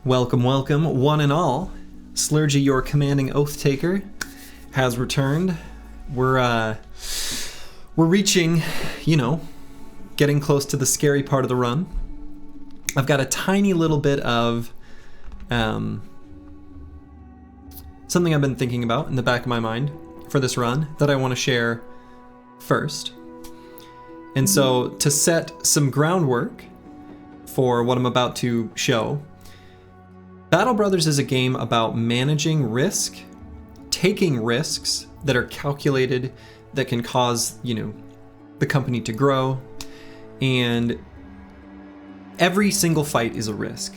Welcome, welcome, one and all. Slurgy, your commanding Oathtaker, has returned. We're reaching, getting close to the scary part of the run. I've got a tiny little bit of something I've been thinking about in the back of my mind for this run that I want to share first. And so, to set some groundwork for what I'm about to show, Battle Brothers is a game about managing risk, taking risks that are calculated, that can cause, the company to grow, and every single fight is a risk.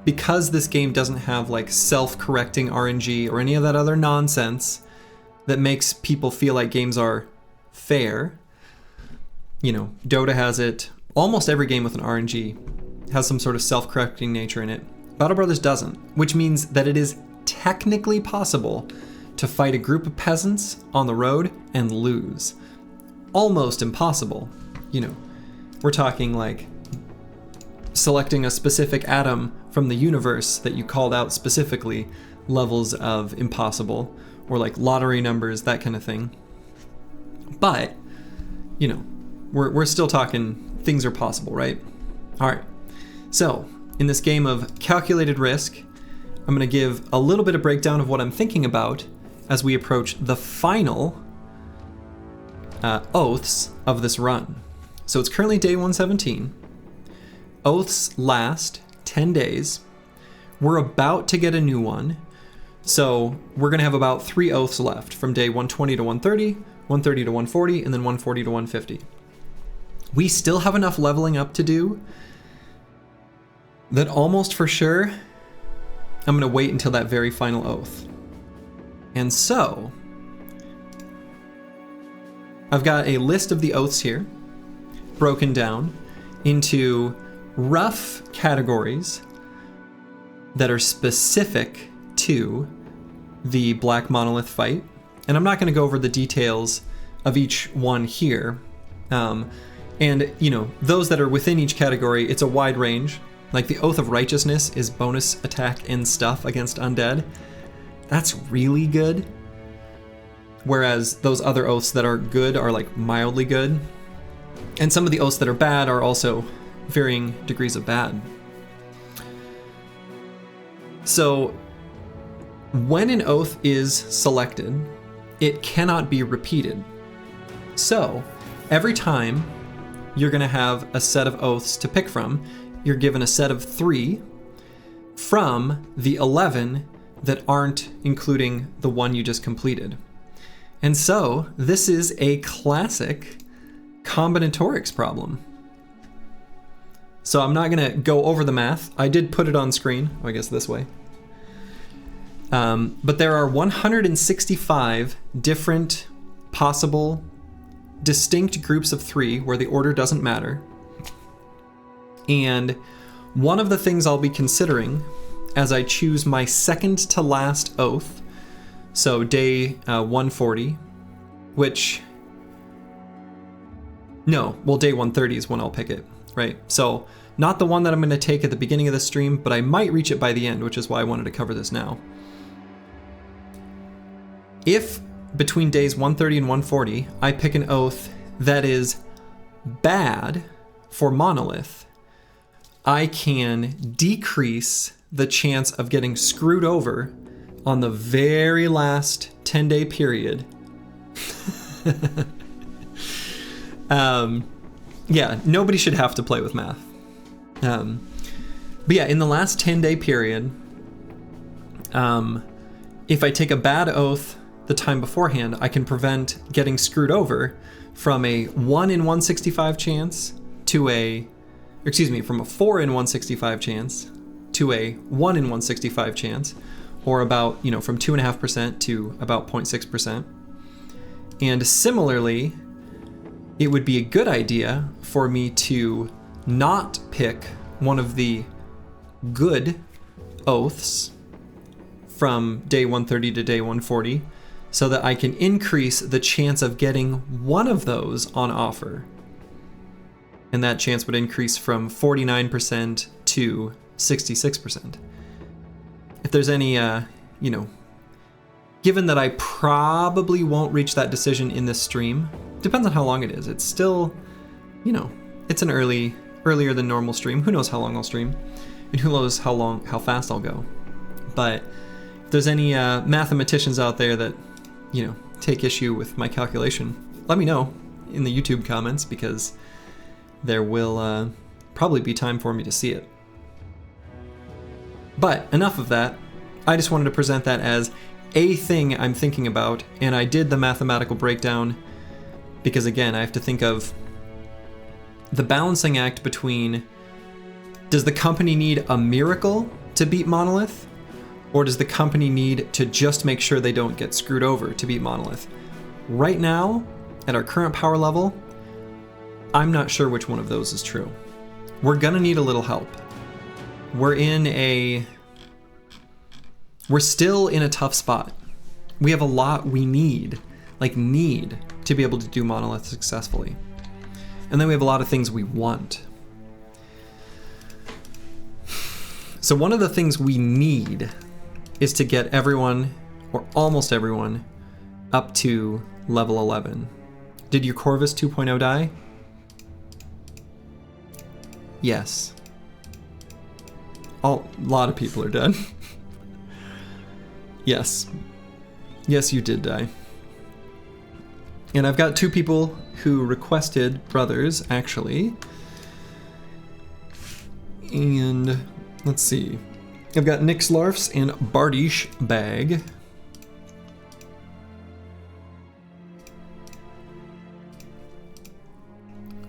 Because this game doesn't have self-correcting RNG or any of that other nonsense that makes people feel like games are fair. Dota has it. Almost every game with an RNG has some sort of self-correcting nature in it. Battle Brothers doesn't, which means that it is technically possible to fight a group of peasants on the road and lose. Almost impossible. We're talking like selecting a specific atom from the universe that you called out specifically, levels of impossible, or like lottery numbers, that kind of thing. But, we're still talking things are possible, right? All right. So, in this game of calculated risk, I'm going to give a little bit of breakdown of what I'm thinking about as we approach the final oaths of this run. So it's currently day 117. Oaths last 10 days. We're about to get a new one. So we're going to have about 3 oaths left from day 120 to 130, 130 to 140, and then 140 to 150. We still have enough leveling up to do that almost for sure, I'm going to wait until that very final oath. And so, I've got a list of the oaths here, broken down into rough categories that are specific to the Black Monolith fight. And I'm not going to go over the details of each one here. And, those that are within each category, it's a wide range. Like the Oath of Righteousness is bonus attack and stuff against undead. That's really good. Whereas those other oaths that are good are like mildly good. And some of the oaths that are bad are also varying degrees of bad. So when an oath is selected, it cannot be repeated. So every time you're going to have a set of oaths to pick from, you're given a set of 3 from the 11 that aren't including the one you just completed. And so this is a classic combinatorics problem. So I'm not going to go over the math. I did put it on screen, I guess this way. But there are 165 different possible distinct groups of 3 where the order doesn't matter. And one of the things I'll be considering as I choose my second to last oath, so day 140, day 130 is when I'll pick it, right? So not the one that I'm going to take at the beginning of the stream, but I might reach it by the end, which is why I wanted to cover this now. If between days 130 and 140, I pick an oath that is bad for Monolith, I can decrease the chance of getting screwed over on the very last 10-day period. Nobody should have to play with math. But yeah, in the last 10-day period, if I take a bad oath the time beforehand, I can prevent getting screwed over from a 1 in 165 chance to from a 4 in 165 chance to a 1 in 165 chance, or about, from 2.5% to about 0.6%. And similarly, it would be a good idea for me to not pick one of the good oaths from day 130 to day 140, so that I can increase the chance of getting one of those on offer. And that chance would increase from 49% to 66%. if there's any, you know, given that I probably won't reach that decision in this stream, depends on how long it is. It's still, you know, it's an earlier than normal stream. Who knows how long I'll stream, and who knows how fast I'll go. But if there's any mathematicians out there that, you know, take issue with my calculation, let me know in the YouTube comments, because there will probably be time for me to see it. But enough of that. I just wanted to present that as a thing I'm thinking about, and I did the mathematical breakdown because, again, I have to think of the balancing act between, does the company need a miracle to beat Monolith, or does the company need to just make sure they don't get screwed over to beat Monolith? Right now, at our current power level, I'm not sure which one of those is true. We're gonna need a little help. We're still in a tough spot. We have a lot we need to be able to do Monolith successfully. And then we have a lot of things we want. So one of the things we need is to get everyone, or almost everyone, up to level 11. Did your Corvus 2.0 die? Yes. A lot of people are dead. Yes. Yes, you did die. And I've got 2 people who requested brothers, actually. And let's see. I've got Nick Slarfs and Bardish Bag.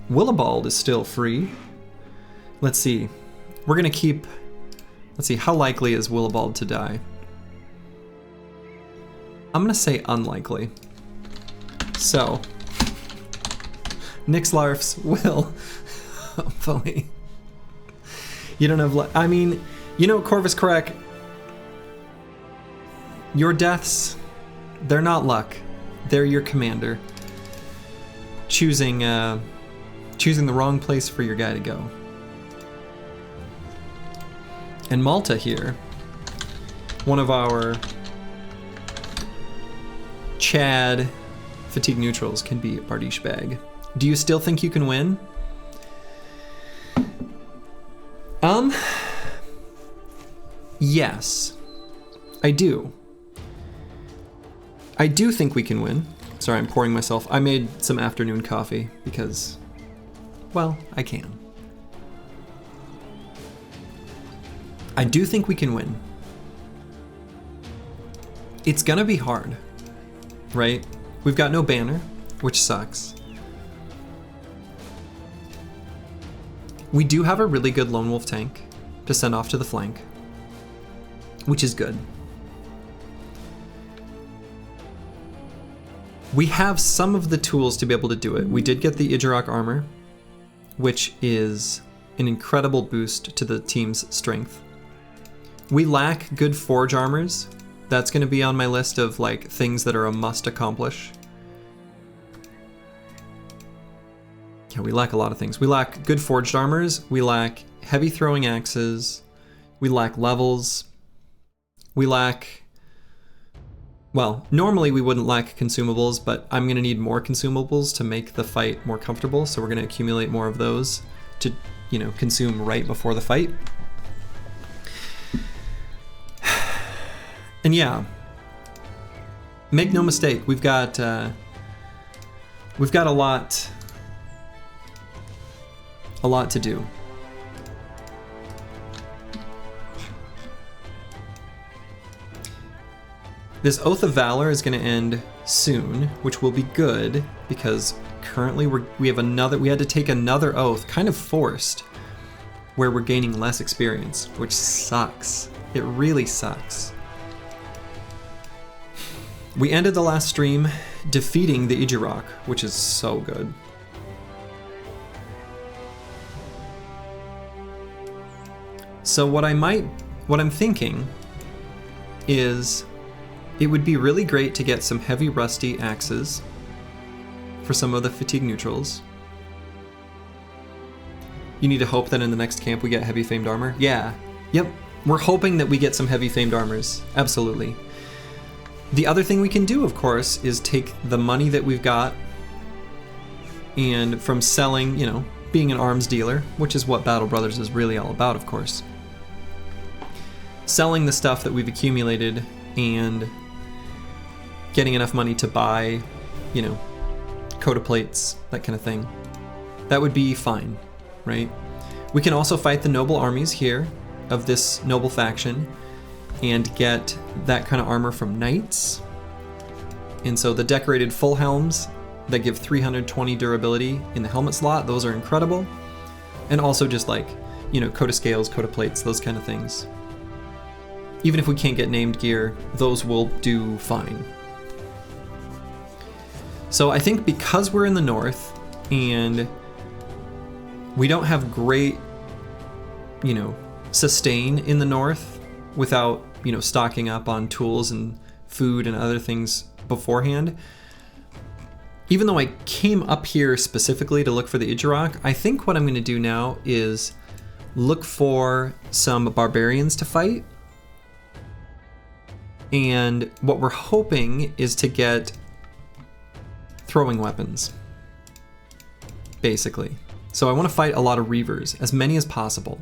Willibald is still free. Let's see. We're gonna keep... Let's see, how likely is Willibald to die? I'm gonna say unlikely. So, Nick Slarfs will, hopefully. You don't have, I mean, you know, Corvus Crack, your deaths, they're not luck. They're your commander choosing the wrong place for your guy to go. And Malta here, one of our Chad fatigue neutrals, can be Bardish Bag. Do you still think you can win? Yes, I do. I do think we can win. Sorry, I'm pouring myself. I made some afternoon coffee because, well, I can. I do think we can win. It's gonna be hard, right? We've got no banner, which sucks. We do have a really good lone wolf tank to send off to the flank, which is good. We have some of the tools to be able to do it. We did get the Idjarok armor, which is an incredible boost to the team's strength. We lack good forge armors. That's going to be on my list of like things that are a must accomplish. Yeah, we lack a lot of things. We lack good forged armors. We lack heavy throwing axes. We lack levels. We lack... Well, normally we wouldn't lack consumables, but I'm going to need more consumables to make the fight more comfortable, so we're going to accumulate more of those to, you know, consume right before the fight. And yeah, make no mistake, we've got a lot to do. This Oath of Valor is going to end soon, which will be good because currently we had to take another oath, kind of forced, where we're gaining less experience, which sucks. It really sucks. We ended the last stream defeating the Idjarok, which is so good. So what I'm thinking is it would be really great to get some heavy rusty axes for some of the fatigue neutrals. You need to hope that in the next camp we get heavy famed armor. Yeah. Yep. We're hoping that we get some heavy famed armors, absolutely. The other thing we can do, of course, is take the money that we've got and from selling, you know, being an arms dealer, which is what Battle Brothers is really all about, of course. Selling the stuff that we've accumulated and getting enough money to buy, you know, coda plates, that kind of thing. That would be fine, right? We can also fight the noble armies here of this noble faction and get that kind of armor from knights. And so the decorated full helms that give 320 durability in the helmet slot, those are incredible. And also just like, you know, coda scales, coda plates, those kind of things. Even if we can't get named gear, those will do fine. So I think because we're in the north and we don't have great, you know, sustain in the north without, you know, stocking up on tools and food and other things beforehand. Even though I came up here specifically to look for the Idjarok, I think what I'm going to do now is look for some barbarians to fight. And what we're hoping is to get throwing weapons, basically. So I want to fight a lot of Reavers, as many as possible.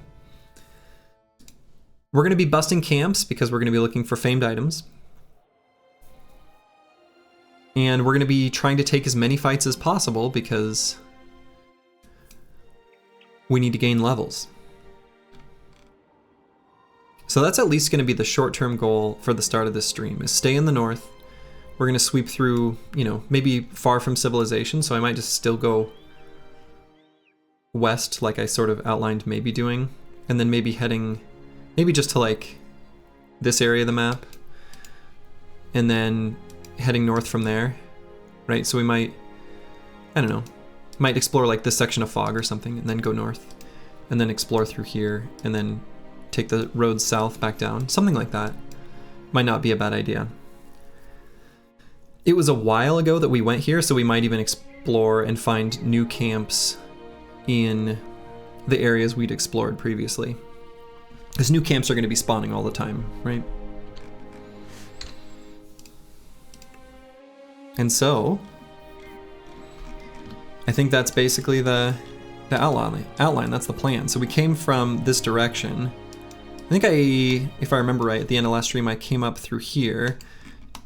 We're going to be busting camps because we're going to be looking for famed items. And we're going to be trying to take as many fights as possible because we need to gain levels. So that's at least going to be the short-term goal for the start of this stream, is stay in the north. We're going to sweep through, you know, maybe far from civilization, so I might just still go west like I sort of outlined maybe doing, and then maybe heading, maybe just to like this area of the map, and then heading north from there, right? So we might, I don't know, might explore like this section of fog or something, and then go north, and then explore through here, and then take the road south back down. Something like that might not be a bad idea. It was a while ago that we went here, so we might even explore and find new camps in the areas we'd explored previously. Because new camps are going to be spawning all the time, right? And so I think that's basically the outline. That's the plan. So we came from this direction. I think if I remember right, at the end of last stream, I came up through here,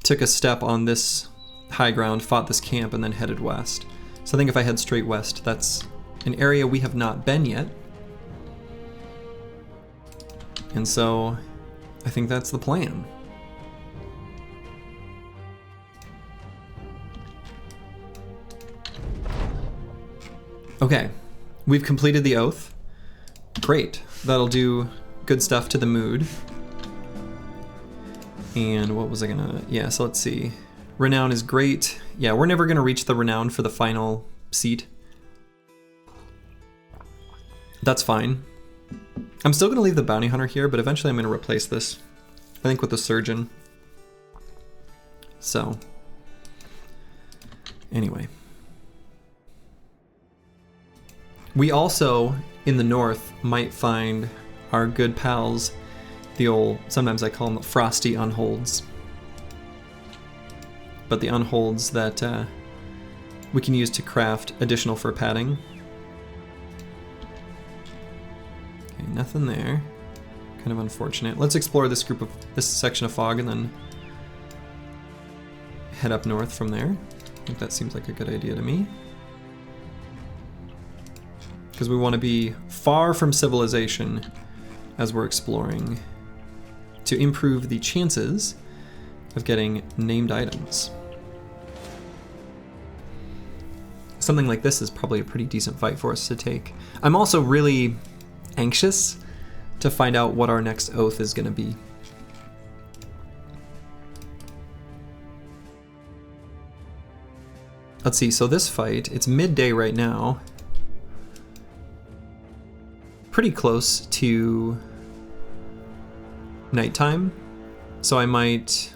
took a step on this high ground, fought this camp, and then headed west. So I think if I head straight west, that's an area we have not been yet. And so I think that's the plan. Okay, we've completed the oath. Great, that'll do good stuff to the mood. And what was I gonna, yeah, so let's see. Renown is great. Yeah, we're never gonna reach the renown for the final seat. That's fine. I'm still gonna leave the bounty hunter here, but eventually I'm gonna replace this, I think, with the surgeon. So, anyway. We also, in the north, might find our good pals, the old, sometimes I call them frosty unholds. But the unholds that we can use to craft additional fur padding. Okay, nothing there. Kind of unfortunate. Let's explore this section of fog and then head up north from there. I think that seems like a good idea to me. Because we want to be far from civilization as we're exploring to improve the chances of getting named items. Something like this is probably a pretty decent fight for us to take. I'm also really anxious to find out what our next oath is going to be. Let's see, so this fight, it's midday right now. Pretty close to nighttime, so I might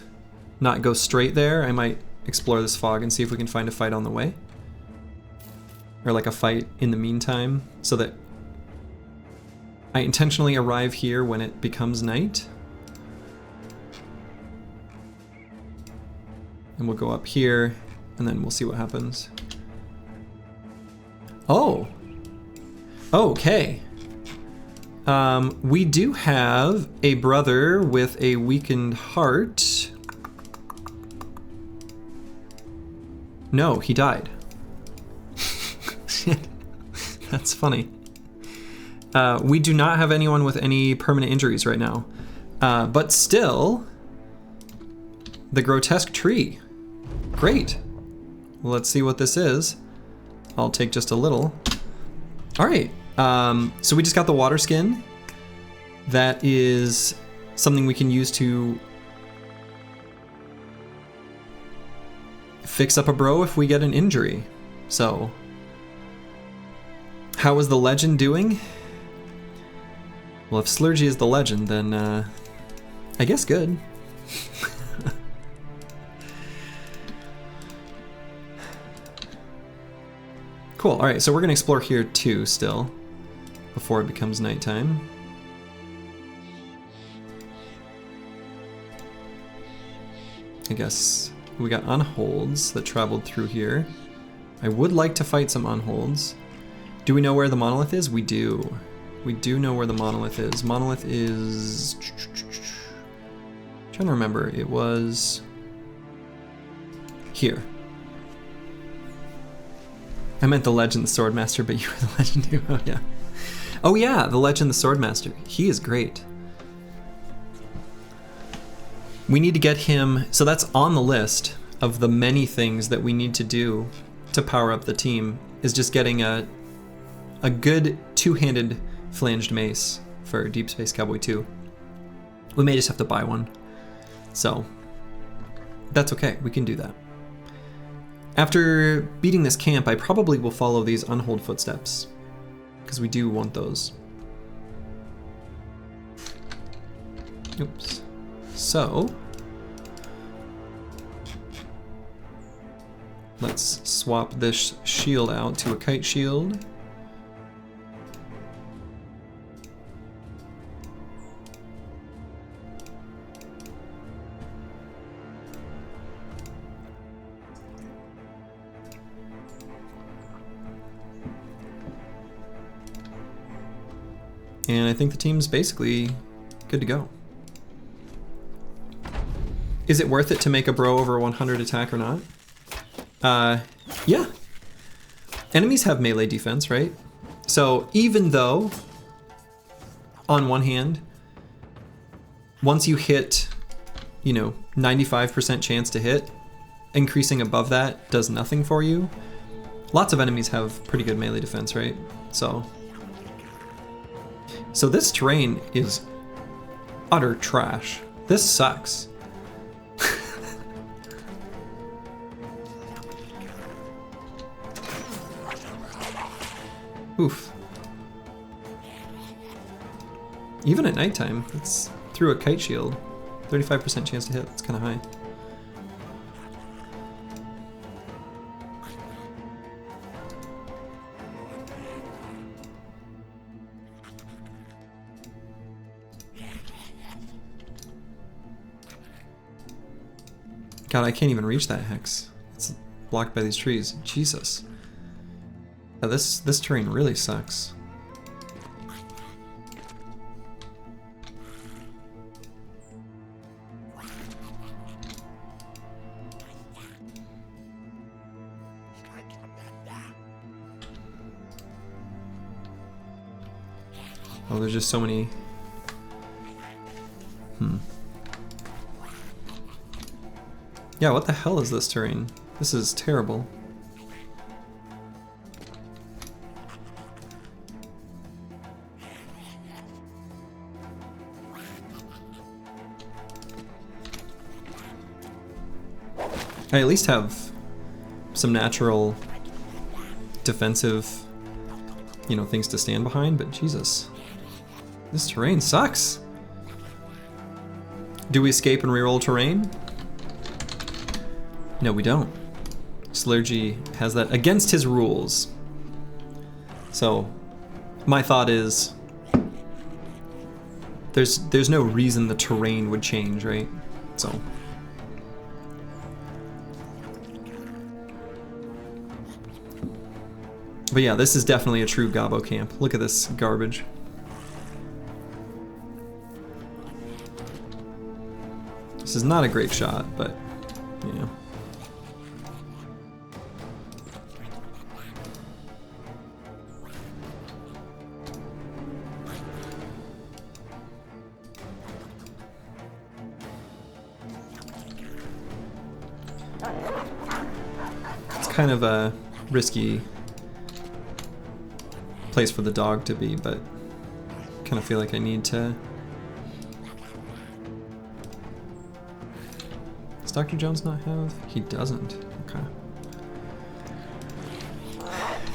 not go straight there. I might explore this fog and see if we can find a fight on the way, or like a fight in the meantime, so that I intentionally arrive here when it becomes night. And we'll go up here, and then we'll see what happens. Oh! Okay. We do have a brother with a weakened heart. No, he died. Shit. That's funny. We do not have anyone with any permanent injuries right now. But still, the grotesque tree. Great. Well, let's see what this is. I'll take just a little. All right. So we just got the water skin. That is something we can use to fix up a bro if we get an injury. So, how is the legend doing? Well, if Slurgy is the legend, then I guess good. Cool, all right, so we're gonna explore here too still, before it becomes nighttime. I guess we got unholds that traveled through here. I would like to fight some unholds. Do we know where the monolith is? We do. We do know where the monolith is. Monolith is... I'm trying to remember. It was... here. I meant the Legend the Swordmaster, but you were the Legend too. Oh yeah. Oh yeah, the Legend the Swordmaster. He is great. We need to get him, so that's on the list of the many things that we need to do to power up the team, is just getting a good two-handed flanged mace for Deep Space Cowboy 2. We may just have to buy one. So, that's okay, we can do that. After beating this camp, I probably will follow these unhold footsteps, because we do want those. Oops. So, let's swap this shield out to a kite shield. And I think the team's basically good to go. Is it worth it to make a bro over 100 attack or not? Yeah. Enemies have melee defense, right? So even though, on one hand, once you hit, 95% chance to hit, increasing above that does nothing for you. Lots of enemies have pretty good melee defense, right? So this terrain is utter trash. This sucks. Oof. Even at nighttime, it's through a kite shield. 35% chance to hit, that's kind of high. God, I can't even reach that hex. It's blocked by these trees. Jesus. Yeah, this terrain really sucks. Oh, there's just so many. Yeah, what the hell is this terrain? This is terrible. I at least have some natural defensive, things to stand behind, but Jesus. This terrain sucks. Do we escape and reroll terrain? No, we don't. Slurgy has that against his rules. So, my thought is, there's no reason the terrain would change, right? So. But yeah, this is definitely a true Gobbo camp. Look at this garbage. This is not a great shot, but yeah. It's kind of a risky place for the dog to be, but kind of feel like I need to. Does Dr. Jones not have? He doesn't. Okay.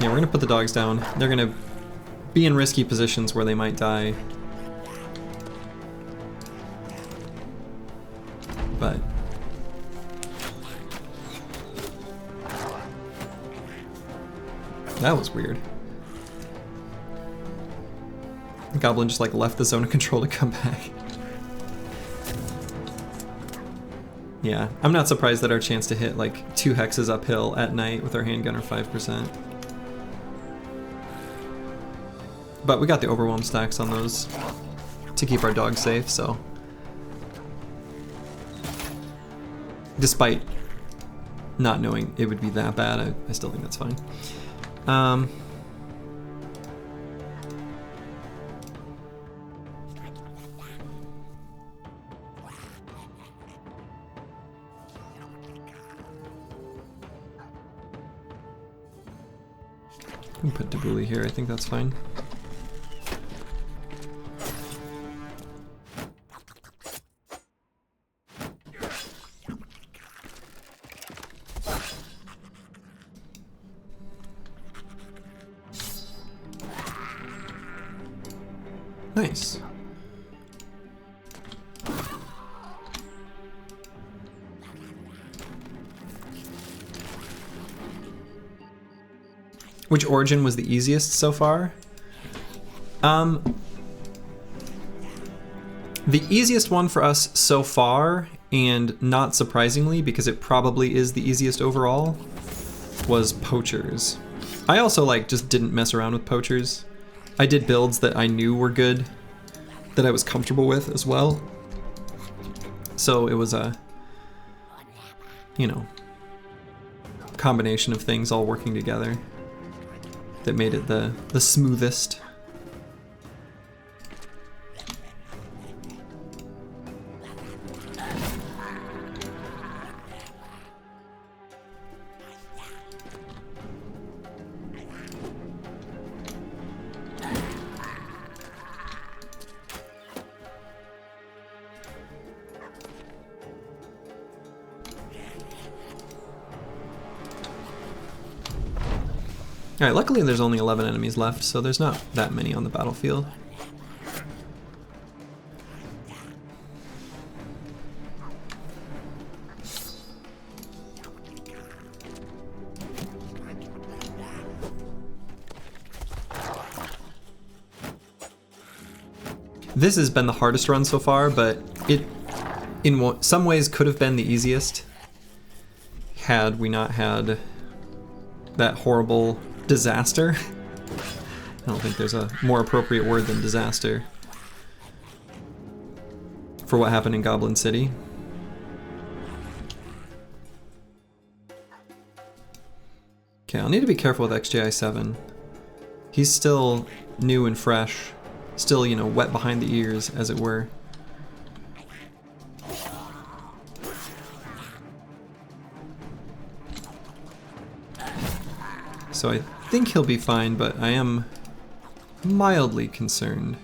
Yeah, we're gonna put the dogs down. They're gonna be in risky positions where they might die. But that was weird. The goblin just like left the zone of control to come back. Yeah, I'm not surprised that our chance to hit like 2 hexes uphill at night with our handgun are 5%. But we got the overwhelm stacks on those to keep our dogs safe, so. Despite not knowing it would be that bad, I still think that's fine. We can put Dabuli here, I think that's fine. Nice. Which origin was the easiest so far? The easiest one for us so far, and not surprisingly, because it probably is the easiest overall, was poachers. I also like just didn't mess around with poachers. I did builds that I knew were good, that I was comfortable with as well. So it was a, you know, combination of things all working together that made it the smoothest. Alright, luckily there's only 11 enemies left, so there's not that many on the battlefield. This has been the hardest run so far, but it, in some ways, could have been the easiest had we not had that horrible disaster. I don't think there's a more appropriate word than disaster for what happened in Goblin City. Okay, I'll need to be careful with XJI7. He's still new and fresh, still, you know, wet behind the ears, as it were. So I think he'll be fine, but I am mildly concerned.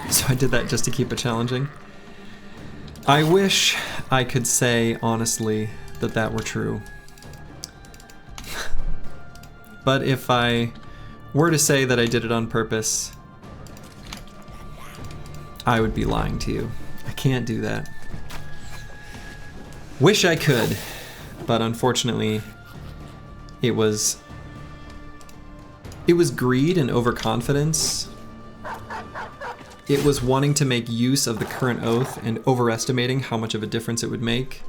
So I did that just to keep it challenging. I wish I could say, honestly, that were true. But if I were to say that I did it on purpose, I would be lying to you. I can't do that. Wish I could, but unfortunately, it was greed and overconfidence. It was wanting to make use of the current oath and overestimating how much of a difference it would make.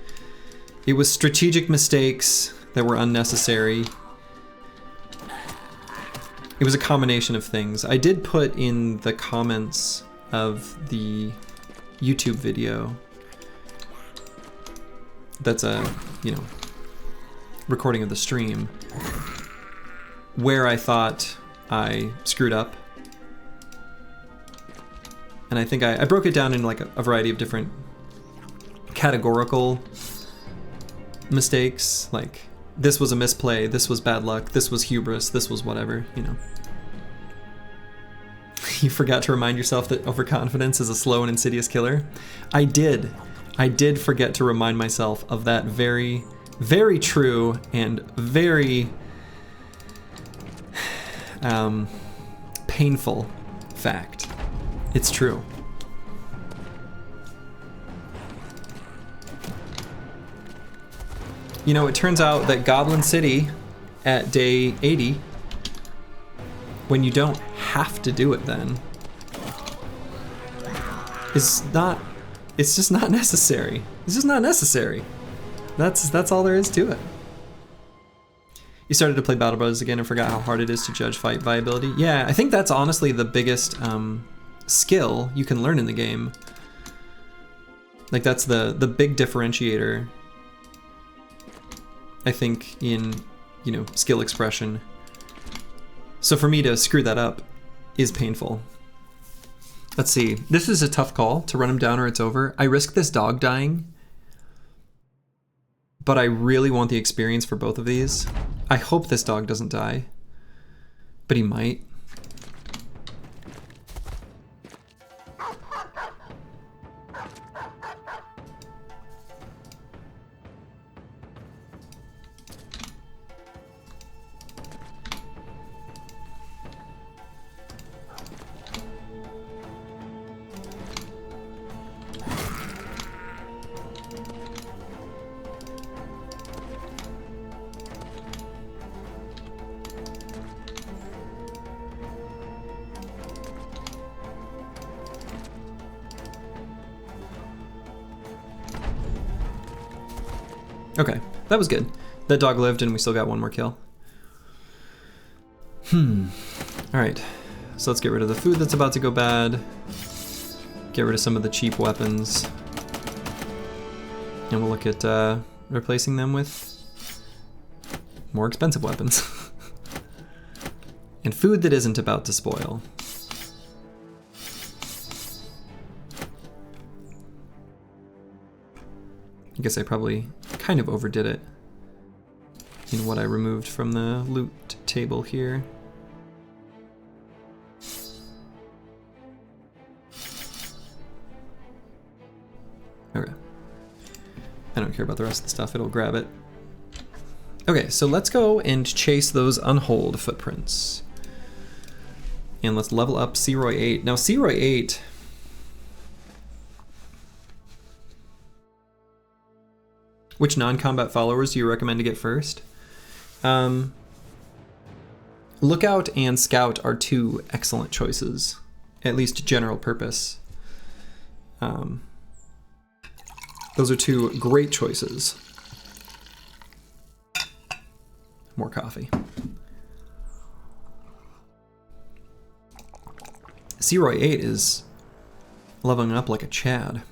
It was strategic mistakes that were unnecessary. It was a combination of things. I did put in the comments of the YouTube video that's a, recording of the stream, where I thought I screwed up. And I think I broke it down in like a variety of different categorical mistakes. Like, this was a misplay, this was bad luck, this was hubris, this was whatever, You forgot to remind yourself that overconfidence is a slow and insidious killer. I did forget to remind myself of that very, very true and very painful fact. It's true. It turns out that Goblin City at day 80, when you don't have to do it then, it's just not necessary. It's just not necessary. That's all there is to it. You started to play Battle Brothers again and forgot how hard it is to judge fight viability. Yeah, I think that's honestly the biggest skill you can learn in the game. Like, that's the big differentiator, I think, in, skill expression. So for me to screw that up is painful. Let's see. This is a tough call, to run him down or it's over. I risk this dog dying, but I really want the experience for both of these. I hope this dog doesn't die, but he might. Okay, that was good. That dog lived and we still got one more kill. Alright, so let's get rid of the food that's about to go bad. Get rid of some of the cheap weapons. And we'll look at replacing them with more expensive weapons. And food that isn't about to spoil. I guess I probably kind of overdid it in what I removed from the loot table here. Okay. I don't care about the rest of the stuff, it'll grab it. Okay, so let's go and chase those unhold footprints. And let's level up Seroy 8. Now Seroy 8... Which non-combat followers do you recommend to get first? Lookout and Scout are two excellent choices, at least general purpose. Those are two great choices. More coffee. Seroy 8 is leveling up like a Chad.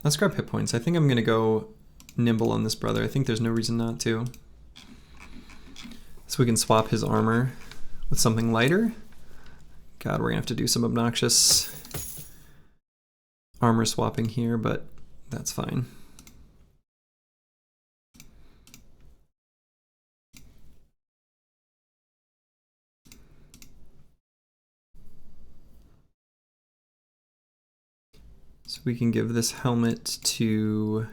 Let's grab hit points. I think I'm gonna go nimble on this brother. I think there's no reason not to. So we can swap his armor with something lighter. God, we're gonna have to do some obnoxious armor swapping here, but that's fine. So we can give this helmet to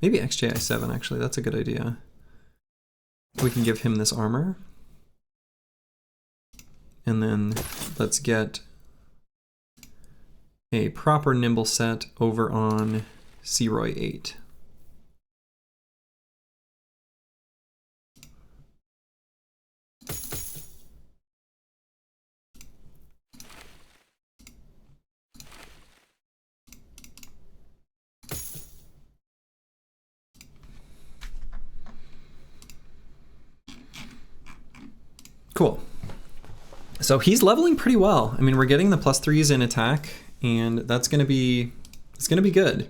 maybe XJI7, actually. That's a good idea. We can give him this armor. And then let's get a proper nimble set over on Seroy 8. Cool. So he's leveling pretty well. I mean, we're getting the +3s in attack, and that's gonna be, it's gonna be good.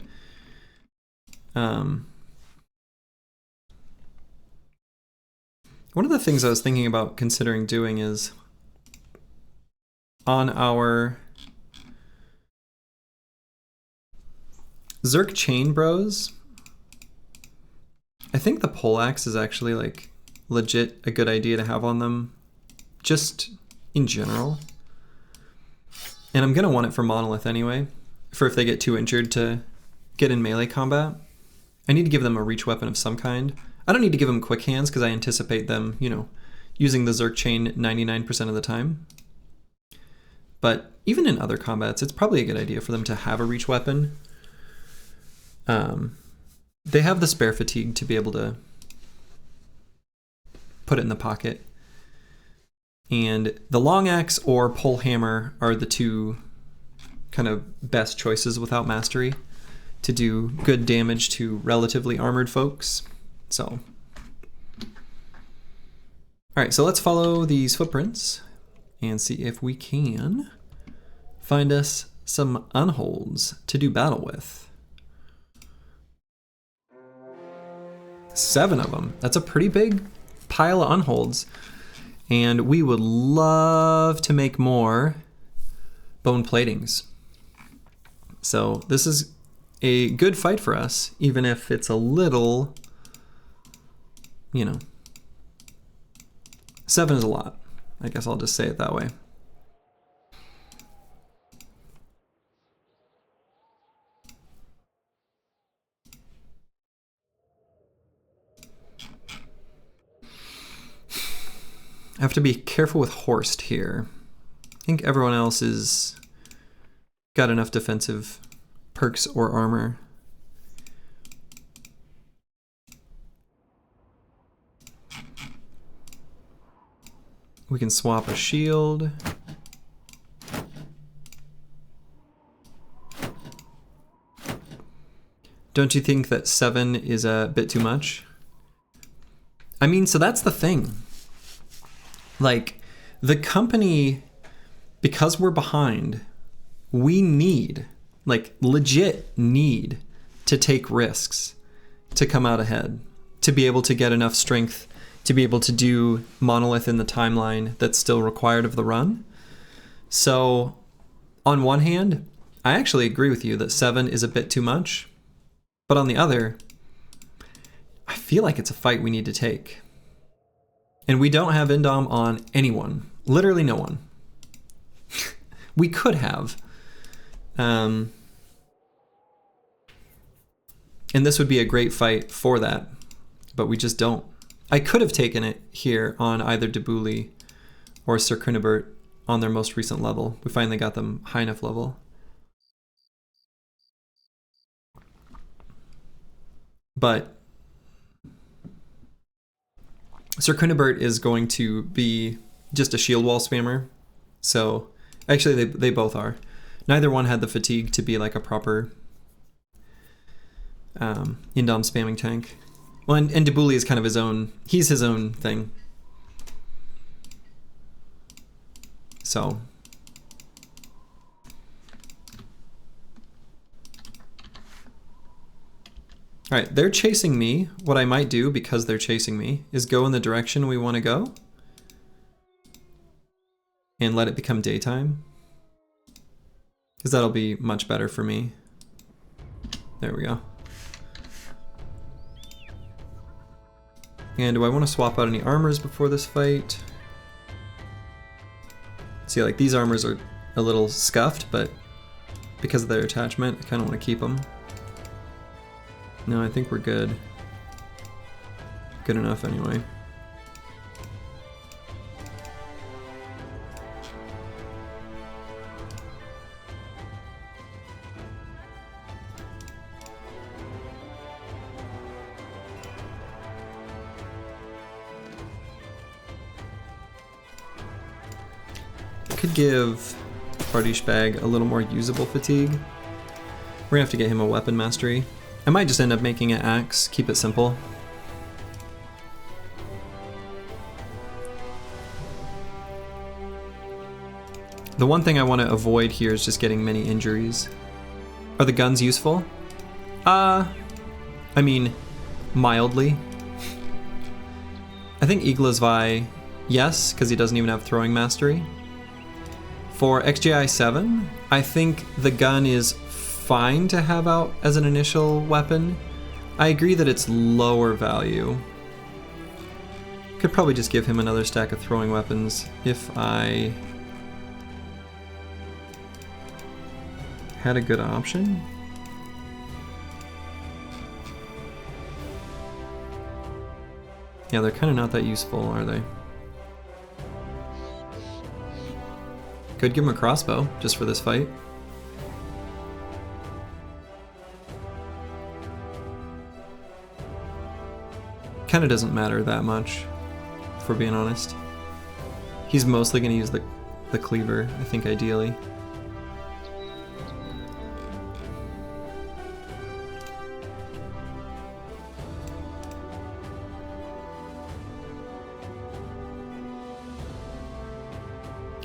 One of the things I was thinking about considering doing is on our Zerk chain bros, I think the poleaxe is actually like legit a good idea to have on them, just in general. And I'm gonna want it for Monolith anyway, for if they get too injured to get in melee combat. I need to give them a reach weapon of some kind. I don't need to give them quick hands because I anticipate them, you know, using the Zerk chain 99% of the time. But even in other combats, it's probably a good idea for them to have a reach weapon. They have the spare fatigue to be able to put it in the pocket. And the long axe or pole hammer are the two kind of best choices without mastery to do good damage to relatively armored folks. So, all right, so let's follow these footprints and see if we can find us some unholds to do battle with. 7 of them. That's a pretty big pile of unholds. And we would love to make more bone platings. So this is a good fight for us, even if it's a little, you know, 7 is a lot. I guess I'll just say it that way. I have to be careful with Horst here. I think everyone else is got enough defensive perks or armor. We can swap a shield. Don't you think that 7 is a bit too much? I mean, so that's the thing. Like, the company, because we're behind, we need, like, legit need to take risks to come out ahead, to be able to get enough strength to be able to do Monolith in the timeline that's still required of the run. So, on one hand, I actually agree with you that 7 is a bit too much, but on the other, I feel like it's a fight we need to take. And we don't have Indom on anyone. Literally no one. We could have. And this would be a great fight for that, but we just don't. I could have taken it here on either Debuli or Sir Kunibert on their most recent level. We finally got them high enough level. But Sir Kunibert is going to be just a shield wall spammer. So, actually they both are. Neither one had the fatigue to be like a proper Indom spamming tank. Well, and Debuli is kind of his own, he's his own thing. So. All right, they're chasing me. What I might do, because they're chasing me, is go in the direction we want to go and let it become daytime, because that'll be much better for me. There we go. And do I want to swap out any armors before this fight? See, like, these armors are a little scuffed, but because of their attachment. I kind of want to keep them. No, I think we're good. Good enough anyway. Could give Bardish Bag a little more usable fatigue. We're gonna have to get him a weapon mastery. I might just end up making an axe, keep it simple. The one thing I want to avoid here is just getting many injuries. Are the guns useful? I mean, mildly. I think Iglasvi, yes, because he doesn't even have throwing mastery. For XJI 7, I think the gun is fine to have out as an initial weapon. I agree that it's lower value. Could probably just give him another stack of throwing weapons if I had a good option. Yeah, they're kind of not that useful, are they? Could give him a crossbow, just for this fight. Kinda doesn't matter that much, if we're being honest. He's mostly gonna use the cleaver, I think, ideally.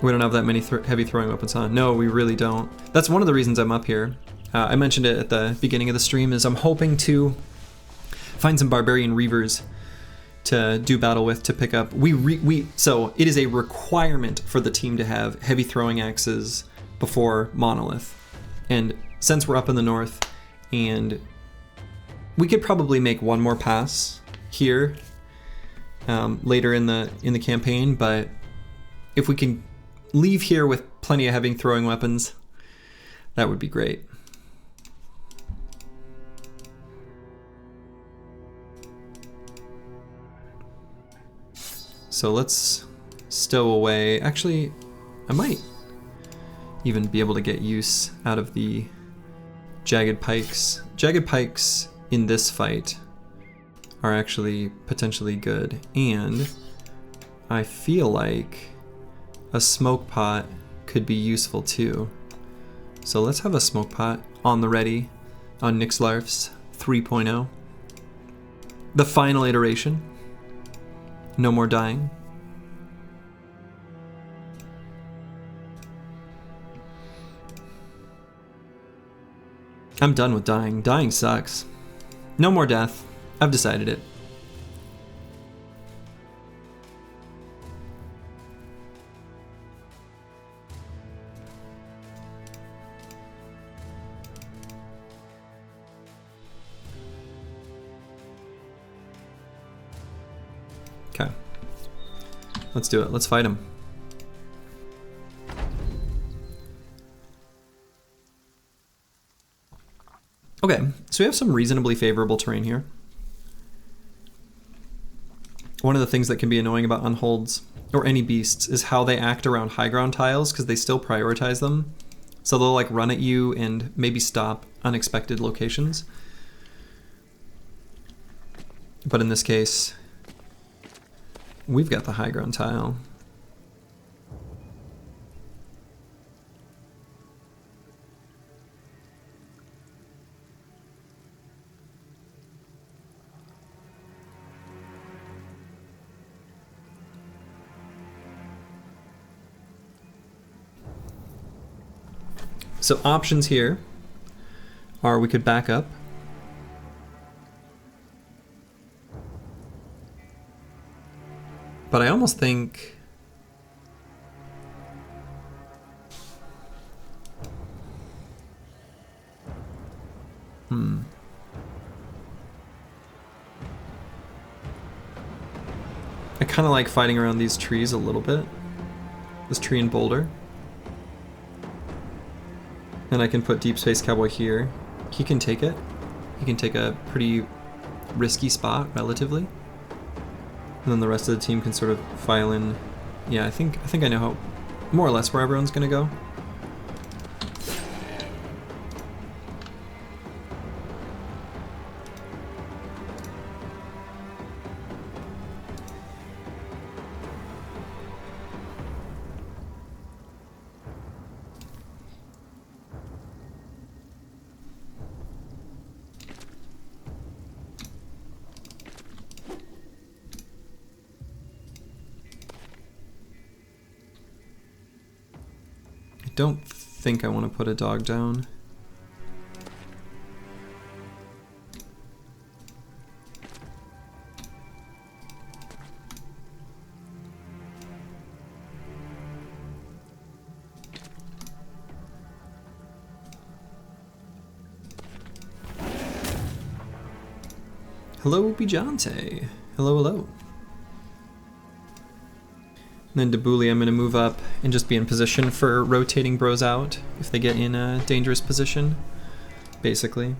We don't have that many heavy throwing weapons, huh? No, we really don't. That's one of the reasons I'm up here. I mentioned it at the beginning of the stream, is I'm hoping to find some Barbarian Reavers to do battle with, to pick up. So it is a requirement for the team to have heavy throwing axes before Monolith. And since we're up in the north, and we could probably make one more pass here later in the campaign, but if we can leave here with plenty of heavy throwing weapons, that would be great. So let's stow away. Actually, I might even be able to get use out of the jagged pikes. Jagged pikes in this fight are actually potentially good, and I feel like a smoke pot could be useful too. So let's have a smoke pot on the ready on Nixlarf's 3.0. The final iteration. No more dying. I'm done with dying. Dying sucks. No more death. I've decided it. Okay. Let's do it. Let's fight him. Okay, so we have some reasonably favorable terrain here. One of the things that can be annoying about unholds, or any beasts, is how they act around high ground tiles, because they still prioritize them. So they'll like run at you and maybe stop unexpected locations. But in this case, we've got the high ground tile. So options here are we could back up. But I almost think I kind of like fighting around these trees a little bit. This tree and boulder. And I can put Deep Space Cowboy here. He can take it. He can take a pretty risky spot, relatively. And then the rest of the team can sort of file in. Yeah, I think I know how, more or less where everyone's gonna go. I don't think I want to put a dog down. Hello, Bijante. Hello, hello. And then Debuli, I'm going to move up and just be in position for rotating bros out if they get in a dangerous position, basically.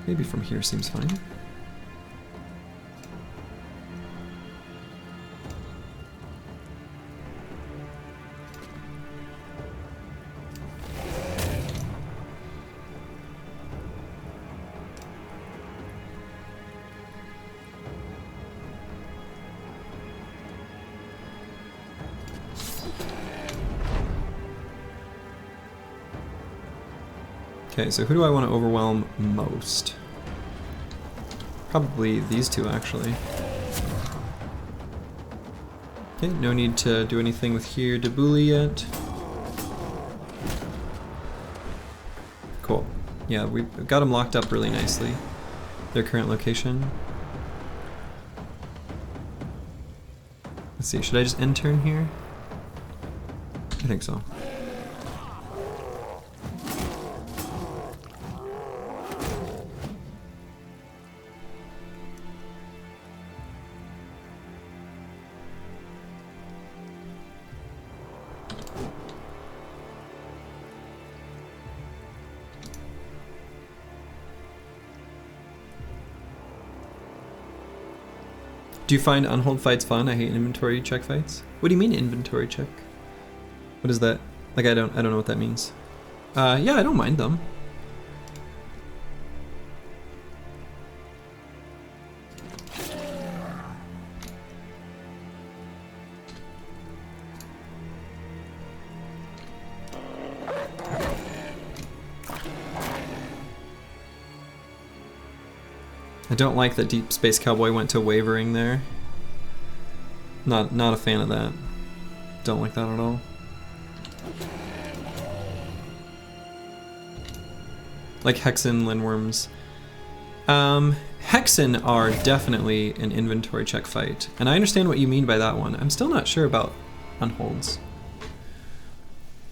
Maybe from here seems fine. Okay, so who do I want to overwhelm most? Probably these two, actually. Okay, no need to do anything with here Debuli yet. Cool. Yeah, we've got them locked up really nicely. Their current location. Let's see, should I just end turn here? I think so. Do you find unhold fights fun? I hate inventory check fights. What do you mean inventory check? What is that? Like I don't know what that means. Yeah, I don't mind them. I don't like that Deep Space Cowboy went to wavering there. Not a fan of that. Don't like that at all. Like Hexen, Lindworms. Hexen are definitely an inventory check fight, and I understand what you mean by that one. I'm still not sure about unholds.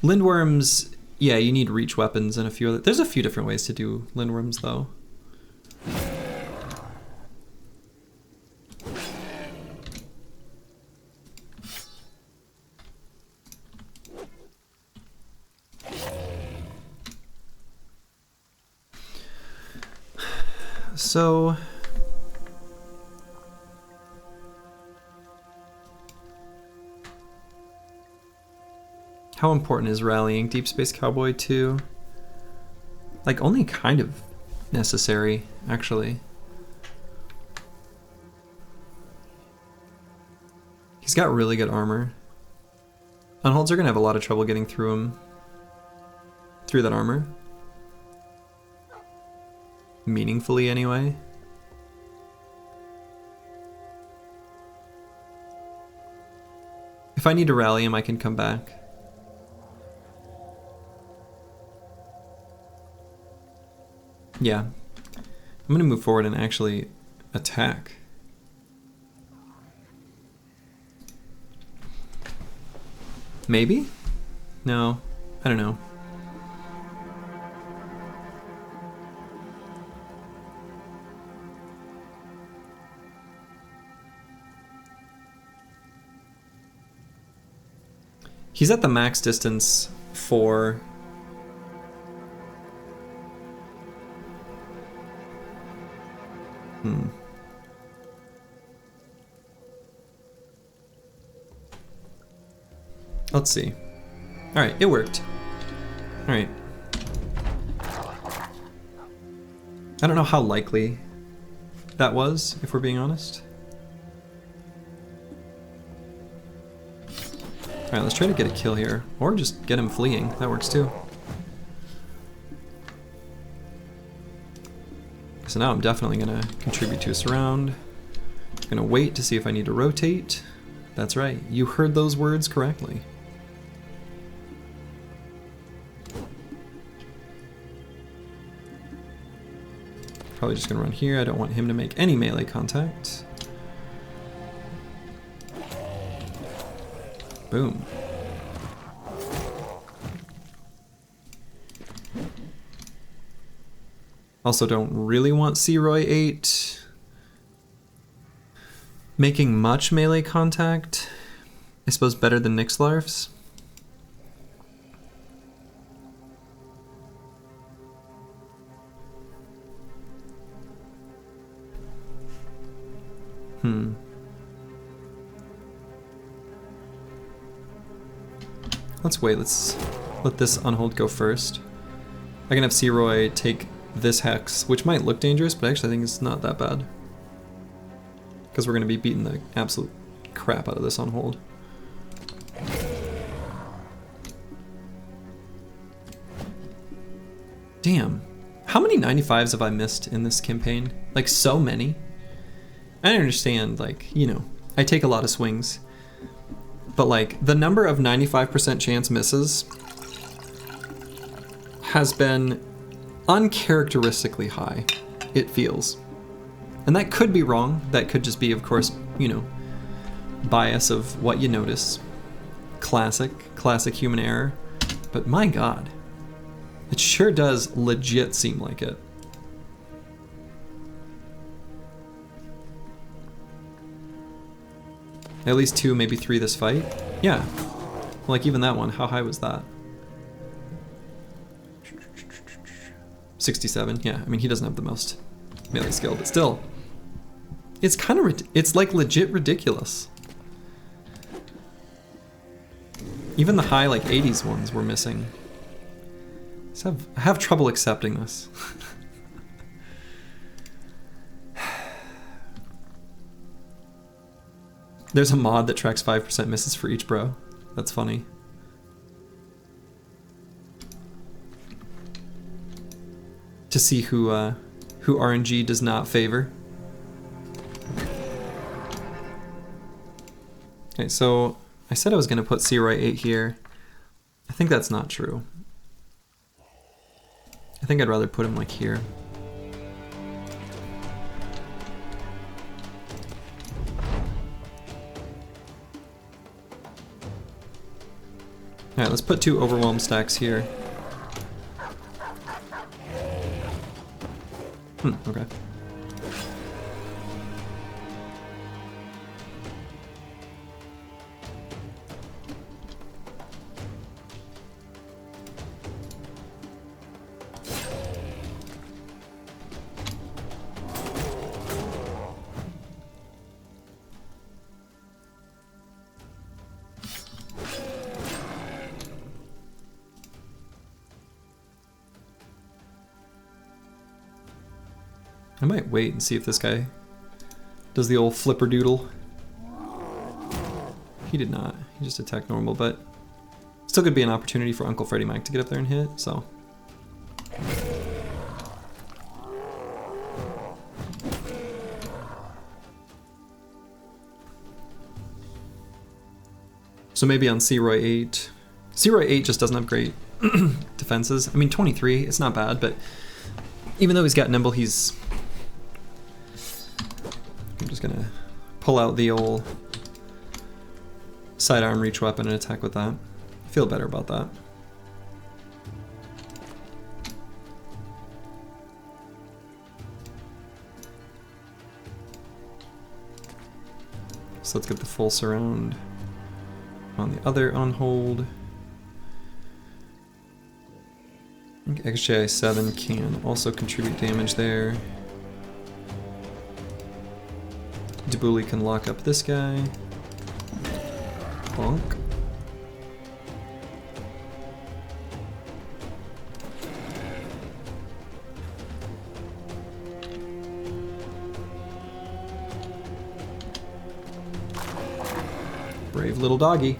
Lindworms, yeah, you need reach weapons and a few other. There's a few different ways to do Lindworms though. So how important is rallying Deep Space Cowboy to? Like only kind of necessary, actually. He's got really good armor. Unholds are gonna have a lot of trouble getting through him. Through that armor. Meaningfully, anyway. If I need to rally him, I can come back. Yeah. I'm gonna move forward and actually attack. Maybe? No, I don't know. He's at the max distance for... Let's see. Alright, it worked. Alright. I don't know how likely that was, if we're being honest. Alright, let's try to get a kill here. Or just get him fleeing. That works too. So now I'm definitely going to contribute to a surround. I'm going to wait to see if I need to rotate. That's right. You heard those words correctly. Probably just going to run here. I don't want him to make any melee contact. Boom. Also don't really want Searoy 8 making much melee contact. I suppose better than Nixlarf's. Let's wait, let's let this unhold go first. I can have Searoy take this hex, which might look dangerous, but actually I think it's not that bad. Because we're going to be beating the absolute crap out of this unhold. Damn. How many 95s have I missed in this campaign? Like, so many. I understand, like, you know, I take a lot of swings. But, like, the number of 95% chance misses has been uncharacteristically high, it feels. And that could be wrong. That could just be, of course, you know, bias of what you notice. Classic human error. But my God, it sure does legit seem like it. At least 2, maybe 3 this fight. Yeah. Like even that one, how high was that? 67, yeah. I mean, he doesn't have the most melee skill, but still. It's kind of, it's like legit ridiculous. Even the high like 80s ones were missing. I have trouble accepting this. There's a mod that tracks 5% misses for each bro. That's funny. To see who RNG does not favor. Okay, so I said I was going to put Searoy 8 here. I think that's not true. I think I'd rather put him like here. Alright, let's put 2 overwhelm stacks here. Okay. I might wait and see if this guy does the old flipper doodle. He did not. He just attacked normal, but still could be an opportunity for Uncle Freddy Mike to get up there and hit, so. So maybe on Searoy 8. Searoy 8 just doesn't have great defenses. I mean, 23, it's not bad, but even though he's got nimble, he's... I'm just gonna pull out the old sidearm reach weapon and attack with that. I feel better about that. So let's get the full surround. on the other unhold. I think XJI-7 can also contribute damage there. Debuli can lock up this guy. Bonk. Brave little doggy.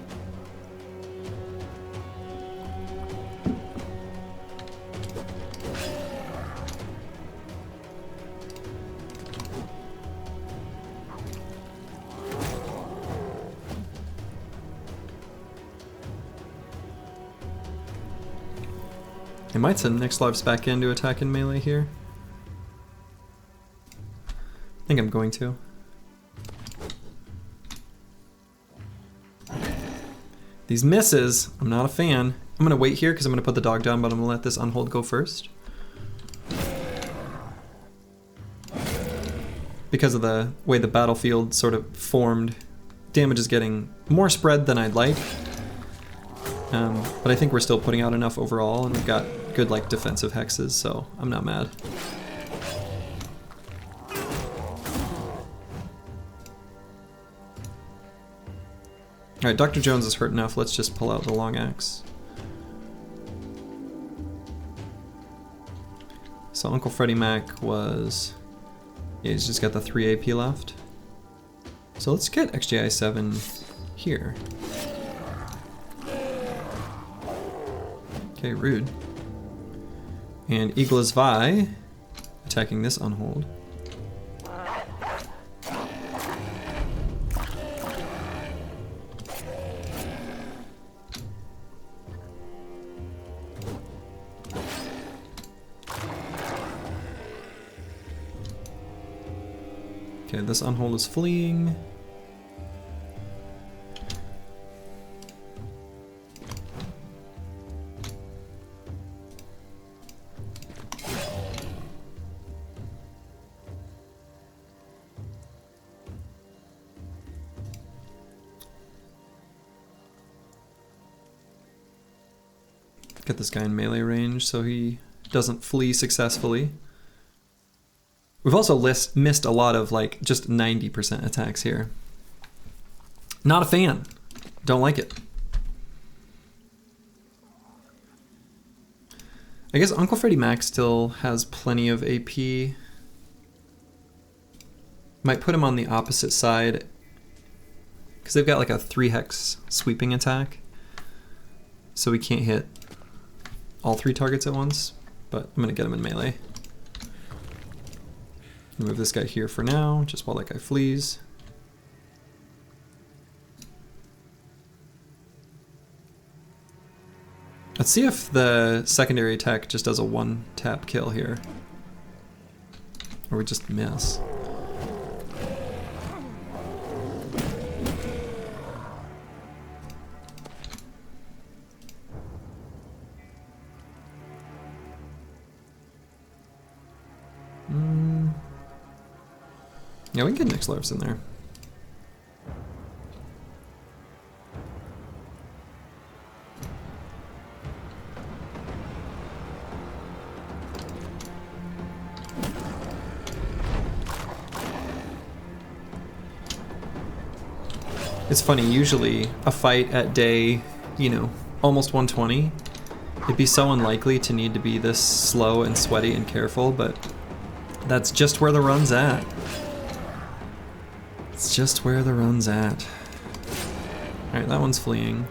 I might send Nixlov's back in to attack in melee here. I think I'm going to. These misses, I'm not a fan. I'm gonna wait here because I'm gonna put the dog down, but I'm gonna let this unhold go first. Because of the way the battlefield sort of formed, damage is getting more spread than I'd like. But I think we're still putting out enough overall, and we've got good like defensive hexes, so I'm not mad. Alright, Dr. Jones is hurt enough, let's just pull out the long axe. So Uncle Freddie Mac was... yeah, he's just got the 3 AP left. So let's get XJI-7 here. Okay, rude. And Iglas Vi attacking this unhold. Okay, this unhold is fleeing. Get this guy in melee range so he doesn't flee successfully. We've also missed a lot of like just 90% attacks here. Not a fan. Don't like it. I guess Uncle Freddie Mac still has plenty of AP. Might put him on the opposite side because they've got like a 3 hex sweeping attack. So we can't hit all 3 targets at once, but I'm gonna get him in melee. Move this guy here for now, just while that guy flees. Let's see if the secondary attack just does a 1-tap kill here. Or we just miss. Yeah, we can get Nixlov's in there. It's funny, usually a fight at day, you know, almost 120, it'd be so unlikely to need to be this slow and sweaty and careful, but that's just where the run's at. It's just where the run's at. Alright, that one's fleeing.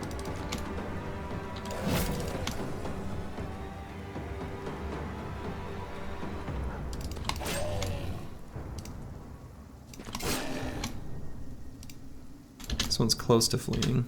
This one's close to fleeing.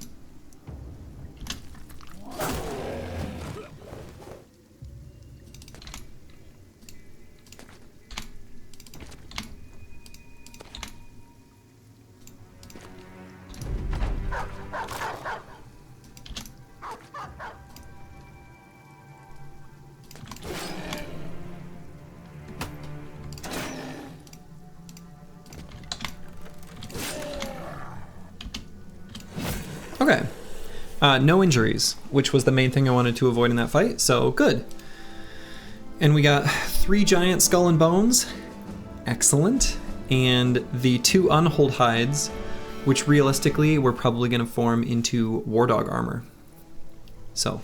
Okay, No injuries, which was the main thing I wanted to avoid in that fight, so good. And we got 3 giant skull and bones. Excellent. And the 2 unhold hides, which realistically we're probably going to form into war dog armor. So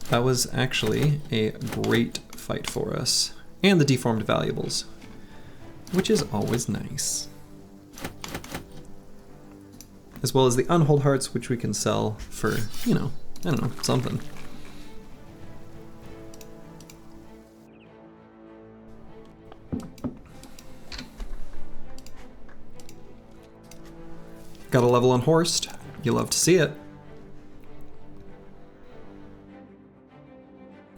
that was actually a great fight for us. And the deformed valuables, which is always nice. As well as the unhold hearts, which we can sell for, you know, I don't know, something. Got a level unhorsed. You love to see it.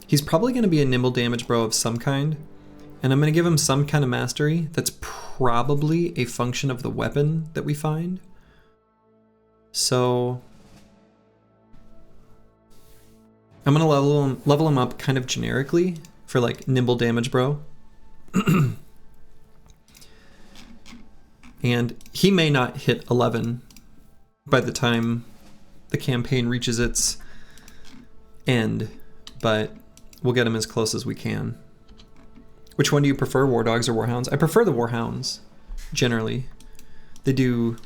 He's probably going to be a nimble damage bro of some kind, and I'm going to give him some kind of mastery that's probably a function of the weapon that we find. So I'm going to level him up kind of generically for like nimble damage bro. And he may not hit 11 by the time the campaign reaches its end, but we'll get him as close as we can. Which one do you prefer, war dogs or warhounds? I prefer the warhounds, generally. They do,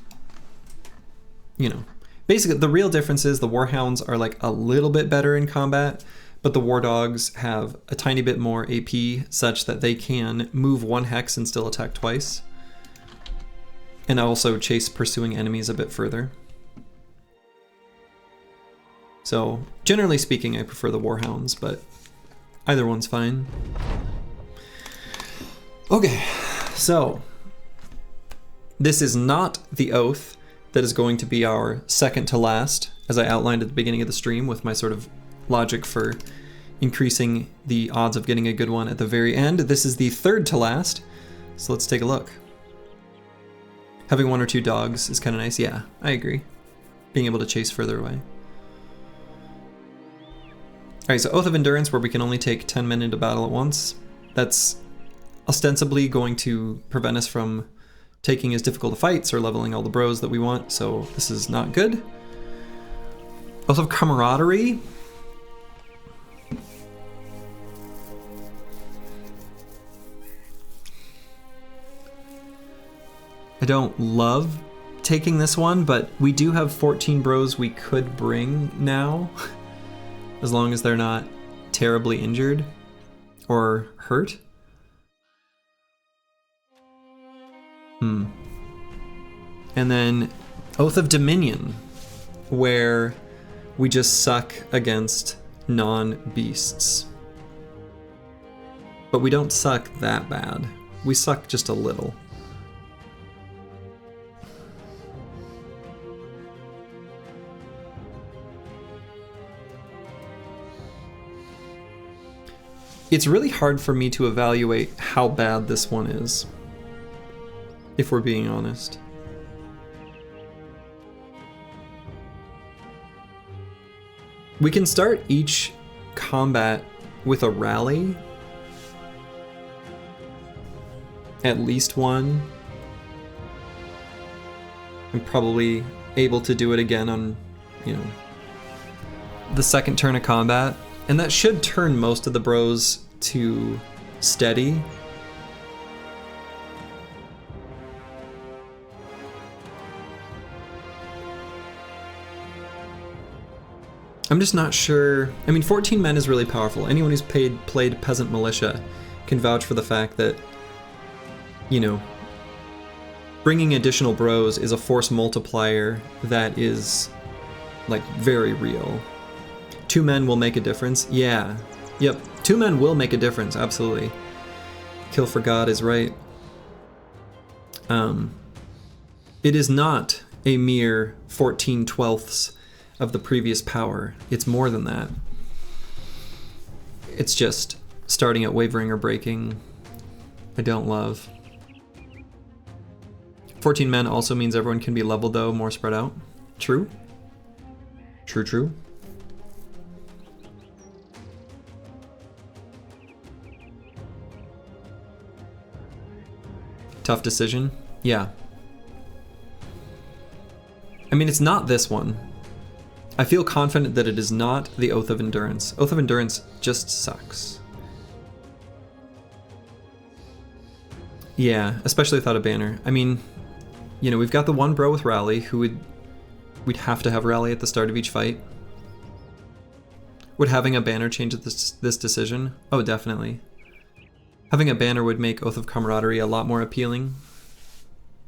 you know, basically the real difference is the warhounds are like a little bit better in combat, but the war dogs have a tiny bit more AP such that they can move 1 hex and still attack twice. And also chase pursuing enemies a bit further. So, generally speaking, I prefer the warhounds, but either one's fine. Okay, so this is not the oath that is going to be our second to last, as I outlined at the beginning of the stream with my sort of logic for increasing the odds of getting a good one at the very end. This is the third to last, so let's take a look. Having 1 or 2 dogs is kind of nice. Yeah, I agree. Being able to chase further away. Alright, so Oath of Endurance, where we can only take 10 men into battle at once. That's ostensibly going to prevent us from taking as difficult fights or leveling all the bros that we want, so this is not good. Oath of Camaraderie. I don't love taking this one, but we do have 14 bros we could bring now, as long as they're not terribly injured or hurt. And then Oath of Dominion, where we just suck against non-beasts. But we don't suck that bad. We suck just a little. It's really hard for me to evaluate how bad this one is, if we're being honest. We can start each combat with a rally. At least one. I'm probably able to do it again on, you know, the second turn of combat. And that should turn most of the bros to steady. I'm just not sure. I mean, 14 men is really powerful. Anyone who's played Peasant Militia can vouch for the fact that, you know, bringing additional bros is a force multiplier that is, like, very real. 2 men will make a difference. Yeah. Yep. 2 men will make a difference. Absolutely. Kill for God is right. It is not a mere 14/12ths of the previous power. It's more than that. It's just starting at wavering or breaking. I don't love. 14 men also means everyone can be leveled though, more spread out. True. True, true. Tough decision. Yeah. I mean, it's not this one. I feel confident that it is not the Oath of Endurance. Oath of Endurance just sucks. Yeah, especially without a banner. I mean, you know, we've got the one bro with Rally who we'd have to have Rally at the start of each fight. Would having a banner change this decision? Oh, definitely. Having a banner would make Oath of Camaraderie a lot more appealing.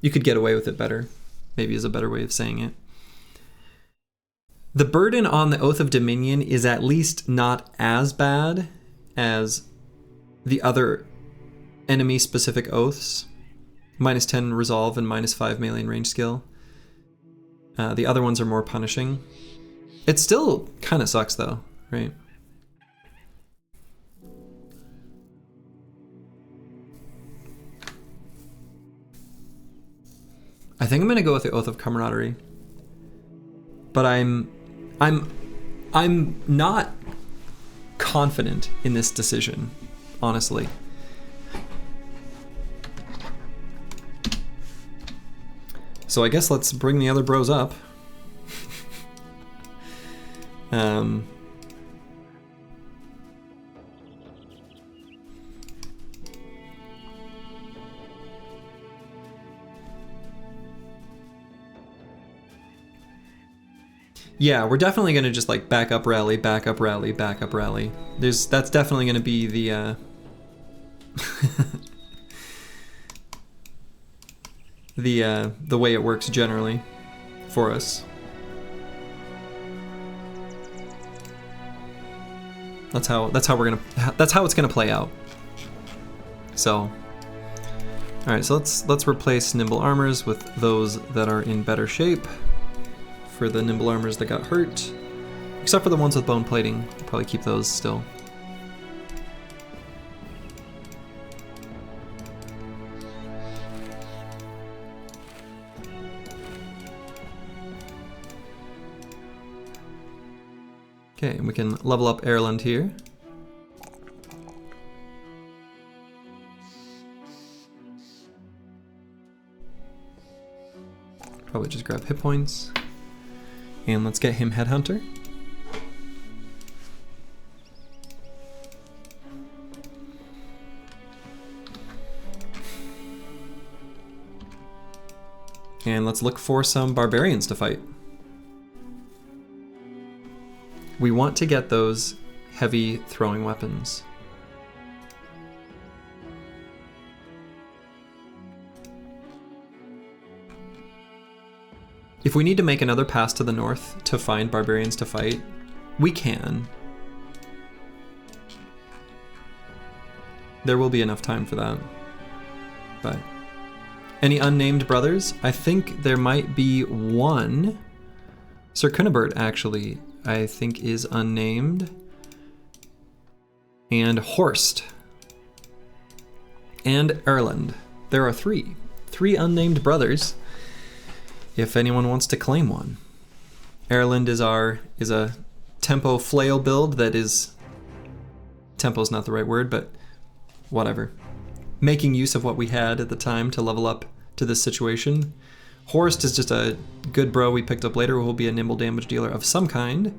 You could get away with it better, maybe is a better way of saying it. The burden on the Oath of Dominion is at least not as bad as the other enemy-specific oaths. -10 resolve and -5 melee and range skill. The other ones are more punishing. It still kind of sucks though, right? I think I'm gonna go with the Oath of Camaraderie, but I'm not confident in this decision, honestly. So I guess let's bring the other bros up. Yeah, we're definitely gonna just like back up rally, back up rally, back up rally. That's definitely gonna be the the way it works generally for us. That's how it's gonna play out. So, all right, so let's replace nimble armors with those that are in better shape. For the nimble armors that got hurt, except for the ones with bone plating, we'll probably keep those still. Okay, and we can level up Ireland here. Probably just grab hit points. And let's get him Headhunter. And let's look for some barbarians to fight. We want to get those heavy throwing weapons. If we need to make another pass to the north to find barbarians to fight, we can. There will be enough time for that. But any unnamed brothers? I think there might be one. Sir Cunibert, actually, I think is unnamed. And Horst. And Erland. There are three unnamed brothers. If anyone wants to claim one. Ireland is a tempo flail build that is... Tempo's not the right word, but whatever. Making use of what we had at the time to level up to this situation. Horst is just a good bro we picked up later who will be a nimble damage dealer of some kind.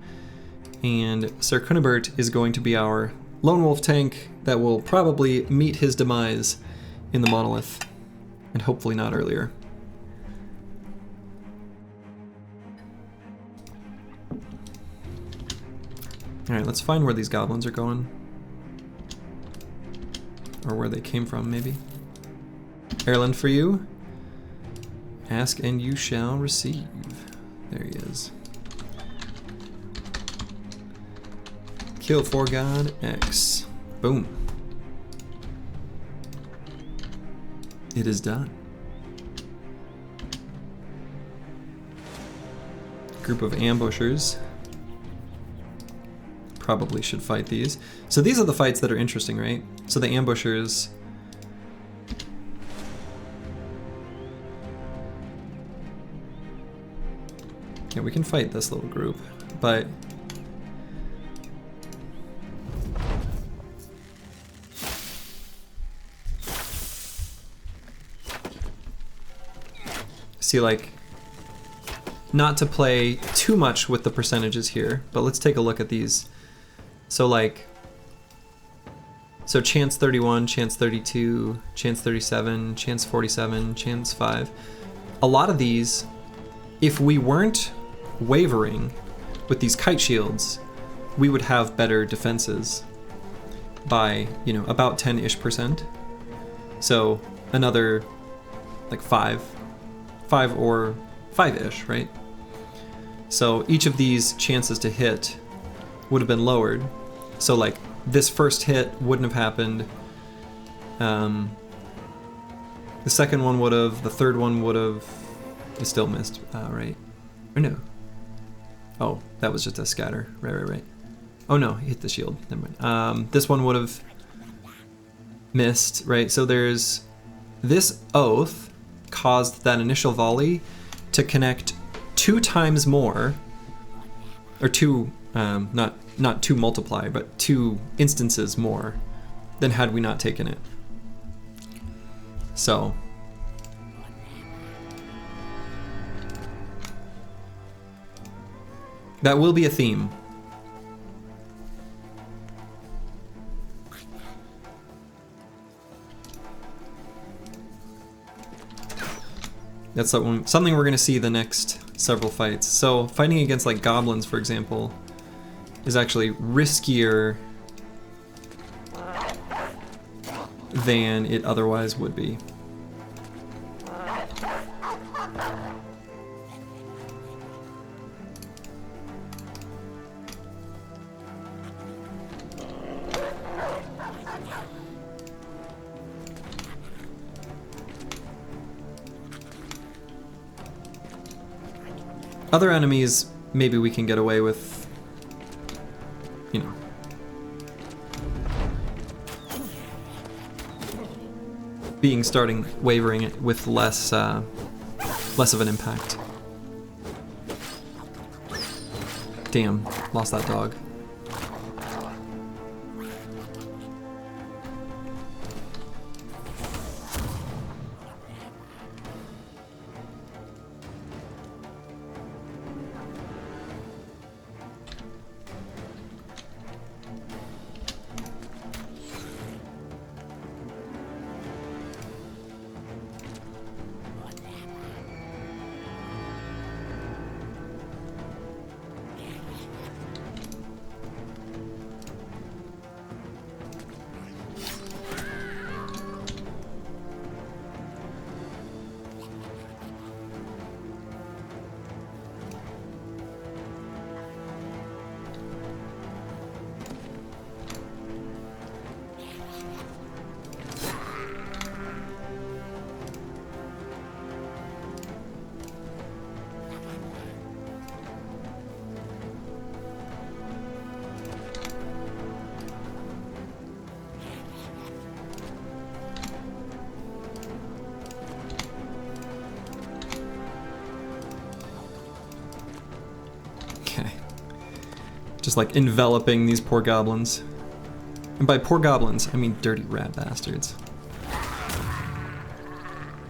And Sir Cunibert is going to be our lone wolf tank that will probably meet his demise in the Monolith. And hopefully not earlier. Alright, let's find where these goblins are going. Or where they came from, maybe. Ireland for you. Ask and you shall receive. There he is. Kill for God X. Boom. It is done. Group of ambushers. Probably should fight these. So these are the fights that are interesting, right? So the ambushers... Yeah, we can fight this little group, but... See, like... not to play too much with the percentages here, but let's take a look at these. So like, so chance 31, chance 32, chance 37, chance 47, chance 5. A lot of these, if we weren't wavering with these kite shields, we would have better defenses by, you know, about 10-ish%. So another like 5 or 5-ish, right? So each of these chances to hit would have been lowered. So like this first hit wouldn't have happened. The second one would have, the third one would have, it still missed, right? Or no. Oh, that was just a scatter, right. Oh no, he hit the shield, never mind. This one would have missed, right? So there's, this oath caused that initial volley to connect 2 times more, or 2, not 2 multiply, but 2 instances more than had we not taken it. So that will be a theme. That's something we're going to see the next several fights. So fighting against like goblins, for example, is actually riskier than it otherwise would be. Other enemies, maybe we can get away with, you know, starting wavering it with less of an impact. Damn, lost that dog. Just like enveloping these poor goblins. And by poor goblins, I mean dirty rat bastards.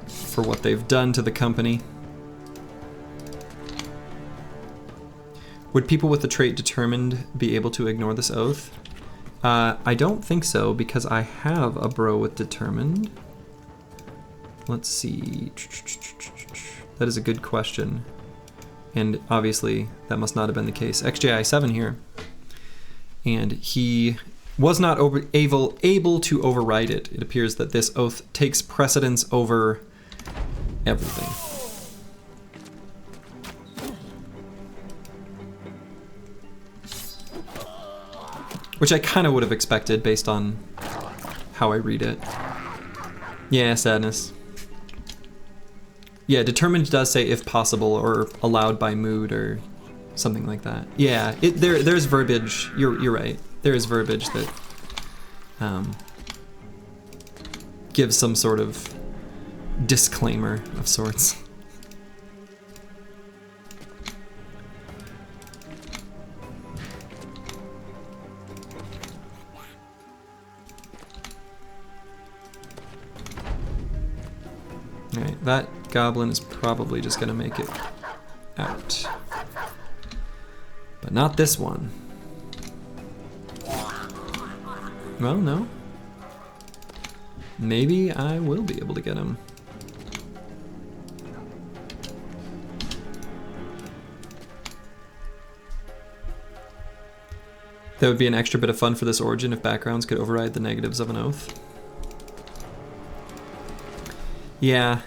For what they've done to the company. Would people with the trait determined be able to ignore this oath? I don't think so, because I have a bro with determined. Let's see. That is a good question. And obviously, that must not have been the case. XJI7 here. And he was not able to override it. It appears that this oath takes precedence over everything. Which I kind of would have expected based on how I read it. Yeah, sadness. Yeah, determined does say if possible or allowed by mood or something like that. Yeah, there's verbiage. You're right. There is verbiage that gives some sort of disclaimer of sorts. Alright, that goblin is probably just gonna make it out. But not this one. Well, no. Maybe I will be able to get him. That would be an extra bit of fun for this origin if backgrounds could override the negatives of an oath. Yeah.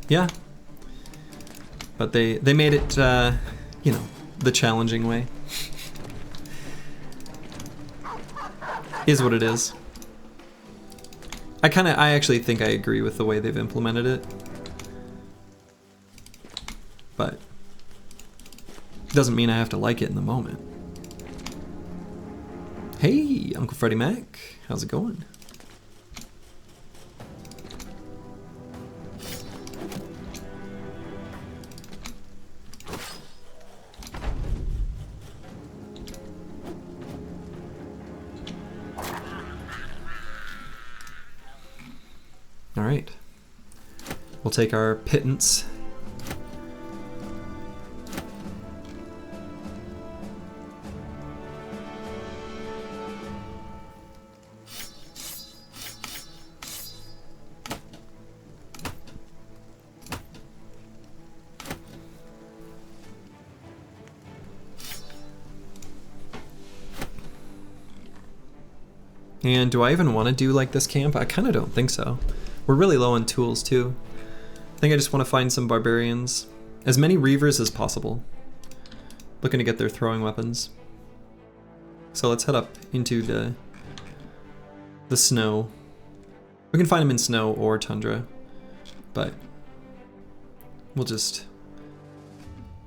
Yeah. But they made it, you know, the challenging way. Is what it is. I actually think I agree with the way they've implemented it. But it doesn't mean I have to like it in the moment. Hey, Uncle Freddie Mac, how's it going? All right, we'll take our pittance. And do I even want to do like this camp? I kind of don't think so. We're really low on tools too. I think I just want to find some barbarians. As many reavers as possible. Looking to get their throwing weapons. So let's head up into the snow. We can find them in snow or tundra. But we'll just,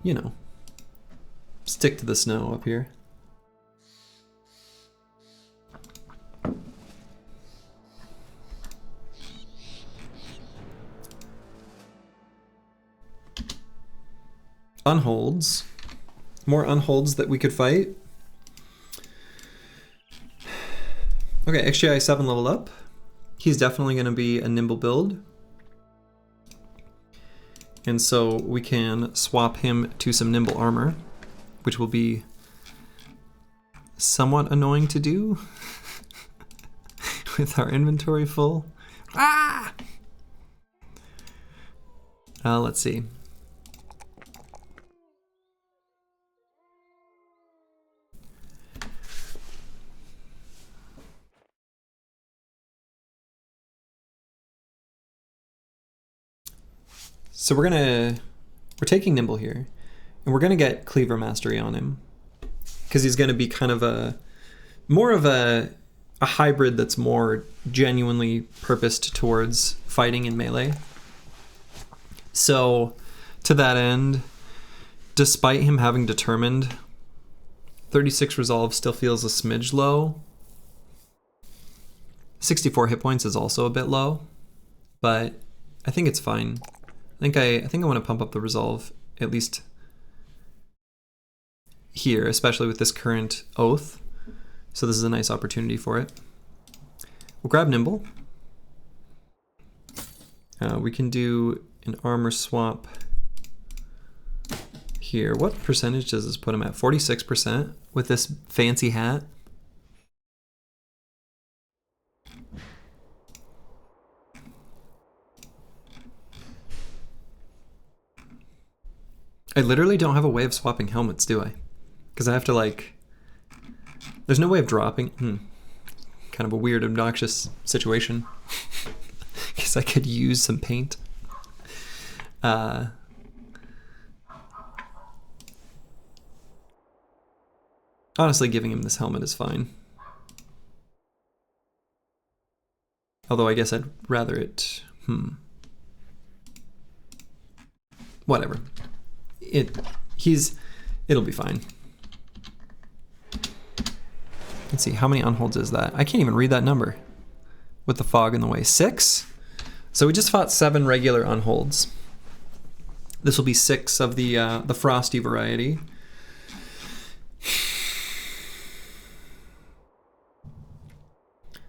you know, stick to the snow up here. Unholds. More unholds that we could fight. Okay, XGI 7 level up. He's definitely going to be a nimble build. And so we can swap him to some nimble armor, which will be somewhat annoying to do with our inventory full. Ah! Let's see. So we're taking Nimble here, and we're gonna get Cleaver Mastery on him, because he's gonna be kind of more of a hybrid that's more genuinely purposed towards fighting in melee. So to that end, despite him having determined, 36 resolve still feels a smidge low. 64 hit points is also a bit low, but I think it's fine. I think I want to pump up the resolve, at least here, especially with this current oath. So this is a nice opportunity for it. We'll grab Nimble. We can do an armor swap here. What percentage does this put him at? 46% with this fancy hat. I literally don't have a way of swapping helmets, do I? Because I have to like... There's no way of dropping... Kind of a weird, obnoxious situation. Guess I could use some paint. Honestly, giving him this helmet is fine. Although I guess I'd rather it... Whatever. It'll be fine. Let's see, how many unholds is that? I can't even read that number with the fog in the way. 6? So we just fought 7 regular unholds. This will be 6 of the frosty variety.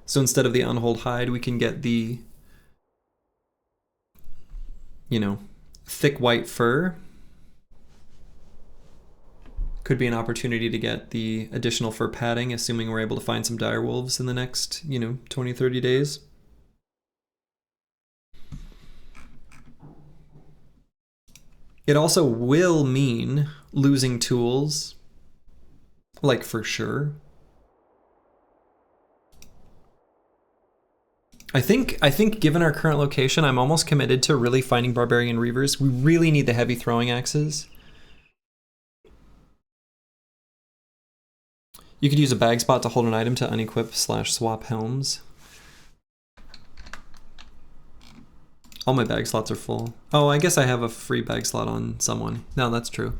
So instead of the unhold hide, we can get the, you know, thick white fur. Could be an opportunity to get the additional fur padding, assuming we're able to find some dire wolves in the next, 20, 30 days. It also will mean losing tools, like for sure. I think given our current location, I'm almost committed to really finding barbarian reavers. We really need the heavy throwing axes. You could use a bag spot to hold an item to unequip/swap helms. All my bag slots are full. Oh, I guess I have a free bag slot on someone. No, that's true.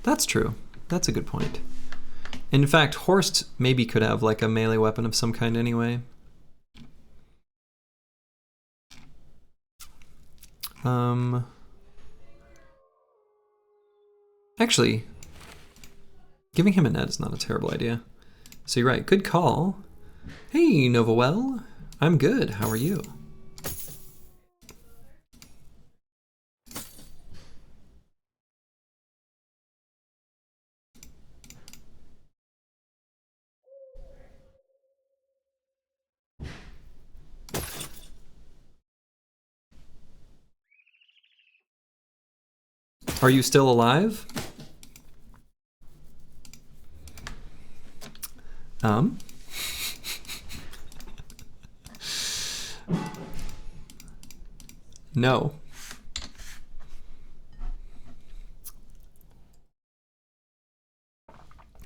That's true. That's a good point. In fact, Horst maybe could have like a melee weapon of some kind anyway. Actually, giving him a net is not a terrible idea. So you're right, good call. Hey, Novawell. I'm good, how are you? Are you still alive? No.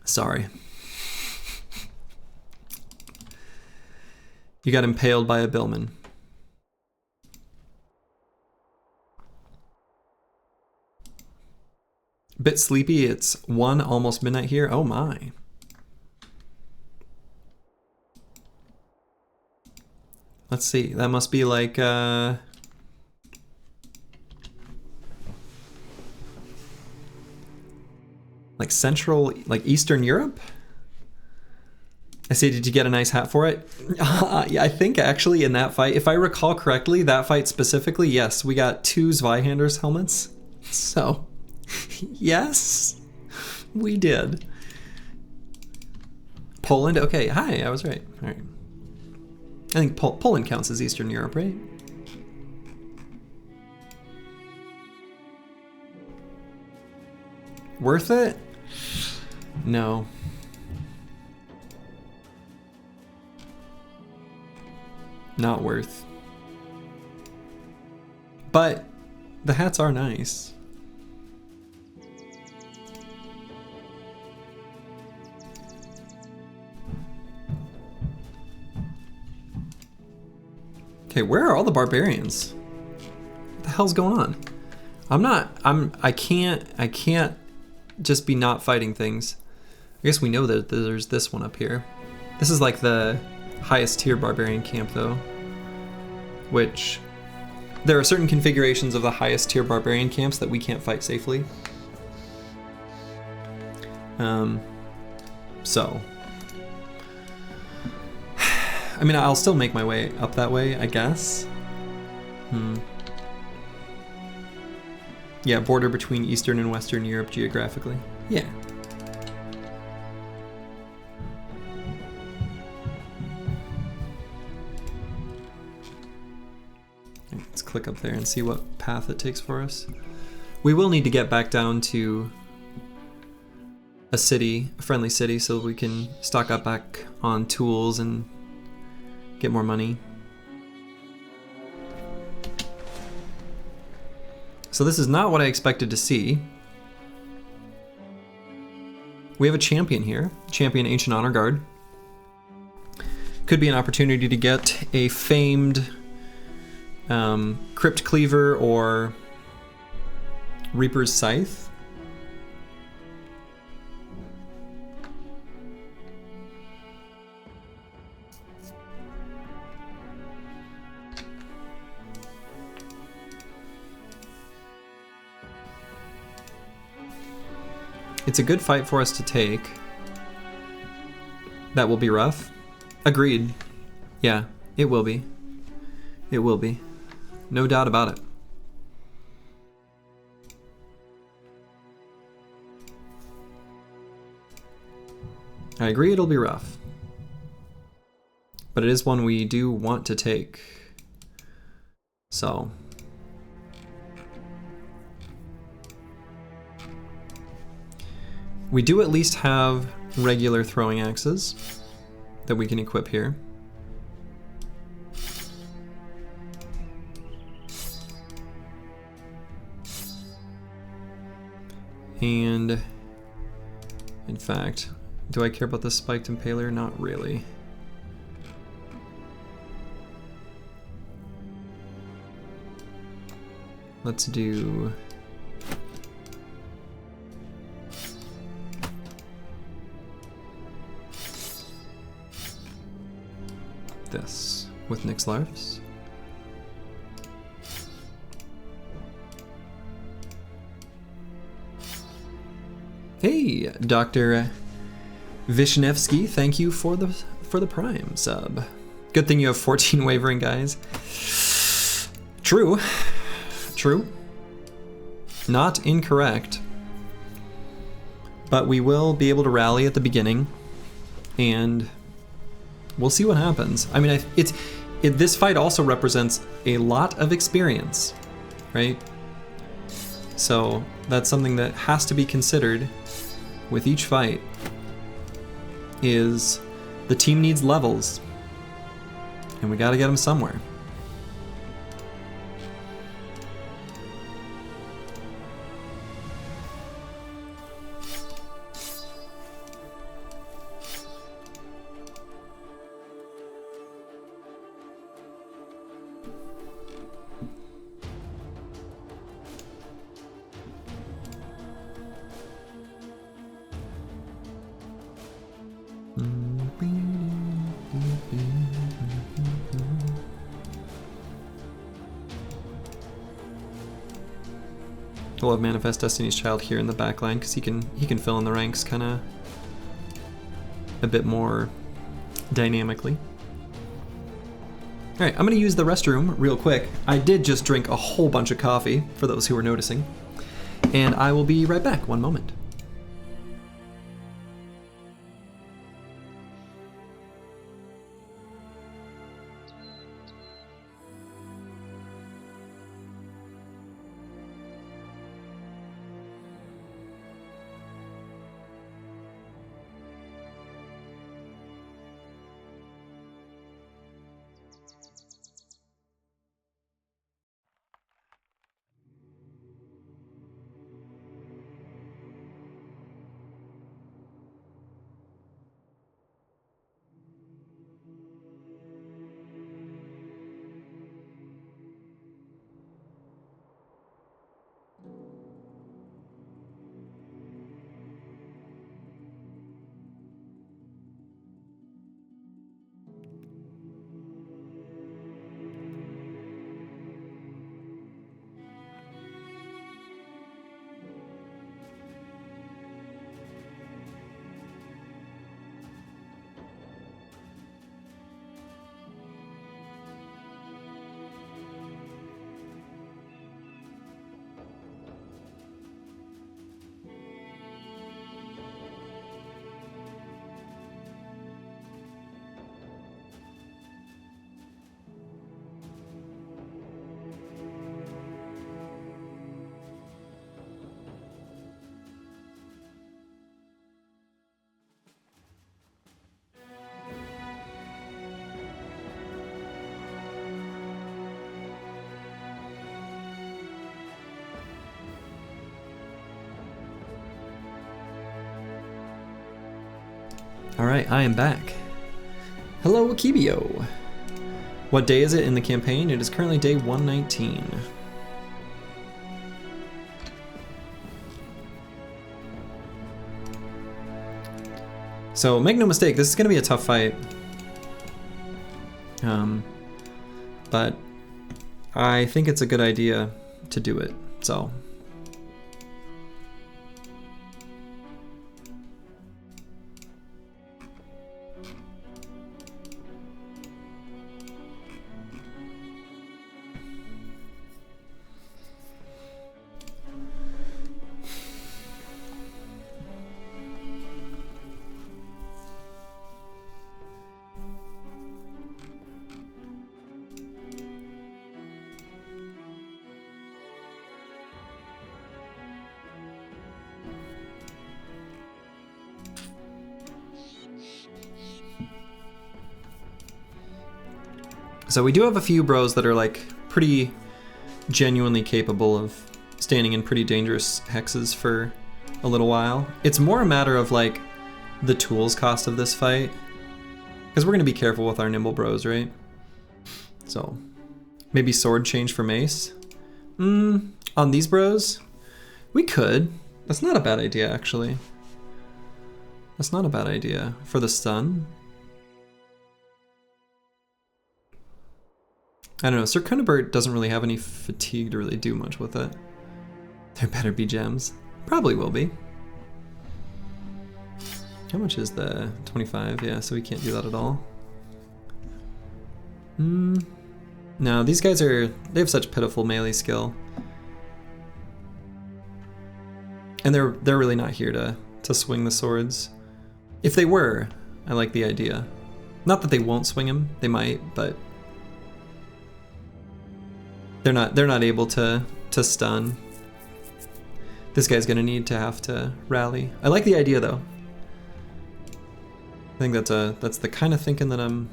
Sorry. You got impaled by a billman. Bit sleepy, it's 1 almost midnight here. Oh my. Let's see, that must be like Central, like Eastern Europe? I say, did you get a nice hat for it? Yeah, I think actually in that fight, if I recall correctly, that fight specifically, yes, we got 2 Zweihander's helmets. So, yes, we did. Poland, okay, hi, I was right. All right. I think Poland counts as Eastern Europe, right? Worth it? No. Not worth. But the hats are nice. Okay, where are all the barbarians? What the hell's going on? I can't just be not fighting things. I guess we know that there's this one up here. This is like the highest tier barbarian camp though, which there are certain configurations of the highest tier barbarian camps that we can't fight safely. So I mean, I'll still make my way up that way, I guess. Yeah, border between Eastern and Western Europe geographically. Yeah. Let's click up there and see what path it takes for us. We will need to get back down to a city, a friendly city, so that we can stock up back on tools and get more money. So this is not what I expected to see. We have a champion here, champion Ancient Honor Guard. Could be an opportunity to get a famed Crypt Cleaver or Reaper's Scythe. It's a good fight for us to take. That will be rough. Agreed. Yeah, it will be. It will be. No doubt about it. I agree it'll be rough. But it is one we do want to take. So. We do at least have regular throwing axes that we can equip here. And in fact, do I care about the spiked impaler? Not really. Let's do this with Nyx larves. Hey, Dr. Vishnevsky, thank you for the Prime sub. Good thing you have 14 wavering guys. True. True. Not incorrect. But we will be able to rally at the beginning, and we'll see what happens. I mean, this fight also represents a lot of experience, right? So that's something that has to be considered with each fight, is the team needs levels, and we gotta get them somewhere. We'll have Manifest Destiny's Child here in the back line because he can fill in the ranks kind of a bit more dynamically. All right, I'm gonna use the restroom real quick. I did just drink a whole bunch of coffee, for those who were noticing, and I will be right back. One moment. Alright, I am back. Hello, Akibio. What day is it in the campaign? It is currently day 119. So make no mistake, this is going to be a tough fight. But I think it's a good idea to do it, so. So we do have a few bros that are like pretty genuinely capable of standing in pretty dangerous hexes for a little while. It's more a matter of like the tools cost of this fight, because we're gonna be careful with our nimble bros, right? So maybe sword change for mace. On these bros, we could. That's not a bad idea, actually. That's not a bad idea for the stun. I don't know, Sir Cunibert doesn't really have any fatigue to really do much with it. There better be gems. Probably will be. How much is the 25? Yeah, so we can't do that at all. No, these guys they have such pitiful melee skill. And they're really not here to swing the swords. If they were, I like the idea. Not that they won't swing them, they might, but they're not able to stun. This guy's gonna need to have to rally. I like the idea though. I think that's the kind of thinking that I'm,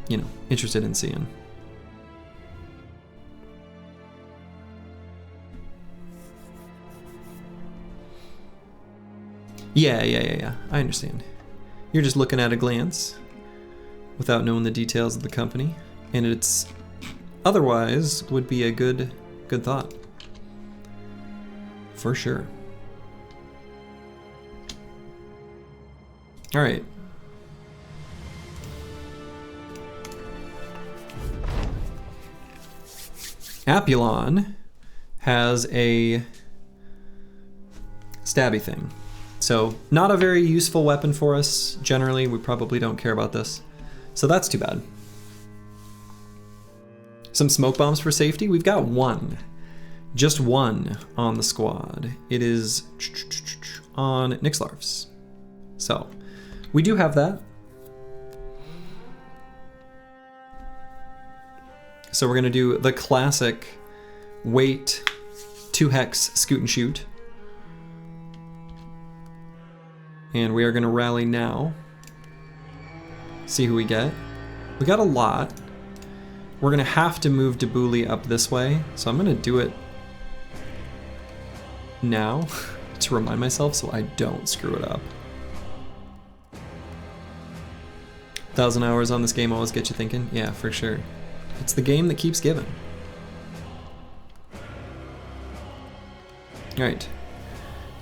you know, interested in seeing. Yeah. I understand. You're just looking at a glance without knowing the details of the company, and it's otherwise would be a good thought. For sure. All right. Apulon has a stabby thing. So not a very useful weapon for us. Generally, we probably don't care about this. So that's too bad. Some smoke bombs for safety. We've got one. Just one on the squad. It is on Nixlarfs. So we do have that. So we're gonna do the classic wait 2 hex scoot and shoot. And we are gonna rally now. See who we get. We got a lot. We're gonna have to move Debuli up this way, so I'm gonna do it now to remind myself so I don't screw it up. 1,000 hours on this game always get you thinking. Yeah, for sure. It's the game that keeps giving. All right.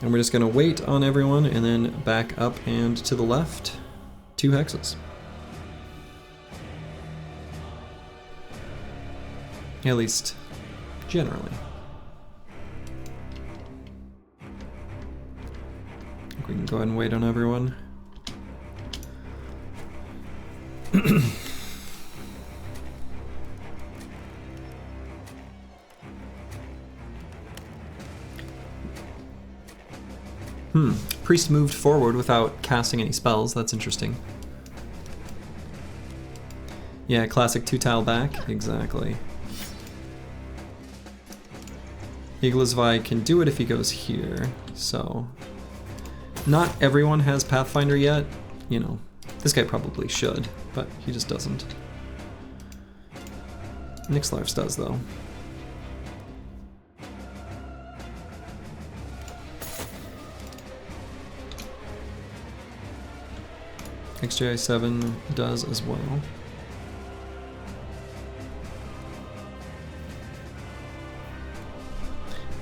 And we're just gonna wait on everyone and then back up and to the left, 2 hexes. At least, generally. I think we can go ahead and wait on everyone. Priest moved forward without casting any spells. That's interesting. Yeah, classic 2-tile back. Exactly. Iglisvi can do it if he goes here. So, not everyone has Pathfinder yet. You know, this guy probably should, but he just doesn't. Nixlarfs does, though. XJ7 does as well.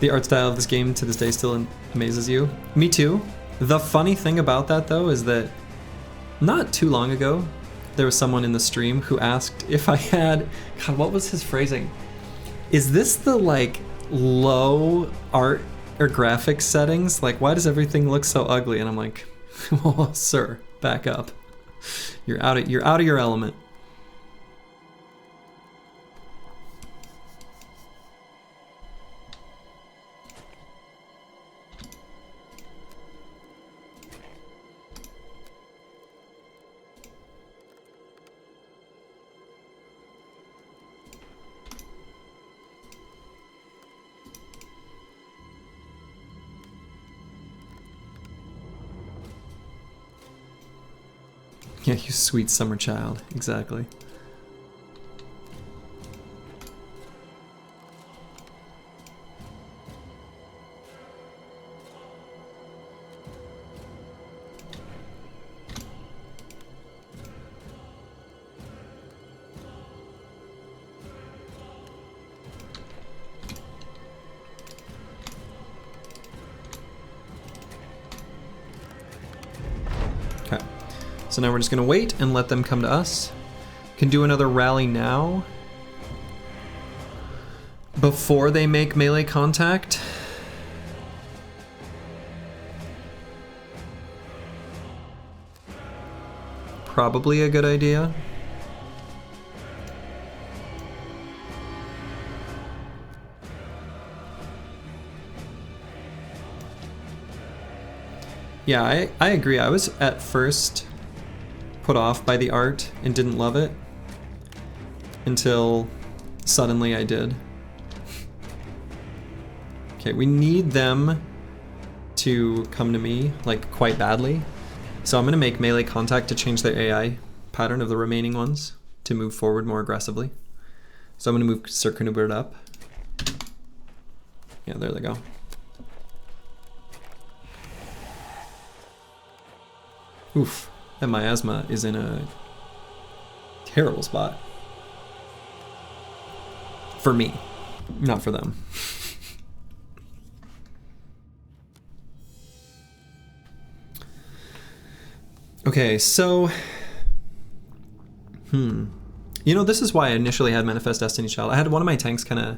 The art style of this game to this day still amazes you. Me too. The funny thing about that though is that not too long ago, there was someone in the stream who asked if I had, God, what was his phrasing? Is this the like low art or graphics settings? Like, why does everything look so ugly? And I'm like, well, sir, back up. You're out of your element. Yeah, you sweet summer child. Exactly. Okay. So now we're just gonna wait and let them come to us. Can do another rally now. Before they make melee contact. Probably a good idea. Yeah, I agree. I was at first put off by the art and didn't love it until suddenly I did. Okay, we need them to come to me like quite badly. So I'm gonna make melee contact to change their AI pattern of the remaining ones to move forward more aggressively. So I'm gonna move Sir Knubert up. Yeah, there they go. Oof, that miasma is in a terrible spot. For me, not for them. Okay, so... You know, this is why I initially had Manifest Destiny Child. I had one of my tanks kind of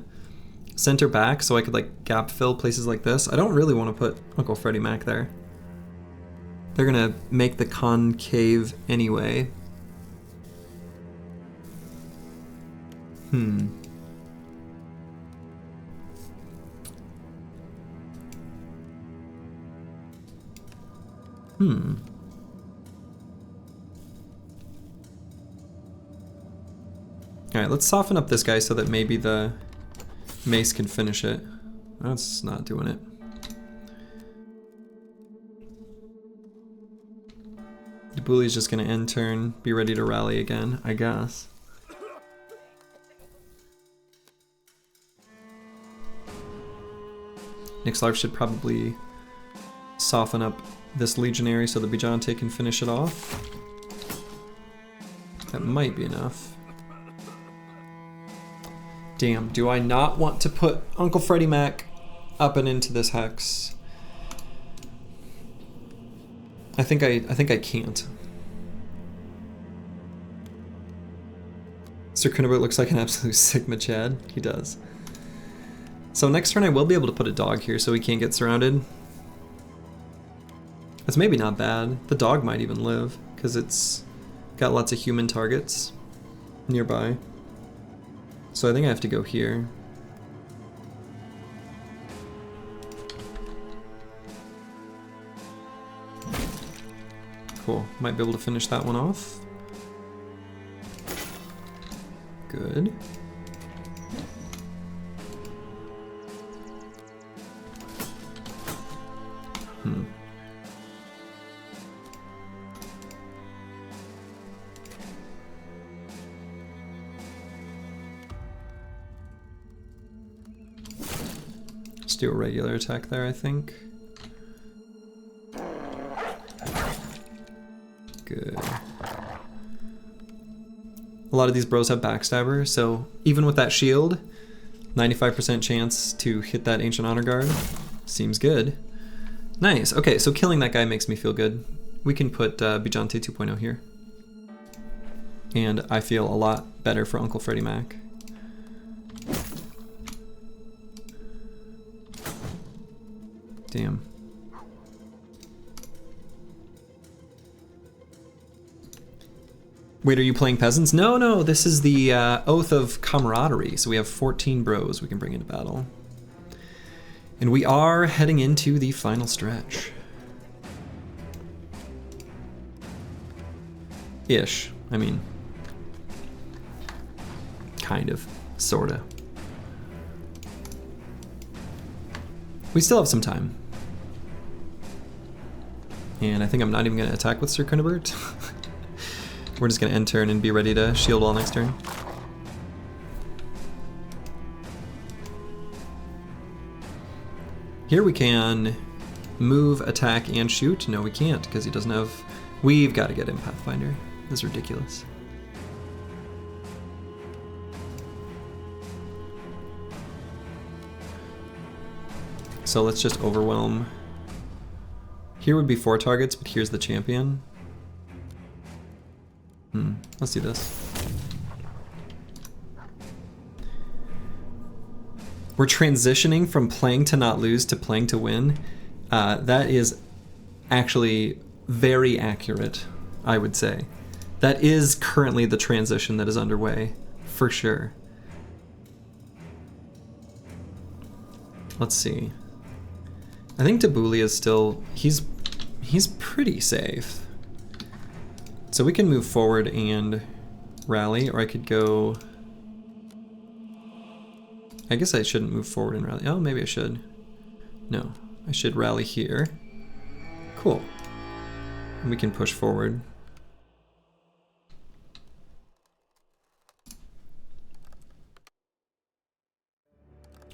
center back so I could like gap fill places like this. I don't really want to put Uncle Freddy Mac there. They're gonna make the concave anyway. Alright, let's soften up this guy so that maybe the mace can finish it. That's not doing it. The bully's just gonna end turn, be ready to rally again, I guess. Nixlarf should probably soften up this legionary so the Bijante can finish it off. That might be enough. Damn, do I not want to put Uncle Freddy Mac up and into this hex? I think I can't. Sir Knubert looks like an absolute Sigma Chad. He does. So next turn I will be able to put a dog here so he can't get surrounded. That's maybe not bad. The dog might even live because it's got lots of human targets nearby. So I think I have to go here. Cool, might be able to finish that one off. Good. Let's do a regular attack there, I think. Good. A lot of these bros have backstabber, so even with that shield, 95% chance to hit that Ancient Honor Guard. Seems good. Nice, okay, so killing that guy makes me feel good. We can put Bijante 2.0 here. And I feel a lot better for Uncle Freddy Mac. Damn. Wait, are you playing peasants? No, no, this is the Oath of Camaraderie. So we have 14 bros we can bring into battle. And we are heading into the final stretch. Ish. I mean, kind of, sorta. We still have some time. And I think I'm not even going to attack with Sir Knubert. We're just gonna end turn and be ready to shield wall next turn. Here we can move, attack, and shoot. No, we can't, because he doesn't have... We've got to get him Pathfinder. This is ridiculous. So let's just overwhelm. Here would be 4 targets, but here's the champion. Let's do this. We're transitioning from playing to not lose to playing to win. That is actually very accurate, I would say. That is currently the transition that is underway, for sure. Let's see. I think Tabuli is still... He's pretty safe. So we can move forward and rally, or I could go... I guess I shouldn't move forward and rally. Oh, maybe I should. No, I should rally here. Cool. And we can push forward.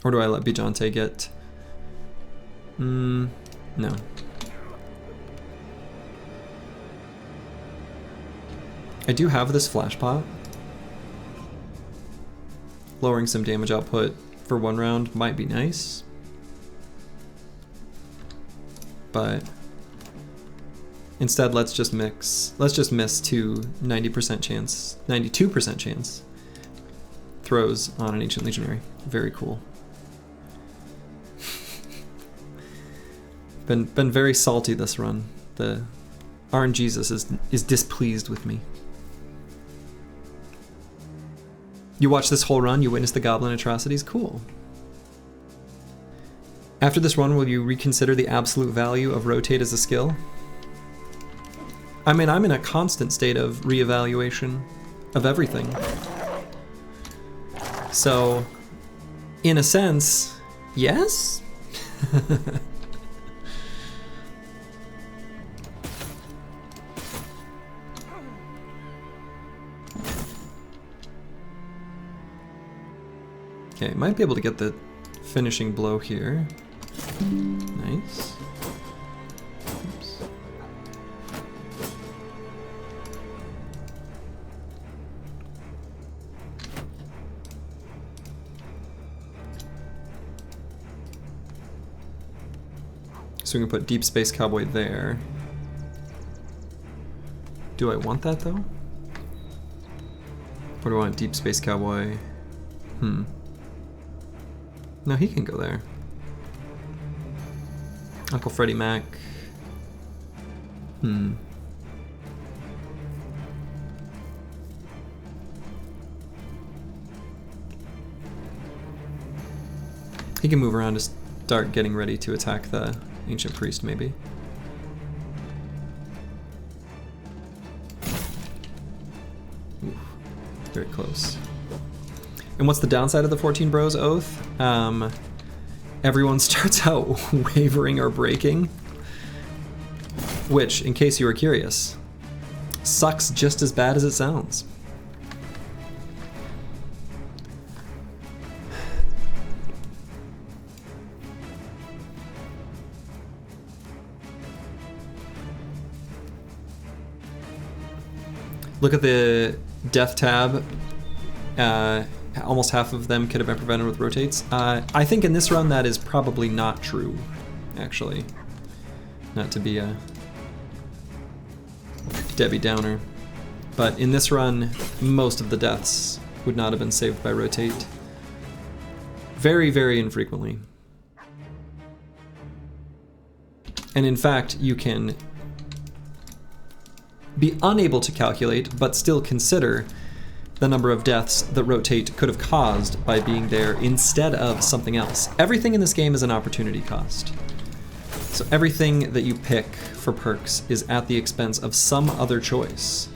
Or do I let Bijante get... no. I do have this flash pot. Lowering some damage output for 1 round might be nice. But instead, let's just mix. Let's just miss 2 90% chance, 92% chance throws on an Ancient Legionary. Very cool. Been very salty this run. The RNGesus is displeased with me. You watch this whole run, you witness the goblin atrocities? Cool. After this run, will you reconsider the absolute value of rotate as a skill? I mean, I'm in a constant state of reevaluation of everything. So, in a sense, yes? Okay, might be able to get the finishing blow here. Nice. Oops. So we can put Deep Space Cowboy there. Do I want that though? Or do I want Deep Space Cowboy? No, he can go there. Uncle Freddie Mac. He can move around to start getting ready to attack the Ancient Priest, maybe. Oof, very close. And what's the downside of the 14 Bros Oath? Everyone starts out wavering or breaking. Which, in case you were curious, sucks just as bad as it sounds. Look at the death tab. Almost half of them could have been prevented with rotates. I think in this run that is probably not true, actually. Not to be a Debbie Downer. But in this run, most of the deaths would not have been saved by rotate. Very, very infrequently. And in fact, you can be unable to calculate, but still consider the number of deaths that rotate could have caused by being there instead of something else. Everything in this game is an opportunity cost. So everything that you pick for perks is at the expense of some other choice.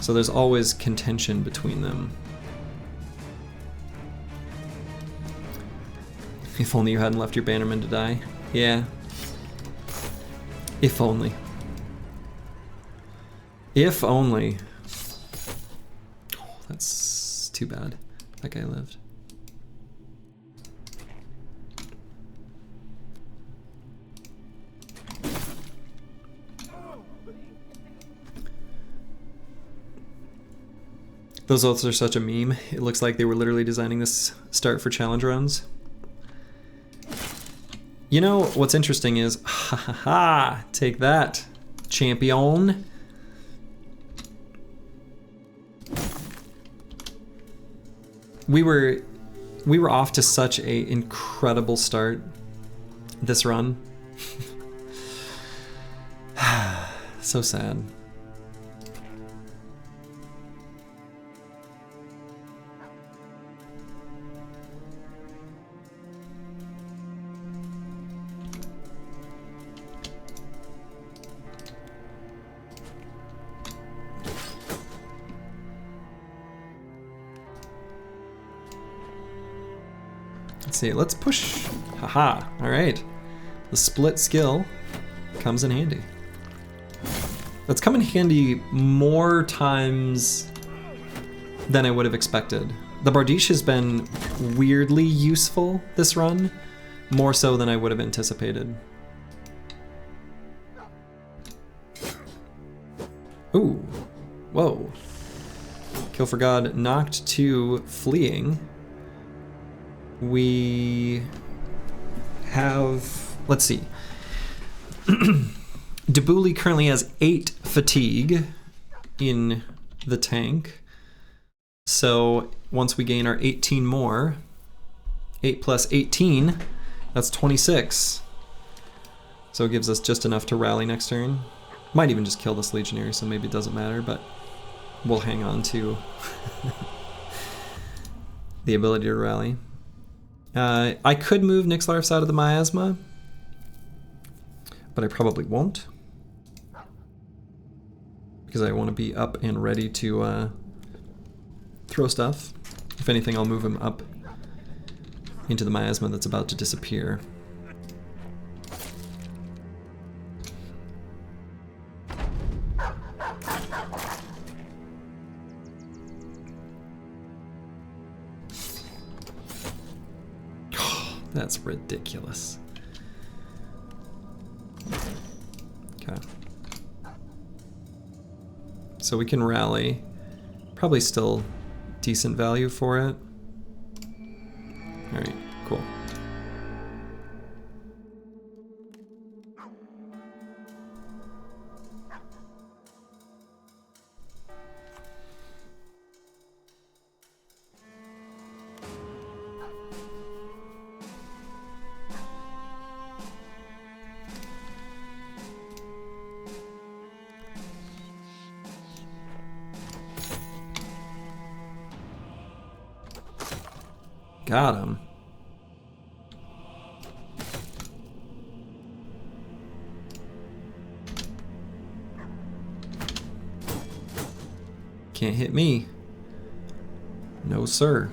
So there's always contention between them. If only you hadn't left your bannerman to die. Yeah. If only. If only. That's too bad. That guy lived. Those oaths are such a meme. It looks like they were literally designing this start for challenge runs. You know, what's interesting is, ha ha ha, take that, champion. We were off to such a incredible start this run. So sad. Let's see, let's push. Haha, all right. The split skill comes in handy. That's come in handy more times than I would have expected. The Bardiche has been weirdly useful this run, more so than I would have anticipated. Ooh, whoa. Kill for God knocked to fleeing. We have, let's see. Debuli currently has 8 fatigue in the tank. So once we gain our 18 more, 8 plus 18, that's 26. So it gives us just enough to rally next turn. Might even just kill this Legionary, so maybe it doesn't matter, but we'll hang on to the ability to rally. I could move Nixlarf's out of the miasma, but I probably won't, because I want to be up and ready to throw stuff. If anything, I'll move him up into the miasma that's about to disappear. That's ridiculous. Okay. So we can rally. Probably still decent value for it. Alright, cool. Got him. Can't hit me. No, sir.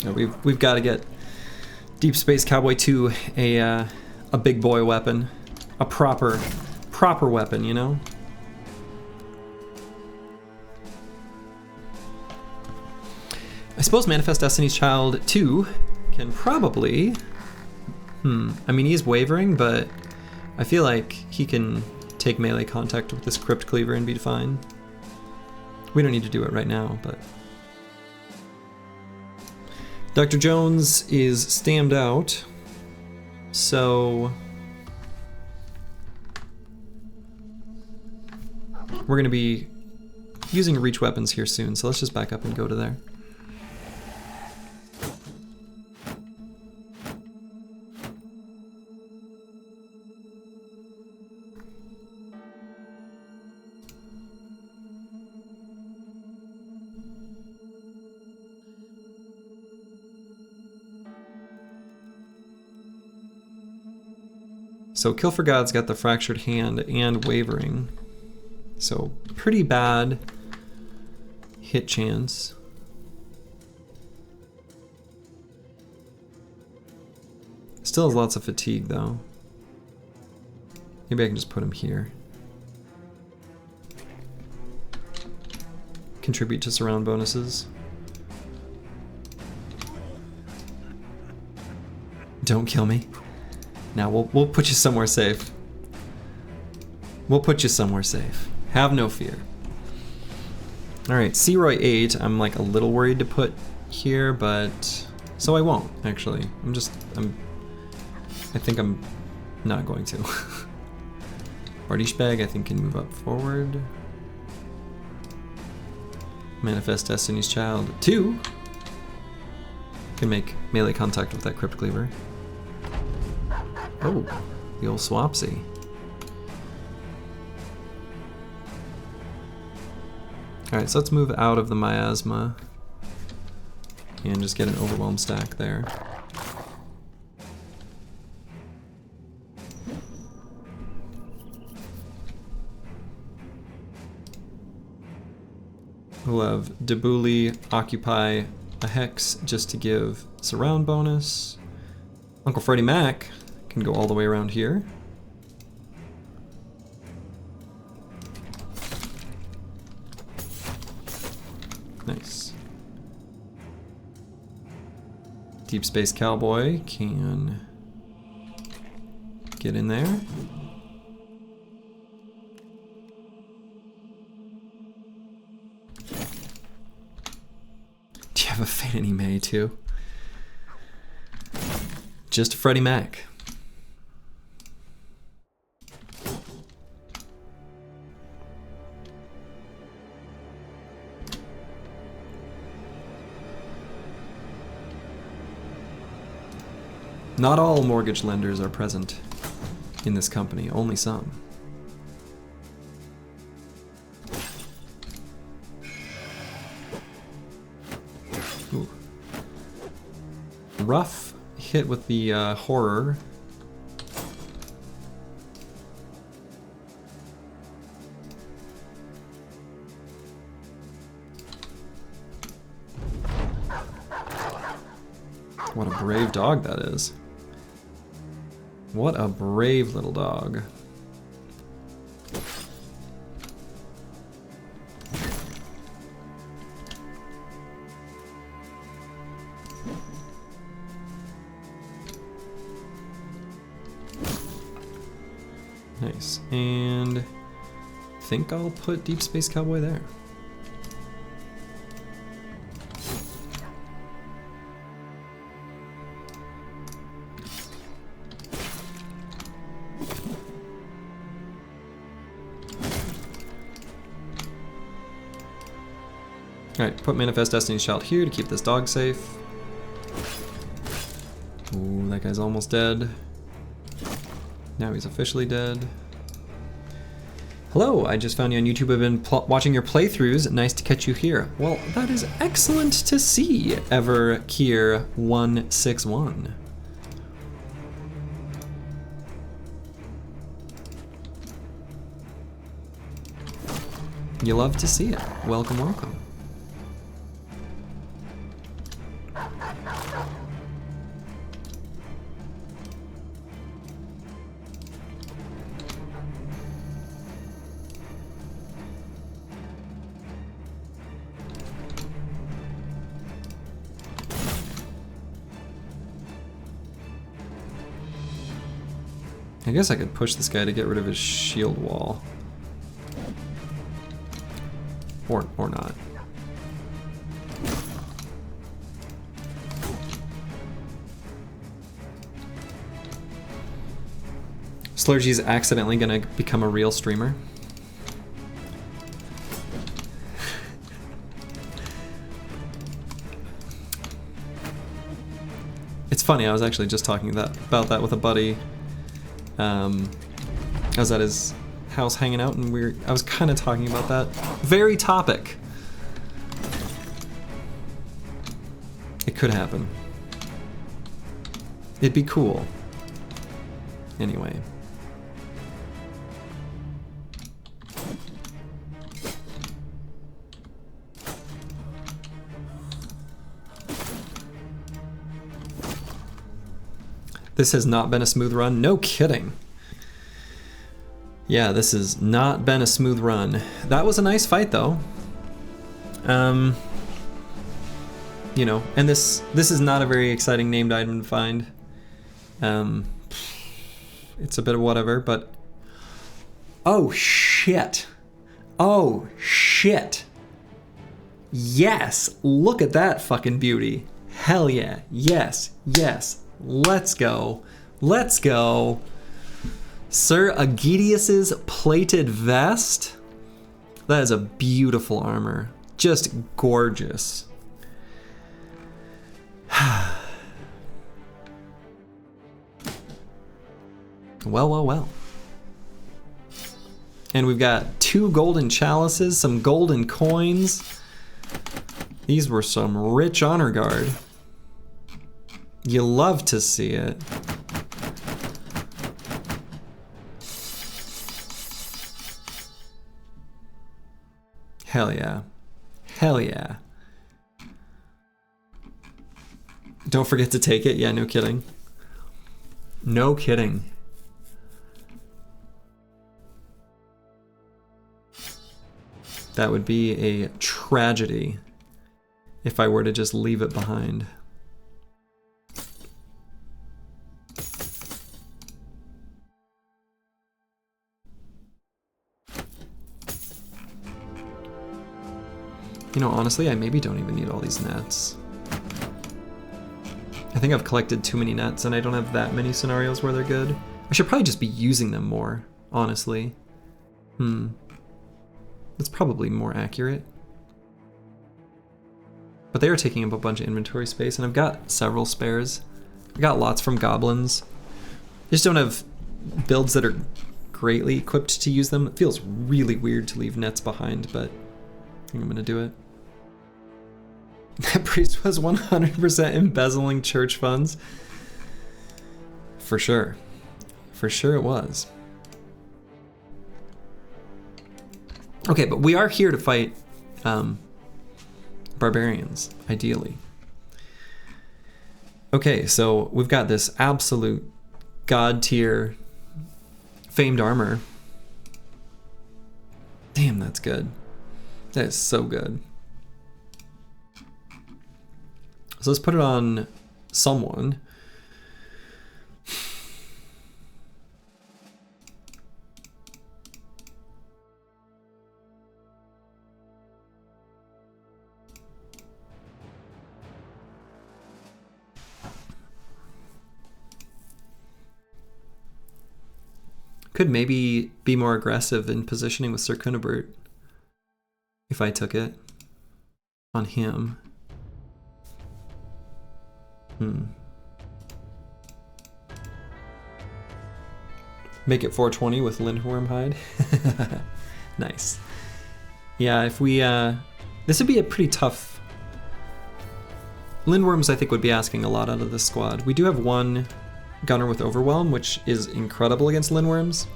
No, we've got to get Deep Space Cowboy 2 a big boy weapon, a proper weapon, you know. I suppose Manifest Destiny's Child 2 can probably... I mean, he's wavering, but I feel like he can take melee contact with this Crypt Cleaver and be fine. We don't need to do it right now, but... Dr. Jones is stammed out, so... we're going to be using reach weapons here soon, so let's just back up and go to there. So Kill for God's got the Fractured Hand and Wavering. So pretty bad hit chance. Still has lots of fatigue though. Maybe I can just put him here. Contribute to surround bonuses. Don't kill me. Now we'll put you somewhere safe. We'll put you somewhere safe. Have no fear. Alright, Searoy 8, I'm like a little worried to put here, but... So I won't, actually. I think I'm not going to. Bardiche Bag, I think, can move up forward. Manifest Destiny's Child 2 can make melee contact with that Crypt Cleaver. Oh, the old Swapsy. Alright, so let's move out of the Miasma and just get an Overwhelm stack there. We'll have Debuli occupy a Hex just to give surround bonus. Uncle Freddie Mac can go all the way around here. Nice. Deep Space Cowboy can get in there. Do you have a Fannie Mae too? Just Freddie Mac. Not all mortgage lenders are present in this company, only some. Ooh. Rough hit with the horror. What a brave dog that is. What a brave little dog. Nice, and I think I'll put Deep Space Cowboy there. Alright, put Manifest Destiny's Child here to keep this dog safe. Ooh, that guy's almost dead. Now he's officially dead. Hello, I just found you on YouTube. I've been watching your playthroughs. Nice to catch you here. Well, that is excellent to see, Everkier161. You love to see it. Welcome, welcome. I guess I could push this guy to get rid of his shield wall. Or not. Slurgy's accidentally gonna become a real streamer. It's funny, I was actually just talking about that with a buddy. I was at his house hanging out and I was kind of talking about that very topic. It could happen. It'd be cool. Anyway. This has not been a smooth run. No kidding. Yeah, this has not been a smooth run. That was a nice fight, though. You know, and this is not a very exciting named item to find. It's a bit of whatever, but... Oh, shit. Oh, shit. Yes, look at that fucking beauty. Hell yeah. Yes, yes. Let's go. Let's go. Sir Aegidius's plated vest. That is a beautiful armor. Just gorgeous. Well, well, well. And we've got 2 golden chalices, some golden coins. These were some rich honor guard. You love to see it. Hell yeah. Hell yeah. Don't forget to take it. Yeah, no kidding. No kidding. That would be a tragedy if I were to just leave it behind. You know, honestly, I maybe don't even need all these nets. I think I've collected too many nets and I don't have that many scenarios where they're good. I should probably just be using them more, honestly. That's probably more accurate. But they are taking up a bunch of inventory space, and I've got several spares. I got lots from goblins. I just don't have builds that are greatly equipped to use them. It feels really weird to leave nets behind, but I think I'm gonna do it. That priest was 100% embezzling church funds. For sure. For sure it was. Okay, but we are here to fight barbarians, ideally. Okay, so we've got this absolute god tier famed armor. Damn, that's good. That is so good. So let's put it on someone. Could maybe be more aggressive in positioning with Sir Cunibert if I took it on him. Make it 420 with Lindworm hide. Nice. Yeah, if we this would be a pretty tough. Lindworms I think would be asking a lot out of this squad. We do have one gunner with Overwhelm, which is incredible against Lindworms.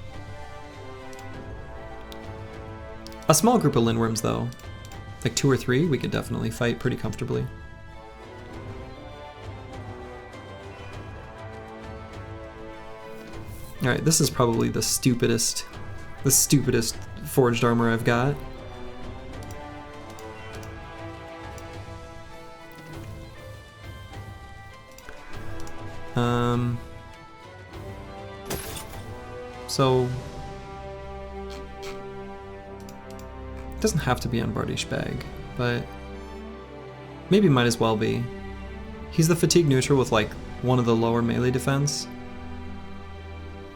A small group of Lindworms though, like 2 or 3, we could definitely fight pretty comfortably. Alright, this is probably the stupidest forged armor I've got. So it doesn't have to be on Bardish Bag, but maybe might as well be. He's the fatigue neutral with like one of the lower melee defense.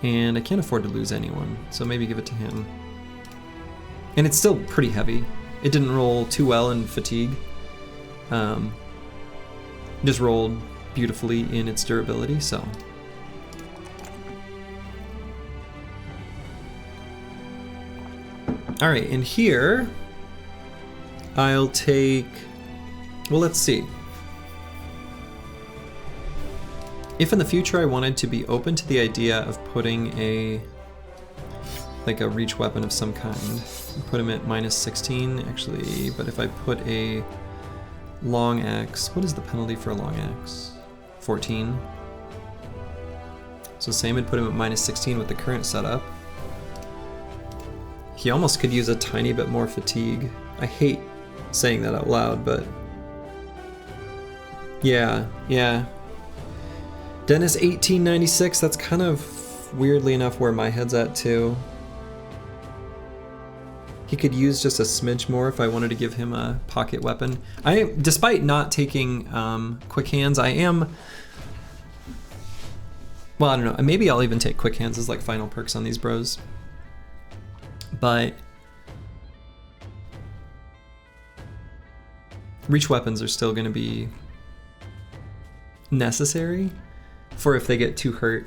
And I can't afford to lose anyone, so maybe give it to him. And it's still pretty heavy. It didn't roll too well in fatigue. Just rolled beautifully in its durability, so. All right, and here I'll take, well, let's see. If in the future I wanted to be open to the idea of putting a reach weapon of some kind, put him at -16 actually, but if I put a long axe, what is the penalty for a long axe? 14. So same, I'd put him at -16 with the current setup. He almost could use a tiny bit more fatigue. I hate saying that out loud, but yeah. Dennis 1896, that's kind of weirdly enough where my head's at too. He could use just a smidge more if I wanted to give him a pocket weapon. Despite not taking quick hands, I am, well, I don't know, maybe I'll even take quick hands as like final perks on these bros. But reach weapons are still gonna be necessary for if they get too hurt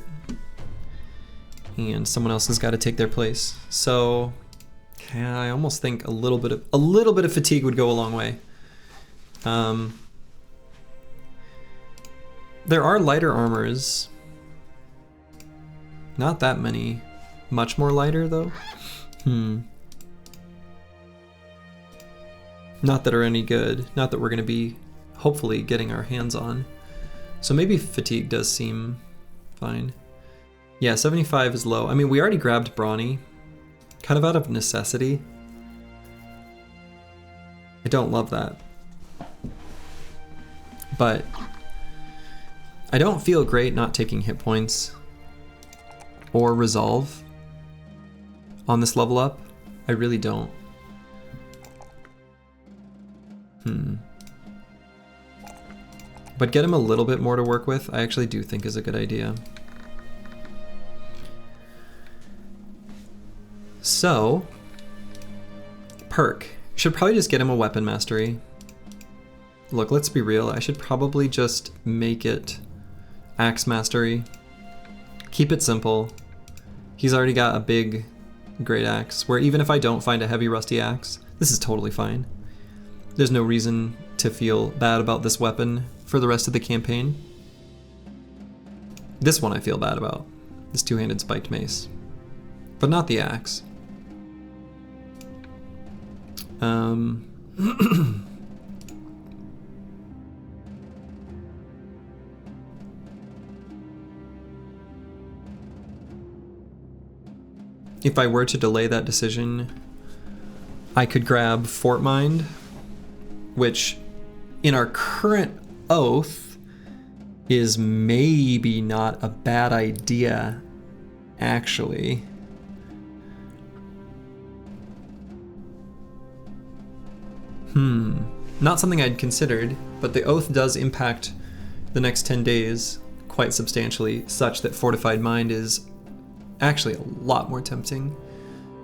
and someone else has got to take their place. So yeah, I almost think a little bit of fatigue would go a long way. There are lighter armors. Not that many. Much more lighter though. Not that are any good. Not that we're gonna be hopefully getting our hands on. So maybe fatigue does seem fine. Yeah, 75 is low. I mean, we already grabbed Brawny, kind of out of necessity. I don't love that. But I don't feel great not taking hit points or resolve on this level up. I really don't. But get him a little bit more to work with, I actually do think is a good idea. So, perk. Should probably just get him a weapon mastery. Look, let's be real, I should probably just make it axe mastery. Keep it simple. He's already got a big great axe, where even if I don't find a heavy rusty axe, this is totally fine. There's no reason to feel bad about this weapon for the rest of the campaign. This one I feel bad about, this two-handed spiked mace, but not the axe. If I were to delay that decision, I could grab Fort Mind, which in our current oath is maybe not a bad idea, actually. Not something I'd considered, but the oath does impact the next 10 days quite substantially, such that Fortified Mind is actually a lot more tempting.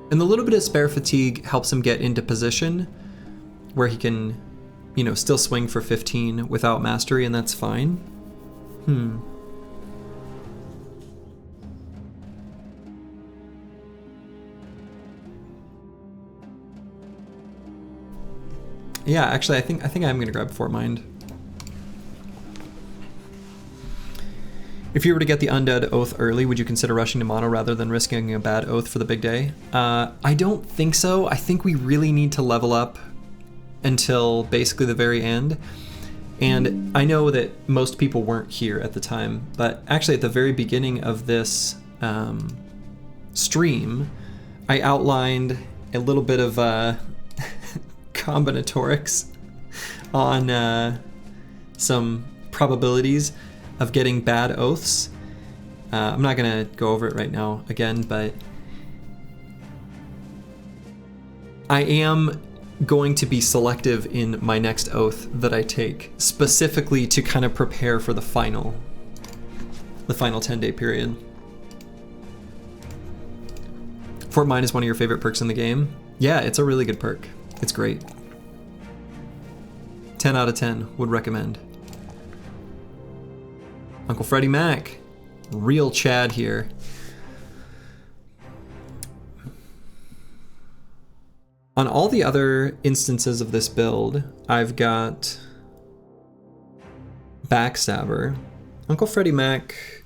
And the little bit of spare fatigue helps him get into position where he can, you know, still swing for 15 without mastery, and that's fine. Yeah, actually, I think I'm gonna grab Fort Mind. If you were to get the Undead Oath early, would you consider rushing to mono rather than risking a bad oath for the big day? I don't think so. I think we really need to level up until basically the very end. And I know that most people weren't here at the time, but actually at the very beginning of this stream, I outlined a little bit of combinatorics on some probabilities of getting bad oaths. I'm not gonna go over it right now again, but I am going to be selective in my next oath that I take, specifically to kind of prepare for the final 10-day period. Fort Mind is one of your favorite perks in the game. Yeah, it's a really good perk. It's great. 10 out of 10 would recommend. Uncle Freddie Mac, real Chad here. On all the other instances of this build, I've got Backstabber. Uncle Freddie Mac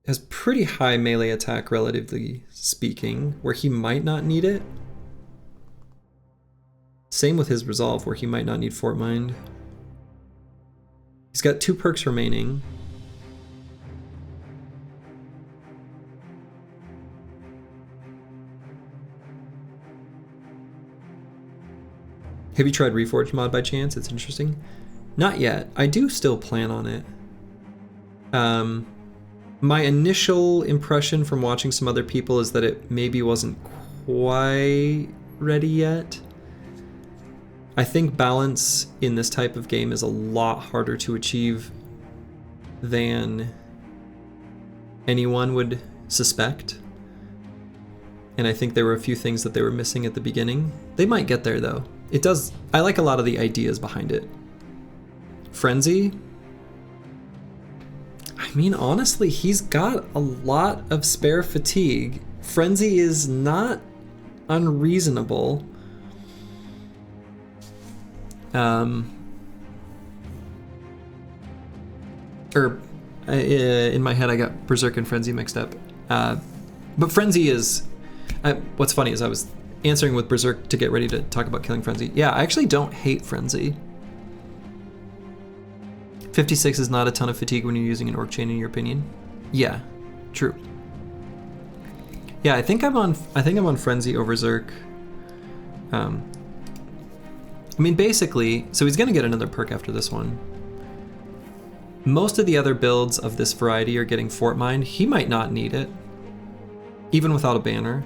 has pretty high melee attack, relatively speaking, where he might not need it. Same with his Resolve, where he might not need Fort Mind. He's got 2 perks remaining. Have you tried Reforged mod by chance? It's interesting. Not yet. I do still plan on it. My initial impression from watching some other people is that it maybe wasn't quite ready yet. I think balance in this type of game is a lot harder to achieve than anyone would suspect. And I think there were a few things that they were missing at the beginning. They might get there though. It does. I like a lot of the ideas behind it. Frenzy. I mean, honestly, he's got a lot of spare fatigue. Frenzy is not unreasonable. In my head, I got Berserk and Frenzy mixed up. But Frenzy is... what's funny is I was answering with Berserk to get ready to talk about killing Frenzy. Yeah, I actually don't hate Frenzy. 56 is not a ton of fatigue when you're using an orc chain, in your opinion. Yeah, true. Yeah, I think I'm on Frenzy over Zerk. I mean, basically, so he's gonna get another perk after this one. Most of the other builds of this variety are getting Fort Mine. He might not need it, even without a banner.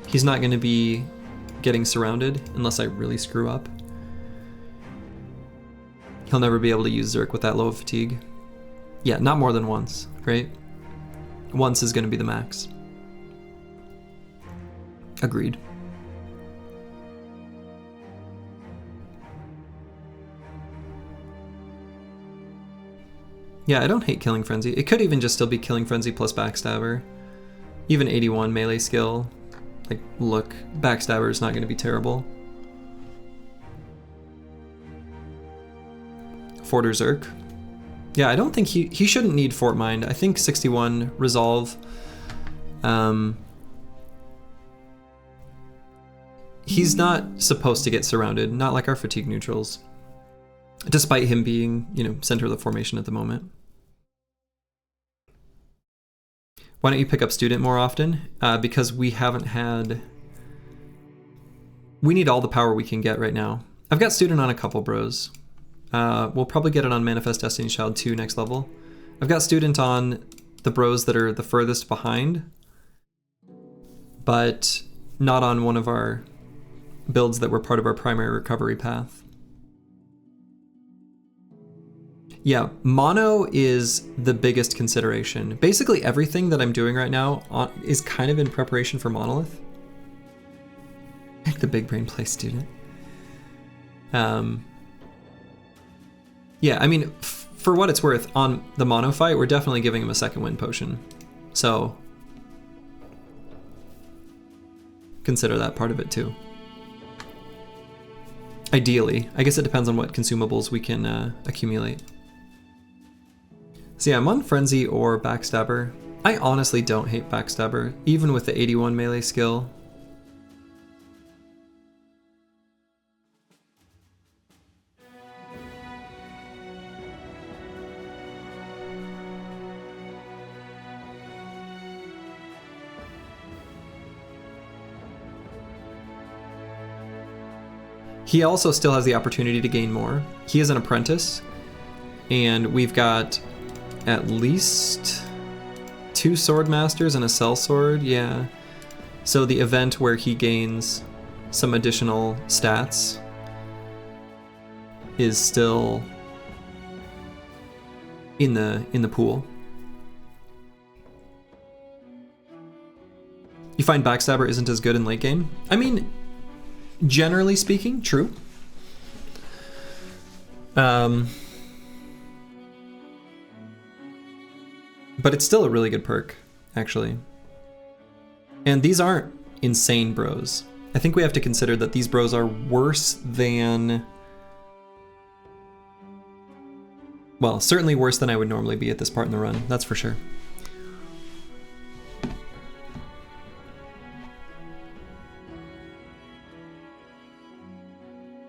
He's not gonna be getting surrounded unless I really screw up. He'll never be able to use Zerk with that low of fatigue. Yeah, not more than once, right? Once is gonna be the max. Agreed. Yeah, I don't hate Killing Frenzy. It could even just still be Killing Frenzy plus Backstabber. Even 81 melee skill. Like, look, Backstabber is not going to be terrible. Fort or Zerk. Yeah, I don't think he shouldn't need Fort Mind. I think 61 Resolve. He's not supposed to get surrounded, not like our fatigue neutrals. Despite him being, you know, center of the formation at the moment. Why don't you pick up Student more often? Because we haven't had... We need all the power we can get right now. I've got Student on a couple bros. We'll probably get it on Manifest Destiny Child 2 next level. I've got Student on the bros that are the furthest behind, but not on one of our builds that were part of our primary recovery path. Yeah, mono is the biggest consideration. Basically everything that I'm doing right now is kind of in preparation for Monolith. Like the big brain play Student. Yeah, I mean, for what it's worth, on the mono fight, we're definitely giving him a second wind potion. So, consider that part of it too. Ideally. I guess it depends on what consumables we can accumulate. So yeah, I'm on Frenzy or Backstabber. I honestly don't hate Backstabber, even with the 81 melee skill. He also still has the opportunity to gain more. He is an apprentice, and we've got at least 2 sword masters and a cell sword, yeah. So the event where he gains some additional stats is still in the pool. You find Backstabber isn't as good in late game? I mean, generally speaking, true. But it's still a really good perk, actually. And these aren't insane bros. I think we have to consider that these bros are worse than... Well, certainly worse than I would normally be at this part in the run, that's for sure.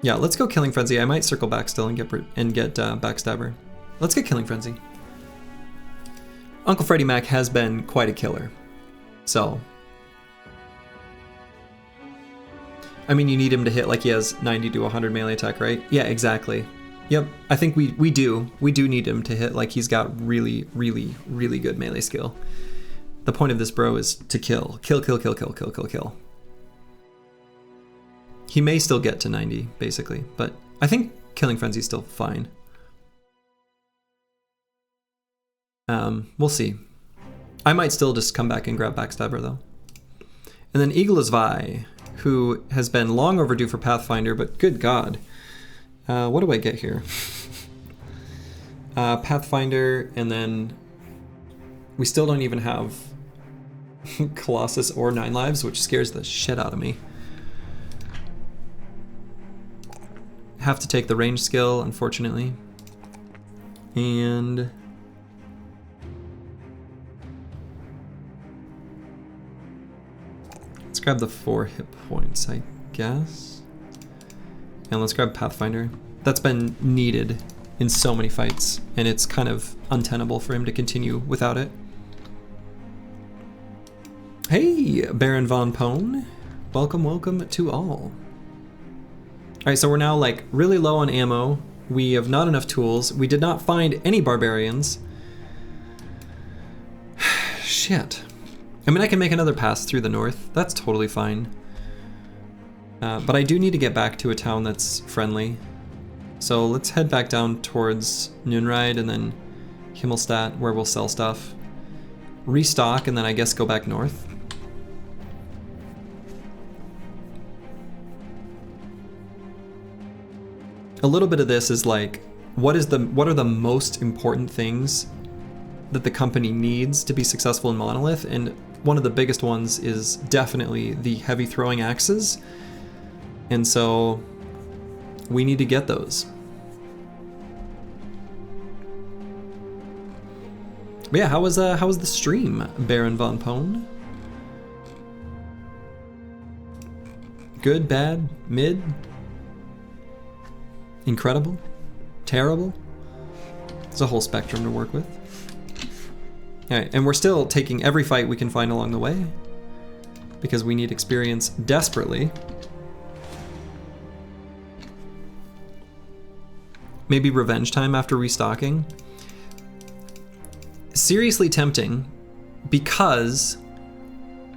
Yeah, let's go Killing Frenzy. I might circle back still and get Backstabber. Let's get Killing Frenzy. Uncle Freddie Mac has been quite a killer, so I mean, you need him to hit like he has 90 to 100 melee attack, right? Yeah, exactly. Yep, I think we do need him to hit like he's got really, really, really good melee skill. The point of this bro is to kill. Kill, kill, kill, kill, kill, kill, kill. He may still get to 90, basically, but I think Killing Frenzy's still fine. We'll see. I might still just come back and grab Backstabber, though. And then Eagle is Vi, who has been long overdue for Pathfinder, but good God. What do I get here? Pathfinder, and then we still don't even have Colossus or 9 lives, which scares the shit out of me. Have to take the range skill, unfortunately. And let's grab the 4 hit points, I guess. And let's grab Pathfinder. That's been needed in so many fights, and it's kind of untenable for him to continue without it. Hey, Baron Von Pone. Welcome, welcome to all. Alright, so we're now like really low on ammo. We have not enough tools. We did not find any barbarians. Shit. I mean, I can make another pass through the north. That's totally fine. But I do need to get back to a town that's friendly. So let's head back down towards Nunride and then Himmelstadt, where we'll sell stuff. Restock, and then I guess go back north. A little bit of this is like, what are the most important things that the company needs to be successful in Monolith? And one of the biggest ones is definitely the heavy throwing axes. And so we need to get those. But yeah, how was the stream, Baron Von Pone? Good, bad, mid? Incredible? Terrible? There's a whole spectrum to work with. Alright, and we're still taking every fight we can find along the way, because we need experience desperately. Maybe revenge time after restocking. Seriously tempting, because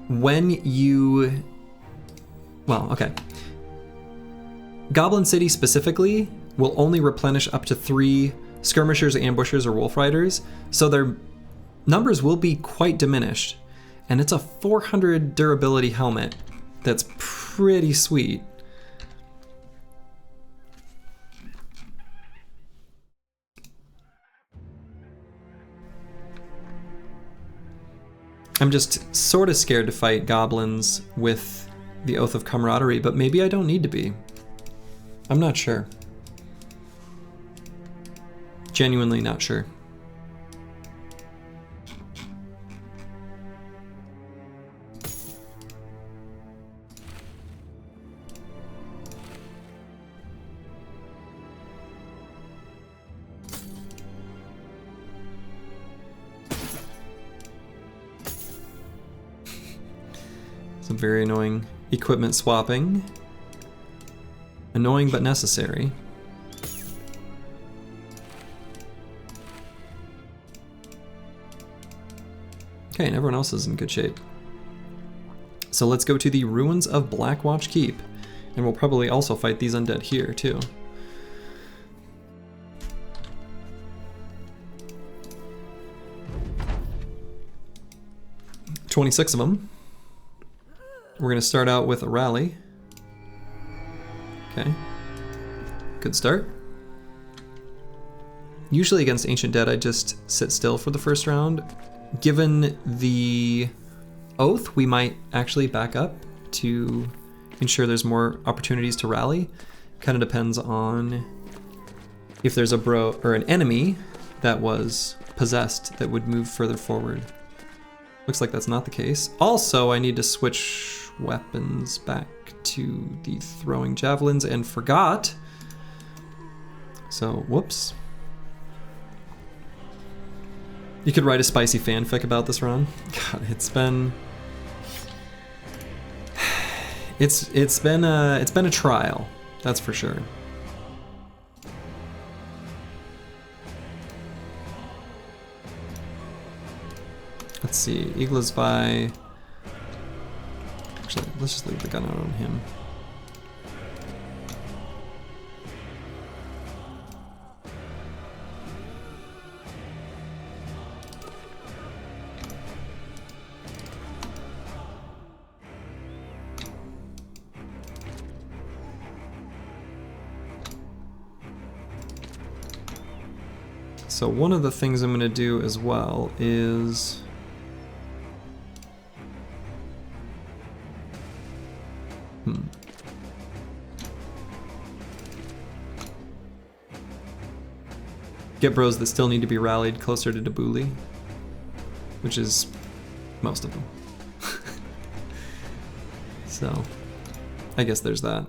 when you... Well, okay. Goblin City specifically will only replenish up to 3 skirmishers, ambushers, or wolf riders, so their numbers will be quite diminished. And it's a 400 durability helmet that's pretty sweet. I'm just sort of scared to fight goblins with the Oath of Camaraderie, but maybe I don't need to be. I'm not sure. Genuinely not sure. Some very annoying equipment swapping. Annoying but necessary. Okay, and everyone else is in good shape. So let's go to the ruins of Blackwatch Keep, and we'll probably also fight these undead here too. $26 of them. We're gonna start out with a rally. Okay, good start. Usually against Ancient Dead, I just sit still for the first round. Given the Oath, we might actually back up to ensure there's more opportunities to rally. Kind of depends on if there's a bro or an enemy that was possessed that would move further forward. Looks like that's not the case. Also, I need to switch weapons back to the throwing javelins and forgot. So, whoops. You could write a spicy fanfic about this run. God, it's been It's been a trial, that's for sure. Let's see, Eagles by. Actually, let's just leave the gun out on him. So one of the things I'm going to do as well is get bros that still need to be rallied closer to Debuli, which is most of them. So I guess there's that.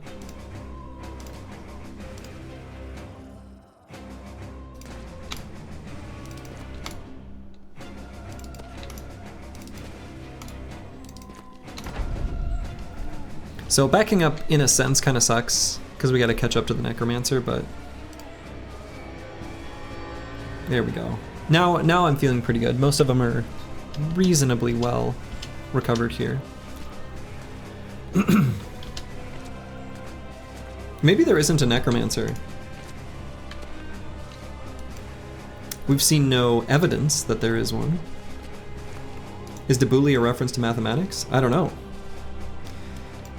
So backing up, in a sense, kind of sucks, because we got to catch up to the Necromancer, but there we go. Now I'm feeling pretty good. Most of them are reasonably well recovered here. Maybe there isn't a Necromancer. We've seen no evidence that there is one. Is Debuli a reference to mathematics? I don't know.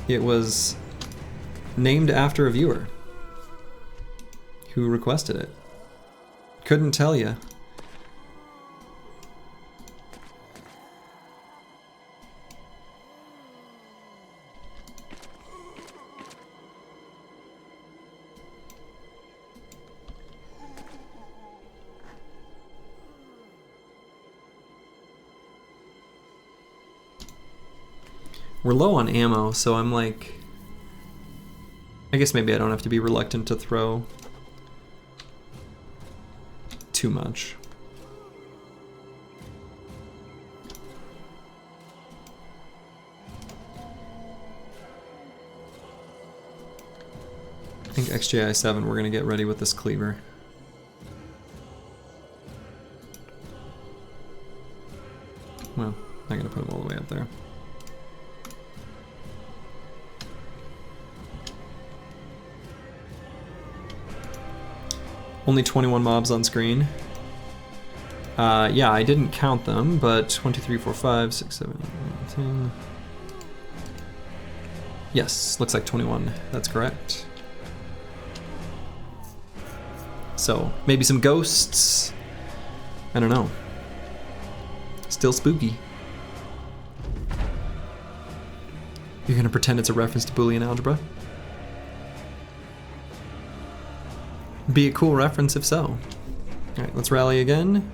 It was named after a viewer who requested it. Couldn't tell you. We're low on ammo, so I'm like, I guess maybe I don't have to be reluctant to throw too much. I think XJI 7, we're gonna get ready with this cleaver. Well, I'm gonna put him all the way up there. Only 21 mobs on screen. Yeah, I didn't count them, but 1, 2, 3, 4, 5, 6, 7, 8, 9, 10. Yes, looks like 21. That's correct. So, maybe some ghosts. I don't know. Still spooky. You're gonna pretend it's a reference to Boolean algebra? Be a cool reference if so. Alright, let's rally again.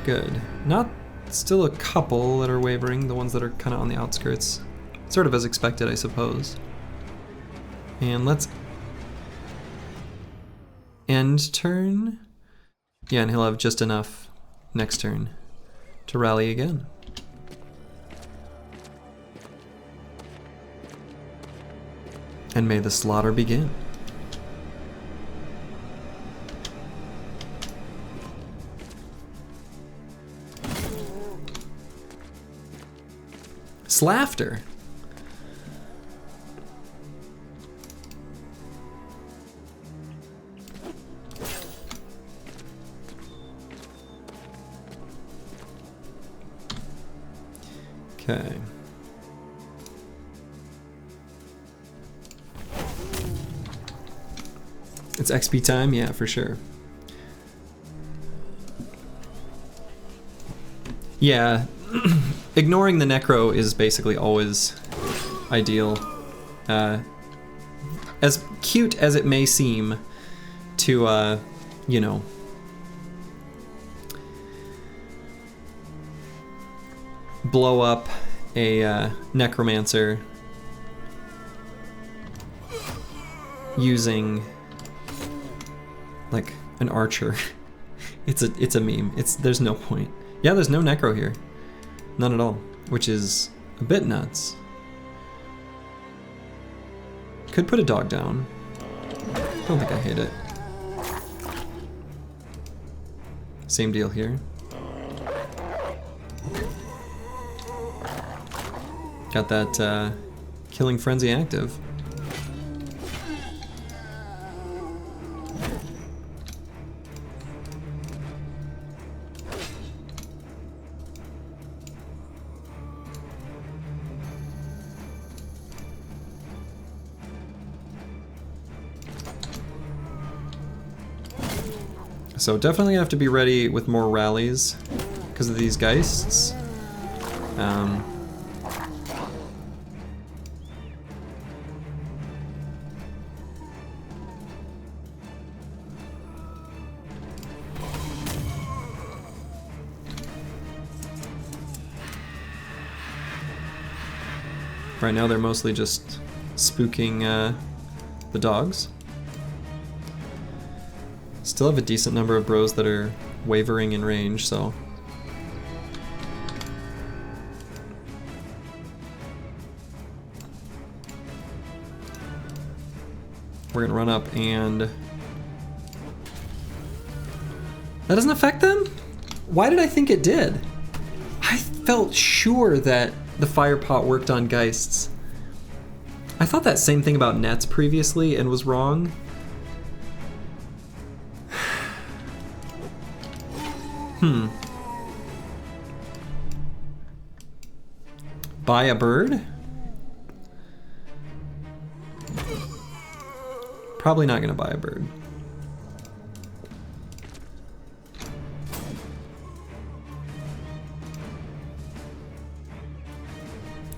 Good. Not still a couple that are wavering, the ones that are kind of on the outskirts. Sort of as expected, I suppose. And let's end turn. Yeah, and he'll have just enough next turn to rally again. And may the slaughter begin. Slaughter. Okay. It's XP time? Yeah, for sure. Yeah. Ignoring the necro is basically always ideal. As cute as it may seem to, you know, blow up a necromancer using like an archer. It's a meme. There's no point. Yeah, there's no necro here. None at all, which is a bit nuts. Could put a dog down. Don't think I hate it. Same deal here. Got that killing frenzy active. So definitely have to be ready with more rallies because of these geists. Right now they're mostly just spooking the dogs. Still have a decent number of bros that are wavering in range, so. We're gonna run up and... That doesn't affect them? Why did I think it did? I felt sure that the fire pot worked on geists. I thought that same thing about nets previously and was wrong. Buy a bird? Probably not gonna buy a bird.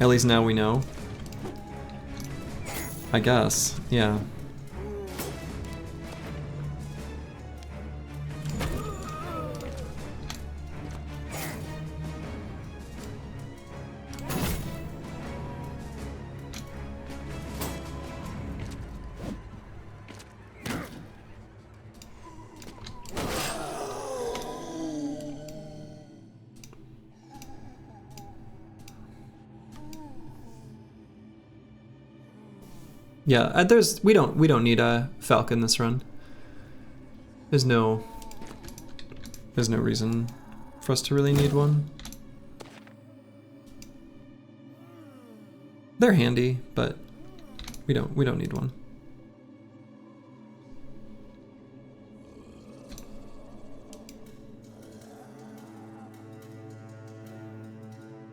At least now we know. I guess, yeah. Yeah, we don't need a falcon this run. There's no reason for us to really need one. They're handy, but we don't need one.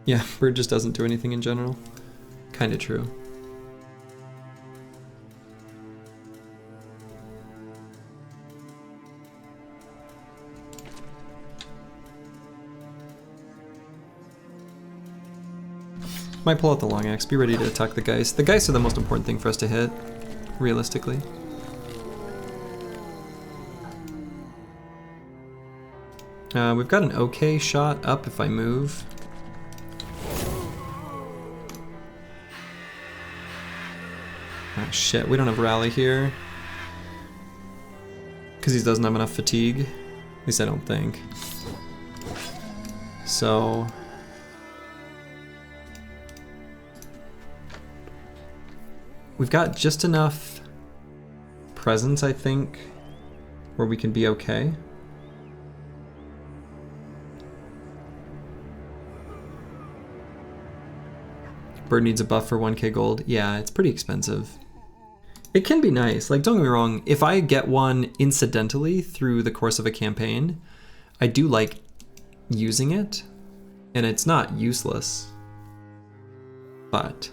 Yeah, bird just doesn't do anything in general. Kinda true. Might pull out the long axe, be ready to attack the geist. The geists are the most important thing for us to hit, realistically. We've got an okay shot up if I move. Ah, shit, we don't have rally here. Because he doesn't have enough fatigue. At least I don't think. So... We've got just enough presence, I think, where we can be okay. Bird needs a buff for 1k gold. Yeah, it's pretty expensive. It can be nice. Like, don't get me wrong, if I get one incidentally through the course of a campaign, I do like using it, and it's not useless. But...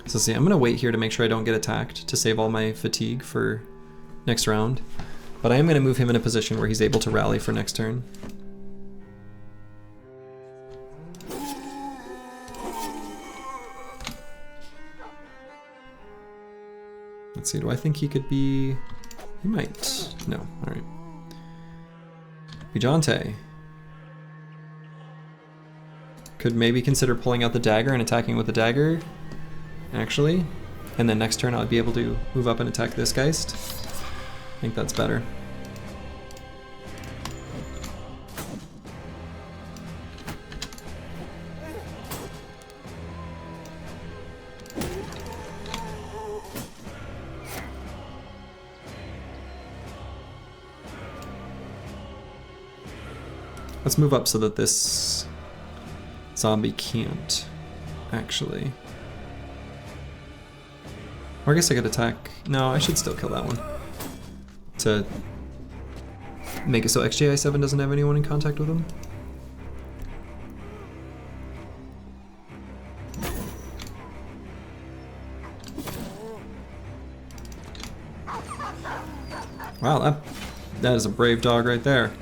So see, I'm gonna wait here to make sure I don't get attacked to save all my fatigue for next round. But I am gonna move him in a position where he's able to rally for next turn. Let's see, do I think he could be... He might. No, alright. Bijante. Could maybe consider pulling out the dagger and attacking with the dagger. Actually, and then next turn I'll be able to move up and attack this geist. I think that's better. Let's move up so that this zombie can't actually. Or I guess I could attack. No, I should still kill that one. To make it so XJI7 doesn't have anyone in contact with him. Wow, that is a brave dog right there.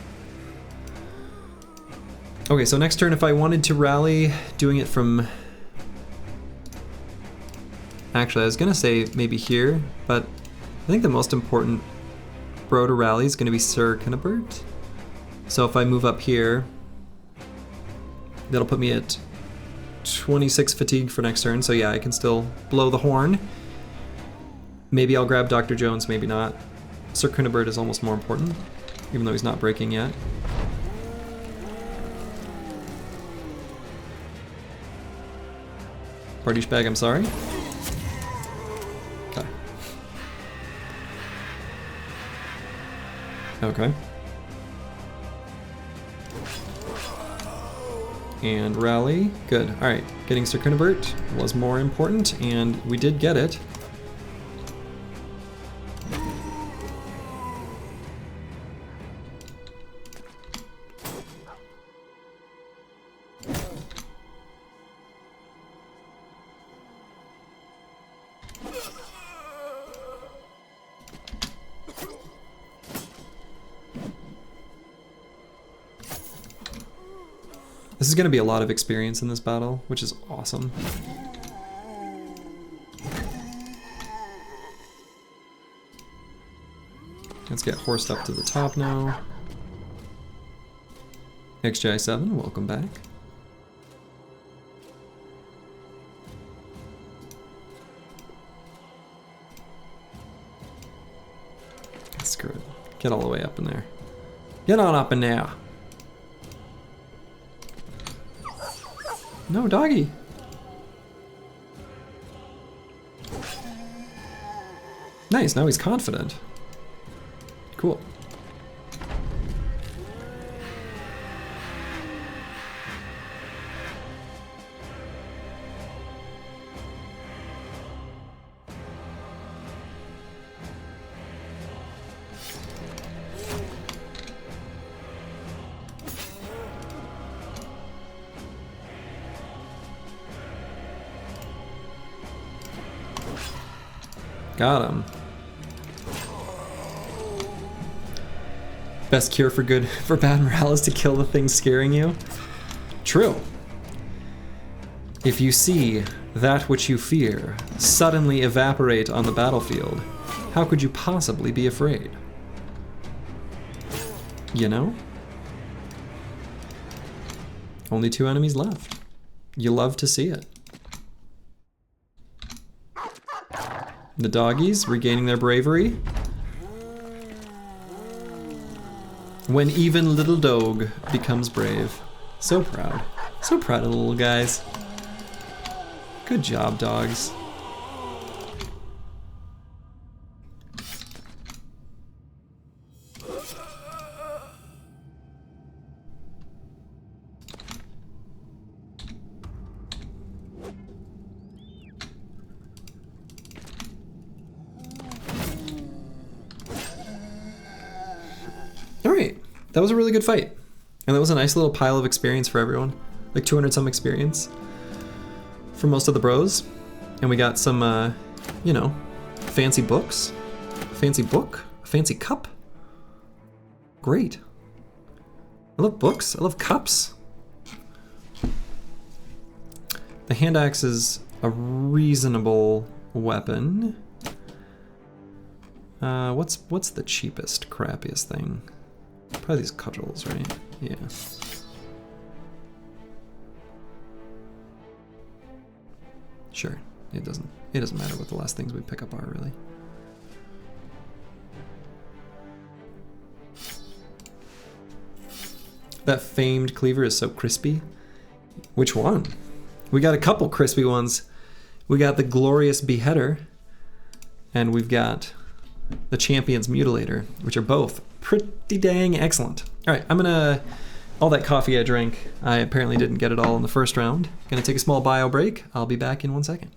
Okay, so next turn, if I wanted to rally, doing it from... Actually, I was gonna say maybe here, but I think the most important bro to rally is gonna be Sir Cunibert. So if I move up here, that'll put me at 26 fatigue for next turn, so yeah, I can still blow the horn. Maybe I'll grab Dr. Jones, maybe not. Sir Cunibert is almost more important, even though he's not breaking yet. Party bag, I'm sorry. Okay. Okay. And rally, good. All right, getting Sir Cunibert was more important, and we did get it. This is going to be a lot of experience in this battle, which is awesome. Let's get horsed up to the top now. XJI7, welcome back. Screw it. Get all the way up in there. Get on up in there. No, doggy. Nice, now he's confident. Cool. Got him. Best cure for bad morale is to kill the thing scaring you. True. If you see that which you fear suddenly evaporate on the battlefield, how could you possibly be afraid? You know? Only 2 enemies left. You love to see it. The doggies regaining their bravery. When even little dog becomes brave. So proud. So proud of the little guys. Good job, dogs. Alright, that was a really good fight. And that was a nice little pile of experience for everyone. Like 200 some experience for most of the bros. And we got some, you know, fancy books. Fancy book? A fancy cup? Great. I love books. I love cups. The hand axe is a reasonable weapon. What's the cheapest, crappiest thing? Probably these cudgels, right? Yeah. Sure. It doesn't matter what the last things we pick up are, really. That famed cleaver is so crispy. Which one? We got a couple crispy ones. We got the glorious beheader, and we've got the champion's mutilator, which are both pretty dang excellent. All right, I'm gonna all that coffee I drank, I apparently didn't get it all in the first round. Gonna take a small bio break. I'll be back in 1 second.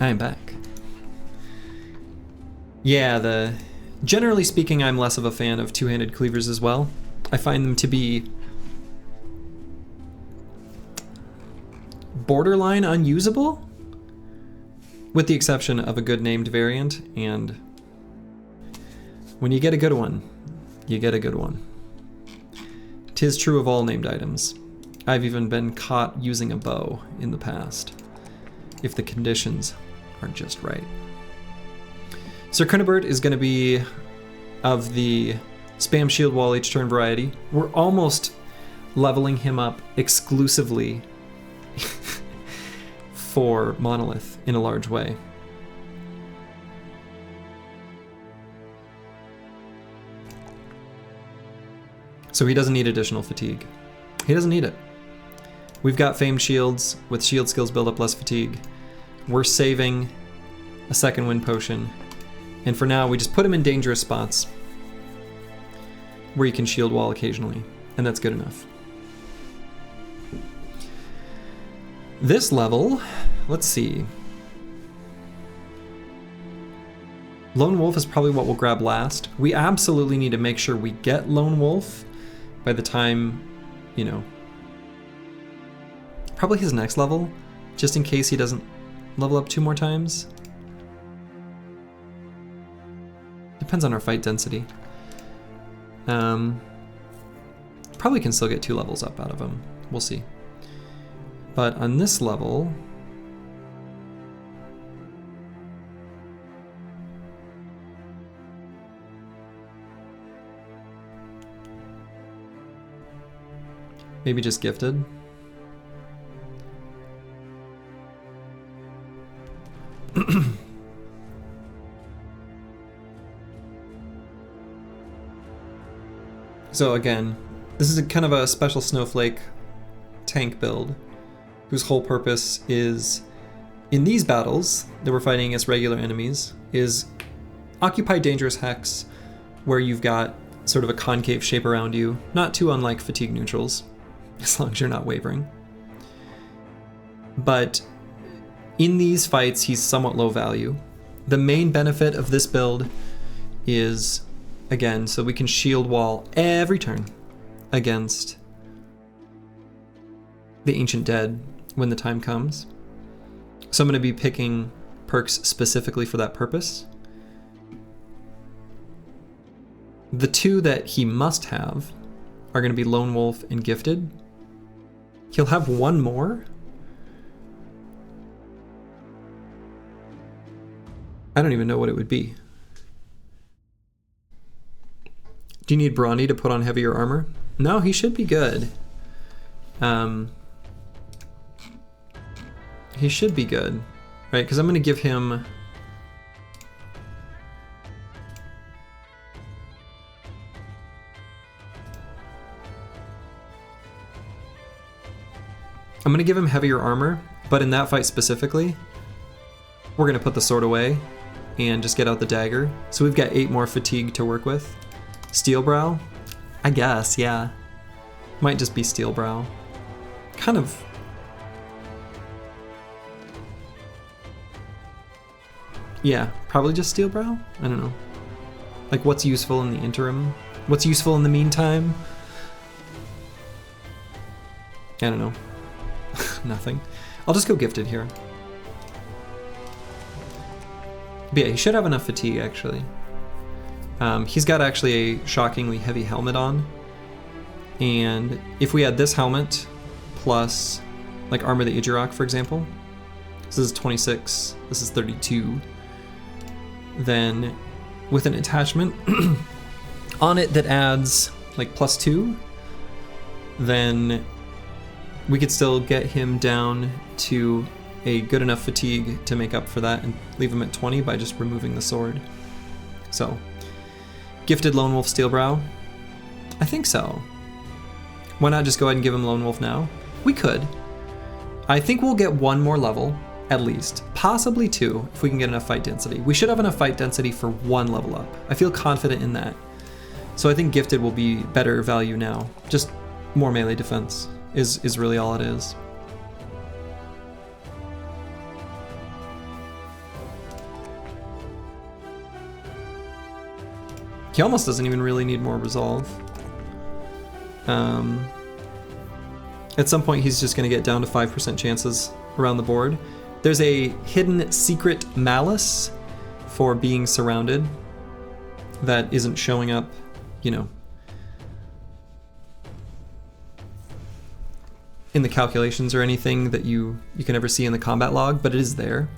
I am back. Yeah, generally speaking, I'm less of a fan of two-handed cleavers as well. I find them to be borderline unusable, with the exception of a good named variant, and when you get a good one, you get a good one. 'Tis true of all named items. I've even been caught using a bow in the past, if the conditions are just right. Sir Cunibert is going to be of the spam shield wall each turn variety. We're almost leveling him up exclusively for Monolith in a large way. So he doesn't need additional fatigue. He doesn't need it. We've got famed shields with shield skills build up less fatigue. We're saving a second wind potion. And for now, we just put him in dangerous spots where you can shield wall occasionally, and that's good enough. This level, let's see. Lone Wolf is probably what we'll grab last. We absolutely need to make sure we get Lone Wolf by the time, you know, probably his next level, just in case he doesn't level up 2 more times. Depends on our fight density. Probably can still get 2 levels up out of him. We'll see. But on this level, maybe just gifted. So again, this is a kind of a special snowflake tank build whose whole purpose is, in these battles that we're fighting against regular enemies, is occupy dangerous hex where you've got sort of a concave shape around you, not too unlike fatigue neutrals, as long as you're not wavering. But in these fights, he's somewhat low value. The main benefit of this build is, again, so we can shield wall every turn against the Ancient Dead when the time comes. So I'm going to be picking perks specifically for that purpose. The 2 that he must have are going to be Lone Wolf and Gifted. He'll have one more. I don't even know what it would be. Do you need Brawny to put on heavier armor? No, he should be good. He should be good, right? Because I'm going to give him... I'm going to give him heavier armor, but in that fight specifically, we're going to put the sword away and just get out the dagger. So we've got 8 more fatigue to work with. Steel Brow? I guess, yeah. Might just be Steel Brow. Kind of... Yeah, probably just Steel Brow? I don't know. Like, what's useful in the interim? What's useful in the meantime? I don't know. Nothing. I'll just go Gifted here. But yeah, he should have enough fatigue, actually. He's got actually a shockingly heavy helmet on. And if we had this helmet, plus, like, Armor the Idurok, for example, this is 26, this is 32, then with an attachment on it that adds, like, +2, then we could still get him down to a good enough fatigue to make up for that and leave him at 20 by just removing the sword. So, Gifted Lone Wolf Steel Brow? I think so. Why not just go ahead and give him Lone Wolf now? We could. I think we'll get 1 more level, at least. Possibly 2, if we can get enough fight density. We should have enough fight density for 1 level up. I feel confident in that. So I think Gifted will be better value now. Just more melee defense is really all it is. He almost doesn't even really need more resolve. At some point he's just going to get down to 5% chances around the board. There's a hidden secret malice for being surrounded that isn't showing up, you know, in the calculations or anything that you can ever see in the combat log, but it is there.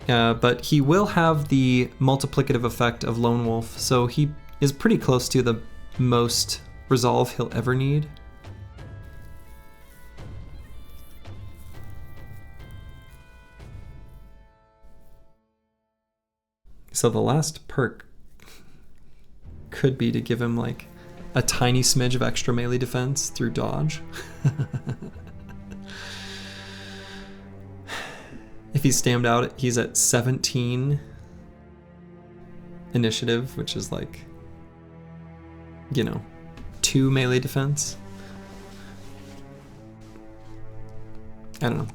But he will have the multiplicative effect of Lone Wolf, so he is pretty close to the most resolve he'll ever need. So the last perk could be to give him like a tiny smidge of extra melee defense through dodge. If he's stammed out, he's at 17 initiative, which is like, you know, 2 melee defense. I don't know.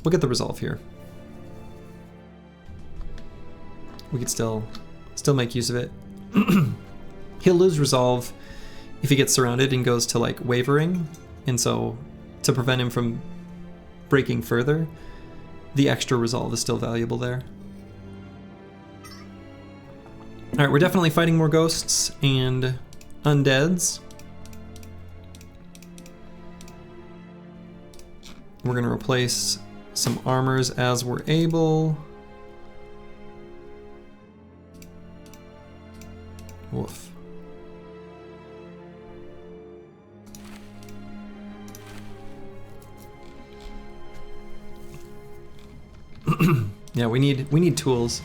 We'll get the resolve here. We could still make use of it. He'll lose resolve if he gets surrounded and goes to like wavering, and so to prevent him from breaking further, the extra resolve is still valuable there. Alright, we're definitely fighting more ghosts and undeads. We're going to replace some armors as we're able. Woof. Yeah, we need tools.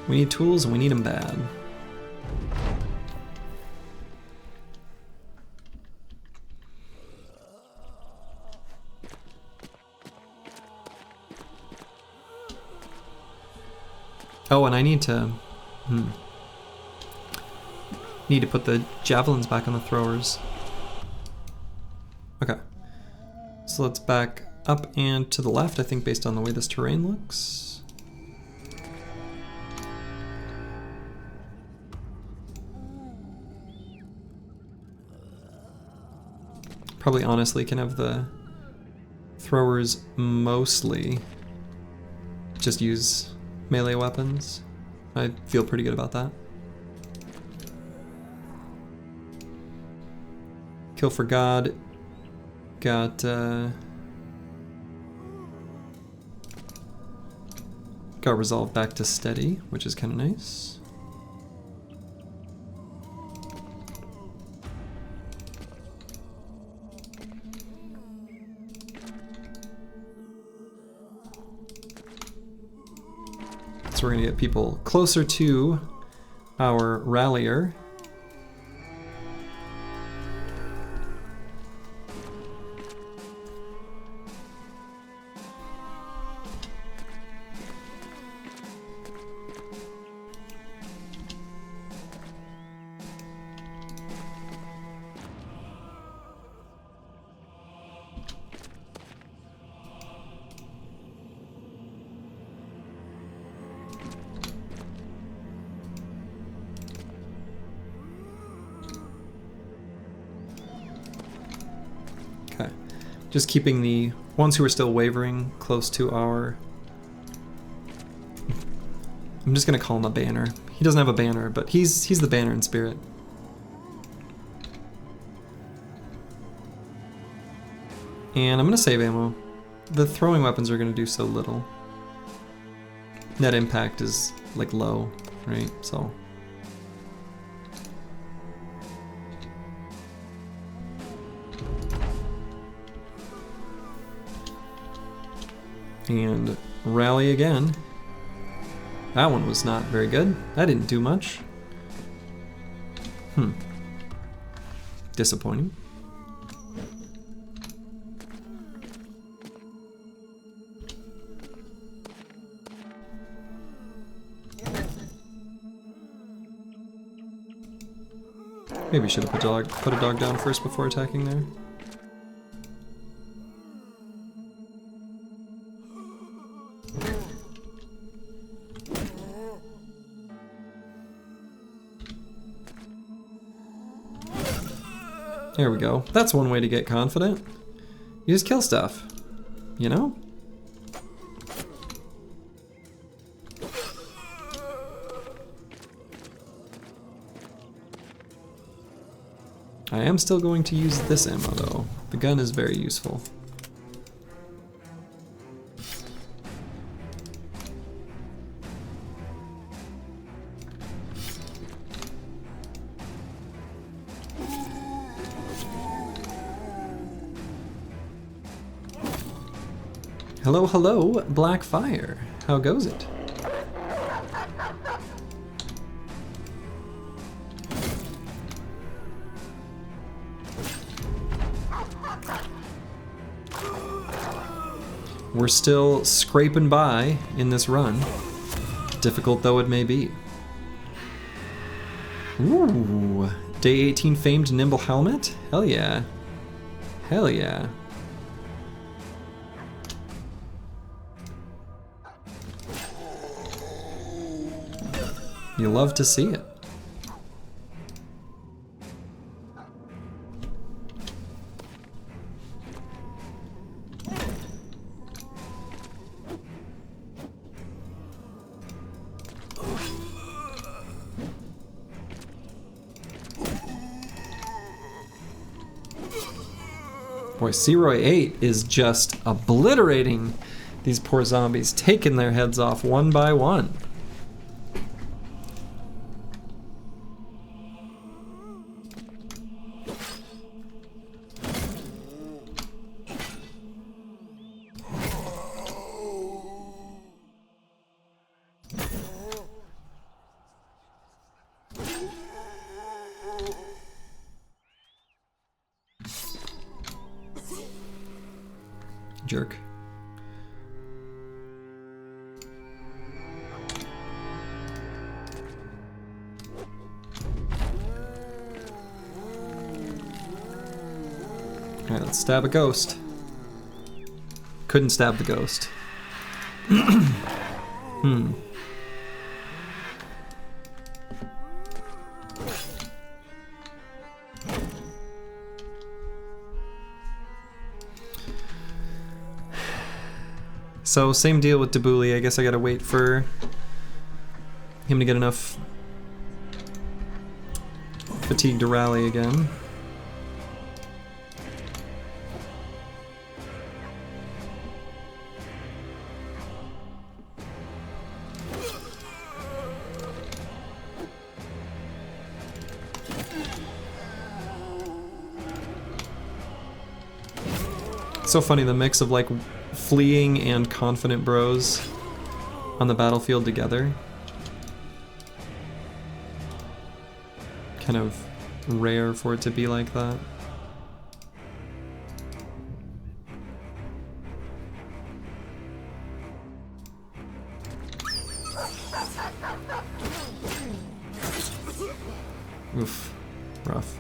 We need tools and we need them bad. Oh, and I need to put the javelins back on the throwers. Okay. So let's back up and to the left, I think, based on the way this terrain looks. Probably honestly can have the throwers mostly just use melee weapons. I feel pretty good about that. Kill for God. Got resolved back to steady, which is kind of nice. So we're gonna get people closer to our rallier. Okay, just keeping the ones who are still wavering close to our... I'm just gonna call him a banner. He doesn't have a banner, but he's the banner in spirit. And I'm gonna save ammo. The throwing weapons are gonna do so little. Net impact is like low, right? So. And rally again. That one was not very good. That didn't do much. Disappointing. Maybe should have put a dog down first before attacking there. There we go. That's one way to get confident. You just kill stuff, you know? I am still going to use this ammo though. The gun is very useful. Hello, hello, Black Fire. How goes it? We're still scraping by in this run, difficult though it may be. Ooh, day 18 famed nimble helmet? Hell yeah. Hell yeah. You love to see it. Boy, Seroy 8 is just obliterating these poor zombies, taking their heads off one by one. Jerk. Alright, let's stab a ghost. Couldn't stab the ghost. So same deal with Debuli. I guess I gotta wait for him to get enough fatigue to rally again. So funny, the mix of like fleeing and confident bros on the battlefield together. Kind of rare for it to be like that. Oof, rough.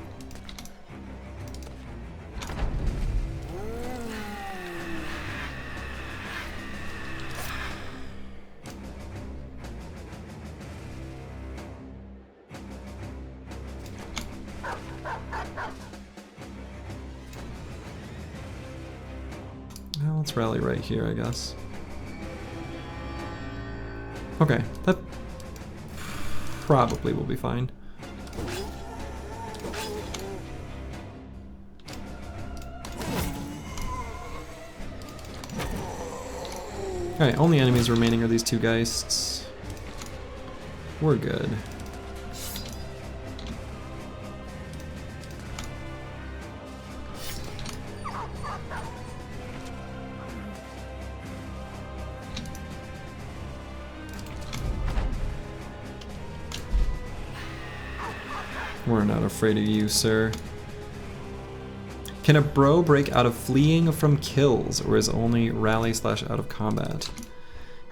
Well, let's rally right here, I guess. Okay, that probably will be fine. Alright, only enemies remaining are these two Geists. We're good. We're not afraid of you, sir. Can a bro break out of fleeing from kills, or is only rally / out of combat?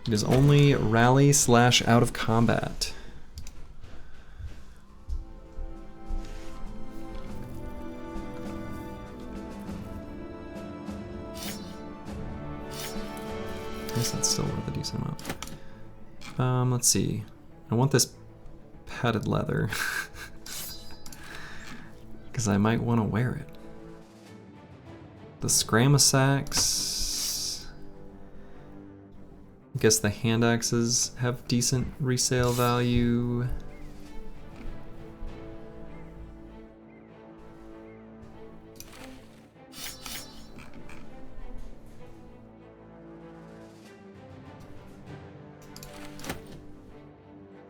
It is only rally / out of combat. I guess that's still worth a decent amount. Let's see. I want this padded leather. Because I might want to wear it. The Scramasax. I guess the hand axes have decent resale value.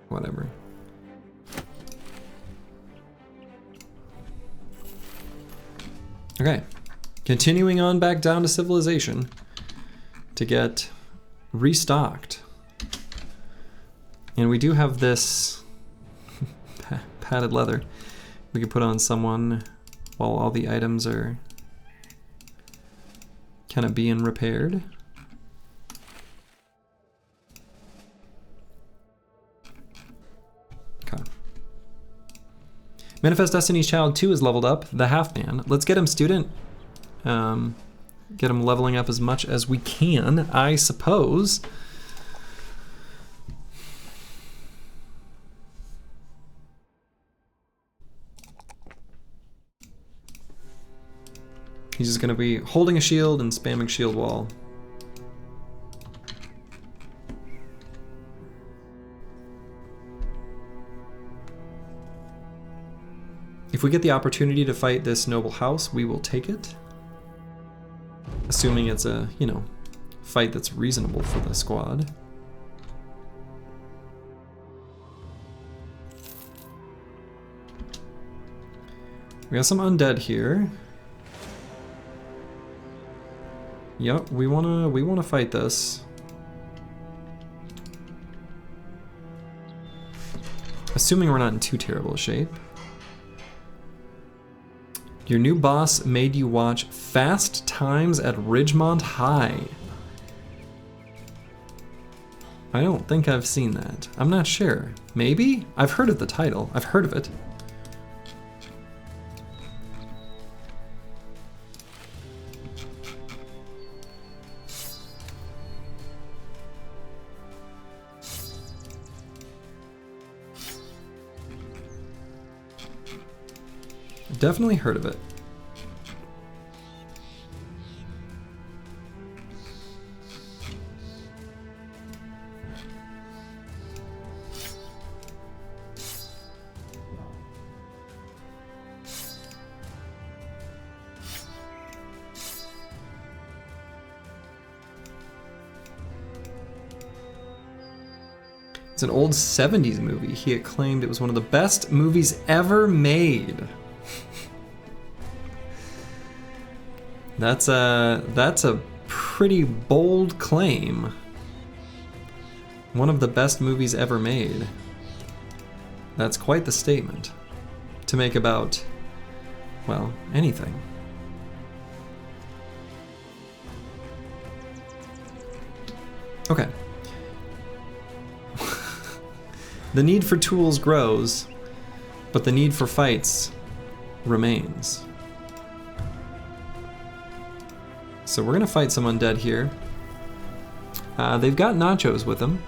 Whatever. Okay. Continuing on back down to civilization to get restocked. And we do have this padded leather we can put on someone while all the items are kind of being repaired. Okay. Manifest Destiny's Child 2 is leveled up, the half-man. Let's get him student. Get him leveling up as much as we can, I suppose. He's just gonna be holding a shield and spamming shield wall. If we get the opportunity to fight this noble house, we will take it. Assuming it's a, you know, fight that's reasonable for the squad. We got some undead here. Yep, we wanna fight this. Assuming we're not in too terrible a shape. Your new boss made you watch Fast Times at Ridgemont High. I don't think I've seen that. I'm not sure. Maybe? I've heard of the title. I've heard of it. I've definitely heard of it. It's an old 70s movie. He acclaimed it was one of the best movies ever made. That's a pretty bold claim. One of the best movies ever made. That's quite the statement to make about, well, anything. Okay. The need for tools grows, but the need for fights remains. So we're gonna fight some undead here. They've got nachos with them.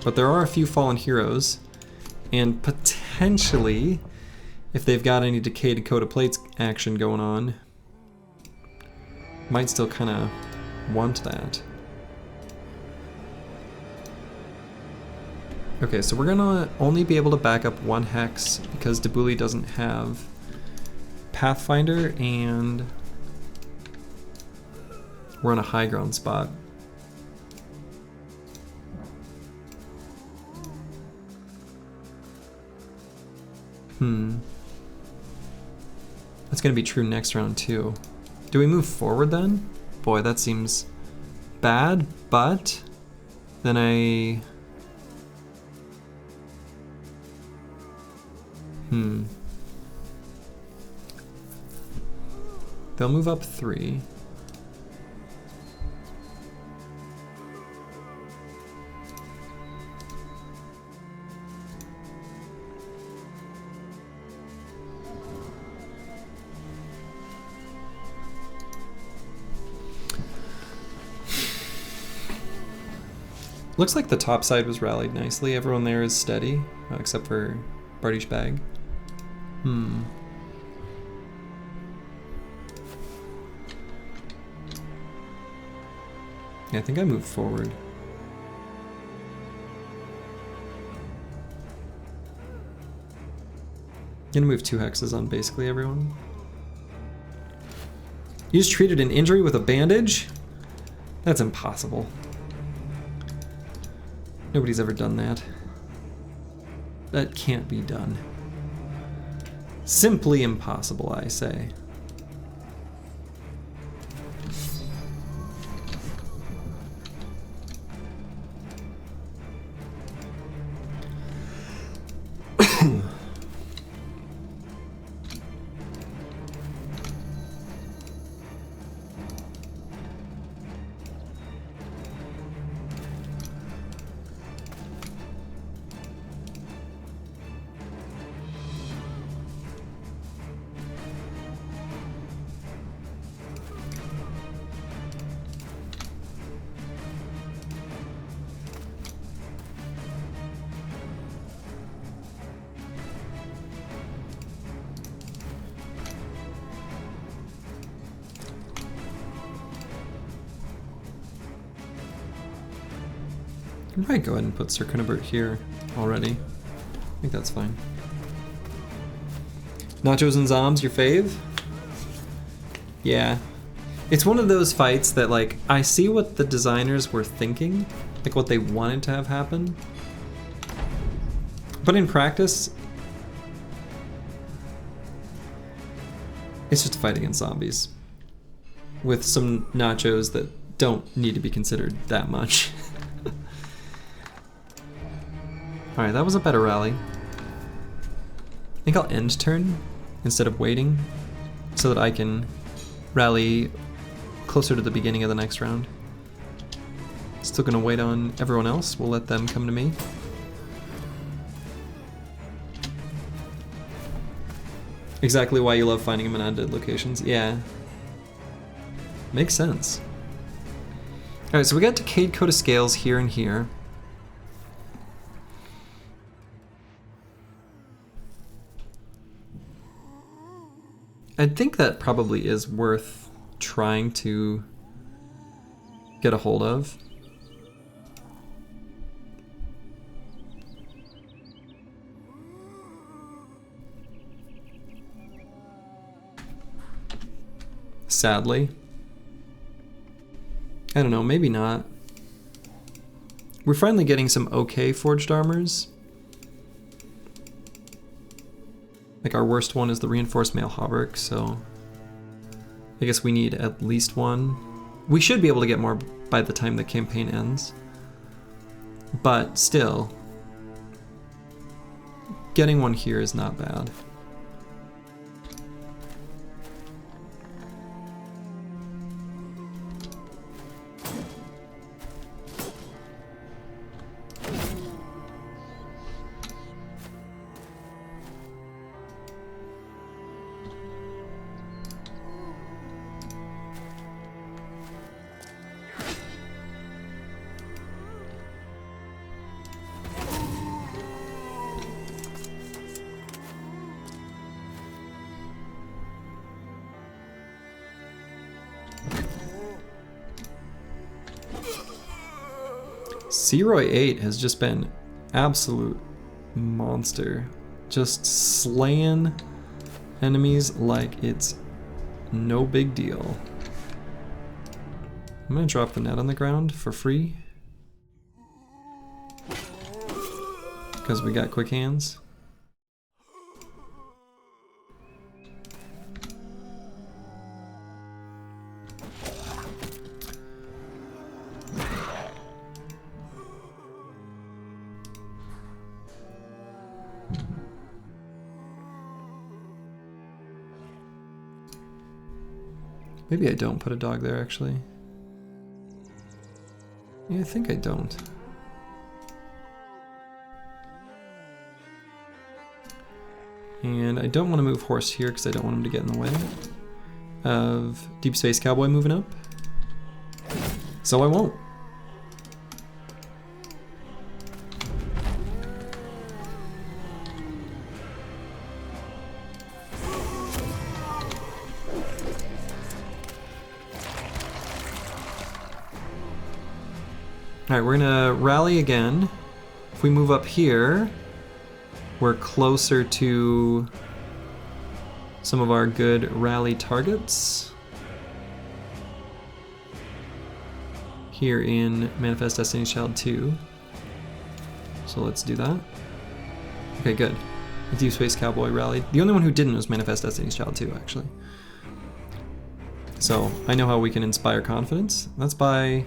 But there are a few fallen heroes, and potentially, if they've got any decayed Dakota plates action going on, might still kind of want that. Okay, so we're gonna only be able to back up one hex because Debuli doesn't have Pathfinder, and we're on a high ground spot. That's gonna be true next round too. Do we move forward then? Boy, that seems bad, but then they'll move up 3. Looks like the top side was rallied nicely. Everyone there is steady, except for Bardish Bag. Yeah, I think I moved forward. Gonna move 2 hexes on basically everyone. You just treated an injury with a bandage? That's impossible. Nobody's ever done that. That can't be done. Simply impossible, I say. I might go ahead and put Sir Cunibert here already. I think that's fine. Nachos and Zombs, your fave? Yeah. It's one of those fights that, like, I see what the designers were thinking, like what they wanted to have happen. But in practice, it's just a fight against zombies. With some nachos that don't need to be considered that much. Alright, that was a better rally. I think I'll end turn instead of waiting so that I can rally closer to the beginning of the next round. Still gonna wait on everyone else. We'll let them come to me. Exactly why you love finding them in undead locations. Yeah. Makes sense. Alright, so we got Decayed Coat of Scales here and here. I think that probably is worth trying to get a hold of. Sadly. I don't know, maybe not. We're finally getting some okay forged armors. Like our worst one is the reinforced male hauberk, so I guess we need at least one. We should be able to get more by the time the campaign ends. But still, getting one here is not bad. Searoy 8 has just been absolute monster. Just slaying enemies like it's no big deal. I'm gonna drop the net on the ground for free. Because we got quick hands. Maybe I don't put a dog there, actually. Yeah, I think I don't. And I don't want to move horse here because I don't want him to get in the way of Deep Space Cowboy moving up. So I won't. Alright, we're gonna rally again. If we move up here, we're closer to some of our good rally targets. Here in Manifest Destiny's Child 2. So let's do that. Okay, good. Deep Space Cowboy rallied. The only one who didn't was Manifest Destiny's Child 2, actually. So, I know how we can inspire confidence. That's by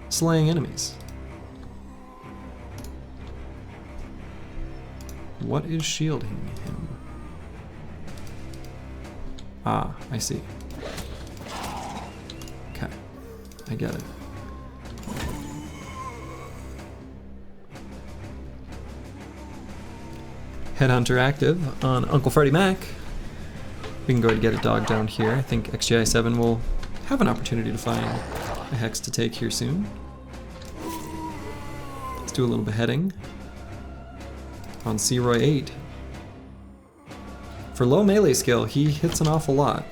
slaying enemies. What is shielding him? Ah, I see. Okay, I get it. Headhunter active on Uncle Freddie Mac. We can go ahead and get a dog down here. I think XGI 7 will have an opportunity to find a hex to take here soon. Let's do a little beheading on Searoy 8. For low melee skill, he hits an awful lot.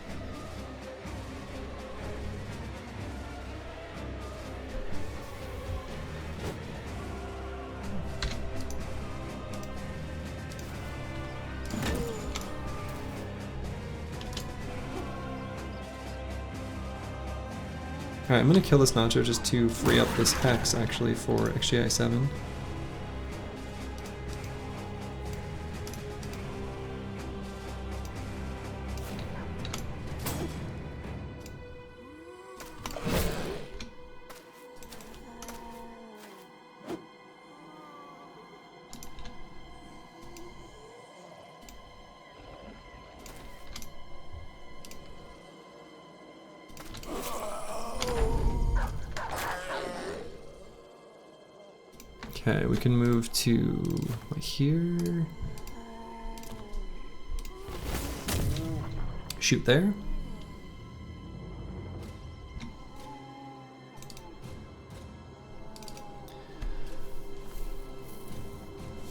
Alright, I'm gonna kill this Nacho just to free up this hex, actually, for XGI 7. Okay, we can move to right here. Shoot there.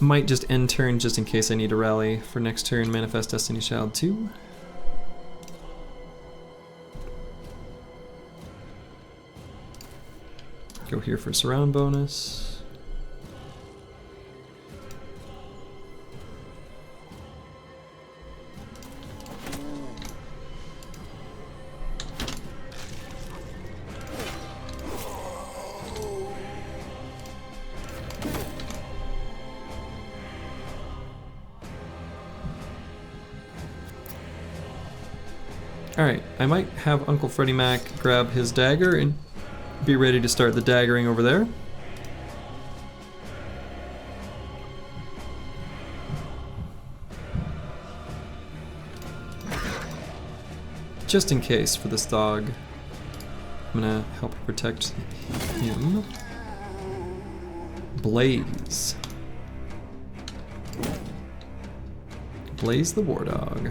Might just end turn just in case I need a rally for next turn, Manifest Destiny Child 2. Go here for surround bonus. Alright, I might have Uncle Freddie Mac grab his dagger and be ready to start the daggering over there. Just in case for this dog, I'm gonna help protect him. Blaze. Blaze the war dog.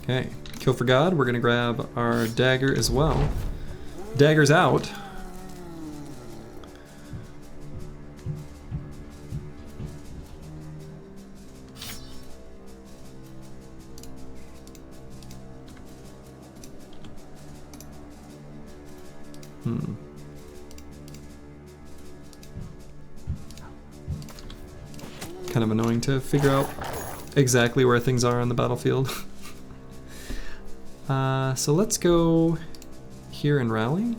Okay, kill for God. We're gonna grab our dagger as well. Dagger's out. Kind of annoying to figure out exactly where things are on the battlefield. So let's go here and rally.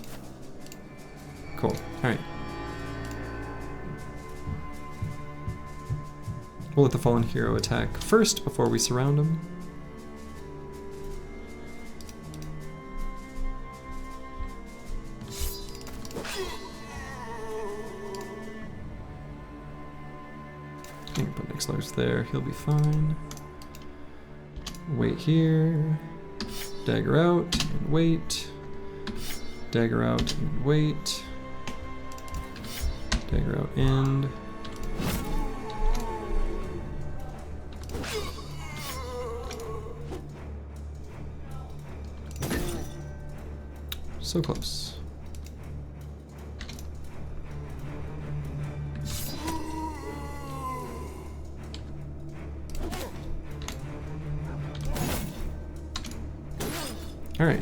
Cool. Alright. We'll let the fallen hero attack first before we surround him. I can put Nixler's there, he'll be fine. Wait here. Dagger out and wait. Dagger out and wait. Dagger out and. So close. Alright.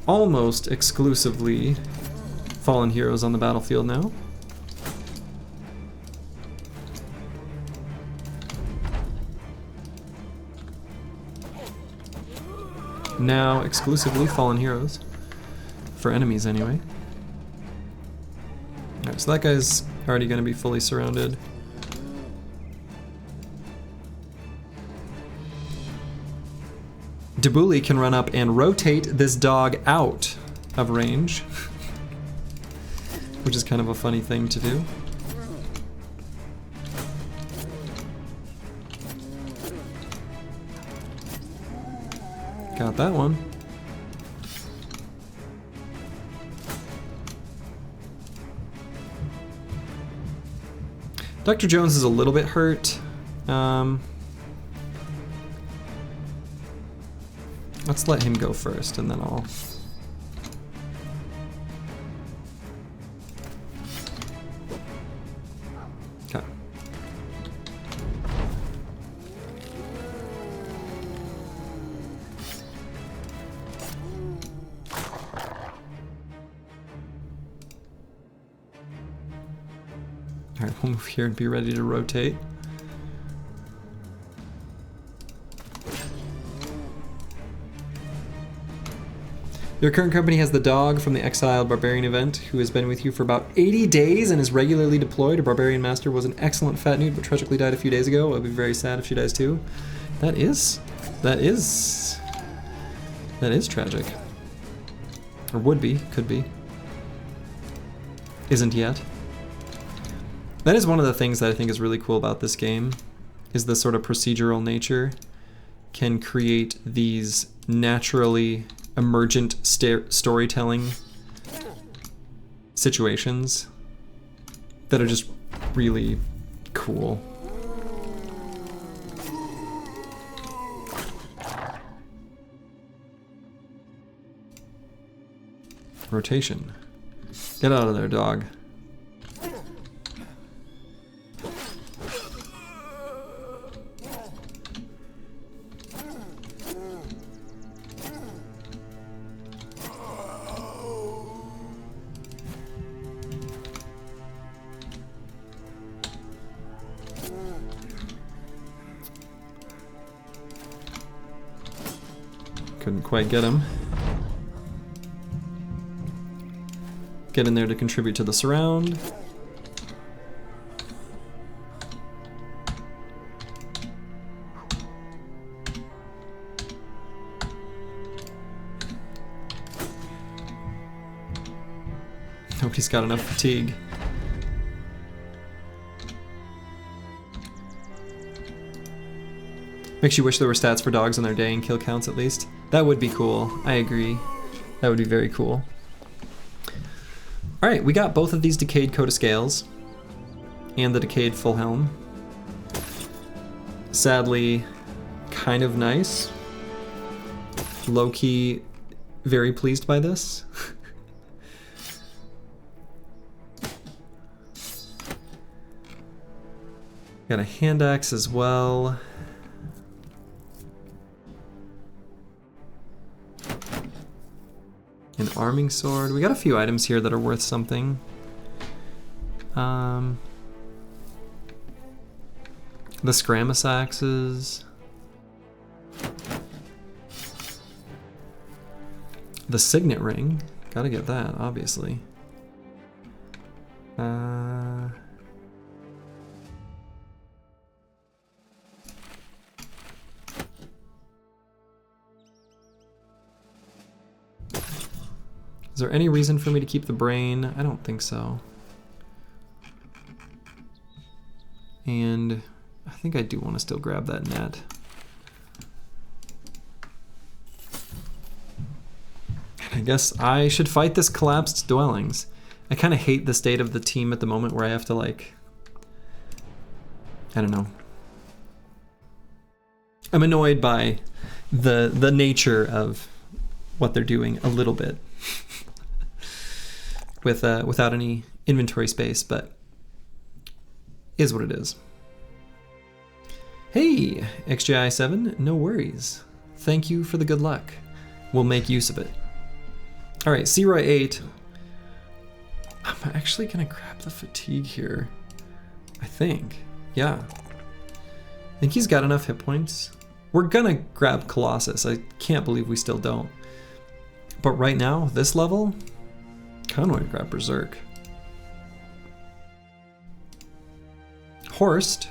Almost exclusively fallen heroes on the battlefield now. Now exclusively fallen heroes. For enemies anyway. Alright, so that guy's already going to be fully surrounded. Debuli can run up and rotate this dog out of range, which is kind of a funny thing to do. Got that one. Dr. Jones is a little bit hurt. Let's let him go first, and then I'll... Okay. Alright, we'll move here and be ready to rotate. Your current company has the dog from the exiled barbarian event who has been with you for about 80 days and is regularly deployed. A barbarian master was an excellent fat nude but tragically died a few days ago. I'll be very sad if she dies too. That is tragic. Or would be, could be. Isn't yet. That is one of the things that I think is really cool about this game, is the sort of procedural nature can create these naturally emergent storytelling situations that are just really cool. Rotation. Get out of there, dog. Couldn't quite get him. Get in there to contribute to the surround. Nobody's got enough fatigue. Makes you wish there were stats for dogs on their day and kill counts at least. That would be cool. I agree. That would be very cool. Alright, we got both of these decayed coat of scales and the decayed full helm. Sadly, kind of nice. Low-key, very pleased by this. Got a hand axe as well. An arming sword. We got a few items here that are worth something. The Scramus axes. The signet ring. Gotta get that, obviously. Is there any reason for me to keep the brain? I don't think so. And I think I do want to still grab that net. And I guess I should fight this collapsed dwellings. I kind of hate the state of the team at the moment where I have to, like, I don't know. I'm annoyed by the nature of what they're doing a little bit. Without any inventory space, but is what it is. Hey, XGI7, no worries. Thank you for the good luck. We'll make use of it. All right, Seroy 8. I'm actually gonna grab the fatigue here. I think, yeah. I think he's got enough hit points. We're gonna grab Colossus. I can't believe we still don't. But right now, this level, kind of want to grab Berserk. Horst,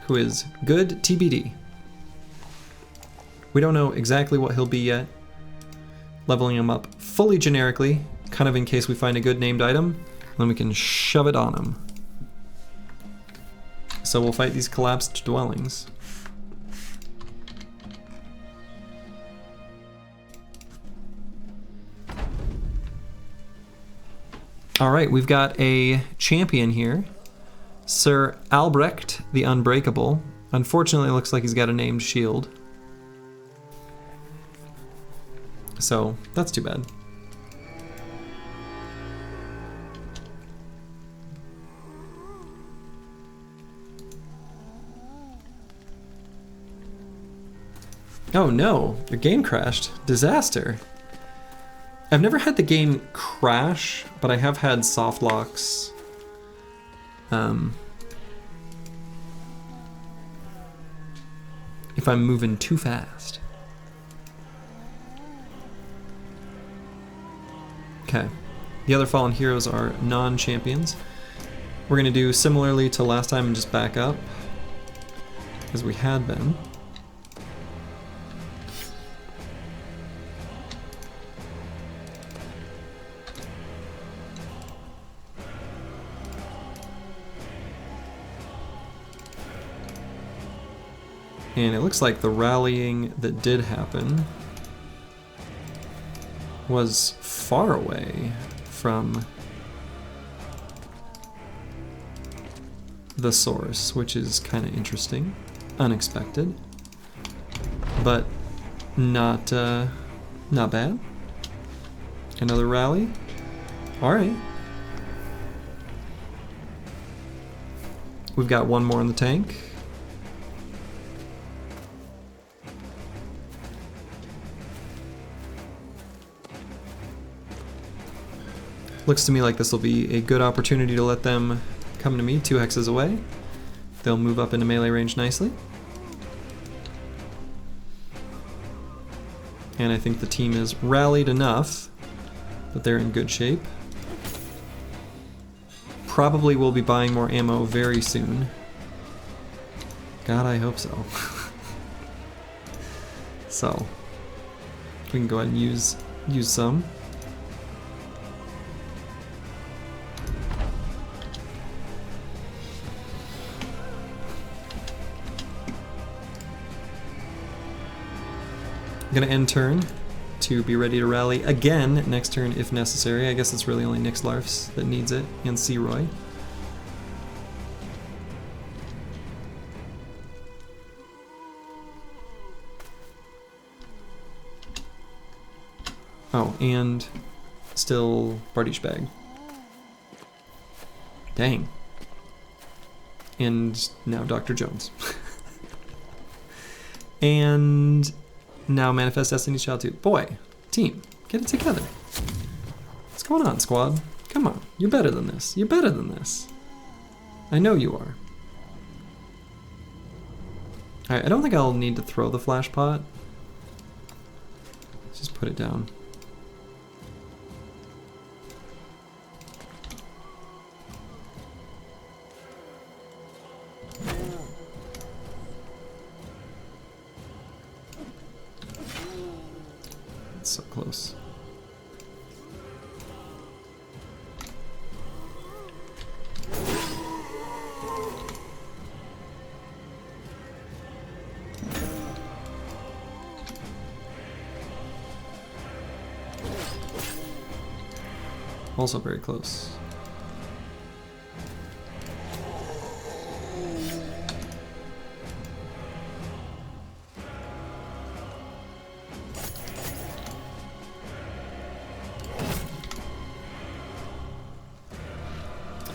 who is good TBD. We don't know exactly what he'll be yet. Leveling him up fully generically, kind of in case we find a good named item, then we can shove it on him. So we'll fight these collapsed dwellings. All right, we've got a champion here, Sir Albrecht the Unbreakable. Unfortunately, it looks like he's got a named shield. So, that's too bad. Oh no, your game crashed. Disaster. I've never had the game crash, but I have had soft locks. If I'm moving too fast. Okay. The other fallen heroes are non-champions. We're gonna do similarly to last time and just back up, as we had been. And it looks like the rallying that did happen was far away from the source, which is kind of interesting, unexpected, but not bad. Another rally. All right. We've got one more in the tank. Looks to me like this will be a good opportunity to let them come to me 2 hexes away. They'll move up into melee range nicely. And I think the team is rallied enough that they're in good shape. Probably will be buying more ammo very soon. God, I hope so. So, we can go ahead and use some. I'm gonna end turn to be ready to rally again next turn if necessary. I guess it's really only Nixlarfs that needs it, and Searoy. Oh, and still Bardiche Bag. Dang. And now Dr. Jones. And now Manifest Destiny's Child 2. Boy, team, get it together. What's going on, squad? Come on, you're better than this. You're better than this. I know you are. Alright, I don't think I'll need to throw the flash pot. Just put it down. So close. Also very close.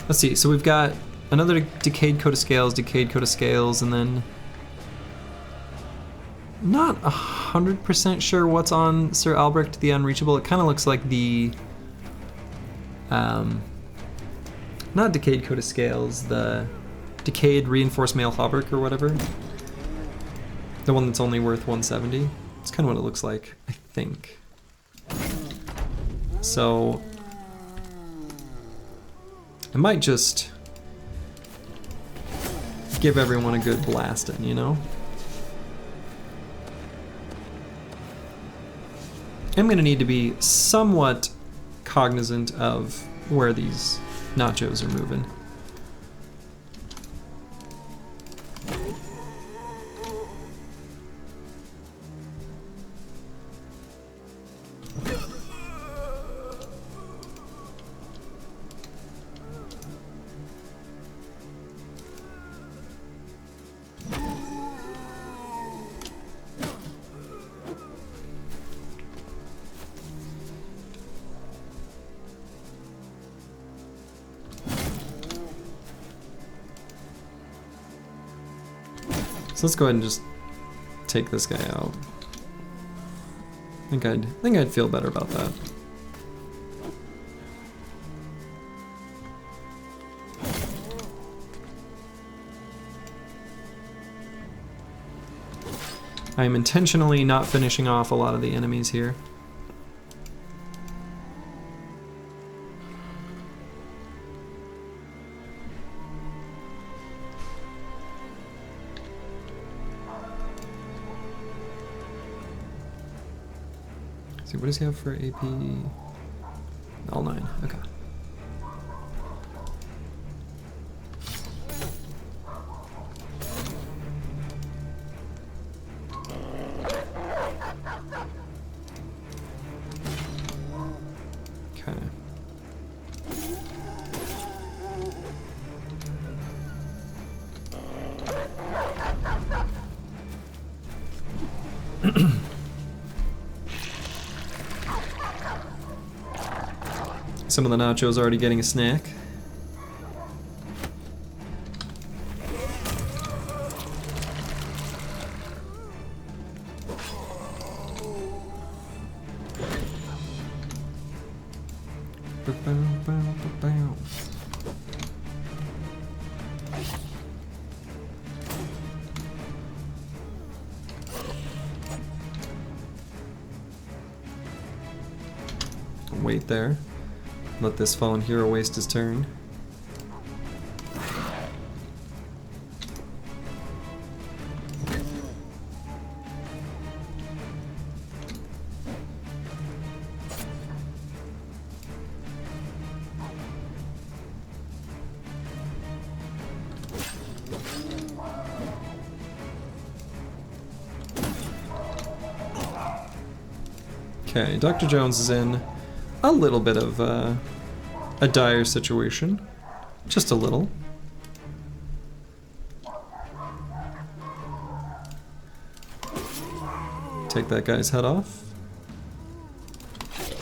Let's see, so we've got another Decayed Coat of Scales, and then not 100% sure what's on Sir Albrecht the Unreachable. It kind of looks like the, not Decayed Coat of Scales, the Decayed Reinforced Mail Hauberk or whatever. The one that's only worth 170. It's kind of what it looks like, I think. So I might just give everyone a good blasting, you know? I'm gonna need to be somewhat cognizant of where these nachos are moving. So let's go ahead and just take this guy out. I think I'd feel better about that. I am intentionally not finishing off a lot of the enemies here. See, what does he have for AP? All 9, okay. Okay. Some of the nachos already getting a snack. wait there. Let this fallen hero waste his turn. Okay, Dr. Jones is in a little bit of a dire situation. Just a little. Take that guy's head off.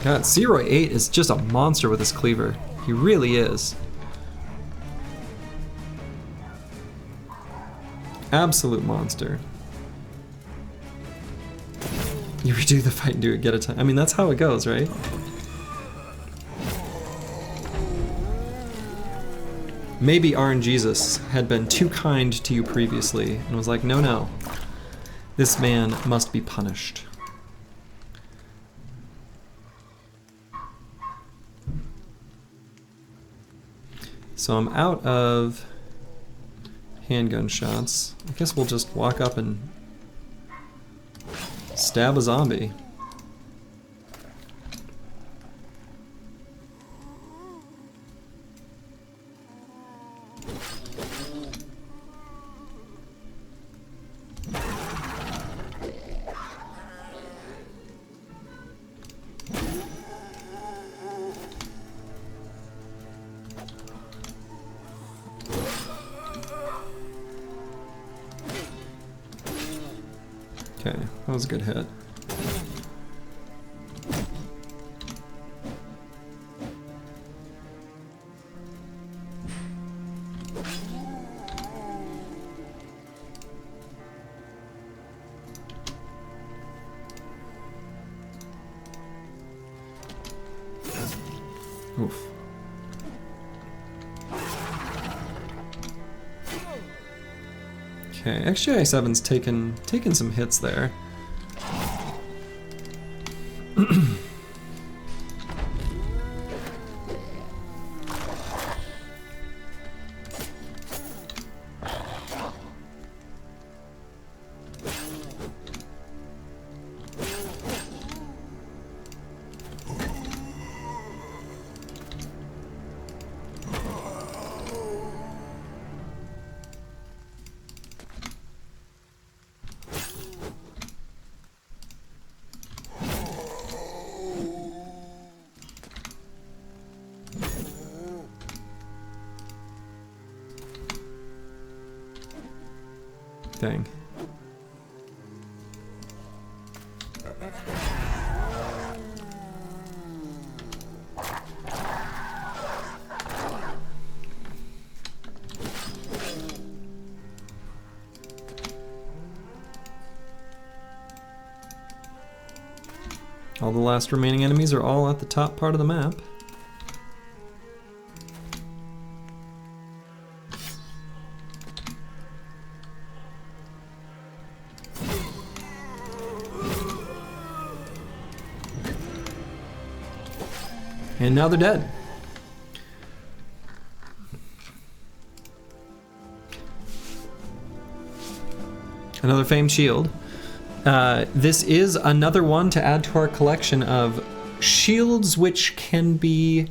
God, Searoy 8 is just a monster with his cleaver. He really is. Absolute monster. You redo the fight and do it, get a time. I mean, that's how it goes, right? Maybe RNGesus had been too kind to you previously and was like, no, no. This man must be punished. So I'm out of handgun shots. I guess we'll just walk up and stab a zombie. Okay, that was a good hit. Oof. Okay, XGI7's taken some hits there. Dang. All the last remaining enemies are all at the top part of the map. And now they're dead. Another famed shield. This is another one to add to our collection of shields which can be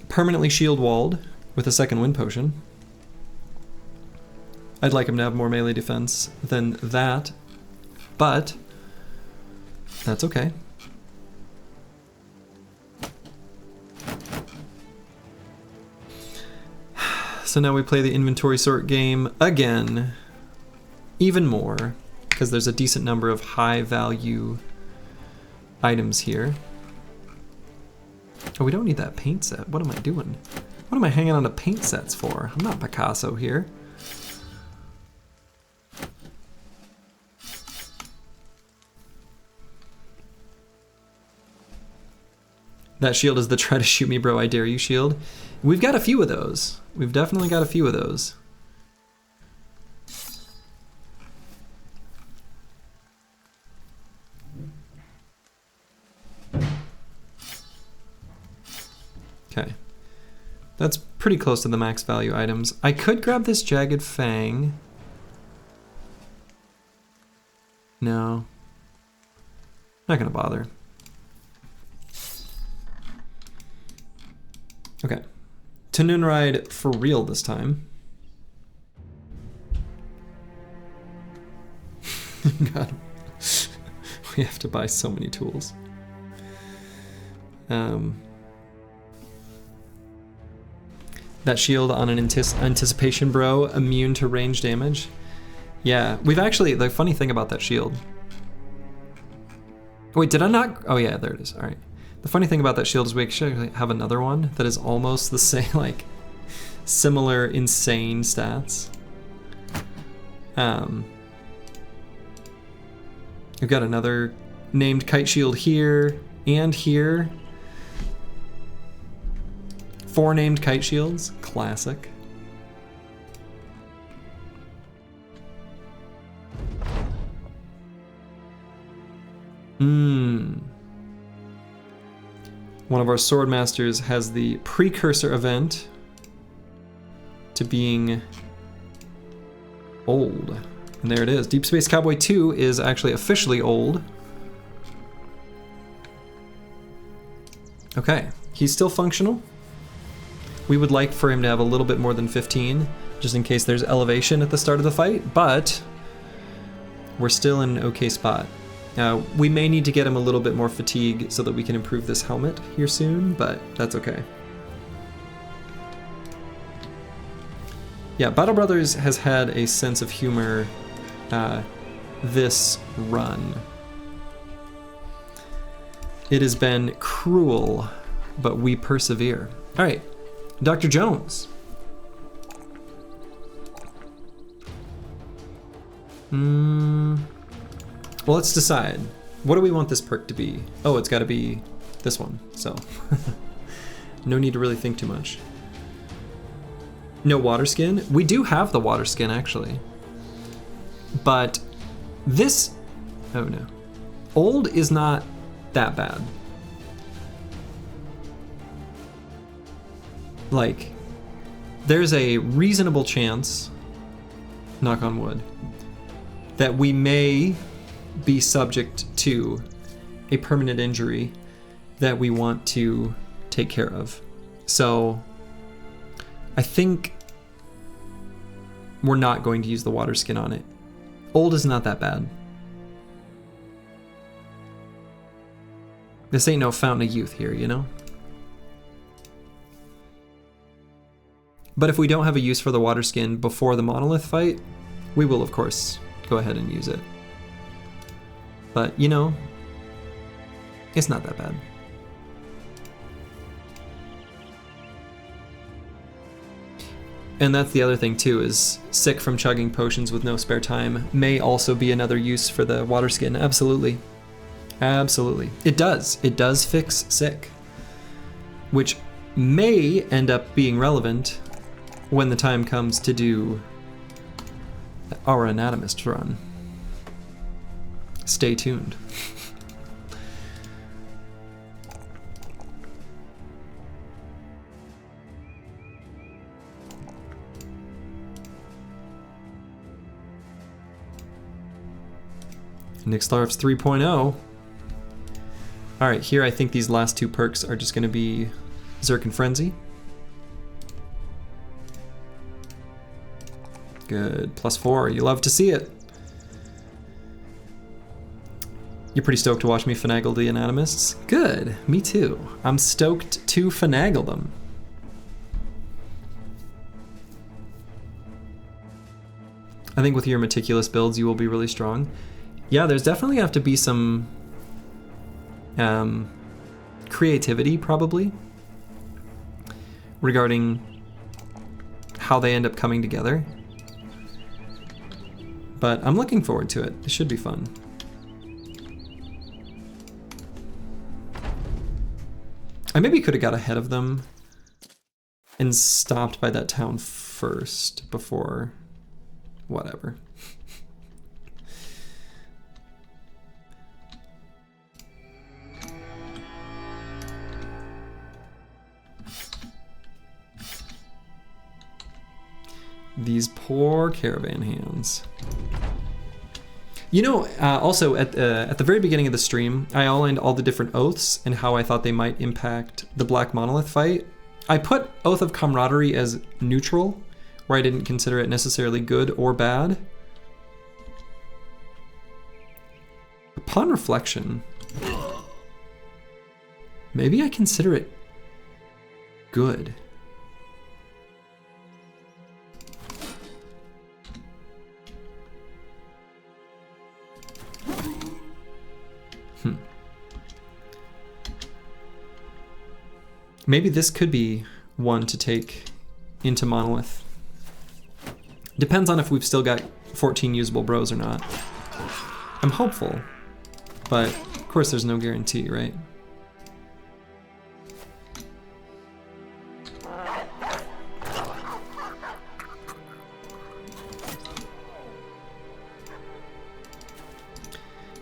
permanently shield walled with a second wind potion. I'd like him to have more melee defense than that, but that's okay. So now we play the inventory sort game again, even more, because there's a decent number of high value items here. Oh, we don't need that paint set. What am I doing? What am I hanging on to paint sets for? I'm not Picasso here. That shield is the try to shoot me bro, I dare you shield. We've got a few of those. We've definitely got a few of those. Okay. That's pretty close to the max value items. I could grab this Jagged Fang. No. Not gonna bother. Okay. To Noonride for real this time. God. We have to buy so many tools. That shield on an anticipation bro, immune to range damage. Yeah, we've actually, the funny thing about that shield. Wait, did I not? Oh yeah, there it is, all right. The funny thing about that shield is we actually have another one that is almost the same, like, similar insane stats. We've got another named kite shield here and here. 4 named kite shields, classic. One of our sword masters has the precursor event to being old. And there it is. Deep Space Cowboy 2 is actually officially old. Okay, he's still functional. We would like for him to have a little bit more than 15, just in case there's elevation at the start of the fight, but we're still in an okay spot. We may need to get him a little bit more fatigue so that we can improve this helmet here soon, but that's okay. Yeah, Battle Brothers has had a sense of humor this run. It has been cruel, but we persevere. All right, Dr. Jones. Well, let's decide. What do we want this perk to be? Oh, it's got to be this one, so no need to really think too much. No water skin? We do have the water skin, actually. But this, oh no. Old is not that bad. Like, there's a reasonable chance, knock on wood, that we may be subject to a permanent injury that we want to take care of. So I think we're not going to use the water skin on it. Old is not that bad. This ain't no fountain of youth here, you know? But if we don't have a use for the water skin before the Monolith fight, we will of course go ahead and use it. But, you know, it's not that bad. And that's the other thing too, is sick from chugging potions with no spare time may also be another use for the water skin. Absolutely. Absolutely. It does. It does fix sick, which may end up being relevant when the time comes to do our anatomist run. Stay tuned. Nixlarf's 3.0. All right, here I think these last 2 perks are just going to be Zerk and Frenzy. Good, +4, you love to see it. You're pretty stoked to watch me finagle the anatomists? Good, me too. I'm stoked to finagle them. I think with your meticulous builds, you will be really strong. Yeah, there's definitely have to be some creativity, probably, regarding how they end up coming together. But I'm looking forward to it. It should be fun. I maybe could have got ahead of them and stopped by that town first before whatever. These poor caravan hands. You know, also at the very beginning of the stream, I outlined all the different oaths and how I thought they might impact the Black Monolith fight. I put Oath of Camaraderie as neutral, where I didn't consider it necessarily good or bad. Upon reflection, maybe I consider it good. Maybe this could be one to take into Monolith. Depends on if we've still got 14 usable bros or not. I'm hopeful, but of course there's no guarantee, right?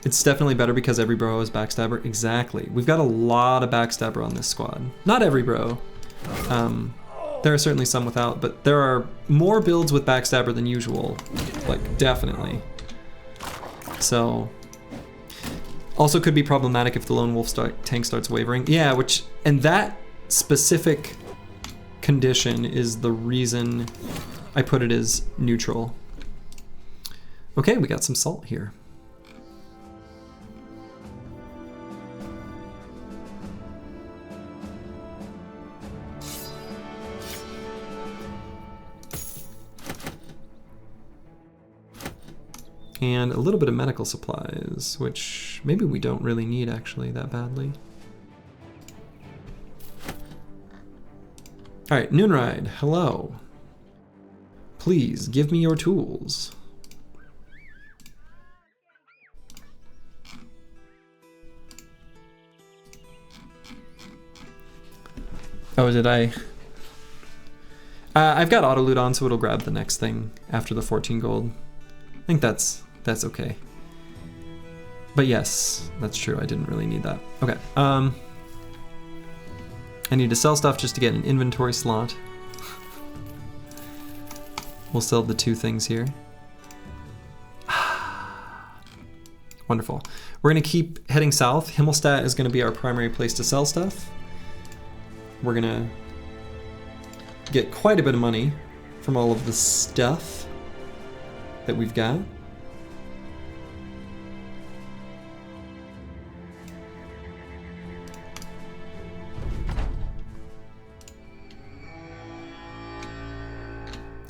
It's definitely better because every bro is backstabber. Exactly. We've got a lot of backstabber on this squad. Not every bro. There are certainly some without, but there are more builds with backstabber than usual. Like, definitely. So, also could be problematic if the lone wolf tank starts wavering. Yeah, and that specific condition is the reason I put it as neutral. Okay, we got some salt here. And a little bit of medical supplies, which maybe we don't really need actually that badly. All right, Noonride, hello. Please give me your tools. Oh, did I? I've got auto loot on, so it'll grab the next thing after the 14 gold. I think that's okay. But yes, that's true. I didn't really need that. Okay. I need to sell stuff just to get an inventory slot. We'll sell the 2 things here. Wonderful. We're gonna keep heading south. Himmelstadt is gonna be our primary place to sell stuff. We're gonna get quite a bit of money from all of the stuff that we've got.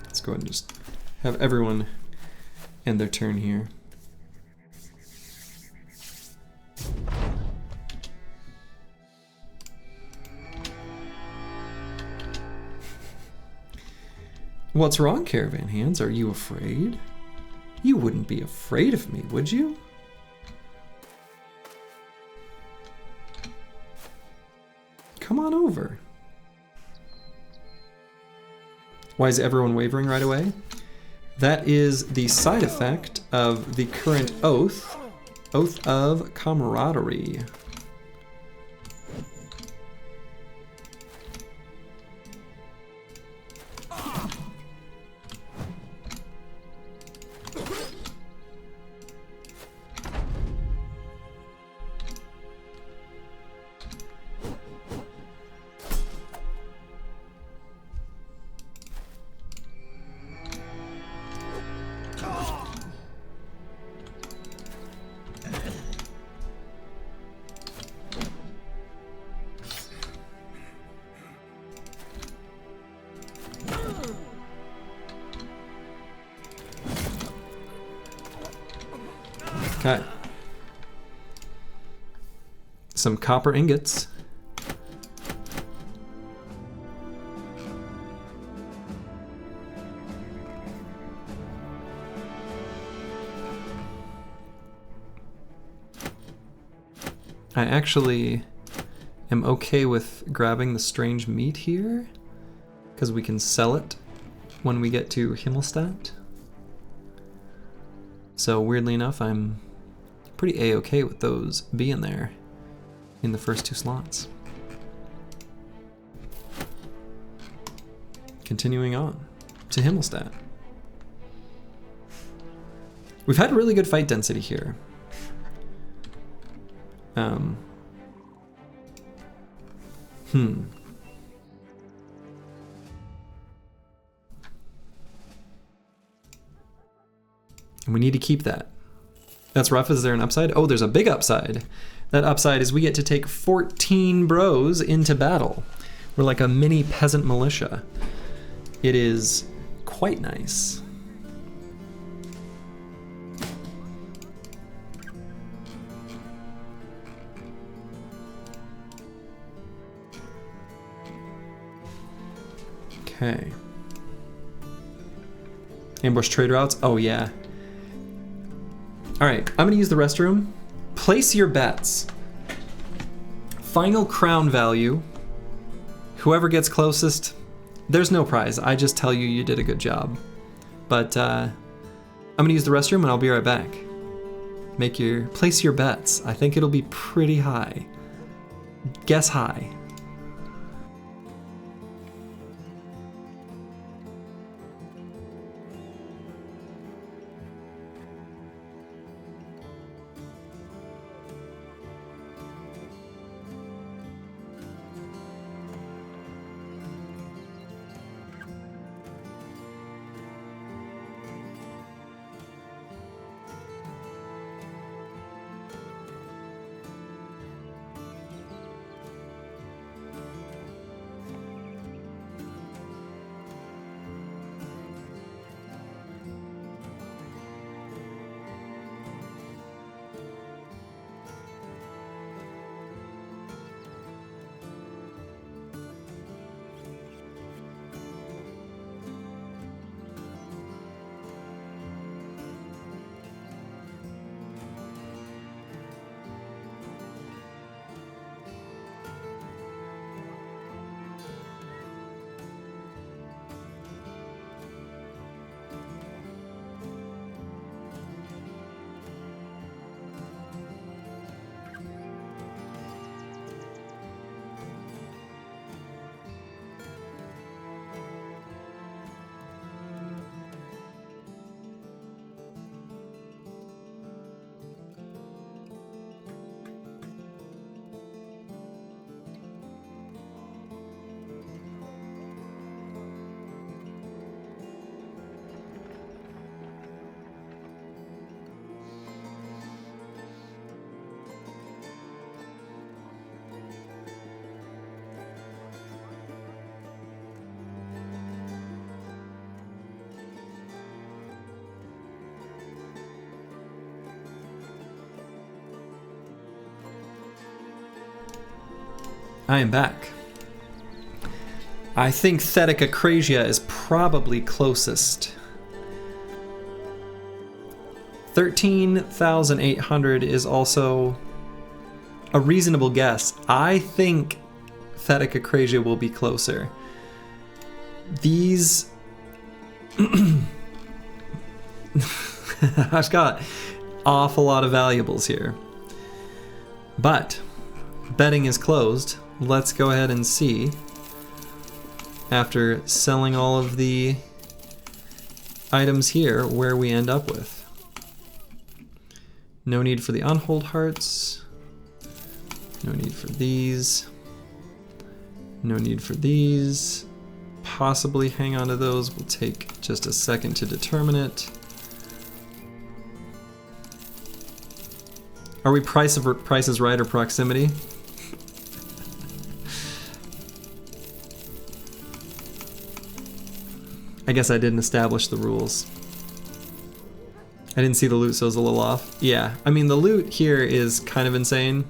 Let's go ahead and just have everyone end their turn here. What's wrong, Caravan Hands? Are you afraid? You wouldn't be afraid of me, would you? Come on over. Why is everyone wavering right away? That is the side effect of the current oath, Oath of Camaraderie. Okay. Some copper ingots. I actually am okay with grabbing the strange meat here because we can sell it when we get to Himmelstadt. So weirdly enough, I'm pretty a-okay with those being there in the first 2 slots. Continuing on to Himmelstadt. We've had really good fight density here. And we need to keep that. That's rough. Is there an upside? Oh, there's a big upside. That upside is we get to take 14 bros into battle. We're like a mini peasant militia. It is quite nice. Okay. Ambush trade routes. Oh yeah. All right, I'm gonna use the restroom. Place your bets. Final crown value. Whoever gets closest, there's no prize. I just tell you you did a good job. But I'm gonna use the restroom and I'll be right back. Place your bets. I think it'll be pretty high. Guess high. I am back. I think Thetic Acrasia is probably closest. 13,800 is also a reasonable guess. I think Thetic Acrasia will be closer. These... I've got awful lot of valuables here. But betting is closed. Let's go ahead and see, after selling all of the items here, where we end up with. No need for the unhold hearts. No need for these. No need for these. Possibly hang on to those. We'll take just a second to determine it. Are we Price is Right or proximity? I guess I didn't establish the rules. I didn't see the loot, so it was a little off. Yeah, I mean, the loot here is kind of insane.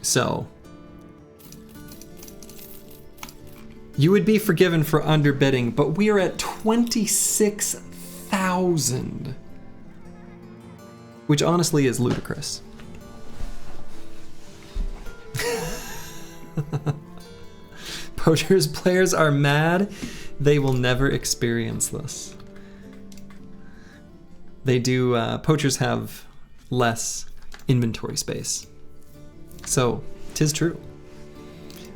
So, you would be forgiven for underbidding, but we are at 26,000. Which honestly is ludicrous. Poachers players are mad. They will never experience this. They do, poachers have less inventory space. So, 'tis true.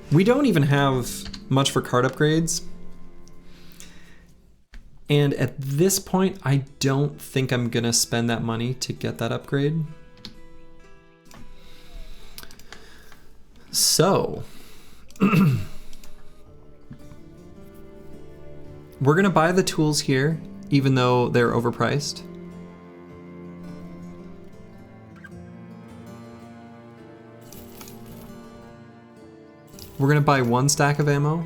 We don't even have much for card upgrades. And at this point, I don't think I'm gonna spend that money to get that upgrade. So, we're gonna buy the tools here, even though they're overpriced. We're gonna buy 1 stack of ammo.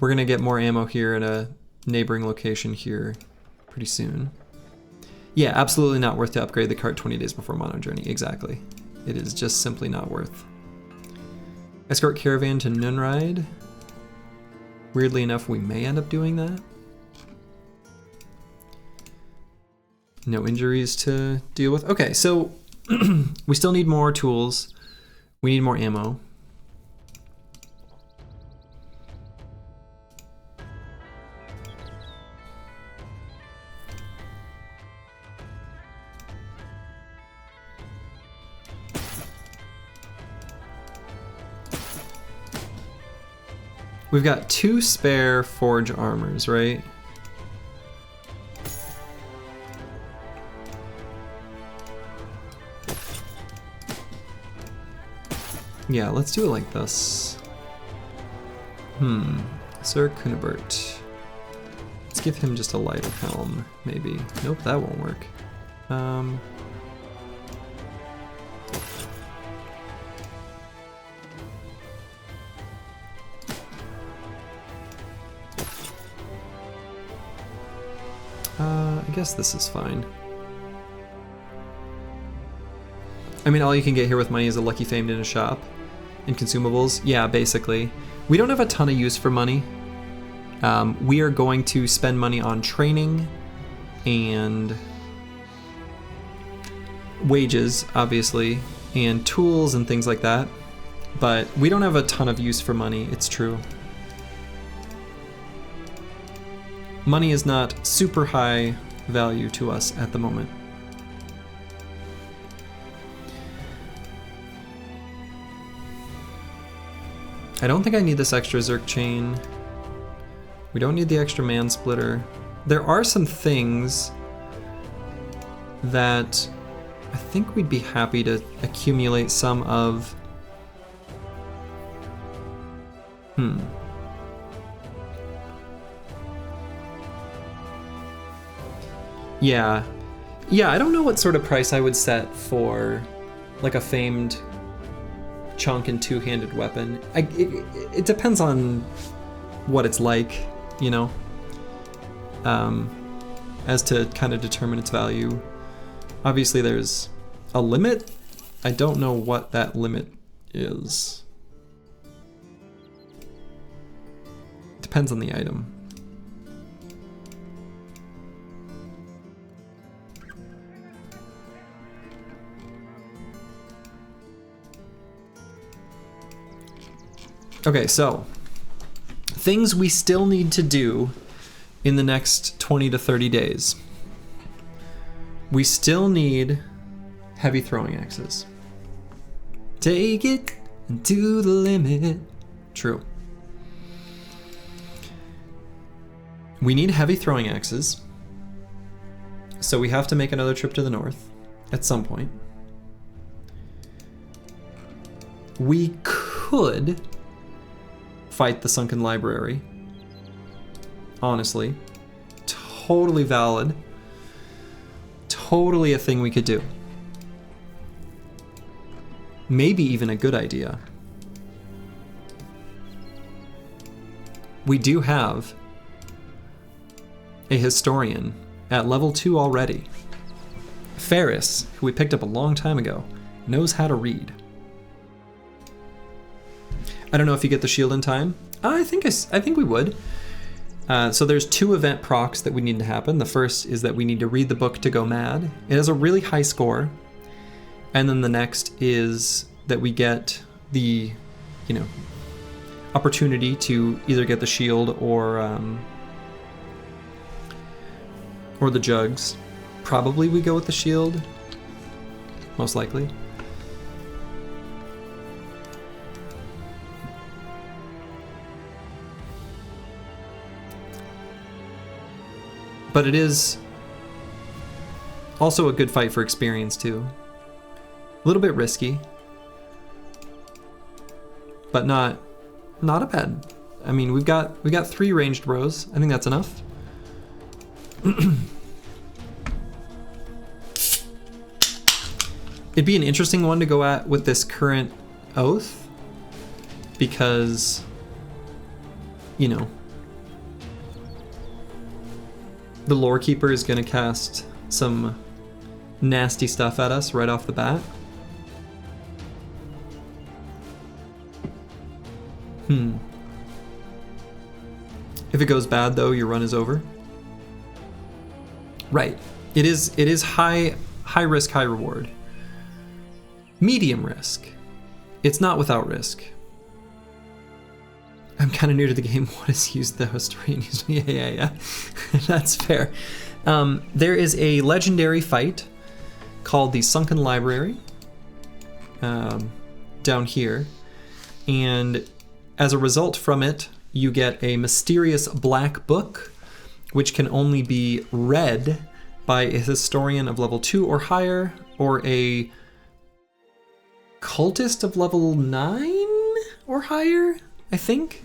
We're gonna get more ammo here at a neighboring location here pretty soon. Yeah, absolutely not worth to upgrade the cart 20 days before Mono Journey, exactly. It is just simply not worth. Escort caravan to Nunride. Weirdly enough, we may end up doing that. No injuries to deal with. Okay, so we still need more tools. We need more ammo. We've got 2 spare forge armors, right? Yeah, let's do it like this. Sir Kunibert. Let's give him just a lighter helm, maybe. Nope, that won't work. I guess this is fine. I mean, all you can get here with money is a Lucky Famed in a shop and consumables. Yeah, basically. We don't have a ton of use for money. We are going to spend money on training and wages, obviously, and tools and things like that. But we don't have a ton of use for money, it's true. Money is not super high value to us at the moment. I don't think I need this extra Zerk chain. We don't need the extra man splitter. There are some things that I think we'd be happy to accumulate some of. Yeah, I don't know what sort of price I would set for like a famed chunk and 2-handed weapon. It depends on what it's like, you know, as to kind of determine its value. Obviously there's a limit. I don't know what that limit is. Depends on the item. Okay, so things we still need to do in the next 20 to 30 days. We still need heavy throwing axes. Take it to the limit. True. We need heavy throwing axes. So we have to make another trip to the north at some point. We could fight the Sunken Library. Honestly. Totally valid. Totally a thing we could do. Maybe even a good idea. We do have a historian at level 2 already. Ferris, who we picked up a long time ago, knows how to read. I don't know if you get the shield in time. I think we would. So there's 2 event procs that we need to happen. The first is that we need to read the book to go mad. It has a really high score. And then the next is that we get the, opportunity to either get the shield or the jugs. Probably we go with the shield, most likely. But it is also a good fight for experience too. A little bit risky, but not a bad. I mean, we got 3 ranged bros. I think that's enough. It'd be an interesting one to go at with this current oath, because, you know, the lore keeper is going to cast some nasty stuff at us right off the bat. If it goes bad though, your run is over. Right. It is high risk, high reward. Medium risk. It's not without risk. I'm kind of new to the game. What is used the historian? Yeah. That's fair. There is a legendary fight called the Sunken Library down here, and as a result from it, you get a mysterious black book, which can only be read by a historian of level 2 or higher, or a cultist of level 9 or higher, I think,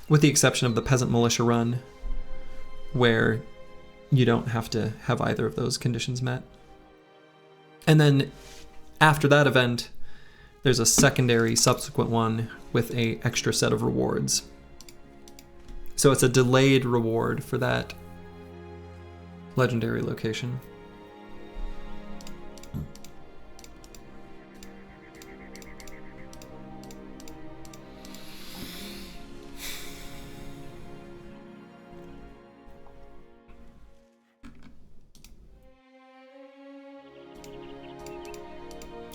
with the exception of the Peasant Militia run, where you don't have to have either of those conditions met. And then after that event, there's a secondary subsequent one with a extra set of rewards. So it's a delayed reward for that legendary location.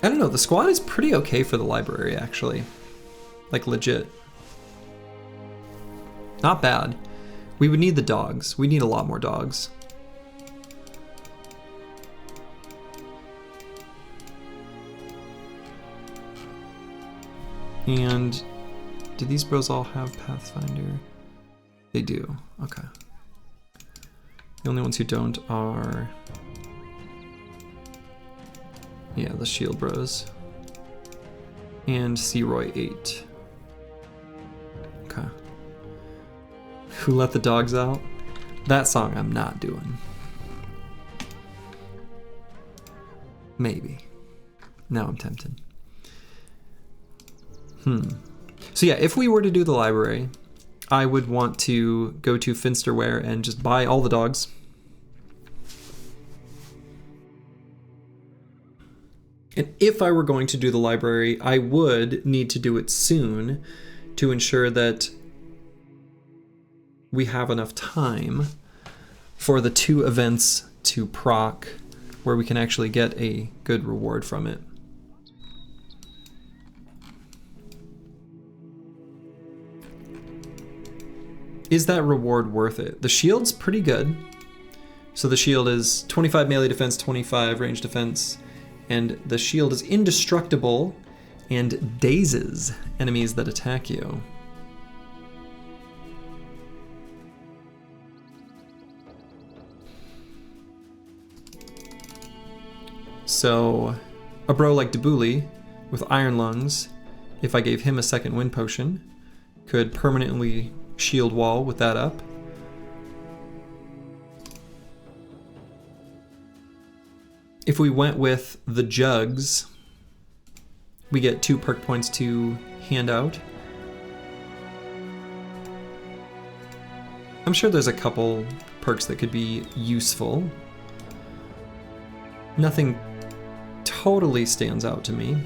I don't know, the squad is pretty okay for the library, actually. Like, legit. Not bad. We would need the dogs. We need a lot more dogs. And do these bros all have Pathfinder? They do. Okay. The only ones who don't are... yeah, the Shield Bros. And Searoy 8. Okay. Who Let the Dogs Out? That song I'm not doing. Maybe. Now I'm tempted. So yeah, if we were to do the library, I would want to go to Finsterware and just buy all the dogs. And if I were going to do the library, I would need to do it soon to ensure that we have enough time for the 2 events to proc where we can actually get a good reward from it. Is that reward worth it? The shield's pretty good. So the shield is 25 melee defense, 25 range defense, and the shield is indestructible and dazes enemies that attack you. So a bro like Debuli with Iron Lungs, if I gave him a second wind potion, could permanently shield wall with that up. If we went with the jugs, we get 2 perk points to hand out. I'm sure there's a couple perks that could be useful. Nothing totally stands out to me.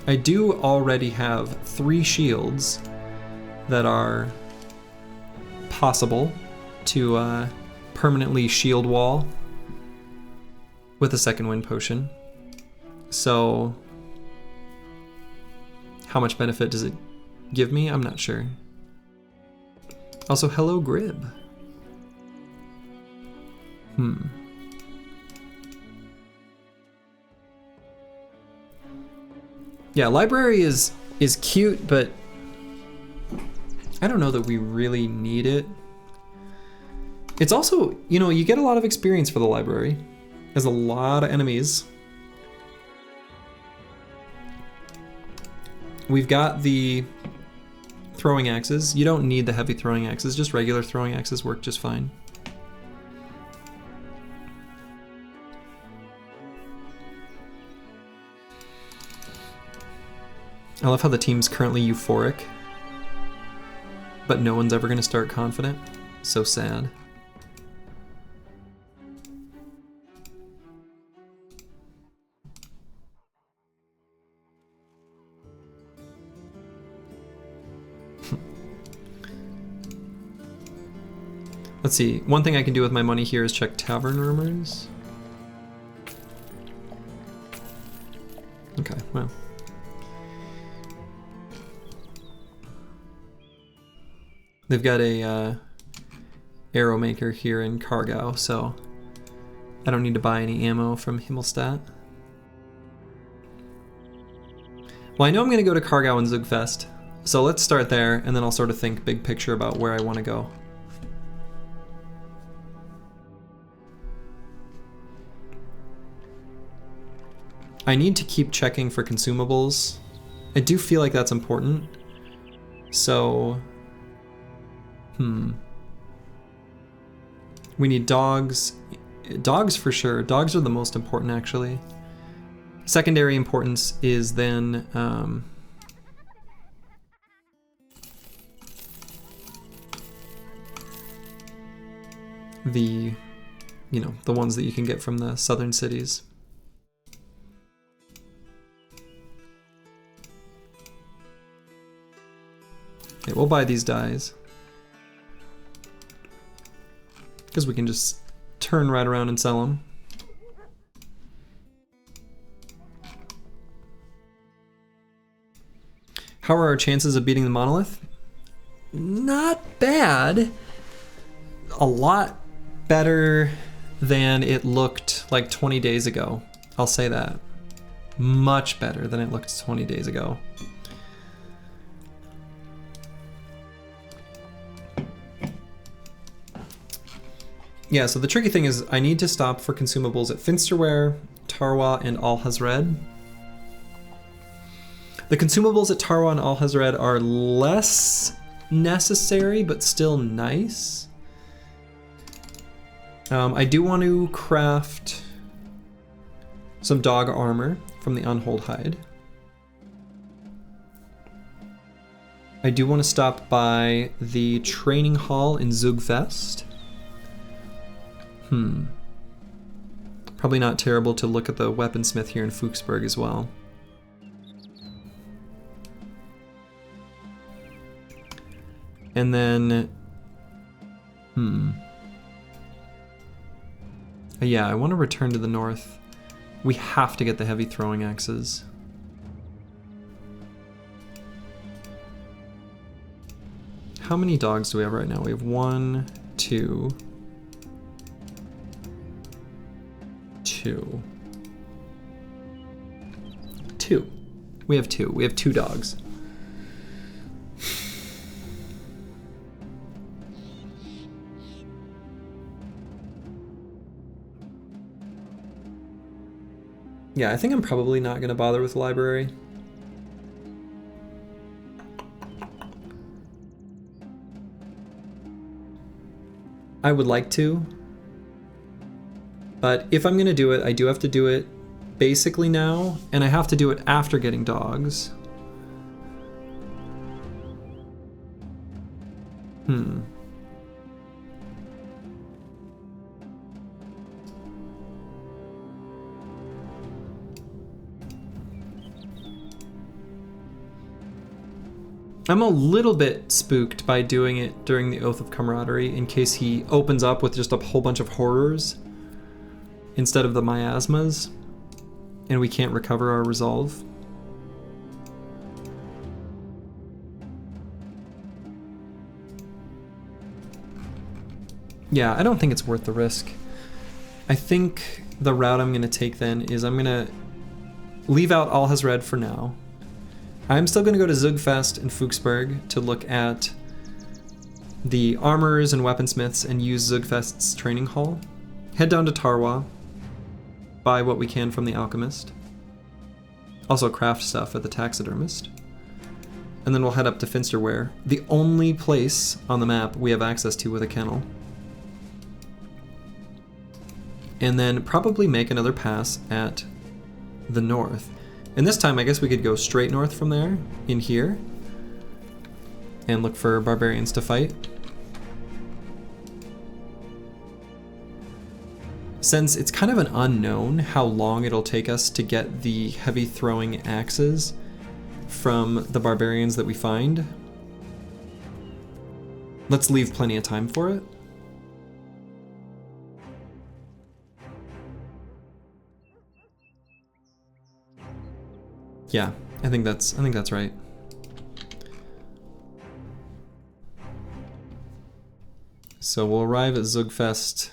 I do already have 3 shields that are possible to permanently shield wall with a second wind potion. So how much benefit does it give me? I'm not sure. Also, hello Grib. Yeah, library is cute, but I don't know that we really need it. It's also, you know, you get a lot of experience for the library. There's a lot of enemies. We've got the throwing axes. You don't need the heavy throwing axes, just regular throwing axes work just fine. I love how the team's currently euphoric, but no one's ever gonna start confident. So sad. Let's see, one thing I can do with my money here is check tavern rumors. Okay, well. They've got a arrow maker here in Cargau, so I don't need to buy any ammo from Himmelstadt. Well, I know I'm gonna go to Cargau and Zugfest, so let's start there, and then I'll sort of think big picture about where I want to go. I need to keep checking for consumables. I do feel like that's important. So, we need dogs. Dogs for sure. Dogs are the most important, actually. Secondary importance is then the, you know, the ones that you can get from the southern cities. Okay, we'll buy these dyes, because we can just turn right around and sell them. How are our chances of beating the Monolith? Not bad. A lot better than it looked like 20 days ago. I'll say that. Much better than it looked 20 days ago. Yeah, so the tricky thing is I need to stop for consumables at Finsterware, Tarwa, and Alhazred. The consumables at Tarwa and Alhazred are less necessary, but still nice. I do want to craft some dog armor from the Unhold Hide. I do want to stop by the training hall in Zugfest. Probably not terrible to look at the weaponsmith here in Fuchsburg as well. And then, yeah, I want to return to the north. We have to get the heavy throwing axes. How many dogs do we have right now? We have 1, 2, 2. We have 2. We have 2 dogs. Yeah, I think I'm probably not going to bother with the library. I would like to. But if I'm gonna do it, I do have to do it basically now, and I have to do it after getting dogs. I'm a little bit spooked by doing it during the Oath of Camaraderie in case he opens up with just a whole bunch of horrors instead of the miasmas, and we can't recover our resolve. Yeah, I don't think it's worth the risk. I think the route I'm going to take then is I'm going to leave out Alhazred for now. I'm still going to go to Zugfest and Fuchsberg to look at the armorers and weaponsmiths and use Zugfest's training hall. Head down to Tarwa, buy what we can from the alchemist. Also craft stuff at the taxidermist. And then we'll head up to Finsterware, the only place on the map we have access to with a kennel. And then probably make another pass at the north. And this time I guess we could go straight north from there, in here, and look for barbarians to fight. Since it's kind of an unknown how long it'll take us to get the heavy throwing axes from the barbarians that we find, let's leave plenty of time for it. Yeah, I think that's right. So we'll arrive at Zugfest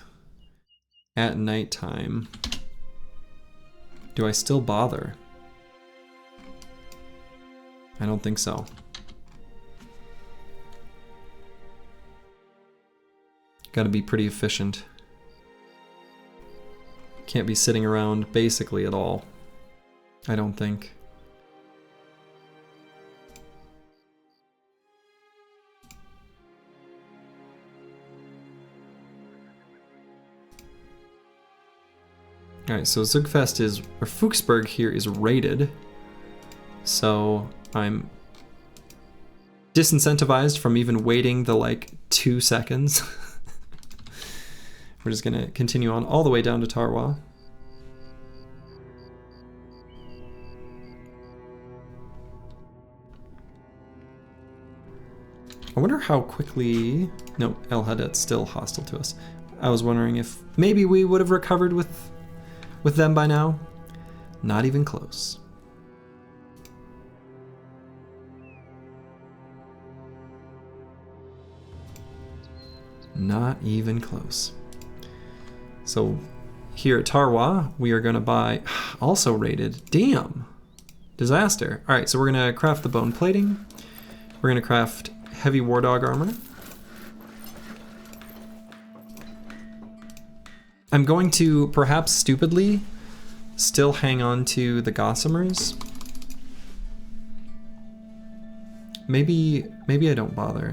at nighttime. Do I still bother? I don't think so. Gotta be pretty efficient. Can't be sitting around basically at all, I don't think. Alright, so Zugfest is, or Fuchsberg here is raided. So I'm disincentivized from even waiting the like 2 seconds. We're just gonna continue on all the way down to Tarwa. I wonder how quickly... No, El Hadet's still hostile to us. I was wondering if maybe we would have recovered with them by now. Not even close. Not even close. So here at Tarwa, we are gonna buy, also raided, damn, disaster. All right, so we're gonna craft the bone plating. We're gonna craft heavy war dog armor. I'm going to, perhaps stupidly, still hang on to the Gossamers. Maybe I don't bother.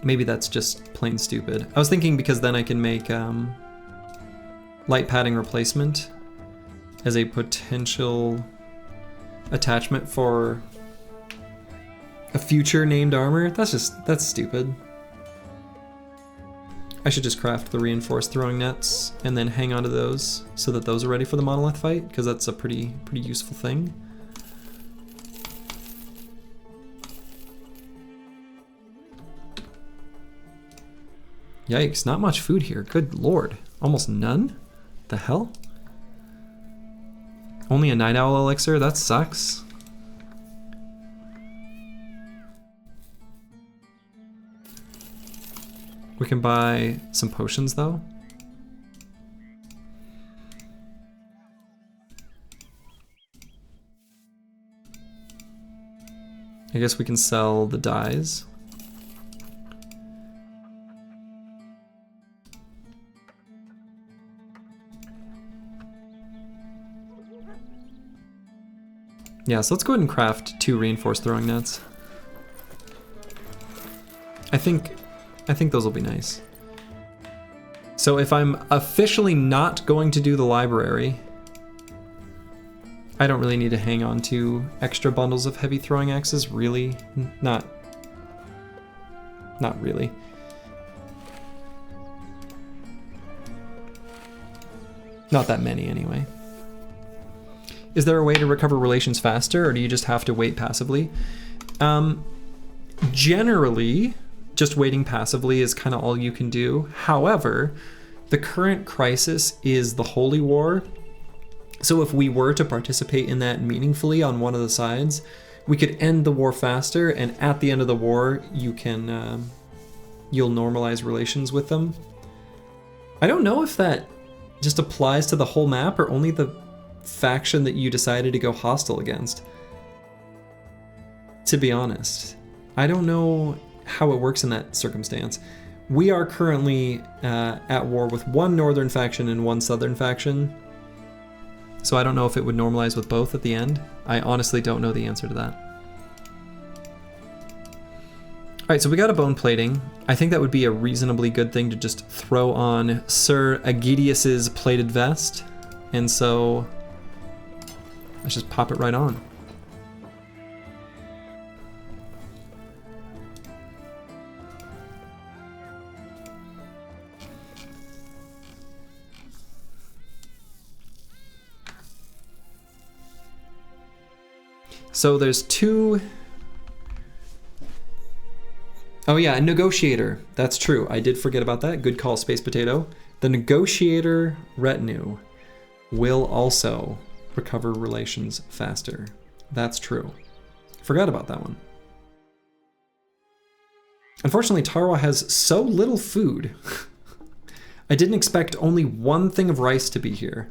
Maybe that's just plain stupid. I was thinking because then I can make light padding replacement as a potential attachment for a future named armor. That's stupid. I should just craft the reinforced throwing nets and then hang on to those so that those are ready for the Monolith fight, because that's a pretty useful thing. Yikes, not much food here. Good lord. Almost none? The hell? Only a night owl elixir? That sucks. We can buy some potions though. I guess we can sell the dyes. Yeah, so let's go ahead and craft 2 reinforced throwing nets. I think those will be nice. So if I'm officially not going to do the library, I don't really need to hang on to extra bundles of heavy throwing axes, really. Not really. Not that many anyway. Is there a way to recover relations faster, or do you just have to wait passively? Generally, just waiting passively is kind of all you can do. However, the current crisis is the Holy War. So if we were to participate in that meaningfully on one of the sides, we could end the war faster, and at the end of the war, you can you'll normalize relations with them. I don't know if that just applies to the whole map or only the faction that you decided to go hostile against. To be honest, I don't know how it works in that circumstance. We are currently at war with one northern faction and one southern faction. So I don't know if it would normalize with both at the end. I honestly don't know the answer to that. All right, so we got a bone plating. I think that would be a reasonably good thing to just throw on Sir Aegidius's plated vest. And so let's just pop it right on. So there's two. Oh yeah, a negotiator. That's true. I did forget about that. Good call, Space Potato. The negotiator retinue will also recover relations faster. That's true. Forgot about that one. Unfortunately, Tarwa has so little food. I didn't expect only one thing of rice to be here.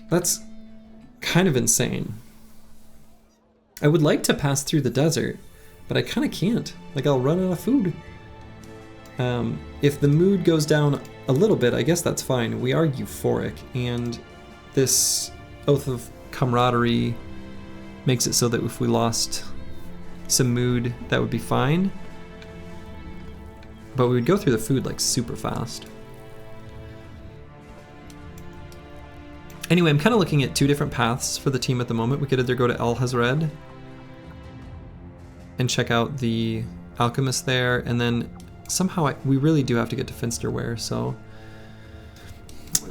That's kind of insane. I would like to pass through the desert, but I kind of can't. Like, I'll run out of food. If the mood goes down a little bit, I guess that's fine. We are euphoric, and this Oath of Camaraderie makes it so that if we lost some mood, that would be fine. But we would go through the food like super fast. Anyway, I'm kind of looking at two different paths for the team at the moment. We could either go to El Hazred and check out the alchemist there, and then somehow we really do have to get to Finsterware, so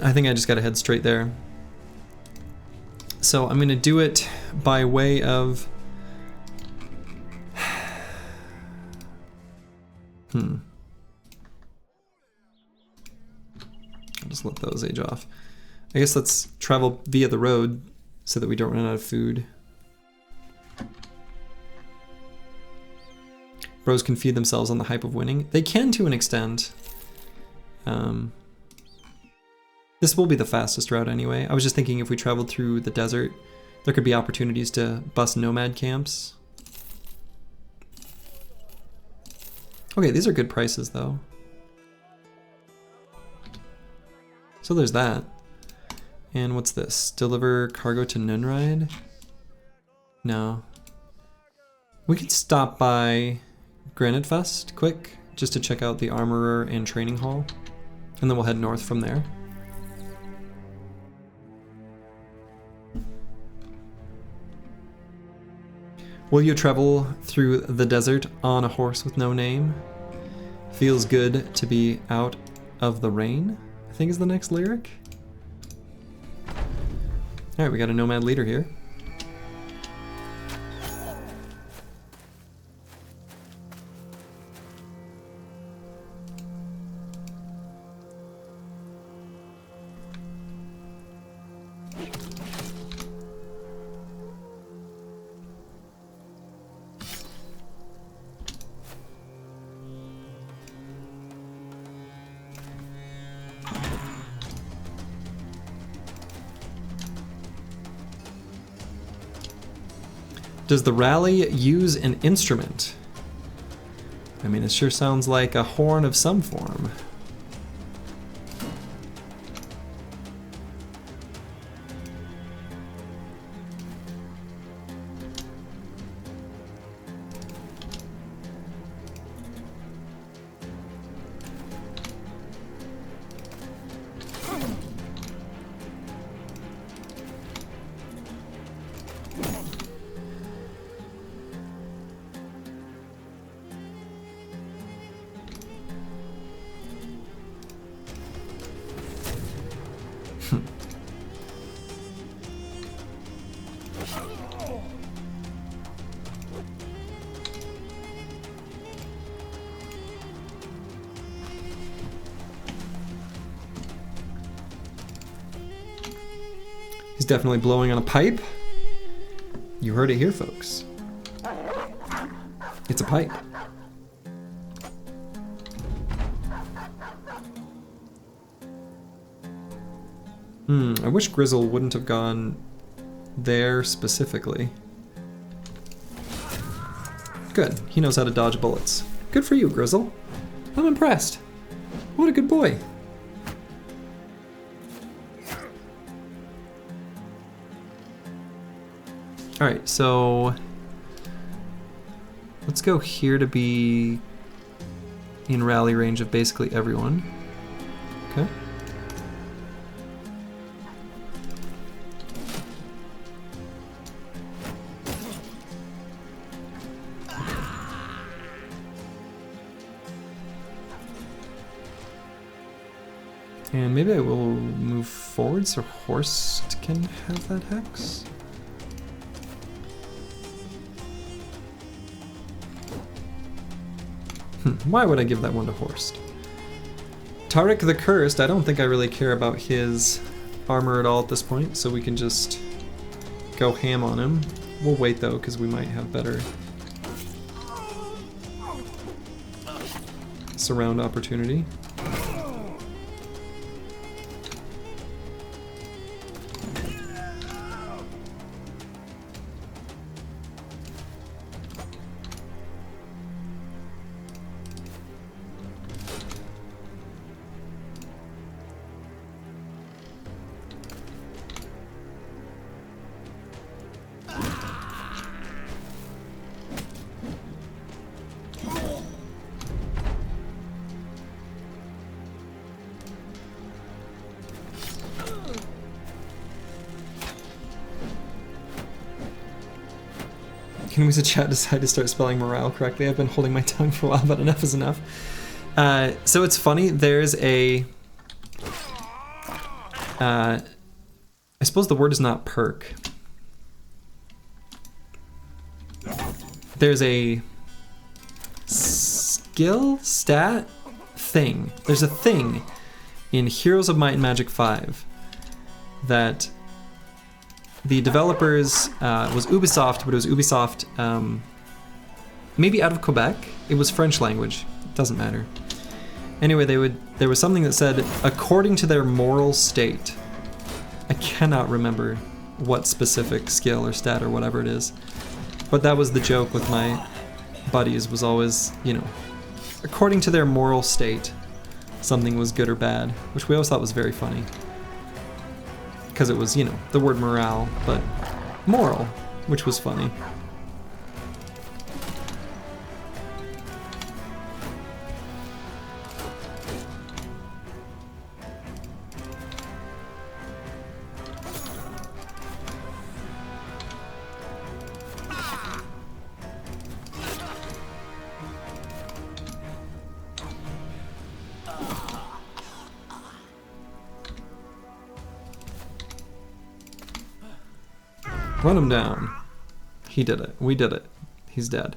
I think I just gotta head straight there. So I'm gonna do it by way of I'll just let those age off. I guess let's travel via the road so that we don't run out of food. Bros can feed themselves on the hype of winning. They can to an extent. This will be the fastest route anyway. I was just thinking if we traveled through the desert, there could be opportunities to bust nomad camps. Okay, these are good prices though. So there's that. And what's this? Deliver cargo to Nunride? No. We could stop by Granite Fest quick, just to check out the Armorer and Training Hall. And then we'll head north from there. Will you travel through the desert on a horse with no name? Feels good to be out of the rain, I think is the next lyric. Alright, we got a nomad leader here. Does the rally use an instrument? I mean, it sure sounds like a horn of some form. He's definitely blowing on a pipe. You heard it here, folks. It's a pipe. I wish Grizzle wouldn't have gone there specifically. Good, he knows how to dodge bullets. Good for you, Grizzle. I'm impressed. What a good boy. Alright, so let's go here to be in rally range of basically everyone. Okay. And maybe I will move forward so Horst can have that hex. Why would I give that one to Horst? Tariq the Cursed, I don't think I really care about his armor at all at this point, so we can just go ham on him. We'll wait though, because we might have better surround opportunity. Can we as a chat decide to start spelling morale correctly? I've been holding my tongue for a while, but enough is enough. So it's funny, there's a... I suppose the word is not perk. There's a skill, stat, thing. There's a thing in Heroes of Might and Magic 5 that the developers was Ubisoft, but it was Ubisoft maybe out of Quebec. It was French language. It doesn't matter. Anyway, there was something that said, according to their moral state. I cannot remember what specific skill or stat or whatever it is. But that was the joke with my buddies, was always, you know, according to their moral state, something was good or bad, which we always thought was very funny. Because it was, you know, the word morale, but moral, which was funny. Run him down. He did it. We did it. He's dead.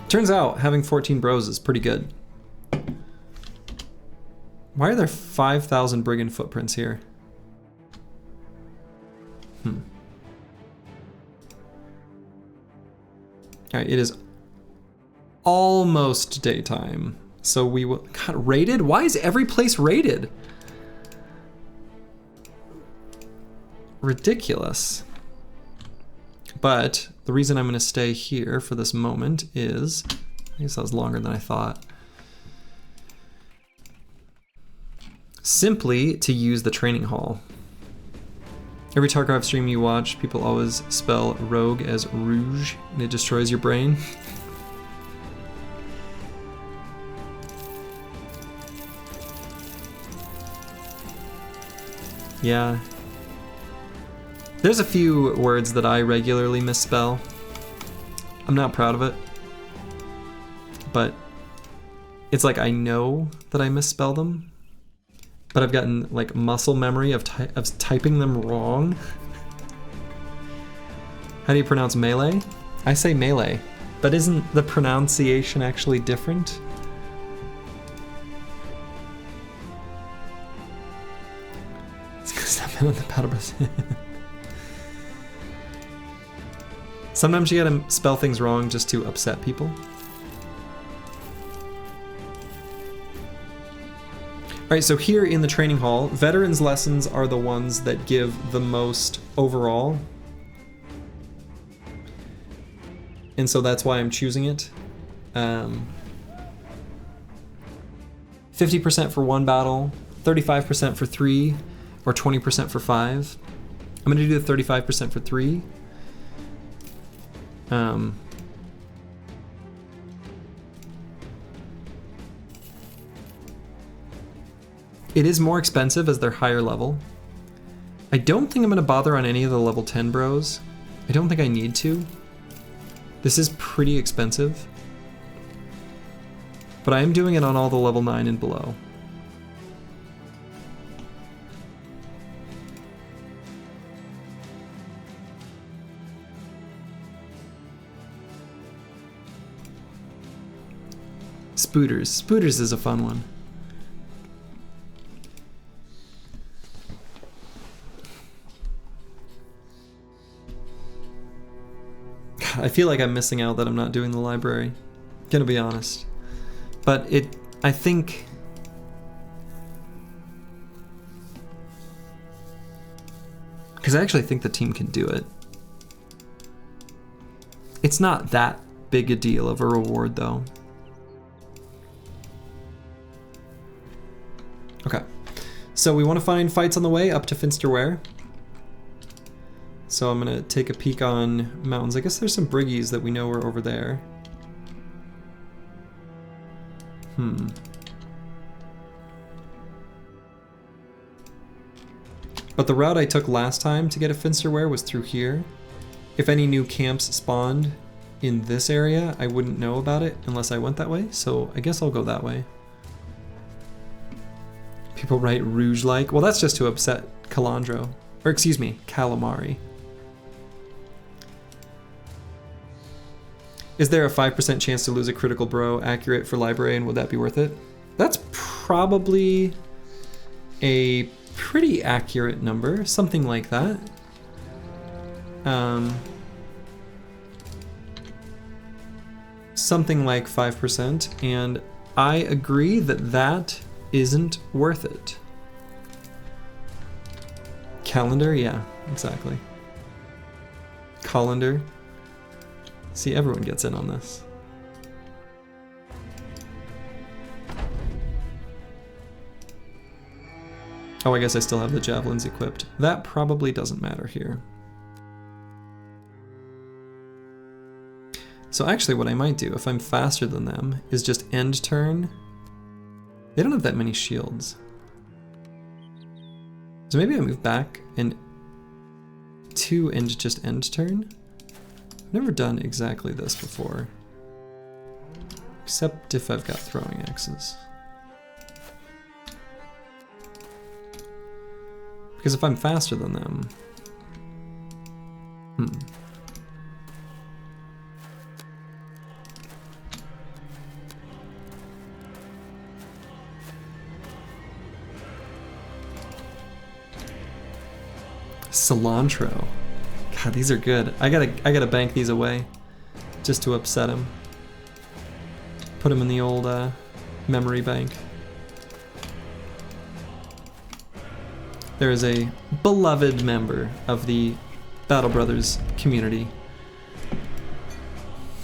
Turns out having 14 bros is pretty good. Why are there 5,000 brigand footprints here? Alright, it is almost daytime. So we will... God, raided? Why is every place raided? Ridiculous. But the reason I'm going to stay here for this moment is... I guess that was longer than I thought. Simply to use the training hall. Every Tarkov stream you watch, people always spell rogue as rouge, and it destroys your brain. Yeah. There's a few words that I regularly misspell. I'm not proud of it. But it's like I know that I misspell them. But I've gotten like muscle memory of typing them wrong. How do you pronounce melee? I say melee. But isn't the pronunciation actually different? It's because I've been on the battle bus. Sometimes you gotta spell things wrong just to upset people. Alright, so here in the training hall, veterans lessons are the ones that give the most overall. And so that's why I'm choosing it. 50% for one battle, 35% for 3, or 20% for 5. I'm gonna do the 35% for 3. It is more expensive as they're higher level. I don't think I'm gonna bother on any of the level 10 bros. I don't think I need to. This is pretty expensive. But I am doing it on all the level 9 and below. Spooters. Spooters is a fun one. I feel like I'm missing out that I'm not doing the library. Gonna be honest. But I think... because I actually think the team can do it. It's not that big a deal of a reward though. Okay. So we want to find fights on the way up to Finsterware. So I'm gonna take a peek on mountains. I guess there's some briggies that we know are over there. But the route I took last time to get a Finsterware was through here. If any new camps spawned in this area, I wouldn't know about it unless I went that way, so I guess I'll go that way. People write rouge-like. Well, that's just to upset Calandro. Or excuse me, Calamari. Is there a 5% chance to lose a critical bro accurate for library, and would that be worth it? That's probably a pretty accurate number, something like that. Something like 5%, and I agree that that isn't worth it. Calendar, yeah, exactly. Colander. See, everyone gets in on this. Oh, I guess I still have the javelins equipped. That probably doesn't matter here. So actually what I might do, if I'm faster than them, is just end turn. They don't have that many shields. So maybe I move back and 2 and just end turn? I've never done exactly this before. Except if I've got throwing axes. Because if I'm faster than them... Cilantro. God, these are good. I gotta bank these away just to upset him. Put them in the old memory bank. There is a beloved member of the Battle Brothers community.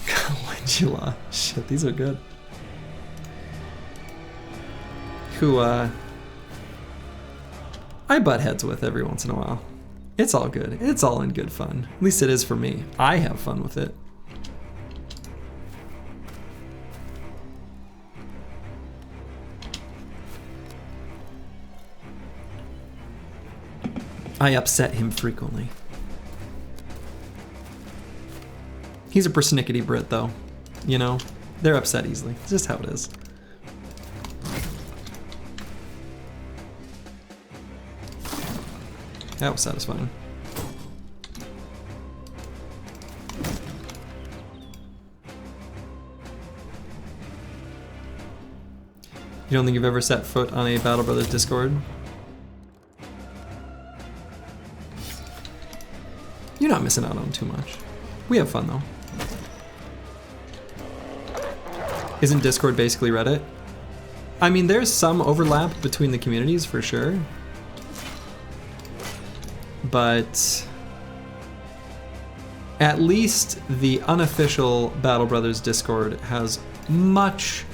Calendula. Shit, these are good. Who I butt heads with every once in a while. It's all good. It's all in good fun. At least it is for me. I have fun with it. I upset him frequently. He's a persnickety Brit, though. You know, they're upset easily. It's just how it is. That was satisfying. You don't think you've ever set foot on a Battle Brothers Discord? You're not missing out on too much. We have fun though. Isn't Discord basically Reddit? I mean, there's some overlap between the communities for sure. But at least the unofficial Battle Brothers Discord has much,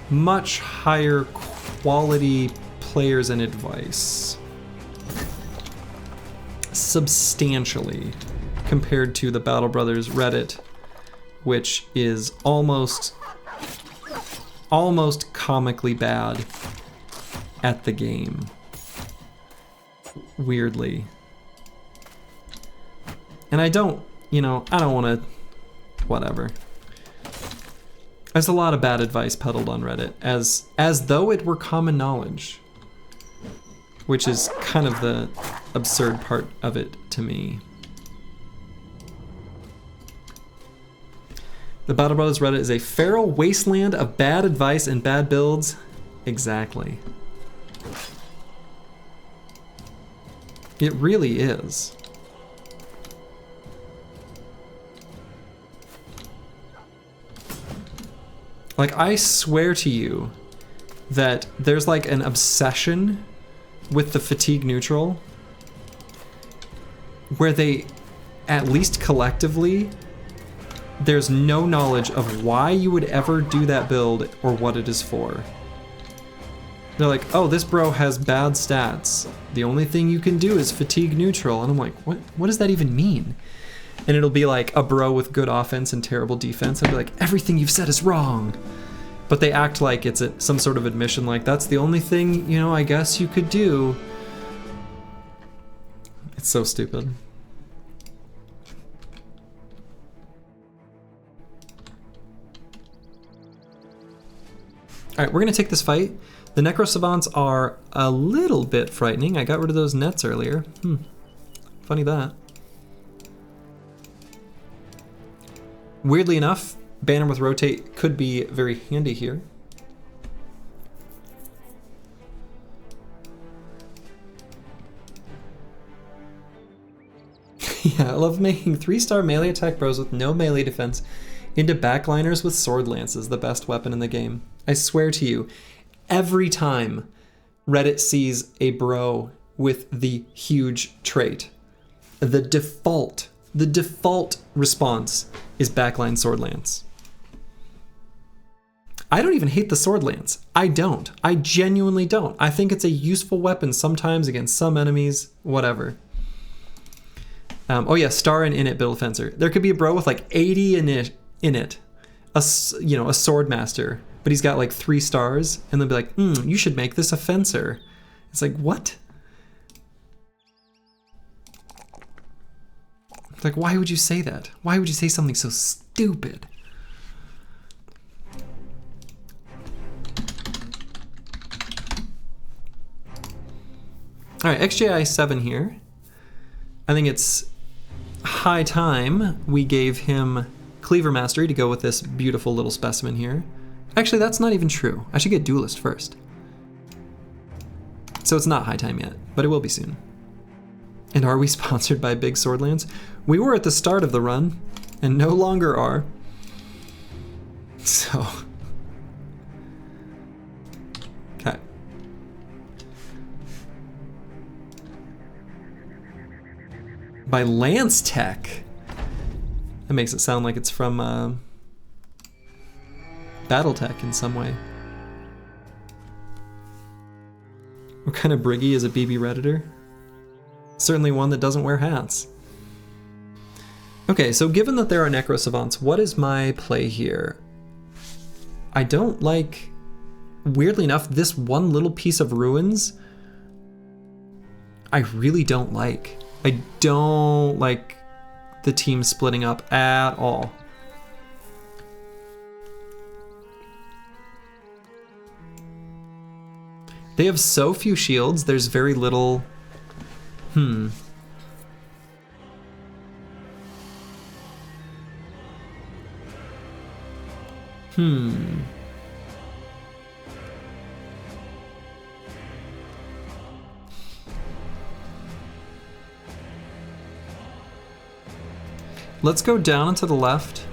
much higher quality players and advice. Substantially compared to the Battle Brothers Reddit, which is almost comically bad at the game. Weirdly. And I don't, you know, I don't want to, whatever. There's a lot of bad advice peddled on Reddit, as though it were common knowledge. Which is kind of the absurd part of it to me. The Battle Brothers Reddit is a feral wasteland of bad advice and bad builds. Exactly. It really is. Like, I swear to you that there's like an obsession with the fatigue neutral where they, at least collectively, there's no knowledge of why you would ever do that build or what it is for. They're like, oh, this bro has bad stats. The only thing you can do is fatigue neutral. And I'm like, what does that even mean? And it'll be like a bro with good offense and terrible defense. I'll be like, everything you've said is wrong. But they act like it's some sort of admission, like that's the only thing, you know, I guess you could do. It's so stupid. All right, we're gonna take this fight. The Necro Savants are a little bit frightening. I got rid of those nets earlier. Funny that. Weirdly enough, banner with rotate could be very handy here. Yeah, I love making 3-star melee attack bros with no melee defense into backliners with sword lances, the best weapon in the game. I swear to you, every time Reddit sees a bro with the huge trait, the default response is backline sword lance. I don't even hate the sword lance. I don't. I genuinely don't. I think it's a useful weapon sometimes against some enemies, whatever. Oh yeah, star and init build fencer. There could be a bro with like 80 init, a sword master, but he's got like 3 stars, and they'll be like, you should make this a fencer. It's like, what? It's like, why would you say that? Why would you say something so stupid? All right, XJI 7 here. I think it's high time we gave him Cleaver Mastery to go with this beautiful little specimen here. Actually, that's not even true. I should get Duelist first. So it's not high time yet, but it will be soon. And are we sponsored by Big Swordlands? We were at the start of the run, and no longer are. So... okay. By Lance Tech. That makes it sound like it's from Battletech in some way. What kind of briggy is a BB Redditor? Certainly one that doesn't wear hats. Okay, so given that there are Necro Savants, what is my play here? I don't like, weirdly enough, this one little piece of ruins, I really don't like. I don't like the team splitting up at all. They have so few shields, there's very little... let's go down and to the left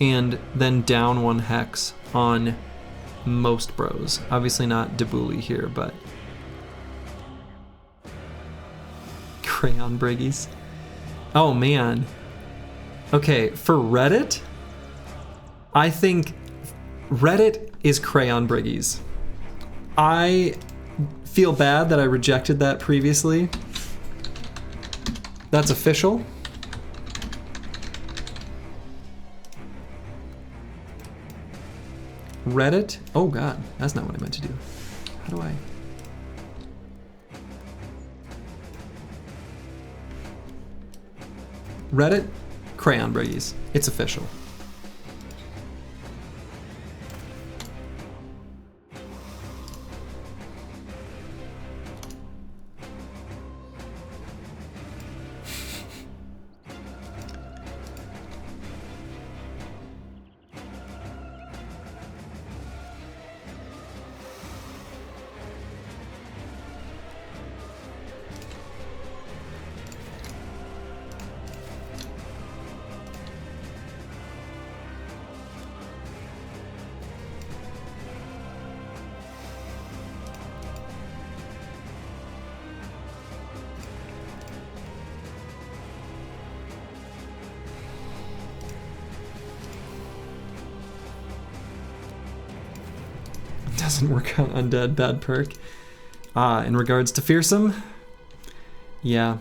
and then down 1 hex on most bros. Obviously not Debuli here, but crayon briggies. Oh man. Okay, for Reddit, I think Reddit is crayon briggies. I feel bad that I rejected that previously. That's official. Reddit? Oh god, that's not what I meant to do. How do I? Reddit, crayon briggies. It's official. Doesn't work on undead, bad perk. In regards to fearsome, yeah,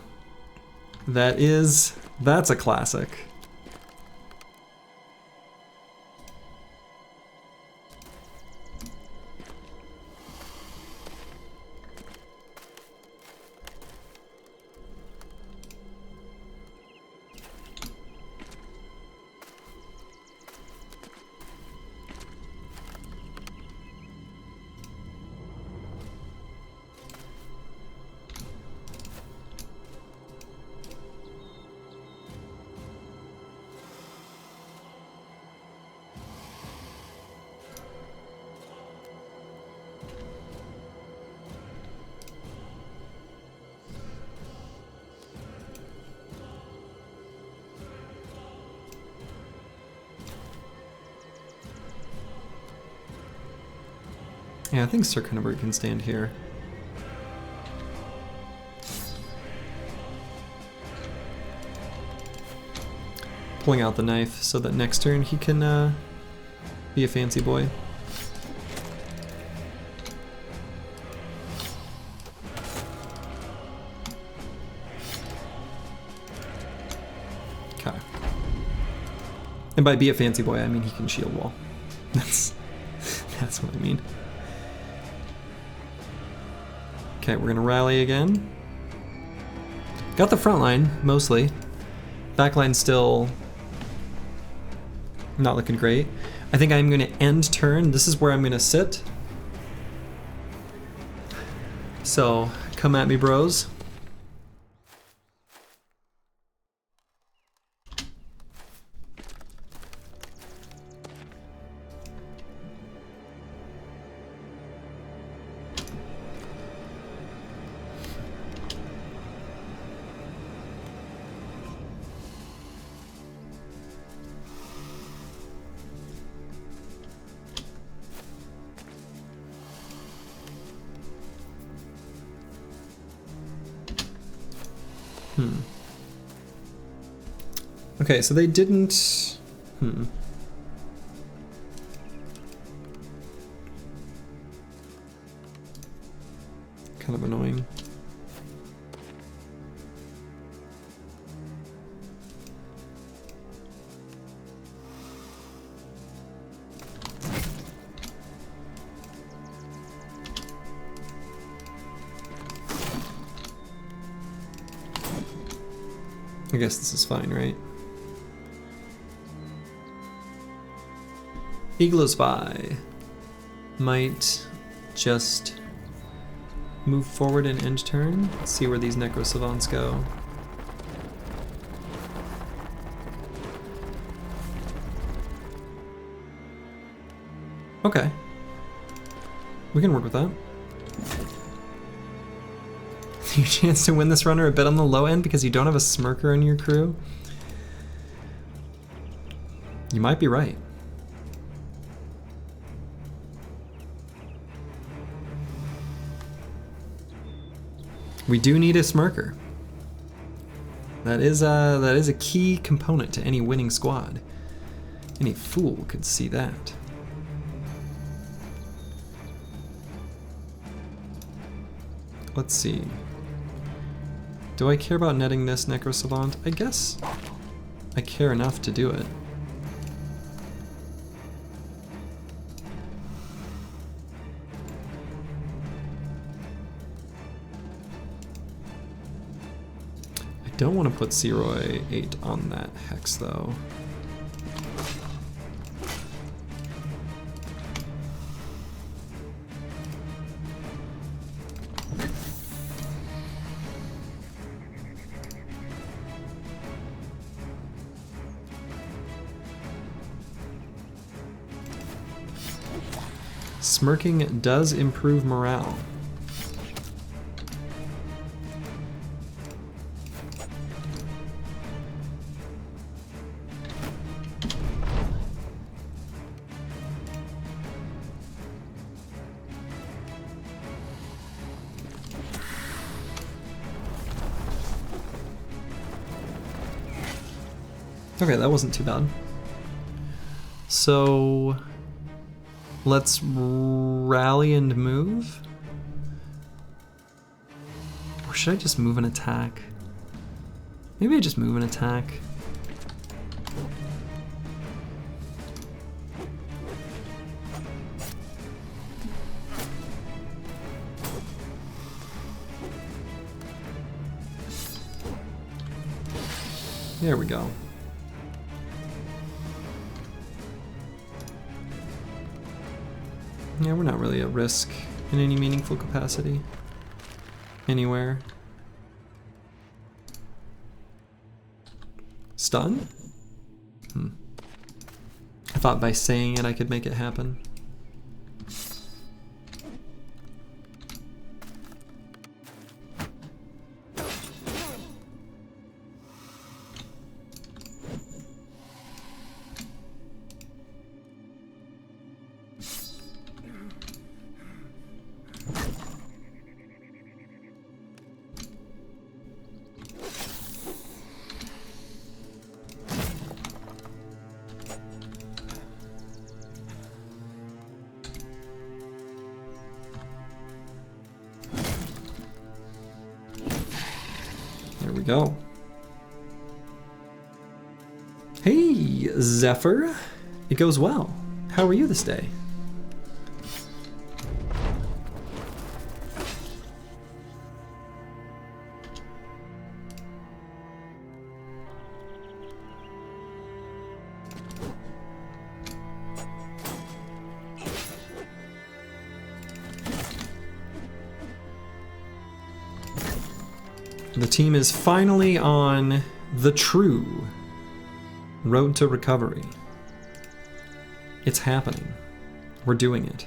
that's a classic. Yeah, I think Sir Kunneberg can stand here. Pulling out the knife so that next turn he can be a fancy boy. Okay. And by be a fancy boy, I mean he can shield wall. That's what I mean. Okay, we're gonna rally again. Got the front line, mostly. Back line's still not looking great. I think I'm gonna end turn. This is where I'm gonna sit. So, come at me, bros. Okay, so they didn't... Kind of annoying. I guess this is fine, right? Igloo Spy might just move forward and end turn. Let's see where these Necro Savants go. Okay. We can work with that. Your chance to win this runner a bit on the low end because you don't have a smirker in your crew? You might be right. We do need a smirker. That is a key component to any winning squad. Any fool could see that. Let's see. Do I care about netting this Necro Savant? I guess I care enough to do it. I don't want to put Seroy 8 on that Hex though. Smirking does improve morale. Okay, that wasn't too bad. So let's rally and move. Or should I just move and attack? Maybe I just move and attack. There we go. Yeah, we're not really at risk in any meaningful capacity anywhere. Stun? I thought by saying it I could make it happen. Go. Hey, Zephyr. It goes well. How are you this day? The team is finally on the true road to recovery. It's happening. We're doing it.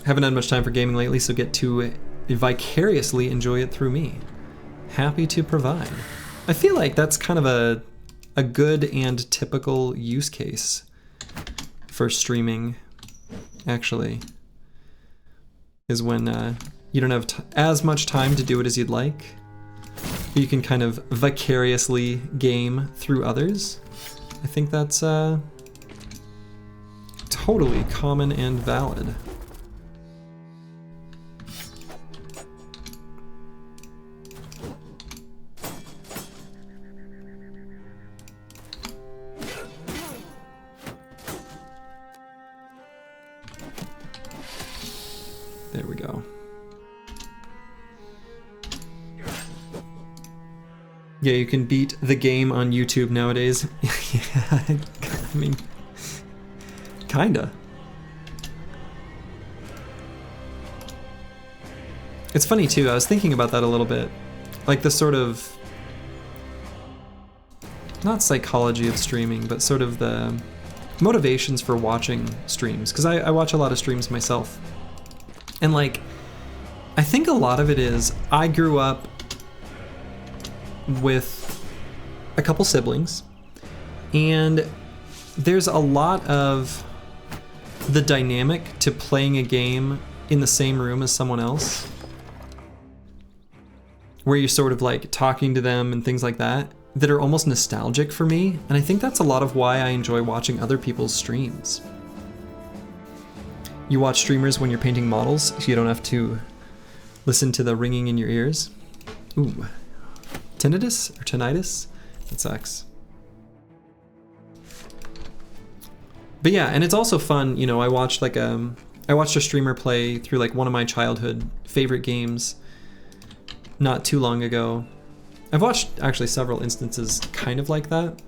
Haven't had much time for gaming lately, so get to vicariously enjoy it through me. Happy to provide. I feel like that's kind of a good and typical use case for streaming, actually, is when you don't have as much time to do it as you'd like. You can kind of vicariously game through others. I think that's totally common and valid. There we go. Yeah, you can beat the game on YouTube nowadays. Yeah, I mean, kinda. It's funny too, I was thinking about that a little bit. Like the sort of, not psychology of streaming, but sort of the motivations for watching streams. Because I watch a lot of streams myself. And like, I think a lot of it is I grew up with a couple siblings, and there's a lot of the dynamic to playing a game in the same room as someone else, where you're sort of like talking to them and things like that, that are almost nostalgic for me. And I think that's a lot of why I enjoy watching other people's streams. You watch streamers when you're painting models, so you don't have to listen to the ringing in your ears. Ooh, tinnitus or tinnitus? That sucks. But yeah, and it's also fun, you know, I watched a streamer play through like one of my childhood favorite games not too long ago. I've watched actually several instances kind of like that.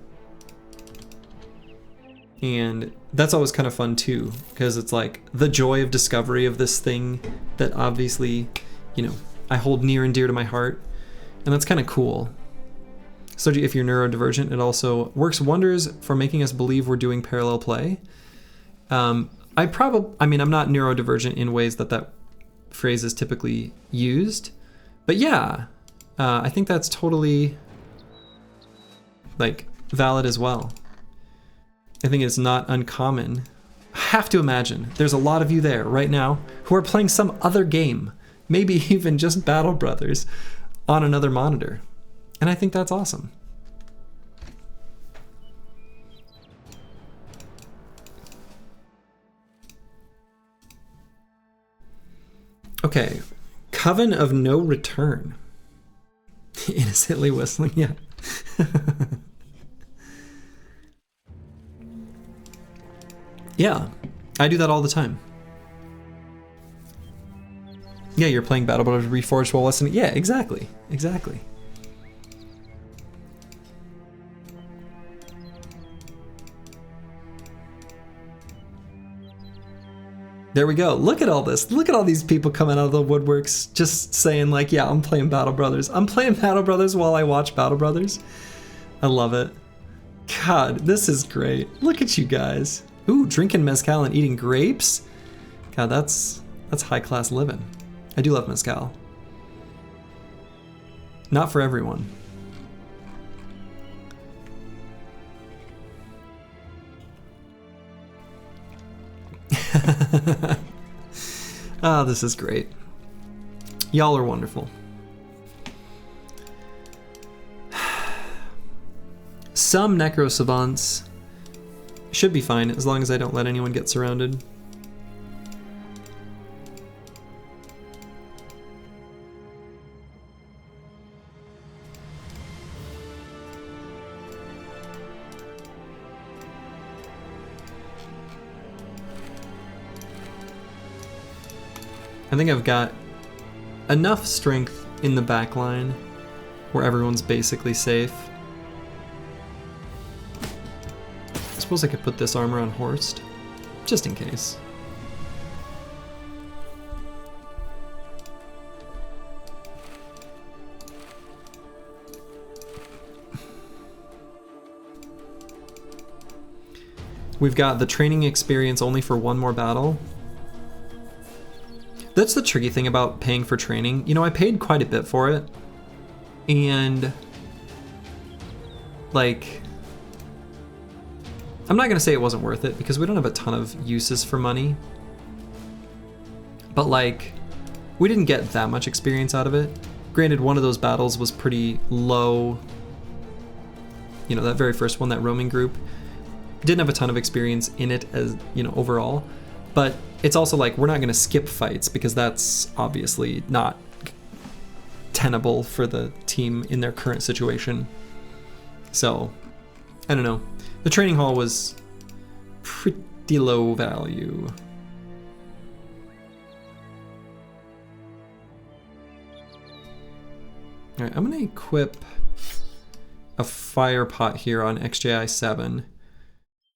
And that's always kind of fun too, because it's like the joy of discovery of this thing that obviously, you know, I hold near and dear to my heart. And that's kind of cool. So if you're neurodivergent, it also works wonders for making us believe we're doing parallel play. I'm not neurodivergent in ways that phrase is typically used, but yeah, I think that's totally like valid as well. I think it's not uncommon. I have to imagine there's a lot of you there right now who are playing some other game, maybe even just Battle Brothers on another monitor. And I think that's awesome. Okay, Coven of No Return. Innocently whistling, yeah. Yeah, I do that all the time. Yeah, you're playing Battle Brothers Reforged while listening. Yeah, exactly. There we go. Look at all this. Look at all these people coming out of the woodworks just saying like, yeah, I'm playing Battle Brothers. I'm playing Battle Brothers while I watch Battle Brothers. I love it. God, this is great. Look at you guys. Ooh, drinking mezcal and eating grapes? God, that's high class living. I do love mezcal. Not for everyone. Ah, this is great. Y'all are wonderful. Some necro savants should be fine as long as I don't let anyone get surrounded. I think I've got enough strength in the back line where everyone's basically safe. I suppose I could put this armor on Horst, just in case. We've got the training experience only for one more battle. That's the tricky thing about paying for training. You know, I paid quite a bit for it. And like, I'm not gonna say it wasn't worth it because we don't have a ton of uses for money. But like, we didn't get that much experience out of it. Granted, one of those battles was pretty low. You know, that very first one, that roaming group, didn't have a ton of experience in it as, you know, overall. But it's also like, we're not going to skip fights because that's obviously not tenable for the team in their current situation. So, I don't know. The training hall was pretty low value. All right, I'm going to equip a fire pot here on XJI 7.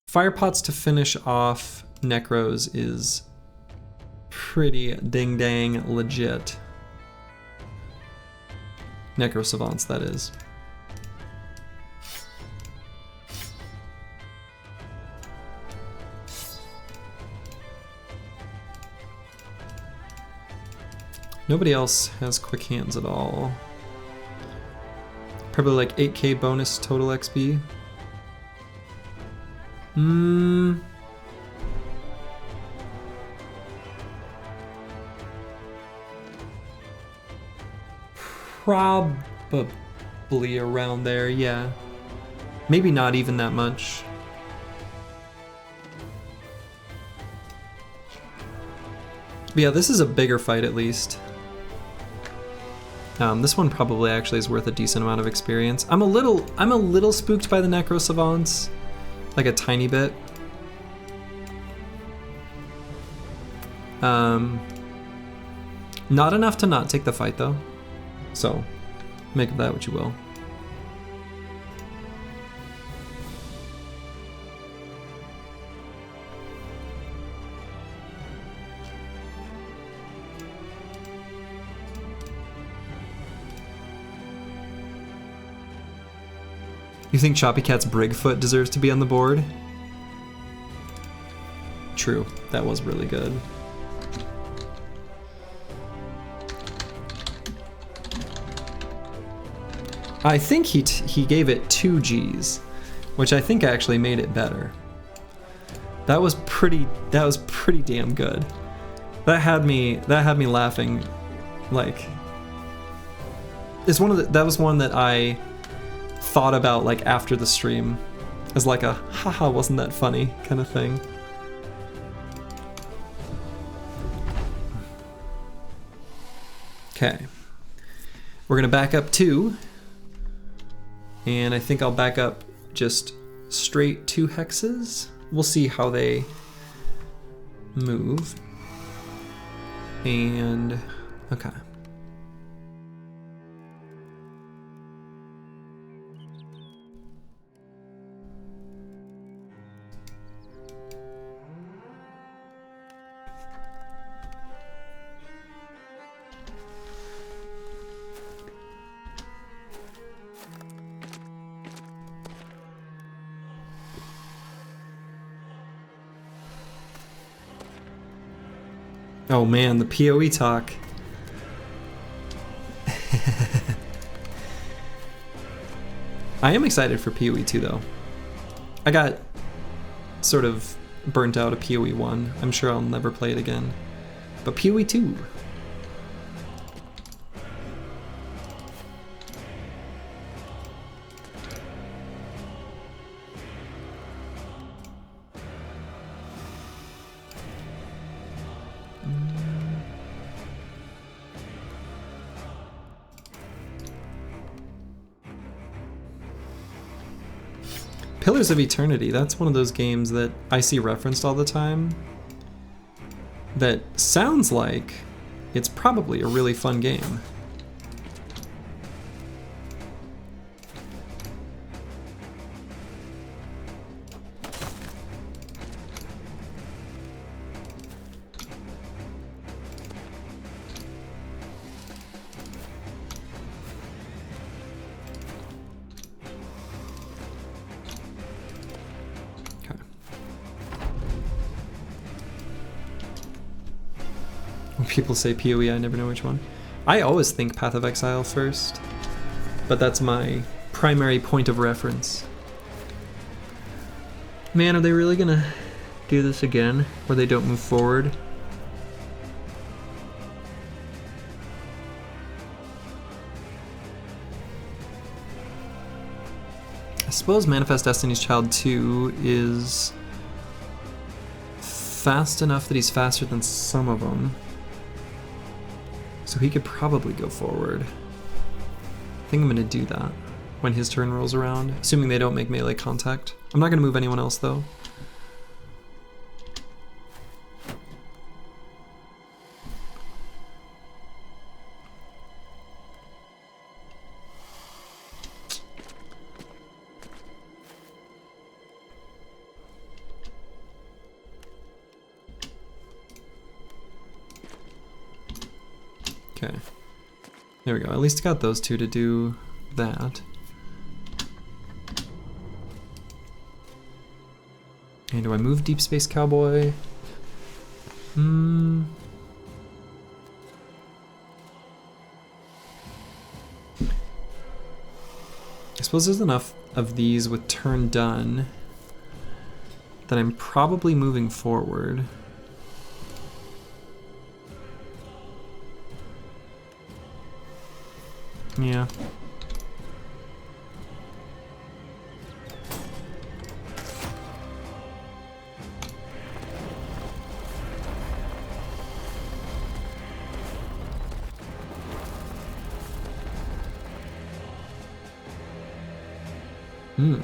Fire pots to finish off Necros is pretty ding-dang legit. Necro Savants, that is. Nobody else has quick hands at all. Probably like 8k bonus total XP. Probably around there, yeah. Maybe not even that much. But yeah, this is a bigger fight at least. This one probably actually is worth a decent amount of experience. I'm a little spooked by the Necro Savants, like a tiny bit. Not enough to not take the fight though. So, make of that what you will. You think Choppy Cat's Brigfoot deserves to be on the board? True, that was really good. I think he gave it 2 Gs, which I think actually made it better. That was pretty damn good. That had me laughing. Like, it's that was one that I thought about like after the stream as like a haha, wasn't that funny kind of thing. Okay, we're gonna back up 2, and I think I'll back up just straight 2 hexes. We'll see how they move. And okay. Oh man, the PoE talk. I am excited for PoE 2 though. I got sort of burnt out of PoE 1. I'm sure I'll never play it again. But PoE 2. Pillars of Eternity, that's one of those games that I see referenced all the time that sounds like it's probably a really fun game. People say PoE, I never know which one. I always think Path of Exile first, but that's my primary point of reference. Man, are they really gonna do this again, where they don't move forward? I suppose Manifest Destiny's Child 2 is fast enough that he's faster than some of them. So he could probably go forward. I think I'm gonna do that when his turn rolls around, assuming they don't make melee contact. I'm not gonna move anyone else though. Okay, there we go. At least got those 2 to do that. And do I move Deep Space Cowboy? suppose there's enough of these with turn done that I'm probably moving forward. Yeah. Hmm.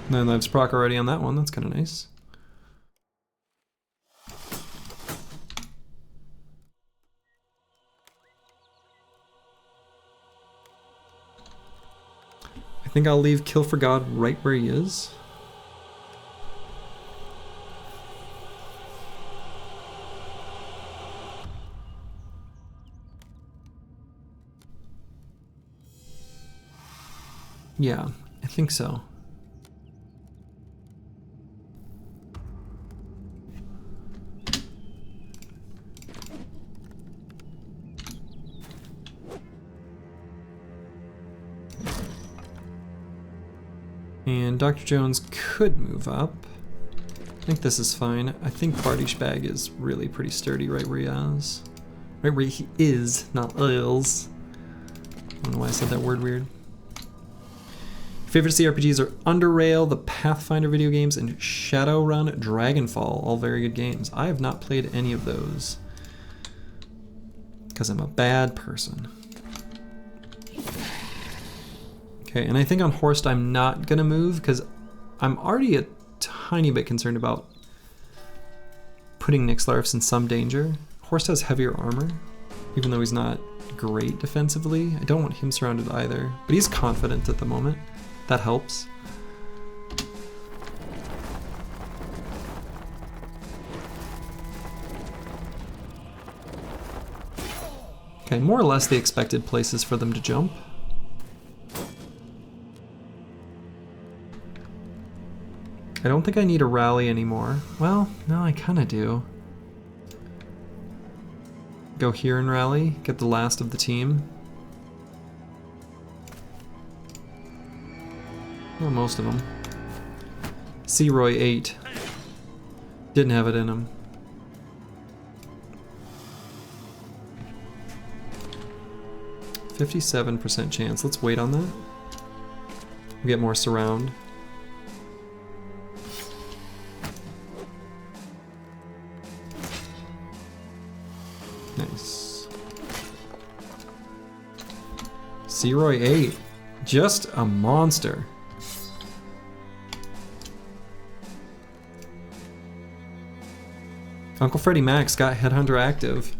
And I've proc already on that one, that's kind of nice. I think I'll leave Kill for God right where he is. Yeah, I think so. And Dr. Jones could move up. I think this is fine. I think Bardish Bag is really pretty sturdy right where he is. Right where he is, not is. I don't know why I said that word weird. Favorite CRPGs are Underrail, the Pathfinder video games, and Shadowrun Dragonfall. All very good games. I have not played any of those because I'm a bad person. Okay, and I think on Horst I'm not gonna move because I'm already a tiny bit concerned about putting Nixlarfs in some danger. Horst has heavier armor, even though he's not great defensively. I don't want him surrounded either, but he's confident at the moment. That helps. Okay, more or less the expected places for them to jump. I don't think I need a rally anymore. Well, no, I kind of do. Go here and rally, get the last of the team. Well, most of them. Searoy 8. Didn't have it in him. %57 chance. Let's wait on that. We get more surround. Nice. Searoy 8. Just a monster. Uncle Freddy Max got Headhunter active.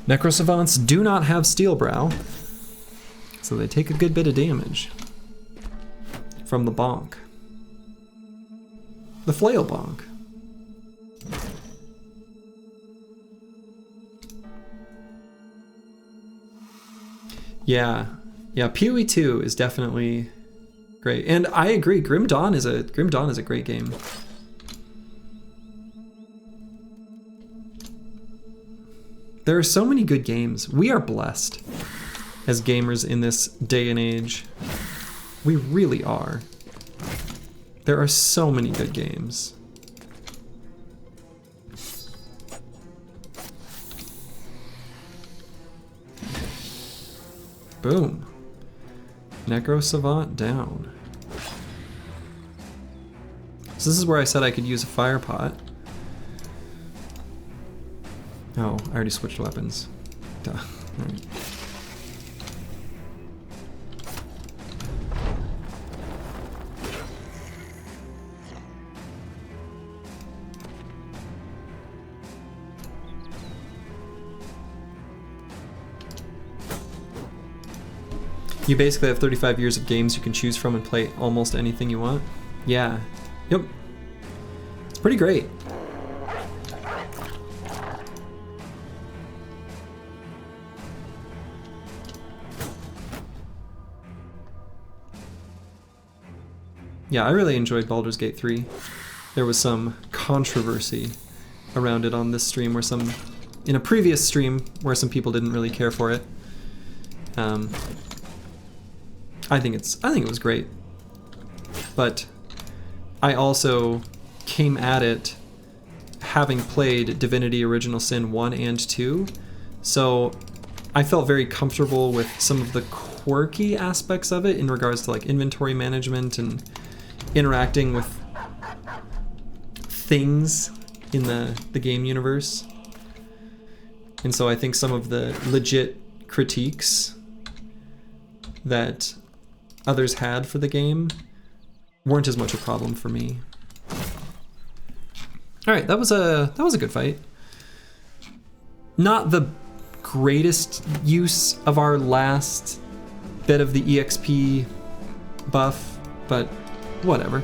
Necrosavants do not have Steelbrow, so they take a good bit of damage from the bonk. The flail bonk. Yeah, PoE 2 is definitely great, and I agree. Grim Dawn is a great game. There are so many good games. We are blessed as gamers in this day and age. We really are. There are so many good games. Boom. Necro Savant down. So this is where I said I could use a fire pot. Oh, I already switched weapons. Duh. Right. You basically have 35 years of games you can choose from and play almost anything you want. Yeah. Yep. It's pretty great. Yeah, I really enjoyed Baldur's Gate 3. There was some controversy around it on this stream in a previous stream where some people didn't really care for it. I think it was great. But I also came at it having played Divinity Original Sin 1 and 2. So I felt very comfortable with some of the quirky aspects of it in regards to like inventory management and interacting with things in the game universe. And so I think some of the legit critiques that others had for the game weren't as much a problem for me. All right, that was a good fight. Not the greatest use of our last bit of the EXP buff, but whatever.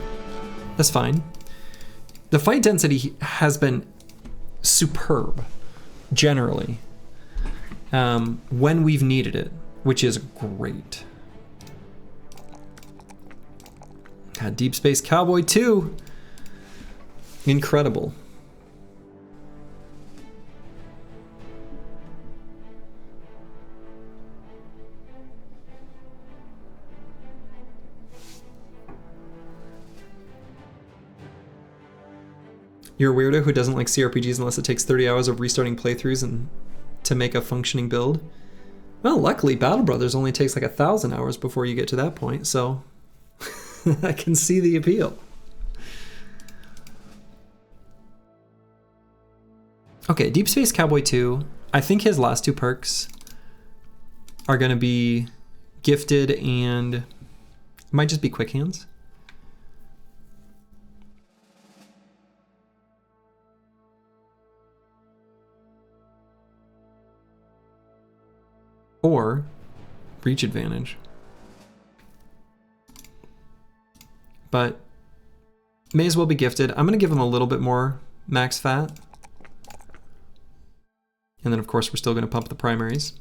That's fine. The fight density has been superb, generally, when we've needed it, which is great. Deep Space Cowboy 2. Incredible. You're a weirdo who doesn't like CRPGs unless it takes 30 hours of restarting playthroughs and to make a functioning build. Well, luckily Battle Brothers only takes like 1,000 hours before you get to that point, so I can see the appeal. Okay, Deep Space Cowboy 2, I think his last 2 perks are going to be gifted and might just be quick hands. Or reach advantage. But may as well be gifted. I'm going to give him a little bit more max fat. And then of course we're still going to pump the primaries.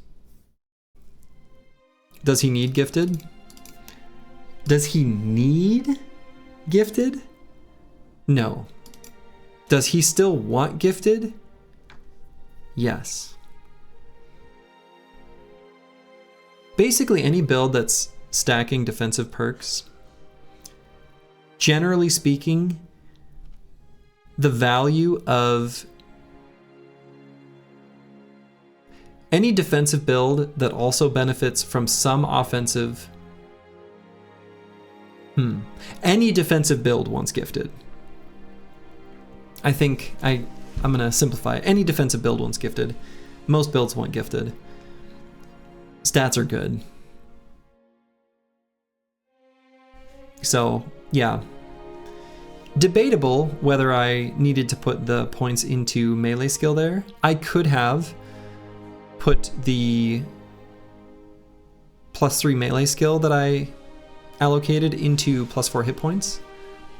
Does he need gifted? Does he need gifted? No. Does he still want gifted? Yes. Basically any build that's stacking defensive perks, generally speaking, the value of any defensive build that also benefits from some offensive... Any defensive build wants gifted. I think I'm going to simplify. Any defensive build wants gifted. Most builds want gifted. Stats are good. So, yeah. Debatable whether I needed to put the points into melee skill there. I could have put the +3 melee skill that I allocated into +4 hit points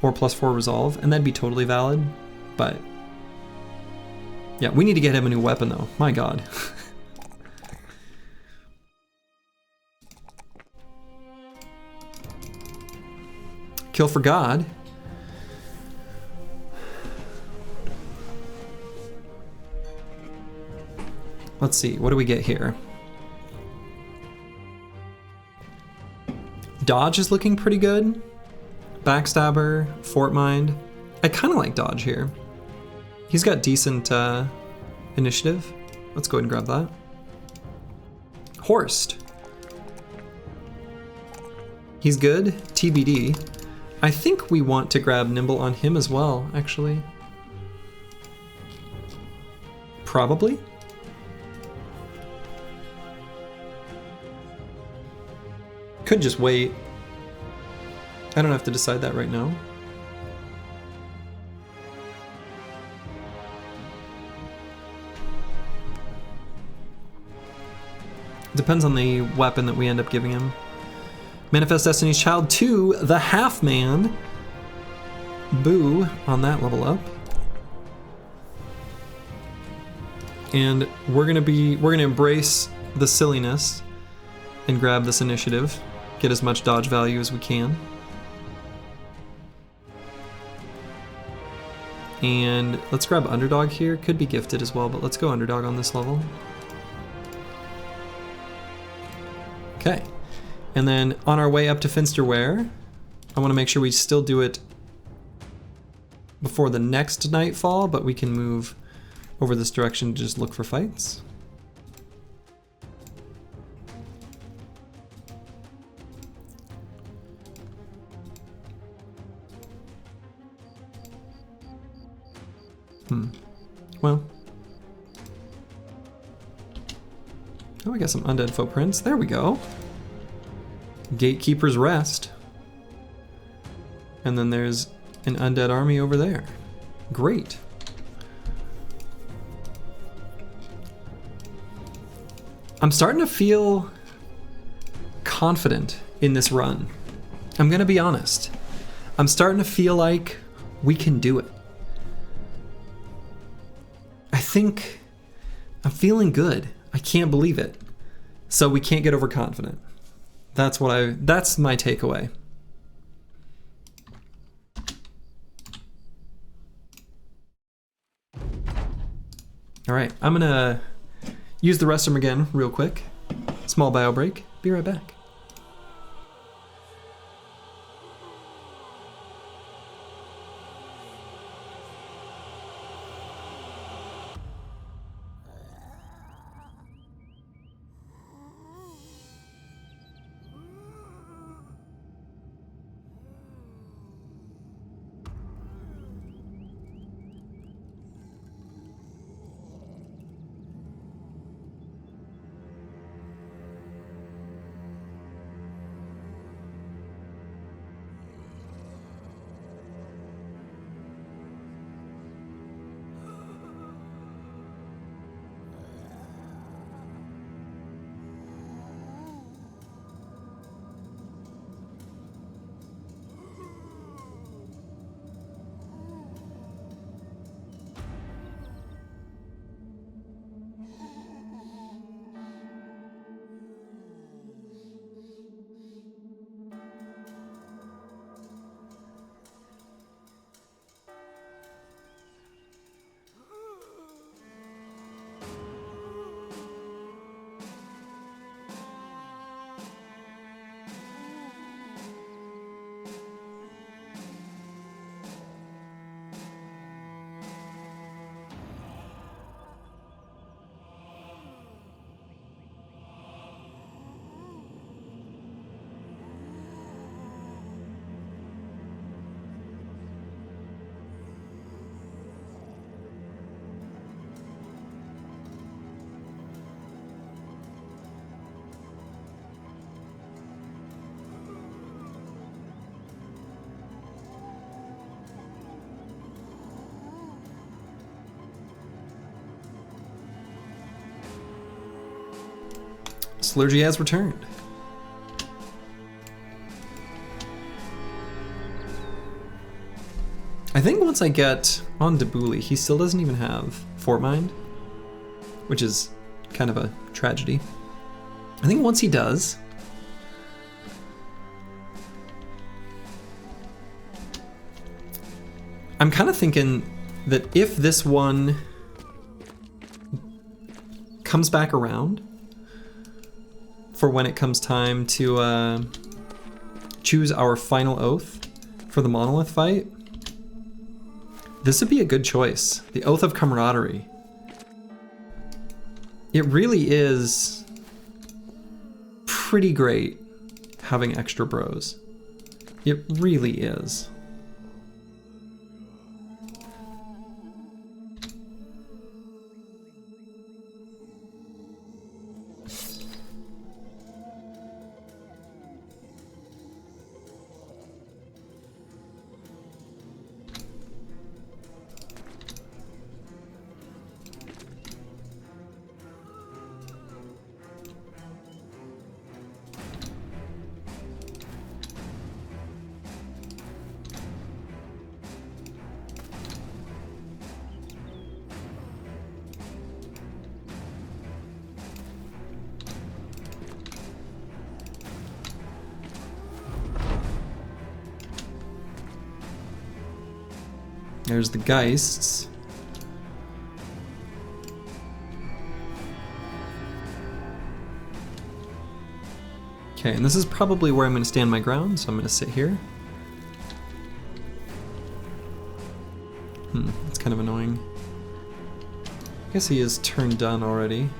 or +4 resolve, and that'd be totally valid. But yeah, we need to get him a new weapon though. My god. Kill for God. Let's see, what do we get here? Dodge is looking pretty good. Backstabber, Fort Mind. I kind of like Dodge here. He's got decent initiative. Let's go ahead and grab that. Horst. He's good, TBD. I think we want to grab Nimble on him as well, actually. Probably. Could just wait. I don't have to decide that right now. Depends on the weapon that we end up giving him. Manifest Destiny's Child 2, the Half Man. Boo on that level up. And we're gonna embrace the silliness and grab this initiative. Get as much dodge value as we can. And let's grab Underdog here. Could be Gifted as well, but let's go Underdog on this level. Okay. And then on our way up to Finsterware, I want to make sure we still do it before the next nightfall, but we can move over this direction to just look for fights. Well. Oh, I got some undead footprints. There we go. Gatekeeper's Rest. And then there's an undead army over there. Great. I'm starting to feel confident in this run. I'm gonna be honest. I'm starting to feel like we can do it. I think I'm feeling good. I can't believe it. So we can't get overconfident. That's my takeaway. All right, I'm gonna use the restroom again real quick. Small bio break. Be right back. Slurgy has returned. I think once I get on Debuli, he still doesn't even have Fort Mind, which is kind of a tragedy. I think once he does, I'm kind of thinking that if this one comes back around for when it comes time to choose our final oath for the Monolith fight, this would be a good choice. The Oath of Camaraderie. It really is pretty great having extra bros. It really is. There's the Geists. Okay, and this is probably where I'm going to stand my ground, so I'm going to sit here. It's kind of annoying. I guess he is turned done already.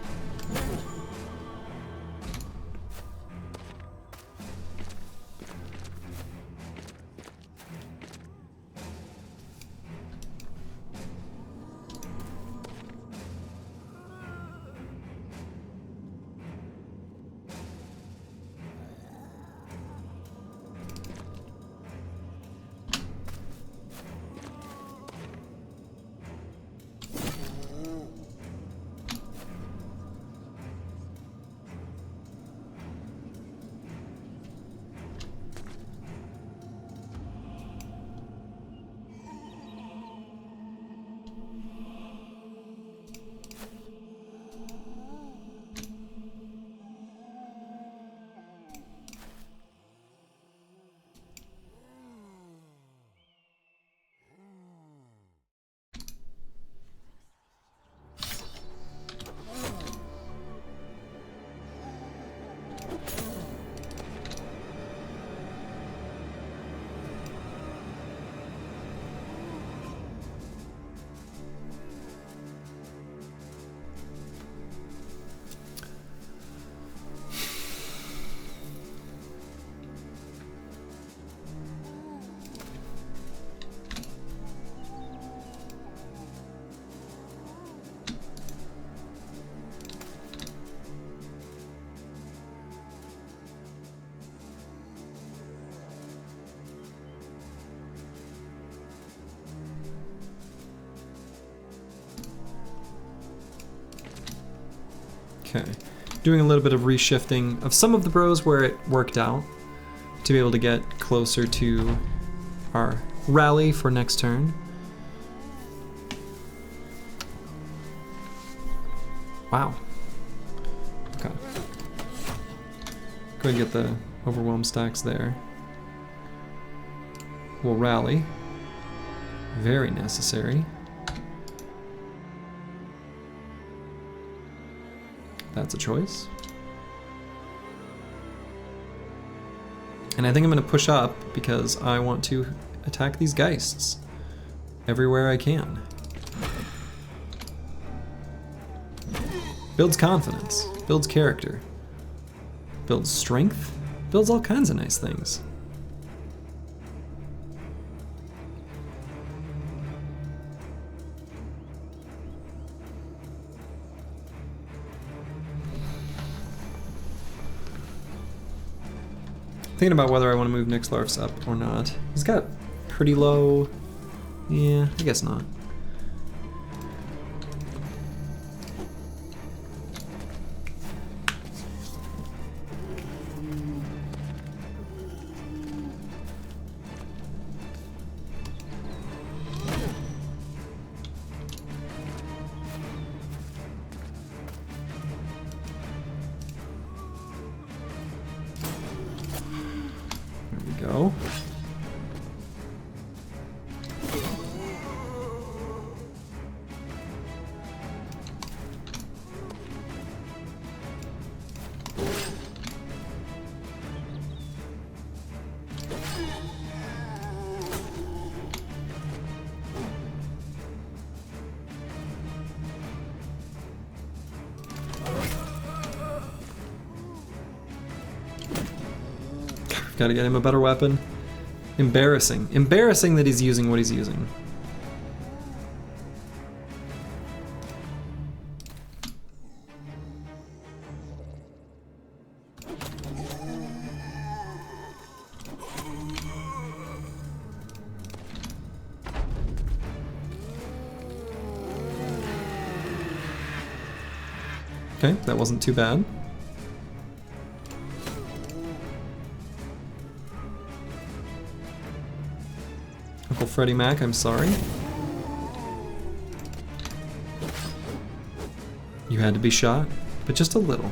Okay, doing a little bit of reshifting of some of the bros where it worked out to be able to get closer to our rally for next turn. Wow. Okay. Go ahead and get the overwhelm stacks there. We'll rally. Very necessary. That's a choice. And I think I'm going to push up because I want to attack these Geists everywhere I can. Builds confidence, builds character, builds strength, builds all kinds of nice things. Thinking about whether I want to move Nixlarf's up or not. He's got pretty low... Yeah, I guess not. Go. Gotta get him a better weapon. Embarrassing. Embarrassing that he's using what he's using. Okay, that wasn't too bad. Uncle Freddie Mac, I'm sorry. You had to be shot, but just a little.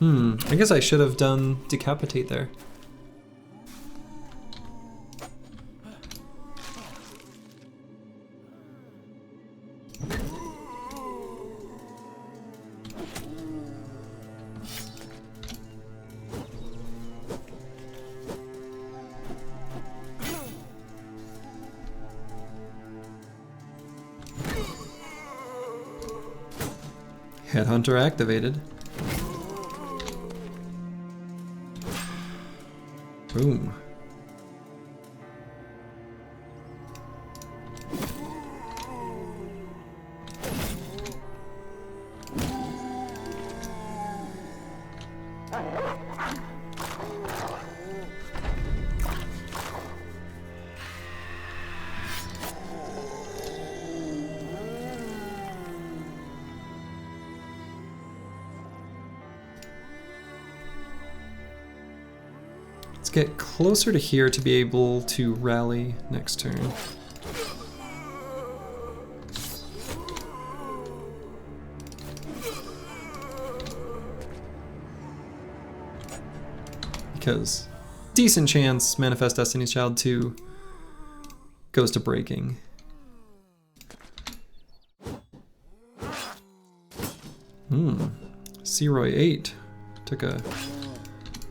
I guess I should have done decapitate there. Headhunter activated. Boom. Let's get closer to here to be able to rally next turn. Because decent chance Manifest Destiny's Child 2 goes to breaking. Seroy 8 took a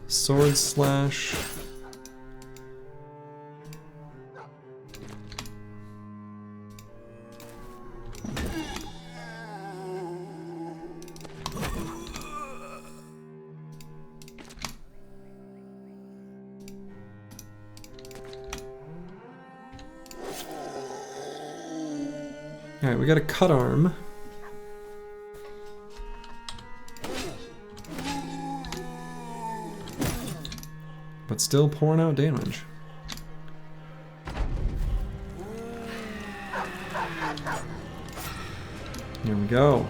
sword slash. All right, we got a cut arm. But still pouring out damage. Here we go.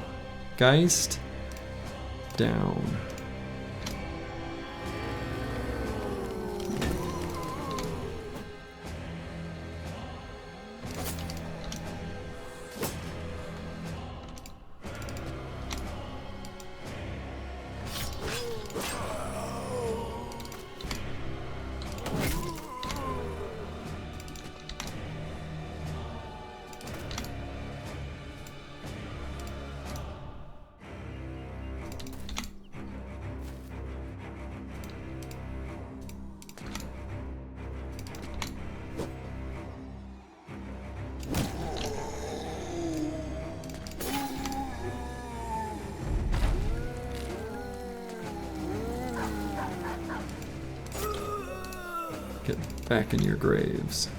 Geist down. Get back in your graves.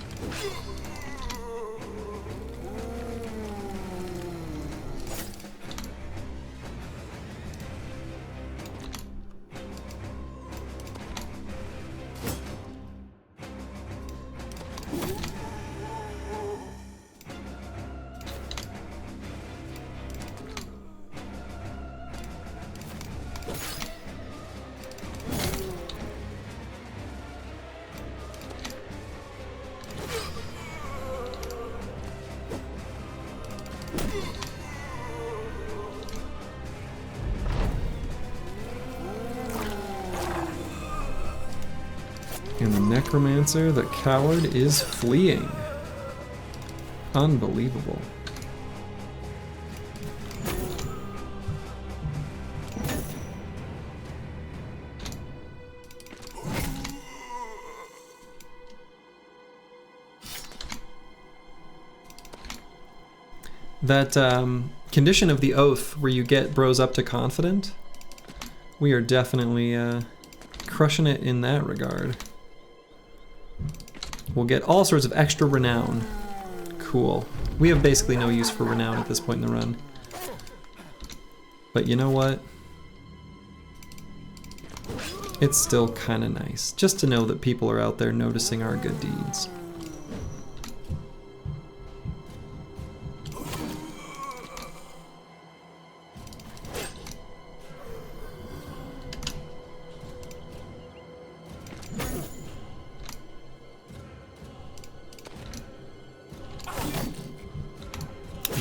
And the Necromancer, the coward, is fleeing. Unbelievable. That condition of the oath where you get bros up to confident, we are definitely crushing it in that regard. We'll get all sorts of extra renown. Cool. We have basically no use for renown at this point in the run. But you know what? It's still kind of nice just to know that people are out there noticing our good deeds.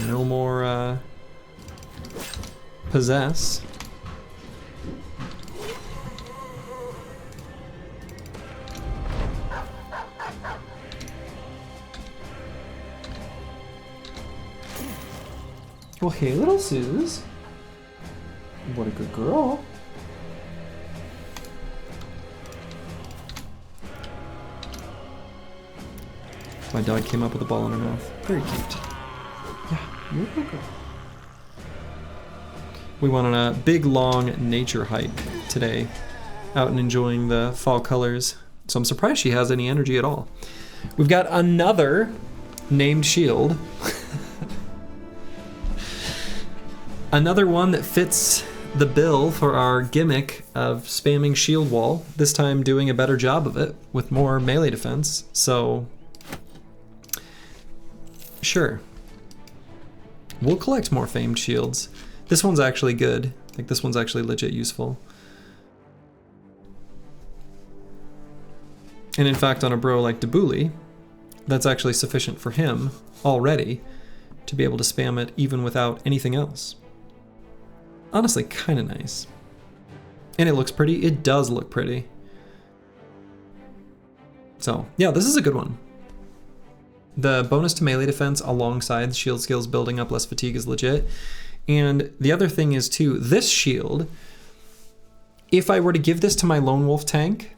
No more possess. Well, hey, little Suze. What a good girl. My dog came up with a ball in her mouth. Very cute. Yeah, you're a good girl. We went on a big, long nature hike today, out and enjoying the fall colors. So I'm surprised she has any energy at all. We've got another named shield. Another one that fits the bill for our gimmick of spamming shield wall, this time doing a better job of it with more melee defense. So sure, we'll collect more famed shields. This one's actually good. I think this one's actually legit useful. And in fact, on a bro like Debuli, that's actually sufficient for him already to be able to spam it even without anything else. Honestly, kind of nice. And it looks pretty. It does look pretty. So yeah, this is a good one. The bonus to melee defense alongside shield skills building up less fatigue is legit. And the other thing is too, this shield, if I were to give this to my lone wolf tank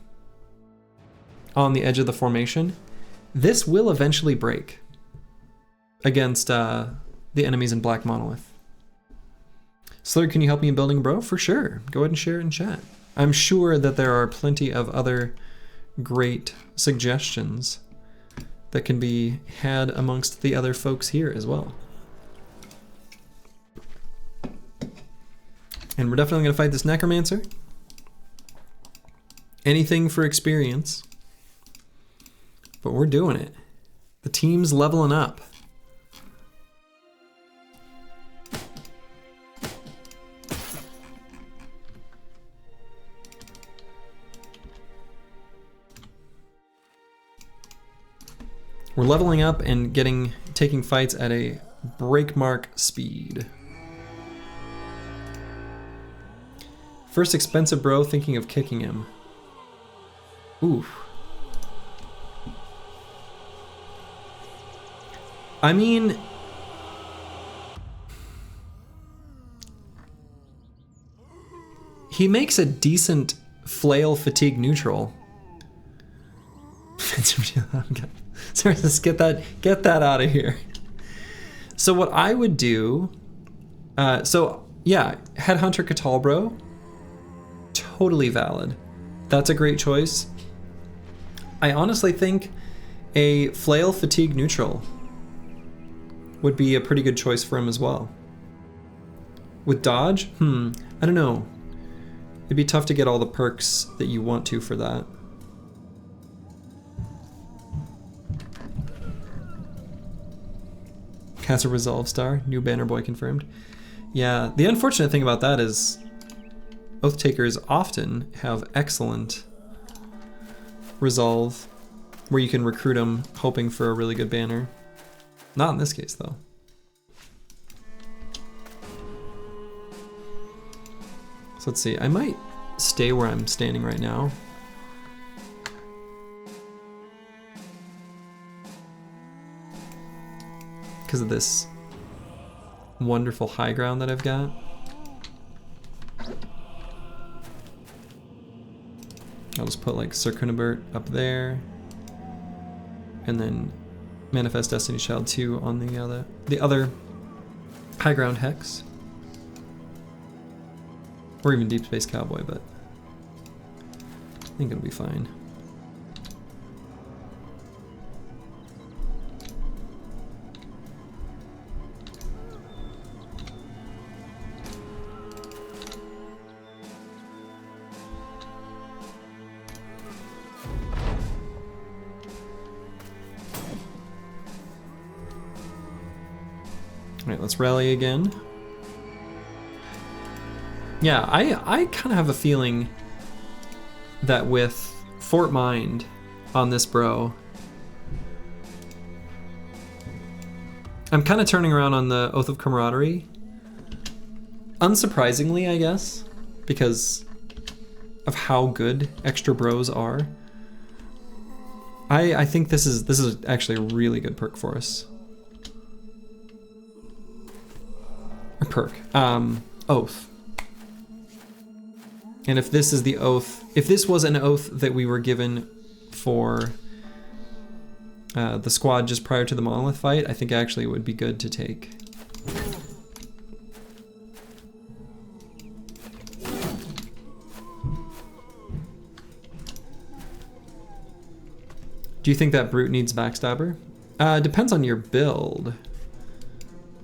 on the edge of the formation, this will eventually break against the enemies in Black Monolith. Slurg, can you help me in building, bro? For sure. Go ahead and share it in chat. I'm sure that there are plenty of other great suggestions that can be had amongst the other folks here as well. And we're definitely going to fight this Necromancer. Anything for experience. But we're doing it. The team's leveling up. We're leveling up and taking fights at a breakmark speed. First expensive bro thinking of kicking him. Ooh. I mean, he makes a decent flail fatigue neutral. Sorry, let's get that out of here. So what I would do, so yeah, Headhunter Catalbro, totally valid. That's a great choice. I honestly think a flail fatigue neutral would be a pretty good choice for him as well. With dodge, I don't know. It'd be tough to get all the perks that you want to for that. Has a resolve star, new banner boy confirmed. Yeah, the unfortunate thing about that is Oathtakers often have excellent resolve where you can recruit them hoping for a really good banner. Not in this case though. So let's see, I might stay where I'm standing right now. Because of this wonderful high ground that I've got. I'll just put like Sir Kunibert up there. And then Manifest Destiny Child 2 on the other high ground hex. Or even Deep Space Cowboy, but I think it'll be fine. Alright, let's rally again. Yeah, I kind of have a feeling that with Fort Mind on this bro, I'm kind of turning around on the Oath of Camaraderie. Unsurprisingly, I guess, because of how good extra bros are. I think this is actually a really good perk for us. perk? Oath. And if this is the oath, if this was an oath that we were given for the squad just prior to the Monolith fight, I think actually it would be good to take. Do you think that brute needs backstabber? Depends on your build,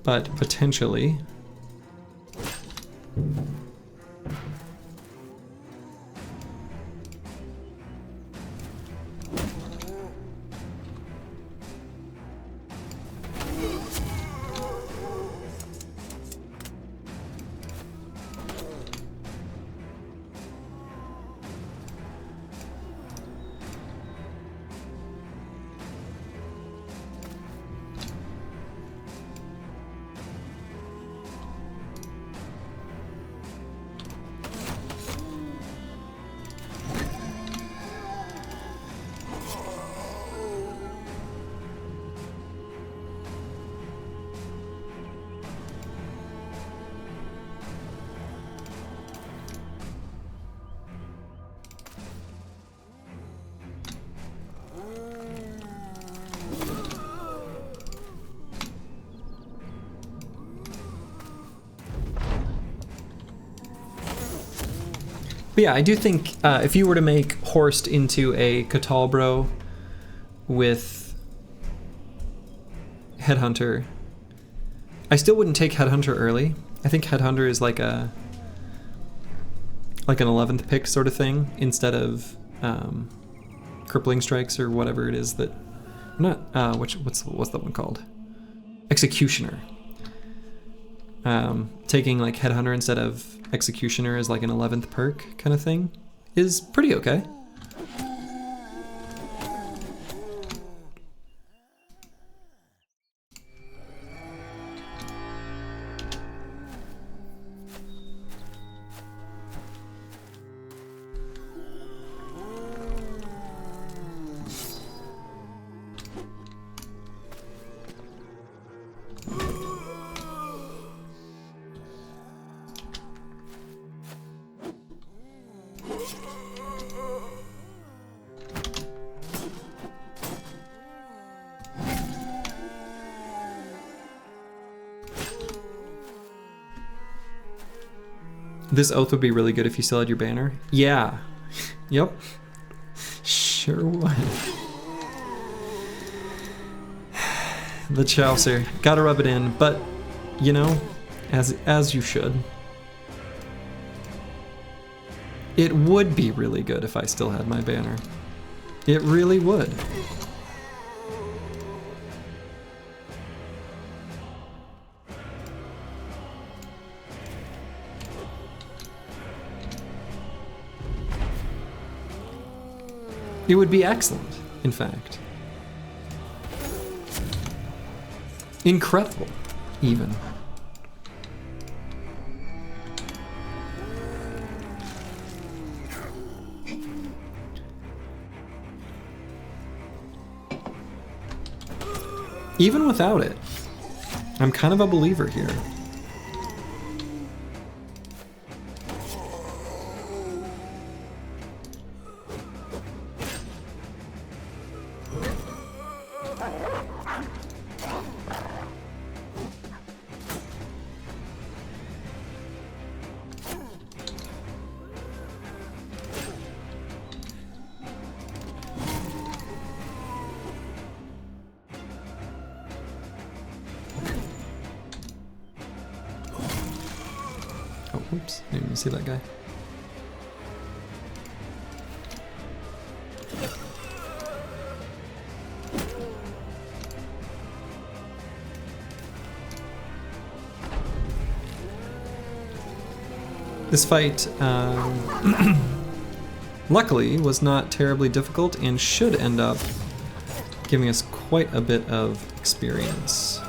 but potentially. But yeah, I do think if you were to make Horst into a Catalbro with Headhunter, I still wouldn't take Headhunter early. I think Headhunter is like an 11th pick sort of thing instead of Crippling Strikes or whatever it is that what's that one called? Executioner. Taking like Headhunter instead of Executioner as like an 11th perk kind of thing is pretty okay. This oath would be really good if you still had your banner. Yeah. Yep. Sure would. The Chaucer. Gotta rub it in, but, you know, as you should. It would be really good if I still had my banner. It really would. It would be excellent, in fact. Incredible, even. Even without it, I'm kind of a believer here. Oops, didn't even see that guy. This fight, luckily, was not terribly difficult and should end up giving us quite a bit of experience.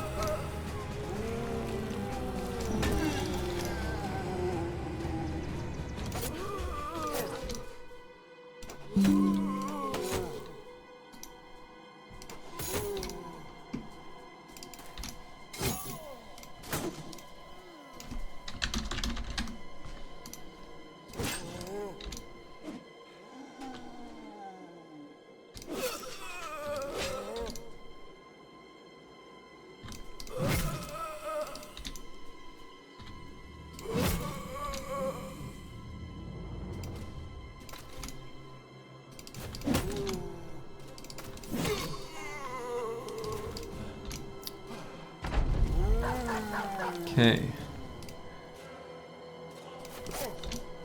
Okay.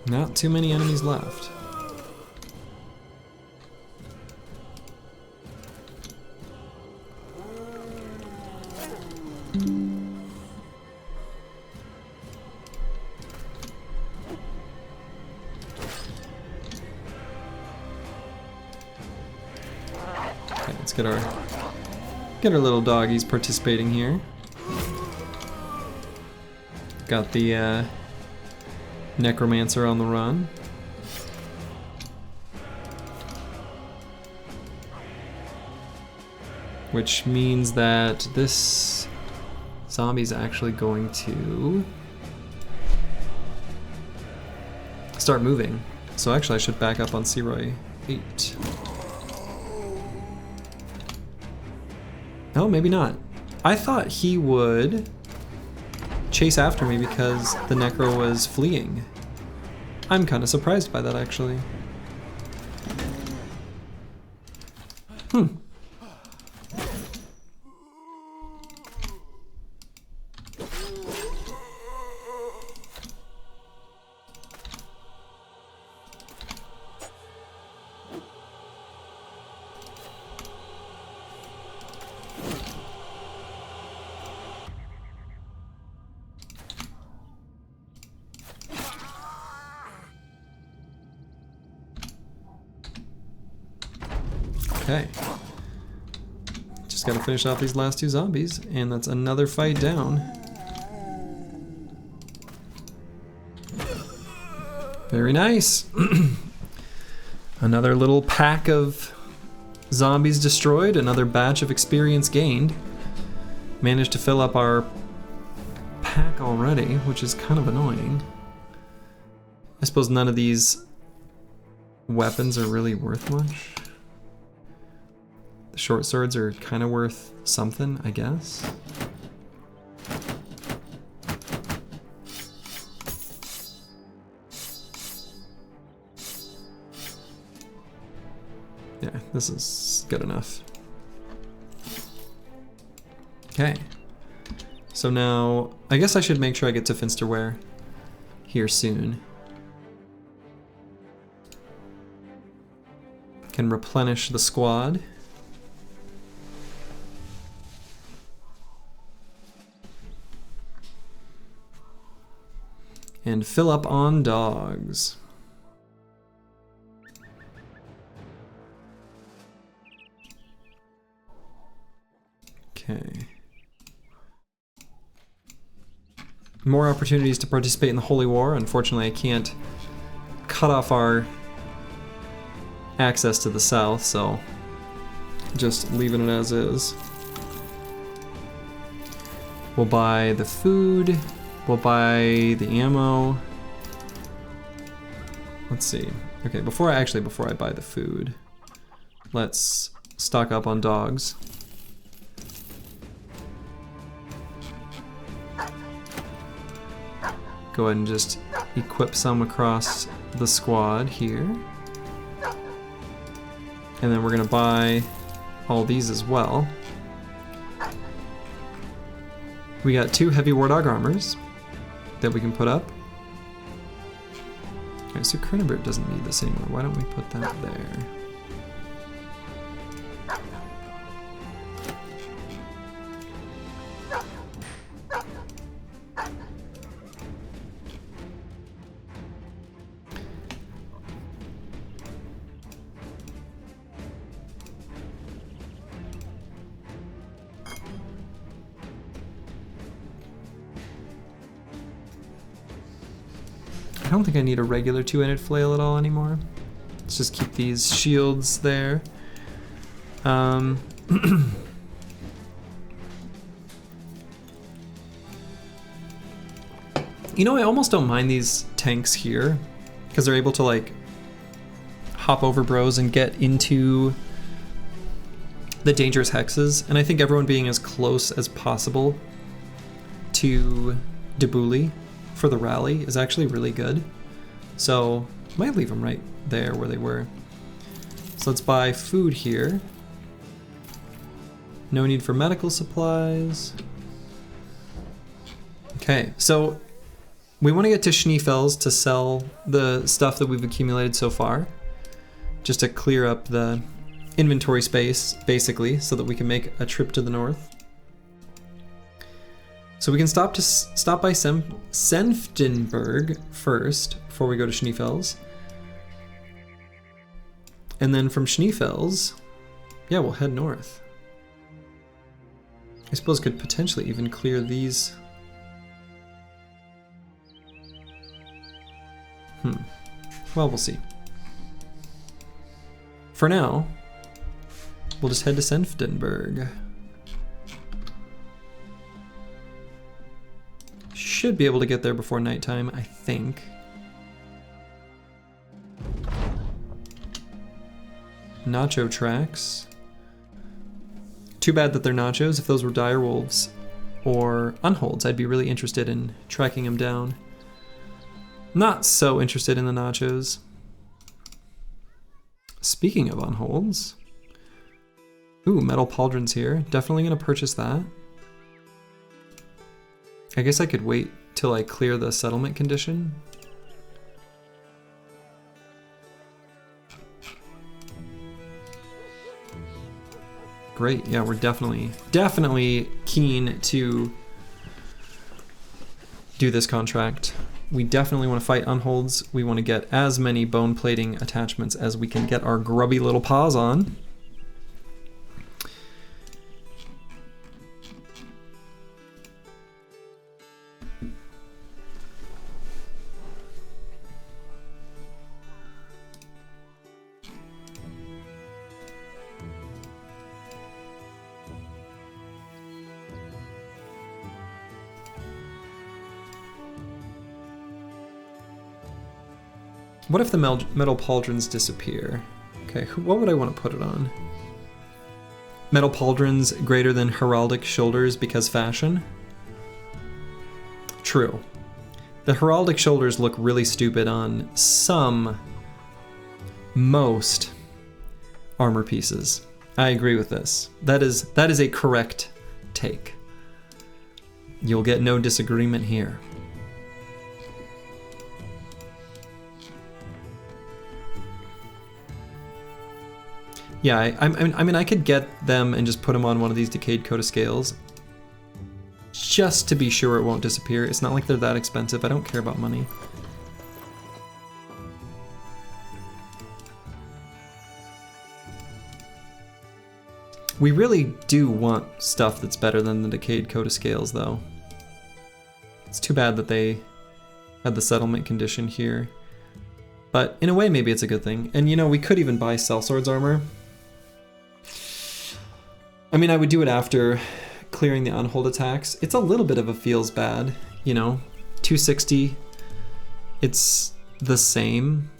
Not too many enemies left. Okay, let's get our little doggies participating here. Got the necromancer on the run. Which means that this zombie's actually going to start moving. So actually I should back up on Seroy 8. Oh, maybe not. I thought he would chase after me because the Necro was fleeing. I'm kind of surprised by that, actually. Okay. Just gotta finish off these last 2 zombies, and that's another fight down. Very nice. Another little pack of zombies destroyed, another batch of experience gained. Managed to fill up our pack already, which is kind of annoying. I suppose none of these weapons are really worth much. The short swords are kind of worth something, I guess. Yeah, this is good enough. Okay. So now, I guess I should make sure I get to Finsterware here soon. Can replenish the squad. And fill up on dogs. Okay. More opportunities to participate in the Holy War. Unfortunately, I can't cut off our access to the south, so just leaving it as is. We'll buy the food. We'll buy the ammo. Let's see. Okay, before I buy the food, let's stock up on dogs. Go ahead and just equip some across the squad here. And then we're gonna buy all these as well. We got 2 heavy war dog armors that we can put up. Alright, so Kernabert doesn't need this anymore. Why don't we put that there? I don't think I need a regular 2-handed flail at all anymore. Let's just keep these shields there. You know, I almost don't mind these tanks here because they're able to like hop over bros and get into the dangerous hexes, and I think everyone being as close as possible to Debuli for the rally is actually really good. So I might leave them right there where they were. So let's buy food here. No need for medical supplies. Okay, so we want to get to Schneefels to sell the stuff that we've accumulated so far, just to clear up the inventory space, basically, so that we can make a trip to the north. So we can stop by Senftenberg first before we go to Schneefels. And then from Schneefels, yeah, we'll head north. I suppose could potentially even clear these. Well, we'll see. For now, we'll just head to Senftenberg. Should be able to get there before nighttime, I think. Nacho tracks. Too bad that they're nachos. If those were direwolves or unholds, I'd be really interested in tracking them down. Not so interested in the nachos. Speaking of unholds. Ooh, metal pauldrons here. Definitely gonna purchase that. I guess I could wait till I clear the settlement condition. Great, yeah, we're definitely keen to do this contract. We definitely want to fight unholds. We want to get as many bone plating attachments as we can get our grubby little paws on. What if the metal pauldrons disappear? Okay, what would I want to put it on? Metal pauldrons greater than heraldic shoulders because fashion? True. The heraldic shoulders look really stupid on most armor pieces. I agree with this. That is a correct take. You'll get no disagreement here. Yeah, I mean, I could get them and just put them on one of these decayed coat of scales, just to be sure it won't disappear. It's not like they're that expensive. I don't care about money. We really do want stuff that's better than the decayed coat of scales, though. It's too bad that they had the settlement condition here. But in a way, maybe it's a good thing. And you know, we could even buy sellsword's armor. I mean, I would do it after clearing the unhold attacks. It's a little bit of a feels bad, you know. 260, it's the same.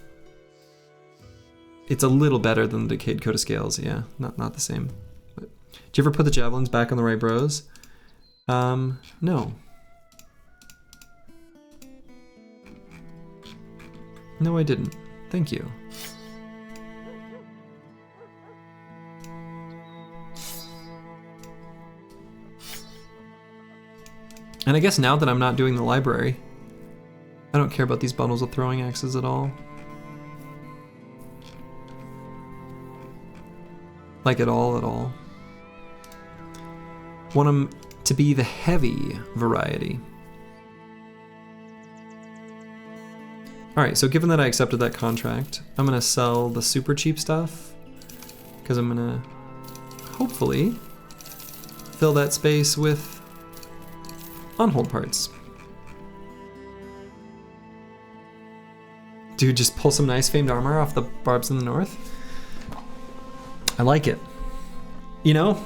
It's a little better than the decayed coat of scales, yeah. Not the same. But, did you ever put the javelins back on the right bros? No. No, I didn't. Thank you. And I guess now that I'm not doing the library, I don't care about these bundles of throwing axes at all. Like at all. Want them to be the heavy variety. Alright, so given that I accepted that contract, I'm gonna sell the super cheap stuff, because I'm gonna hopefully fill that space with unhold parts. Dude, just pull some nice famed armor off the barbs in the north. I like it. You know,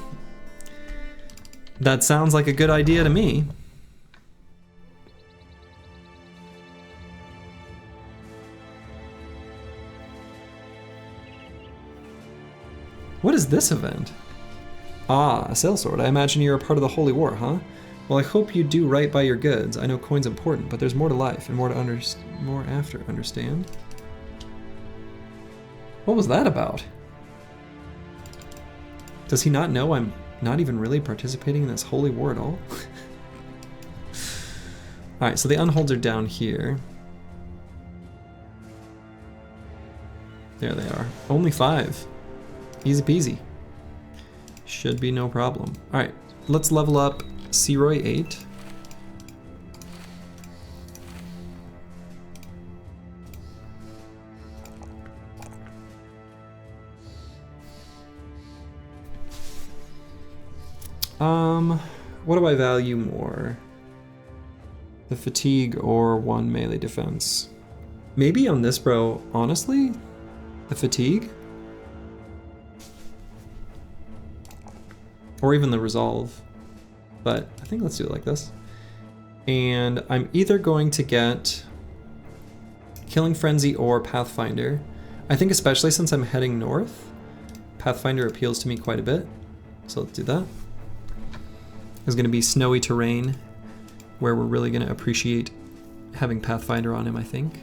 that sounds like a good idea to me. What is this event? Ah, a sellsword. I imagine you're a part of the Holy War, huh? Well, I hope you do right by your goods. I know coin's important, but there's more to life and more after. Understand? What was that about? Does he not know I'm not even really participating in this holy war at all? Alright, so the unholds are down here. There they are. Only 5. Easy peasy. Should be no problem. Alright, let's level up Searoy 8. What do I value more? The fatigue or 1 melee defense? Maybe on this bro, honestly, the fatigue? Or even the resolve. But I think let's do it like this. And I'm either going to get Killing Frenzy or Pathfinder. I think especially since I'm heading north, Pathfinder appeals to me quite a bit. So let's do that. There's going to be snowy terrain where we're really going to appreciate having Pathfinder on him, I think.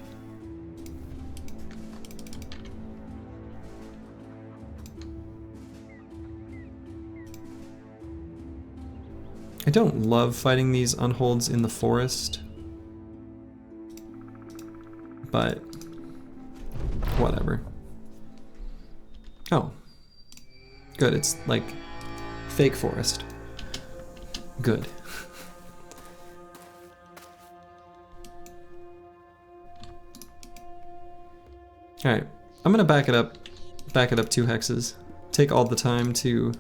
I don't love fighting these unholds in the forest, but whatever. Oh, good, it's like fake forest. Good. Alright, I'm gonna back it up 2 hexes. Take all the time to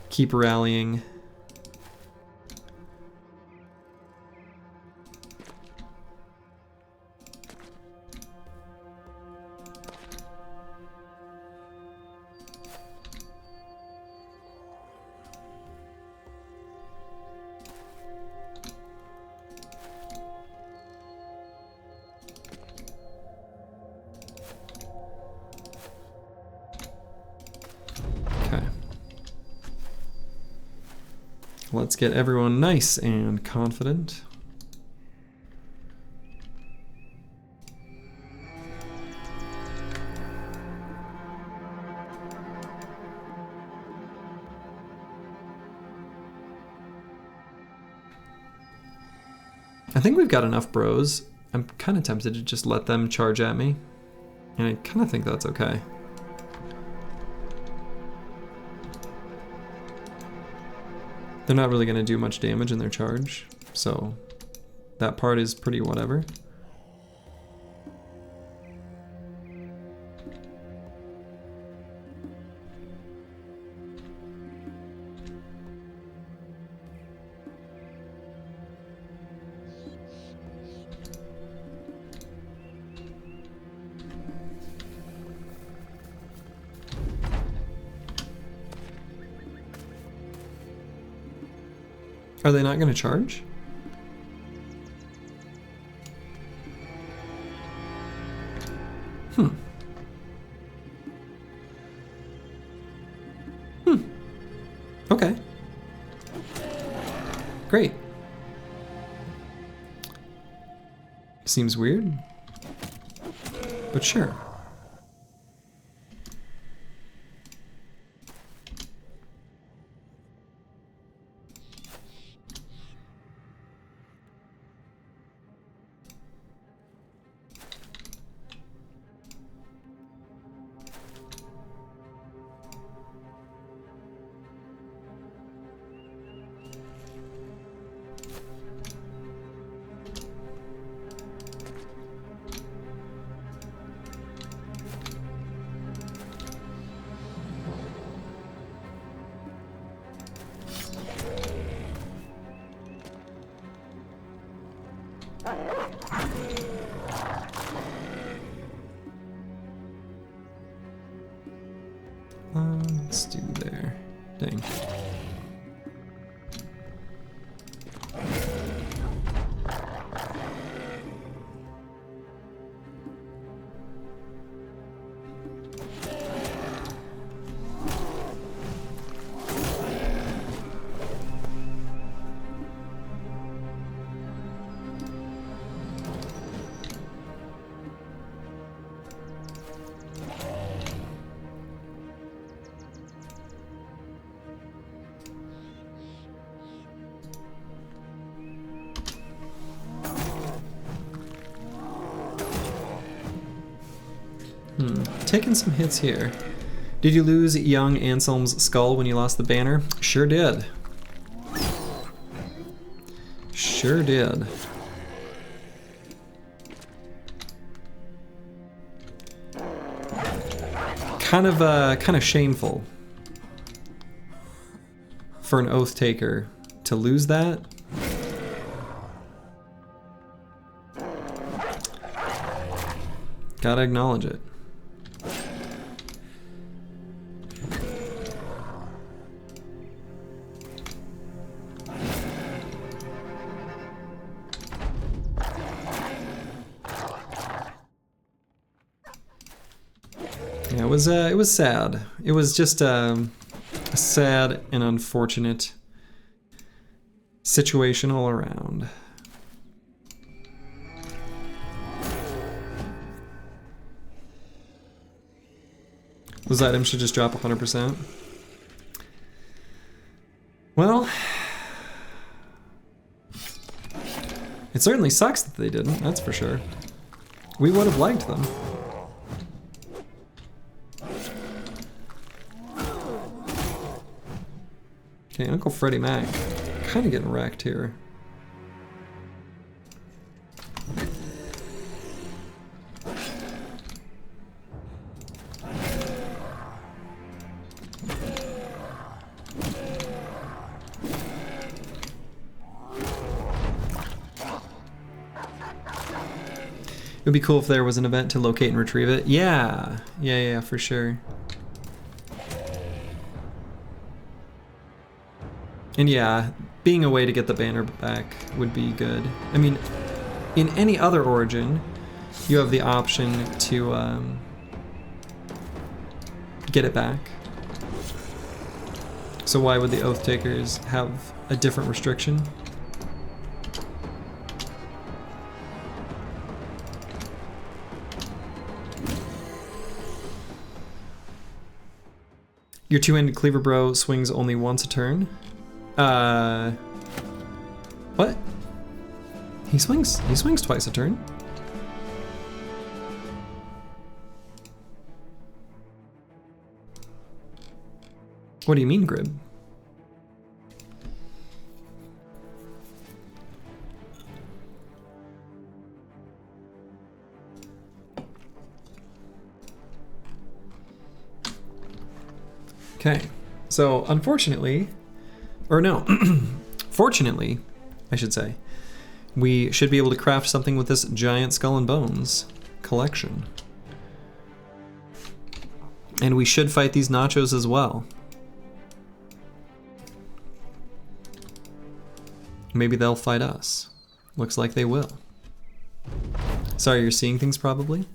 keep rallying. Let's get everyone nice and confident. I think we've got enough bros. I'm kind of tempted to just let them charge at me. And I kind of think that's okay. They're not really going to do much damage in their charge, so that part is pretty whatever. Are they not going to charge? Okay. Great. Seems weird, but sure. Let's do there. Dang. Taking some hits here. Did you lose young Anselm's skull when you lost the banner? Sure did. Sure did. Kind of shameful for an Oathtaker to lose that. Gotta acknowledge it. Yeah, it was sad. It was just a sad and unfortunate situation all around. Those items should just drop 100%. Well, it certainly sucks that they didn't, that's for sure. We would have liked them. Okay, Uncle Freddie Mac, kind of getting wrecked here. It would be cool if there was an event to locate and retrieve it. Yeah, for sure. And yeah, being a way to get the banner back would be good. I mean, in any other origin, you have the option to get it back. So why would the Oathtakers have a different restriction? Your two-handed cleaver bro swings only once a turn. What? He swings twice a turn. What do you mean, Grib? Okay, so unfortunately, or no, fortunately, I should say, we should be able to craft something with this giant skull and bones collection. And we should fight these nachos as well. Maybe they'll fight us. Looks like they will. Sorry, you're seeing things probably?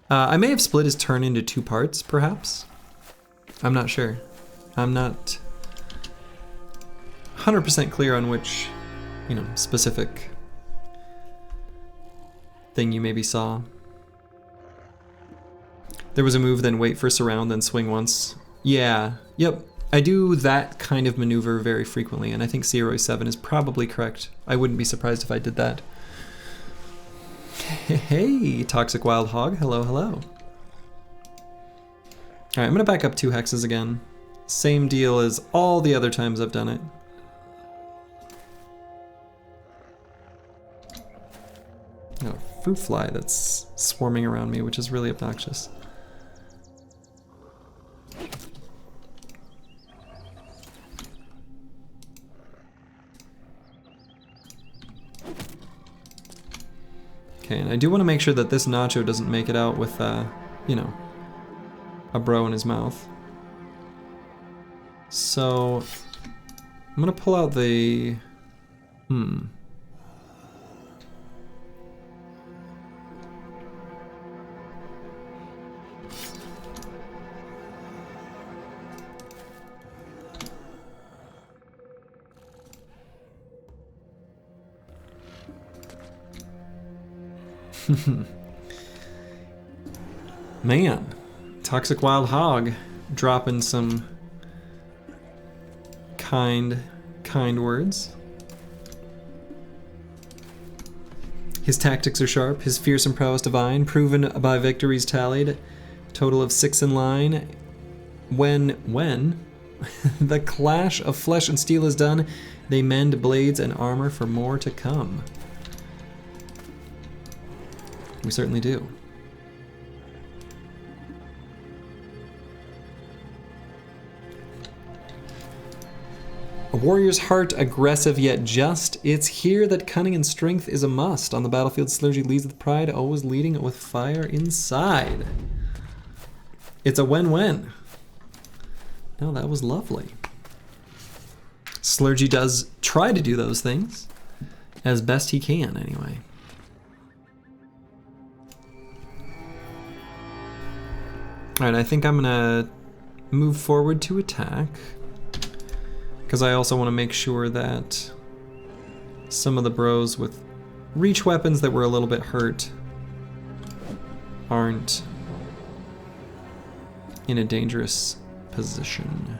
I may have split his turn into 2 parts, perhaps. I'm not sure. I'm not 100% clear on which, specific thing you maybe saw. There was a move, then wait for surround, then swing once. Yeah, yep. I do that kind of maneuver very frequently, and I think Searoy 7 is probably correct. I wouldn't be surprised if I did that. Hey, Toxic Wild Hog. Hello, hello. Alright, I'm gonna back up 2 hexes again. Same deal as all the other times I've done it. Oh, fruit fly that's swarming around me, which is really obnoxious. Okay, and I do want to make sure that this nacho doesn't make it out with, a bro in his mouth. So, I'm gonna pull out the... Man, Toxic Wild Hog dropping some kind words. His tactics are sharp, his fearsome prowess divine, proven by victories tallied. Total of 6 in line. When the clash of flesh and steel is done, they mend blades and armor for more to come. We certainly do. A warrior's heart, aggressive yet just. It's here that cunning and strength is a must. On the battlefield, Slurgy leads with pride, always leading with fire inside. It's a win-win. No, that was lovely. Slurgy does try to do those things as best he can, anyway. Alright, I think I'm gonna move forward to attack, because I also want to make sure that some of the bros with reach weapons that were a little bit hurt aren't in a dangerous position.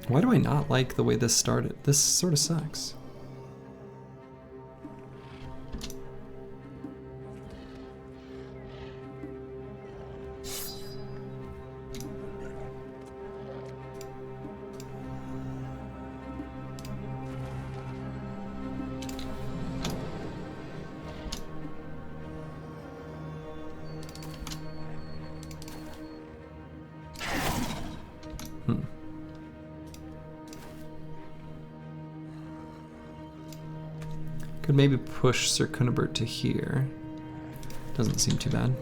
Why do I not like the way this started? This sort of sucks. Could maybe push Sir Cunibert to here. Doesn't seem too bad.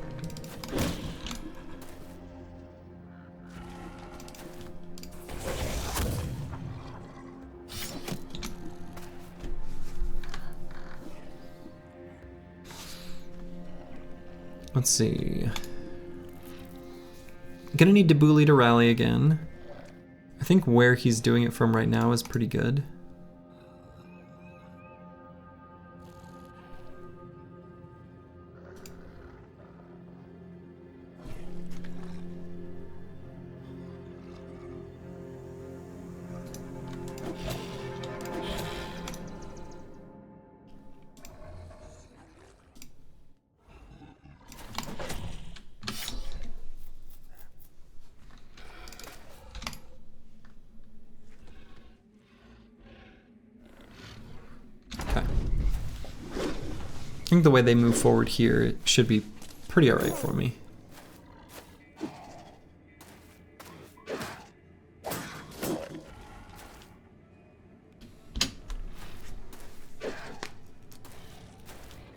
Let's see. Gonna need Debuli to rally again. I think where he's doing it from right now is pretty good. I think the way they move forward here, it should be pretty alright for me.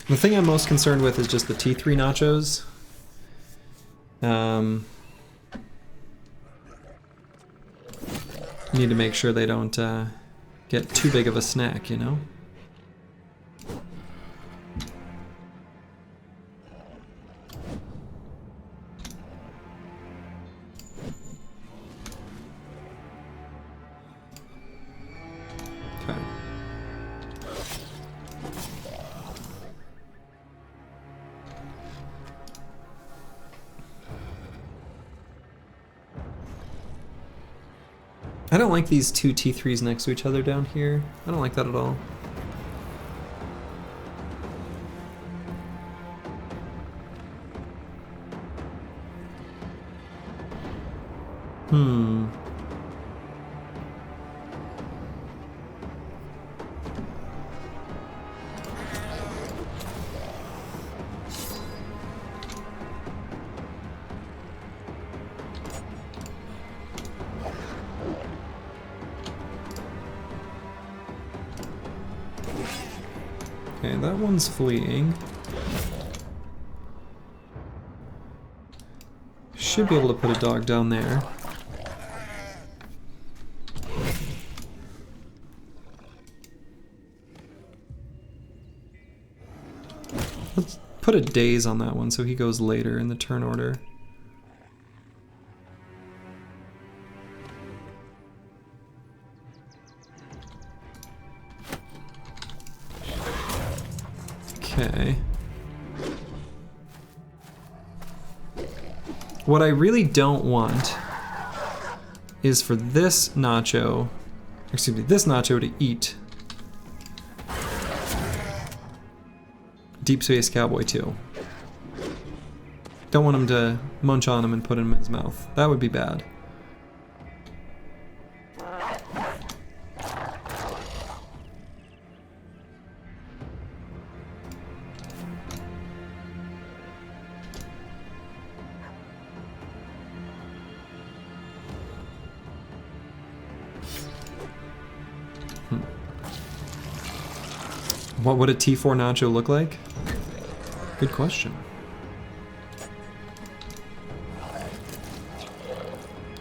The thing I'm most concerned with is just the T3 nachos. Need to make sure they don't get too big of a snack, you know? I don't like these two T3s next to each other down here. I don't like that at all. Okay, that one's fleeing. Should be able to put a dog down there. Let's put a daze on that one so he goes later in the turn order. Okay. What I really don't want is for this nacho to eat Deep Space Cowboy 2. Don't want him to munch on him and put him in his mouth. That would be bad. What would a T4 nacho look like? Good question.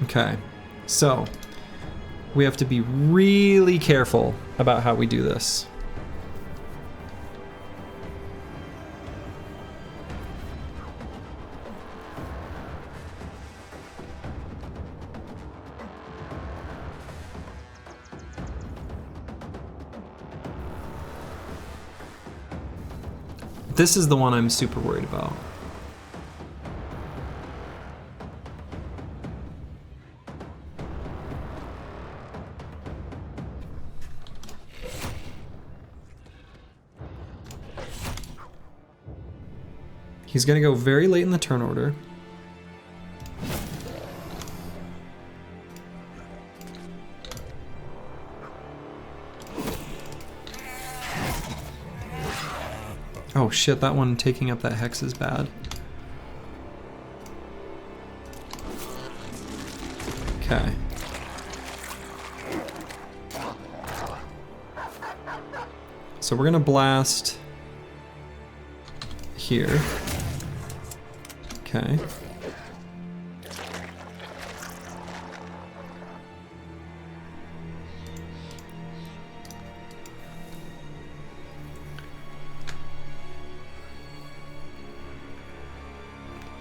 Okay, so we have to be really careful about how we do this. This is the one I'm super worried about. He's gonna go very late in the turn order. Oh shit, that one taking up that hex is bad. Okay. So we're gonna blast here. Okay.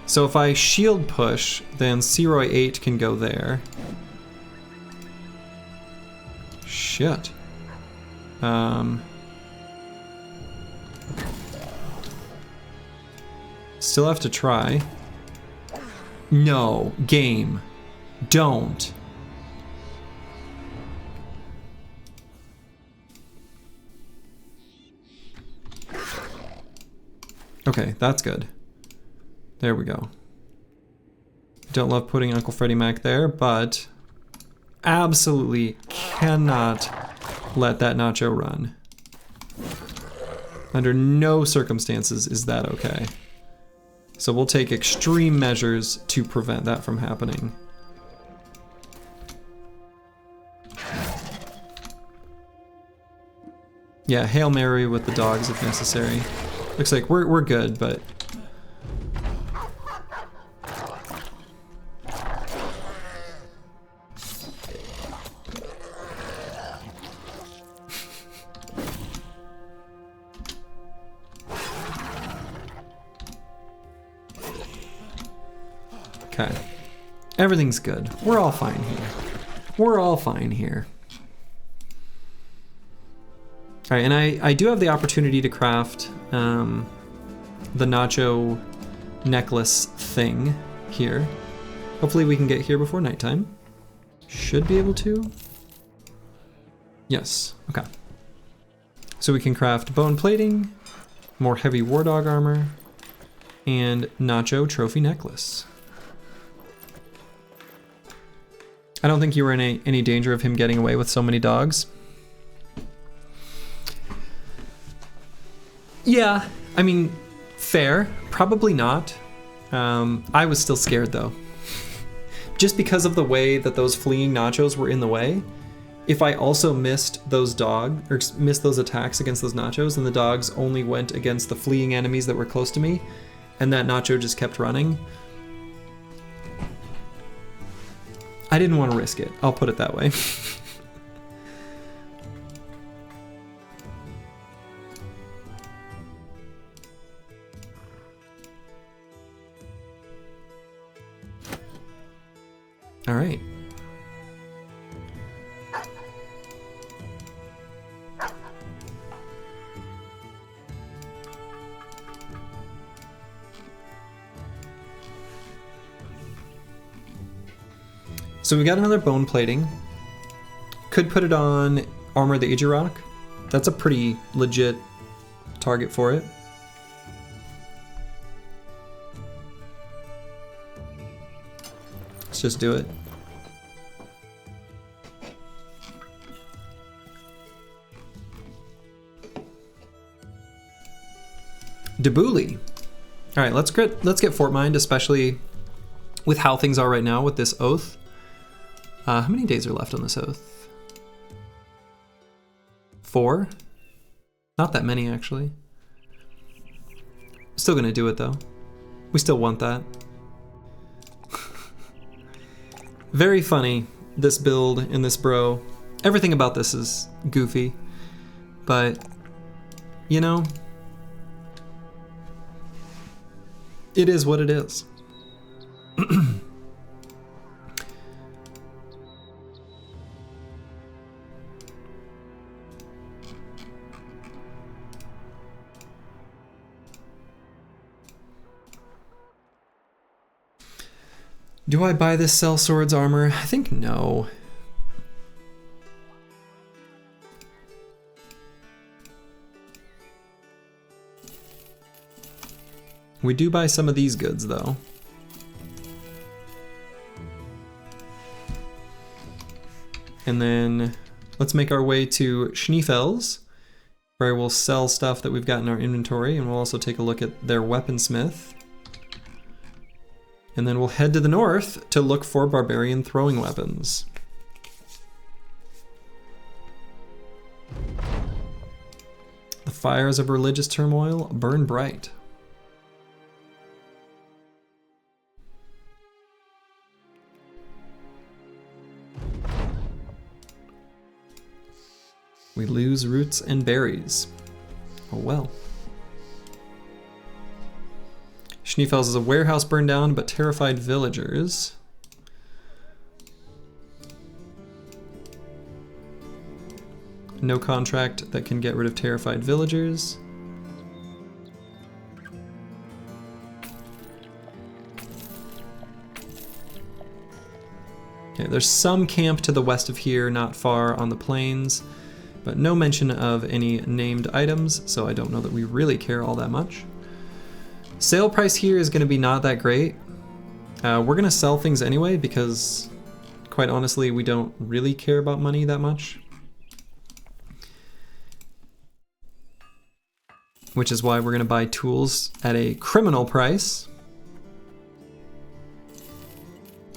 So if I shield push, then Seroy 8 can go there. Shit. Still have to try. No, game. Don't. Okay, that's good. There we go. Don't love putting Uncle Freddie Mac there, but absolutely cannot let that nacho run. Under no circumstances is that okay. So we'll take extreme measures to prevent that from happening. Yeah, Hail Mary with the dogs if necessary. Looks like we're good, but okay. Everything's good. We're all fine here. We're all fine here. All right, and I do have the opportunity to craft the nacho necklace thing here. Hopefully we can get here before nighttime. Should be able to. Yes, okay. So we can craft bone plating, more heavy war dog armor, and nacho trophy necklace. I don't think you were in any danger of him getting away with so many dogs. Yeah, I mean, fair. Probably not. I was still scared though. Just because of the way that those fleeing nachos were in the way. If I also missed those missed those attacks against those nachos, and the dogs only went against the fleeing enemies that were close to me, and that nacho just kept running, I didn't want to risk it. I'll put it that way. All right. So we got another bone plating. Could put it on Armor of the Age of Rock. That's a pretty legit target for it. Let's just do it. Debouli. All right, let's get Fort Mined, especially with how things are right now with this oath. How many days are left on this oath? 4? Not that many, actually. Still gonna do it, though. We still want that. Very funny, this build and this bro. Everything about this is goofy, but, you know, it is what it is. Do I buy this Sell Swords armor? I think no. We do buy some of these goods, though. And then let's make our way to Schneefels, where we'll sell stuff that we've got in our inventory, and we'll also take a look at their weaponsmith. And then we'll head to the north to look for barbarian throwing weapons. The fires of religious turmoil burn bright. We lose roots and berries. Oh well. Schneefels is a warehouse burned down, but terrified villagers. No contract that can get rid of terrified villagers. Okay, there's some camp to the west of here, not far on the plains, but no mention of any named items, so I don't know that we really care all that much. Sale price here is going to be not that great. We're going to sell things anyway because, quite honestly, we don't really care about money that much. Which is why we're going to buy tools at a criminal price,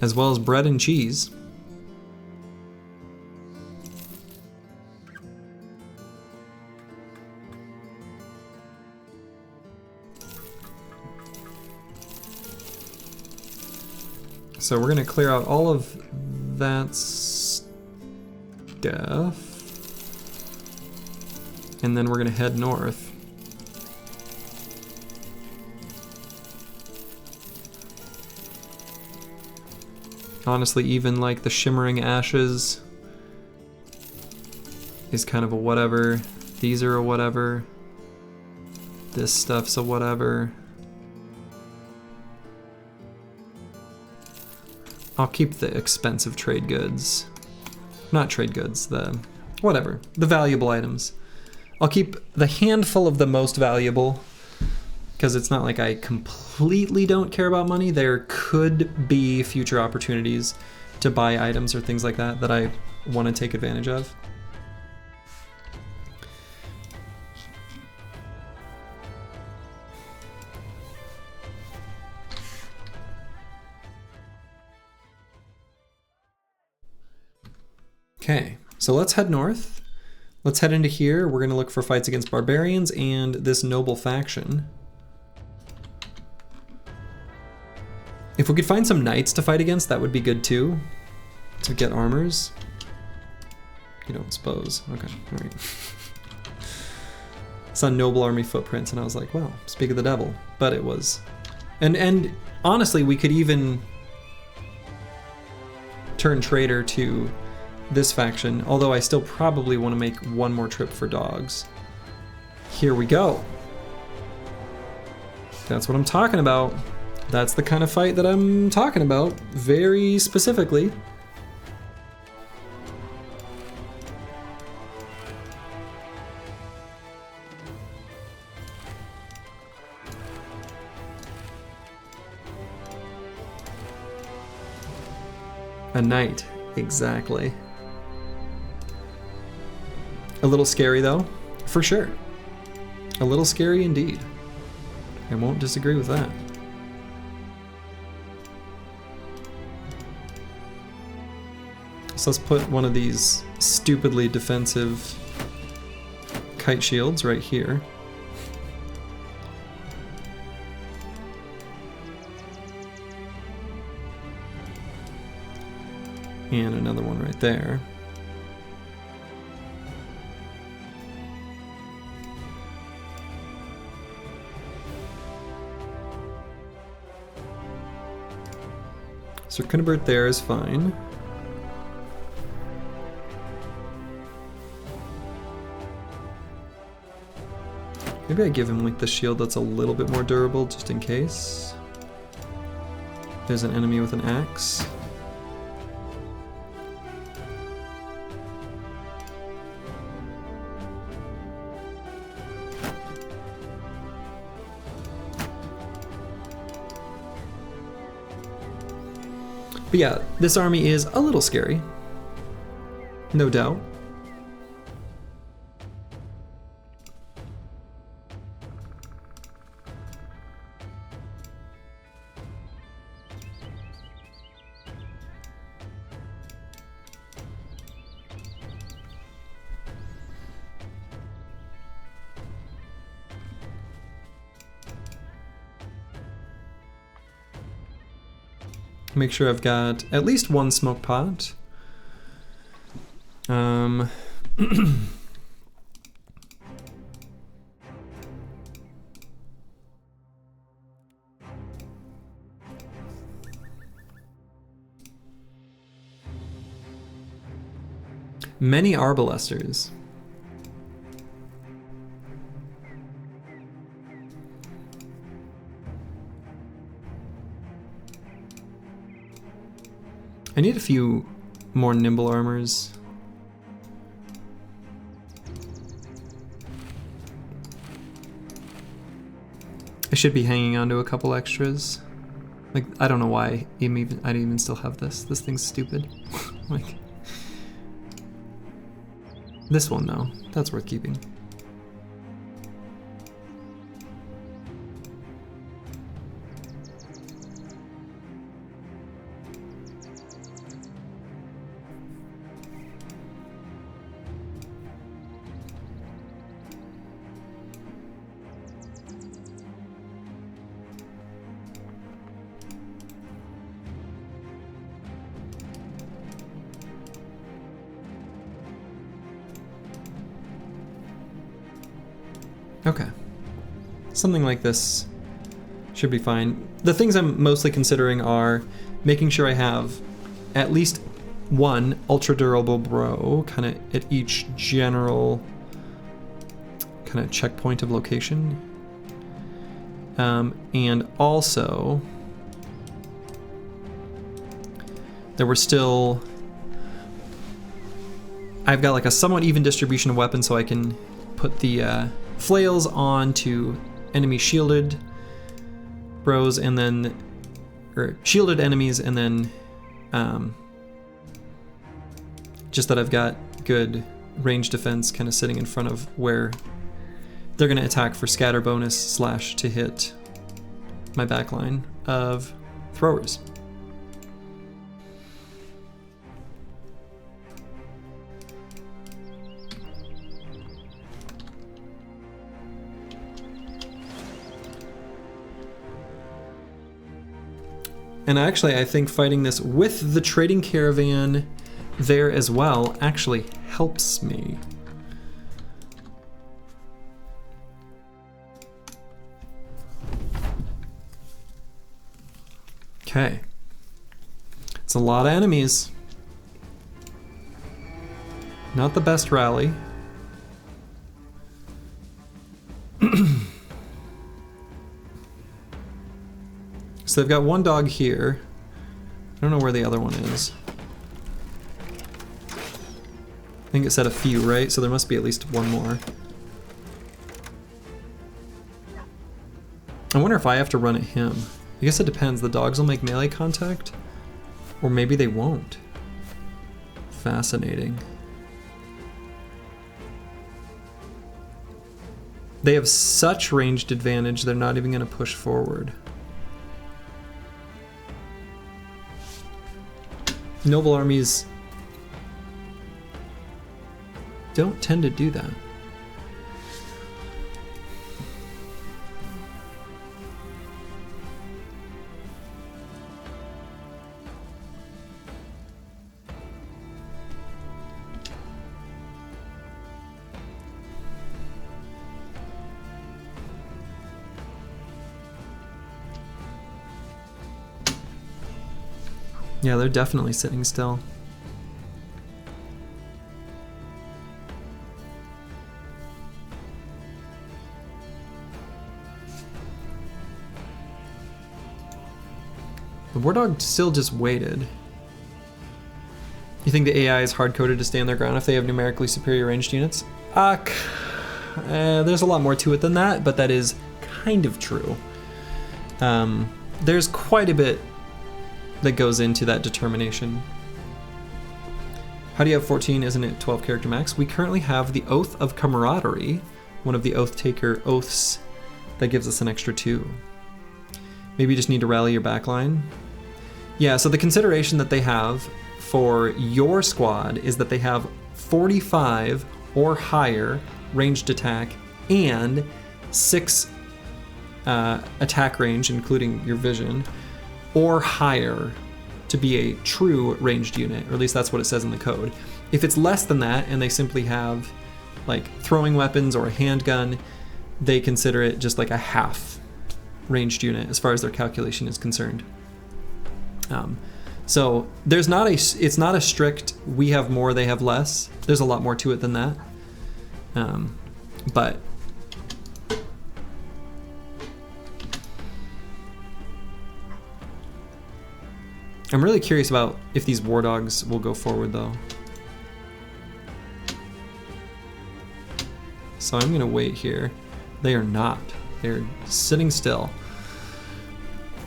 as well as bread and cheese. So we're gonna clear out all of that stuff, and then we're gonna head north. Honestly, even like the shimmering ashes is kind of a whatever. These are a whatever. This stuff's a whatever. I'll keep the expensive trade goods. Not trade goods, the whatever, the valuable items. I'll keep the handful of the most valuable, because it's not like I completely don't care about money. There could be future opportunities to buy items or things like that that I want to take advantage of. Okay, so let's head north. Let's head into here. We're going to look for fights against barbarians and this noble faction. If we could find some knights to fight against, that would be good too, to get armors. You don't suppose. Okay, all right. Saw noble army footprints and I was like, well, speak of the devil. But it was. And honestly, we could even turn traitor to this faction, although I still probably want to make one more trip for dogs. Here we go. That's what I'm talking about. That's the kind of fight that I'm talking about, very specifically. A knight, exactly. A little scary though, for sure. A little scary indeed. I won't disagree with that. So let's put one of these stupidly defensive kite shields right here. And another one right there. So Kunibert there is fine. Maybe I give him like the shield that's a little bit more durable just in case. There's an enemy with an axe. But yeah, this army is a little scary. No doubt. Make sure I've got at least one smoke pot. Many arbalesters. I need a few more nimble armors. I should be hanging on to a couple extras. Like, I don't know why I didn't even still have this. This thing's stupid. Like, this one though, that's worth keeping. Okay. Something like this should be fine. The things I'm mostly considering are making sure I have at least one ultra durable bro kind of at each general kind of checkpoint of location. And also there were still, I've got like a somewhat even distribution of weapons so I can put the flails onto enemy shielded bros and then, or shielded enemies, and then just that I've got good range defense kind of sitting in front of where they're going to attack for scatter bonus / to hit my backline of throwers. And actually, I think fighting this with the trading caravan there as well actually helps me. Okay. It's a lot of enemies. Not the best rally. So they've got one dog here. I don't know where the other one is. I think it said a few, right? So there must be at least one more. I wonder if I have to run at him. I guess it depends. The dogs will make melee contact, or maybe they won't. fascinating. They have such ranged advantage, they're not even going to push forward. Noble armies don't tend to do that. Yeah, they're definitely sitting still. The War Dog still just waited. You think the AI is hard-coded to stay on their ground if they have numerically superior ranged units? There's a lot more to it than that, but that is kind of true. There's quite a bit that goes into that determination. How do you have 14? Isn't it 12 character max? We currently have the Oath of Camaraderie, one of the Oathtaker oaths that gives us an extra 2. Maybe you just need to rally your backline. Yeah, so the consideration that they have for your squad is that they have 45 or higher ranged attack and 6 attack range, including your vision, or higher to be a true ranged unit, or at least that's what it says in the code. If it's less than that and they simply have like throwing weapons or a handgun, they consider it just like a half ranged unit as far as their calculation is concerned. So there's not it's not a strict we have more, they have less. There's a lot more to it than that. But I'm really curious about if these War Dogs will go forward though. So I'm gonna wait here. They are not. They're sitting still.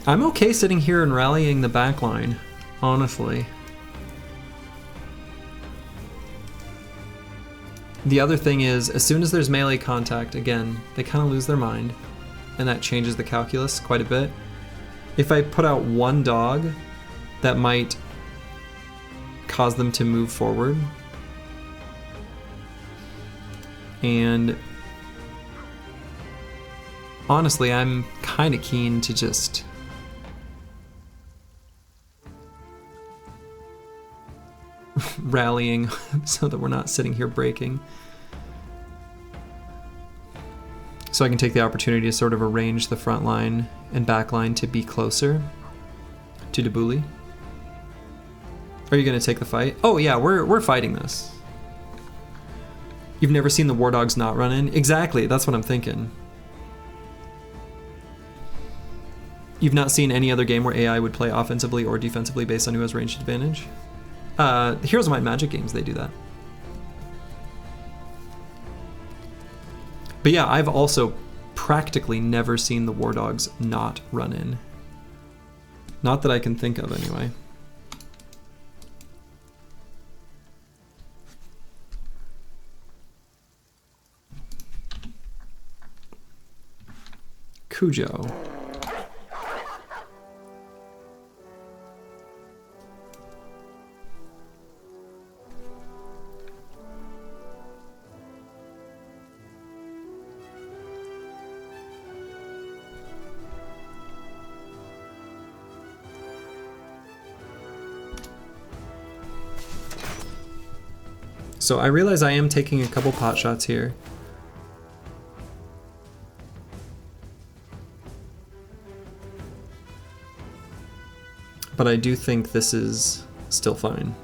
I'm okay sitting here and rallying the back line, honestly. The other thing is, as soon as there's melee contact, again, they kind of lose their mind, and that changes the calculus quite a bit. If I put out one dog, that might cause them to move forward. And honestly, I'm kind of keen to just rallying so that we're not sitting here breaking. So I can take the opportunity to sort of arrange the front line and back line to be closer to Debuli. Are you gonna take the fight? Oh yeah, we're fighting this. You've never seen the War Dogs not run in? Exactly, that's what I'm thinking. You've not seen any other game where AI would play offensively or defensively based on who has ranged advantage? The Heroes of Might and Magic games, they do that. But yeah, I've also practically never seen the War Dogs not run in. Not that I can think of, anyway. Cujo. So I realize I am taking a couple pot shots here. But I do think this is still fine.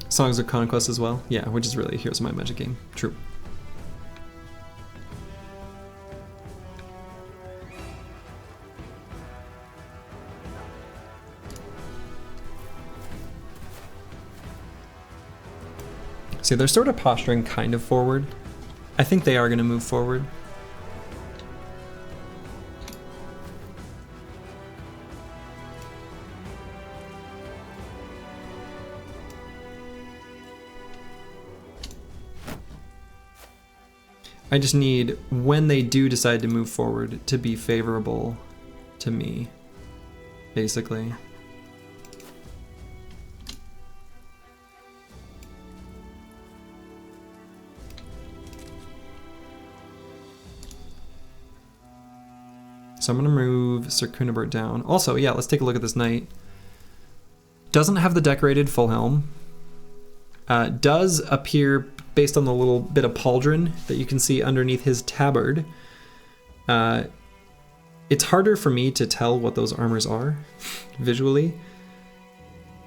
Songs of Conquest as well? Yeah, which is really Heroes of Might and Magic game. True. See, they're sort of posturing kind of forward. I think they are going to move forward. I just need, when they do decide to move forward, to be favorable to me, basically. So I'm gonna move Sir Cunibert down. Also, yeah, let's take a look at this knight. Doesn't have the decorated full helm. Does appear, based on the little bit of pauldron that you can see underneath his tabard. It's harder for me to tell what those armors are visually,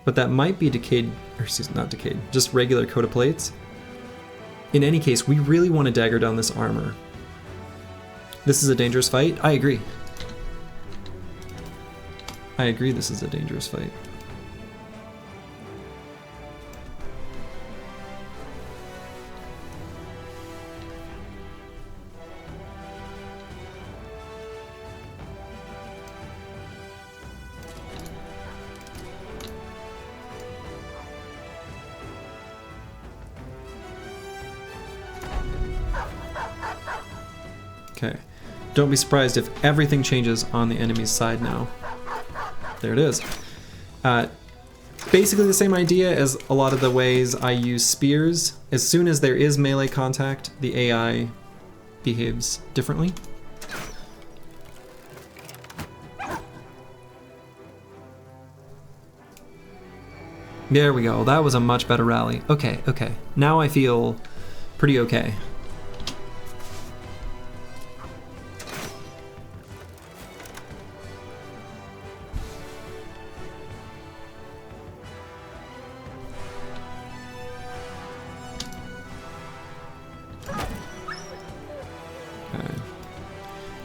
but that might be decayed, or excuse me, not decayed, just regular coat of plates. In any case, we really want to dagger down this armor. This is a dangerous fight. I agree. I agree this is a dangerous fight. Okay. Don't be surprised if everything changes on the enemy's side now. There it is. Basically the same idea as a lot of the ways I use spears. As soon as there is melee contact, the AI behaves differently. There we go. That was a much better rally. Okay, okay. Now I feel pretty okay.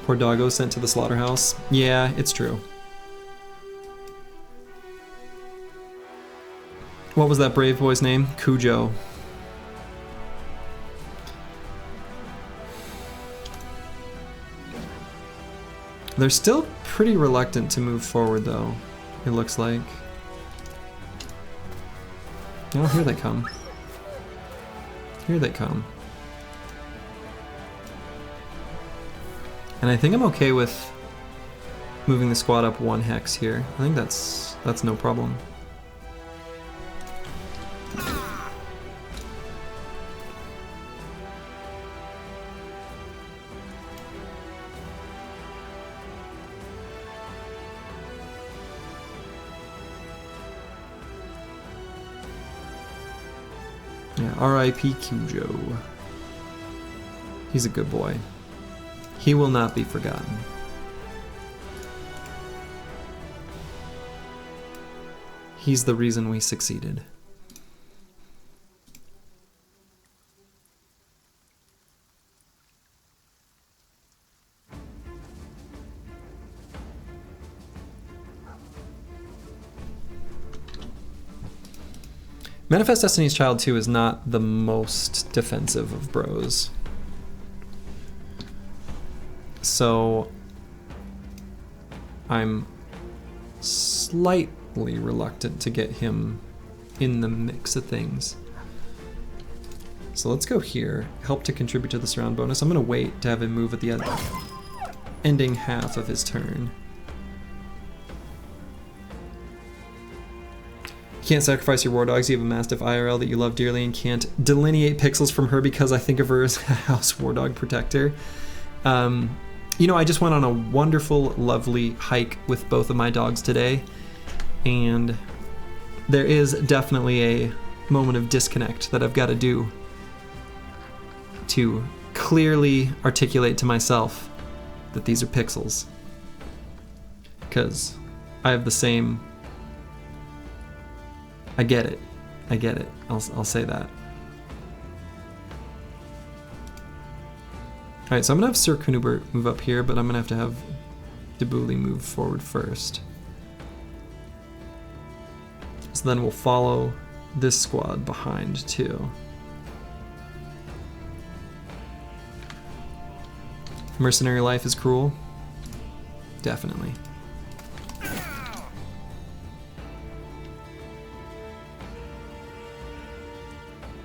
Poor doggo sent to the slaughterhouse. Yeah, it's true. What was that brave boy's name? Cujo. They're still pretty reluctant to move forward though, it looks like. Oh, here they come. Here they come. And I think I'm okay with moving the squad up 1 hex here. I think that's no problem. Yeah, R.I.P. Cujo. He's a good boy. He will not be forgotten. He's the reason we succeeded. Manifest Destiny's Child 2 is not the most defensive of bros. So I'm slightly reluctant to get him in the mix of things. So let's go here, help to contribute to the surround bonus. I'm gonna wait to have him move at the ending half of his turn. You can't sacrifice your war dogs. You have a Mastiff IRL that you love dearly and can't delineate pixels from her because I think of her as a house war dog protector. You know, I just went on a wonderful, lovely hike with both of my dogs today, and there is definitely a moment of disconnect that I've got to do to clearly articulate to myself that these are pixels. Because I have the same... I get it. I get it. I'll say that. Alright, so I'm going to have Sir Cunibert move up here, but I'm going to have Debuli move forward first. So then we'll follow this squad behind too. Mercenary life is cruel? Definitely.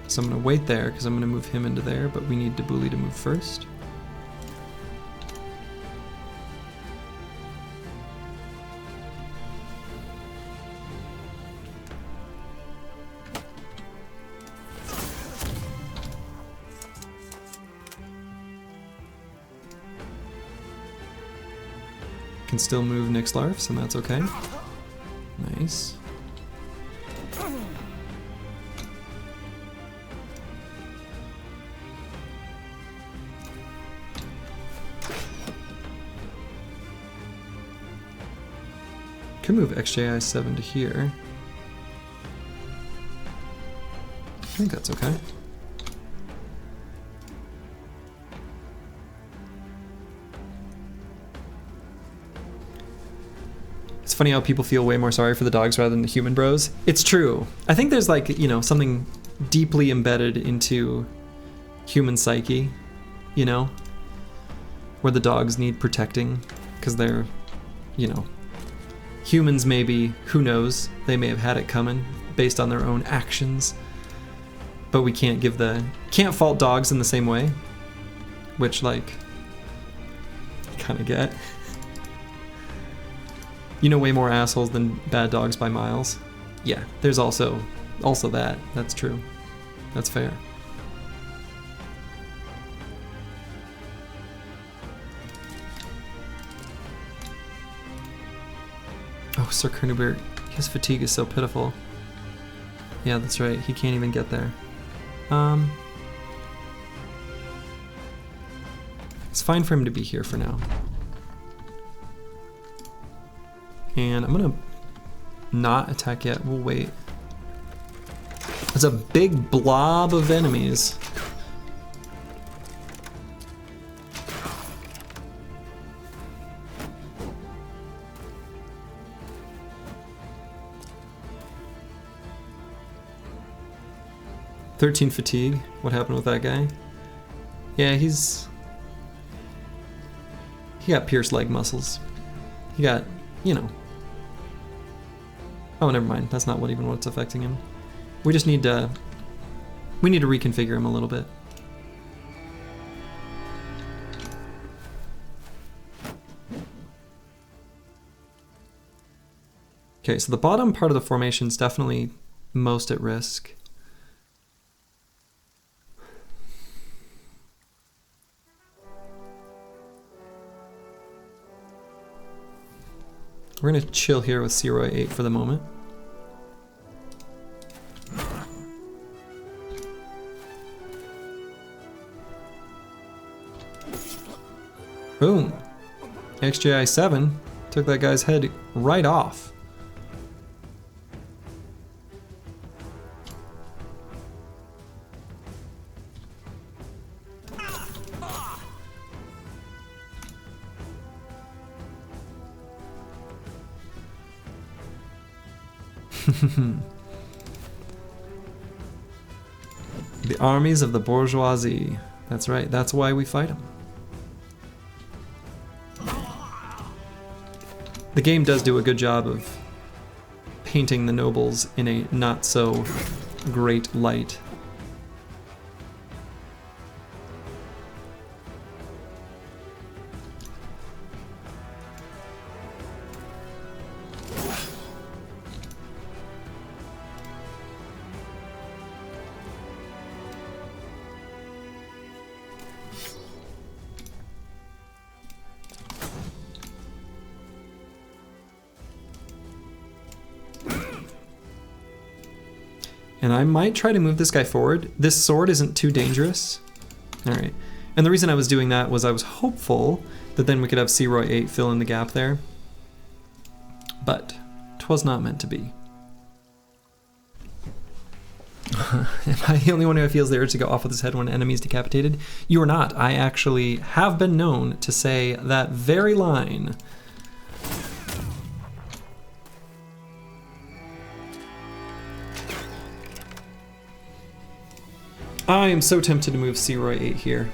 So So I'm going to wait there because I'm going to move him into there, but we need Debuli to move first. Can still move Nixlarfs, and that's okay. Nice. Can move XJI7 to here. I think that's okay. It's funny how people feel way more sorry for the dogs rather than the human bros. It's true. I think there's like, you know, something deeply embedded into human psyche, you know, where the dogs need protecting because they're, you know, humans maybe, who knows, they may have had it coming based on their own actions, but we can't fault dogs in the same way, which like, kind of get. You know way more assholes than bad dogs by miles. Yeah, there's also that. That's true. That's fair. Oh, Sir Kernubert, his fatigue is so pitiful. Yeah, that's right. He can't even get there. It's fine for him to be here for now. And I'm gonna not attack yet. We'll wait. There's a big blob of enemies. "13 fatigue. What happened with that guy? Yeah, he got pierced leg muscles. He got, you know. Oh, never mind. That's not what's affecting him. We just need to reconfigure him a little bit. Okay, so the bottom part of the formation is definitely most at risk. We're gonna chill here with Searoy 8 for the moment. Boom. XJI 7 took that guy's head right off. The armies of the bourgeoisie. That's right, that's why we fight them. The game does do a good job of painting the nobles in a not so great light. And I might try to move this guy forward. This sword isn't too dangerous. All right. And the reason I was doing that was I was hopeful that then we could have Searoy 8 fill in the gap there. But 'twas not meant to be. Am I the only one who feels the urge to go off with his head when an enemy is decapitated? You are not. I actually have been known to say that very line. I am so tempted to move Searoy 8 here.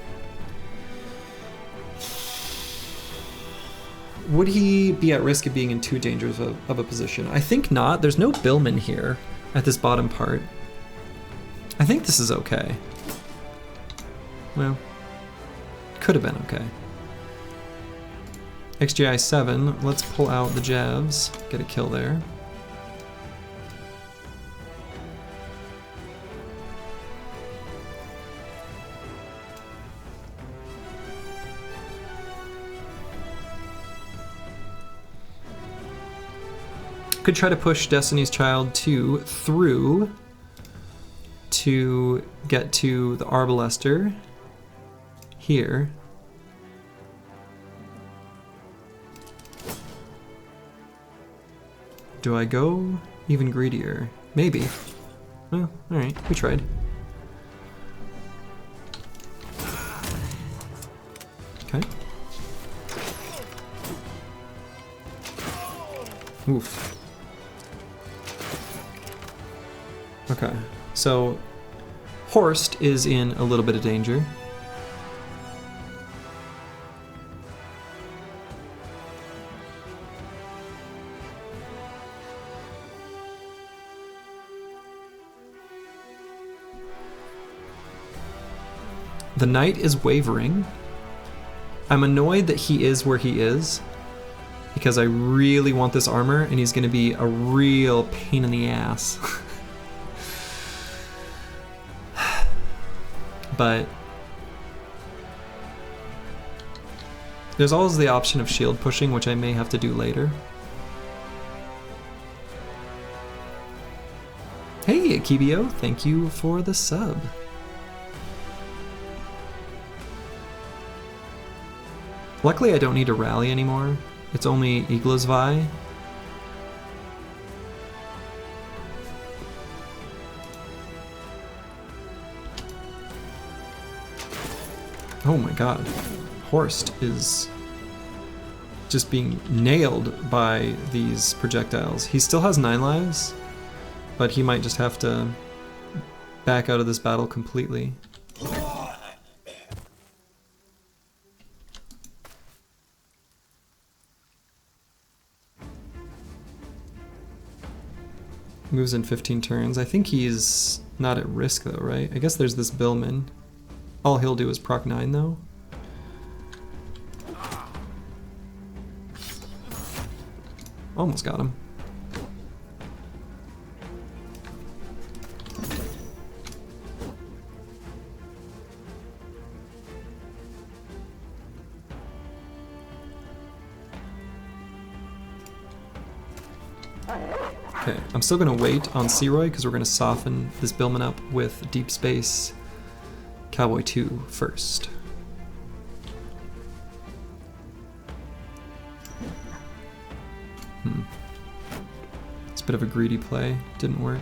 Would he be at risk of being in too dangerous of a position? I think not. There's no billman here at this bottom part. I think this is okay. Well, could have been okay. XGI 7, let's pull out the Javs, get a kill there. Could try to push Destiny's Child 2 through to get to the Arbalester here. Do I go even greedier? Maybe. Well, alright, we tried. Okay. Oof. Okay, so Horst is in a little bit of danger. The knight is wavering. I'm annoyed that he is where he is because I really want this armor and he's going to be a real pain in the ass. But there's always the option of shield pushing, which I may have to do later. Hey, Akibio, thank you for the sub. Luckily, I don't need to rally anymore. It's only Iglasvi. Oh my god. Horst is just being nailed by these projectiles. He still has 9 lives, but he might just have to back out of this battle completely. Moves in 15 turns. I think he's not at risk though, right? I guess there's this Billman. All he'll do is proc 9 though. Almost got him. Okay, I'm still gonna wait on Seroy because we're gonna soften this Billman up with Deep Space Cowboy 2 first. It's a bit of a greedy play, didn't work.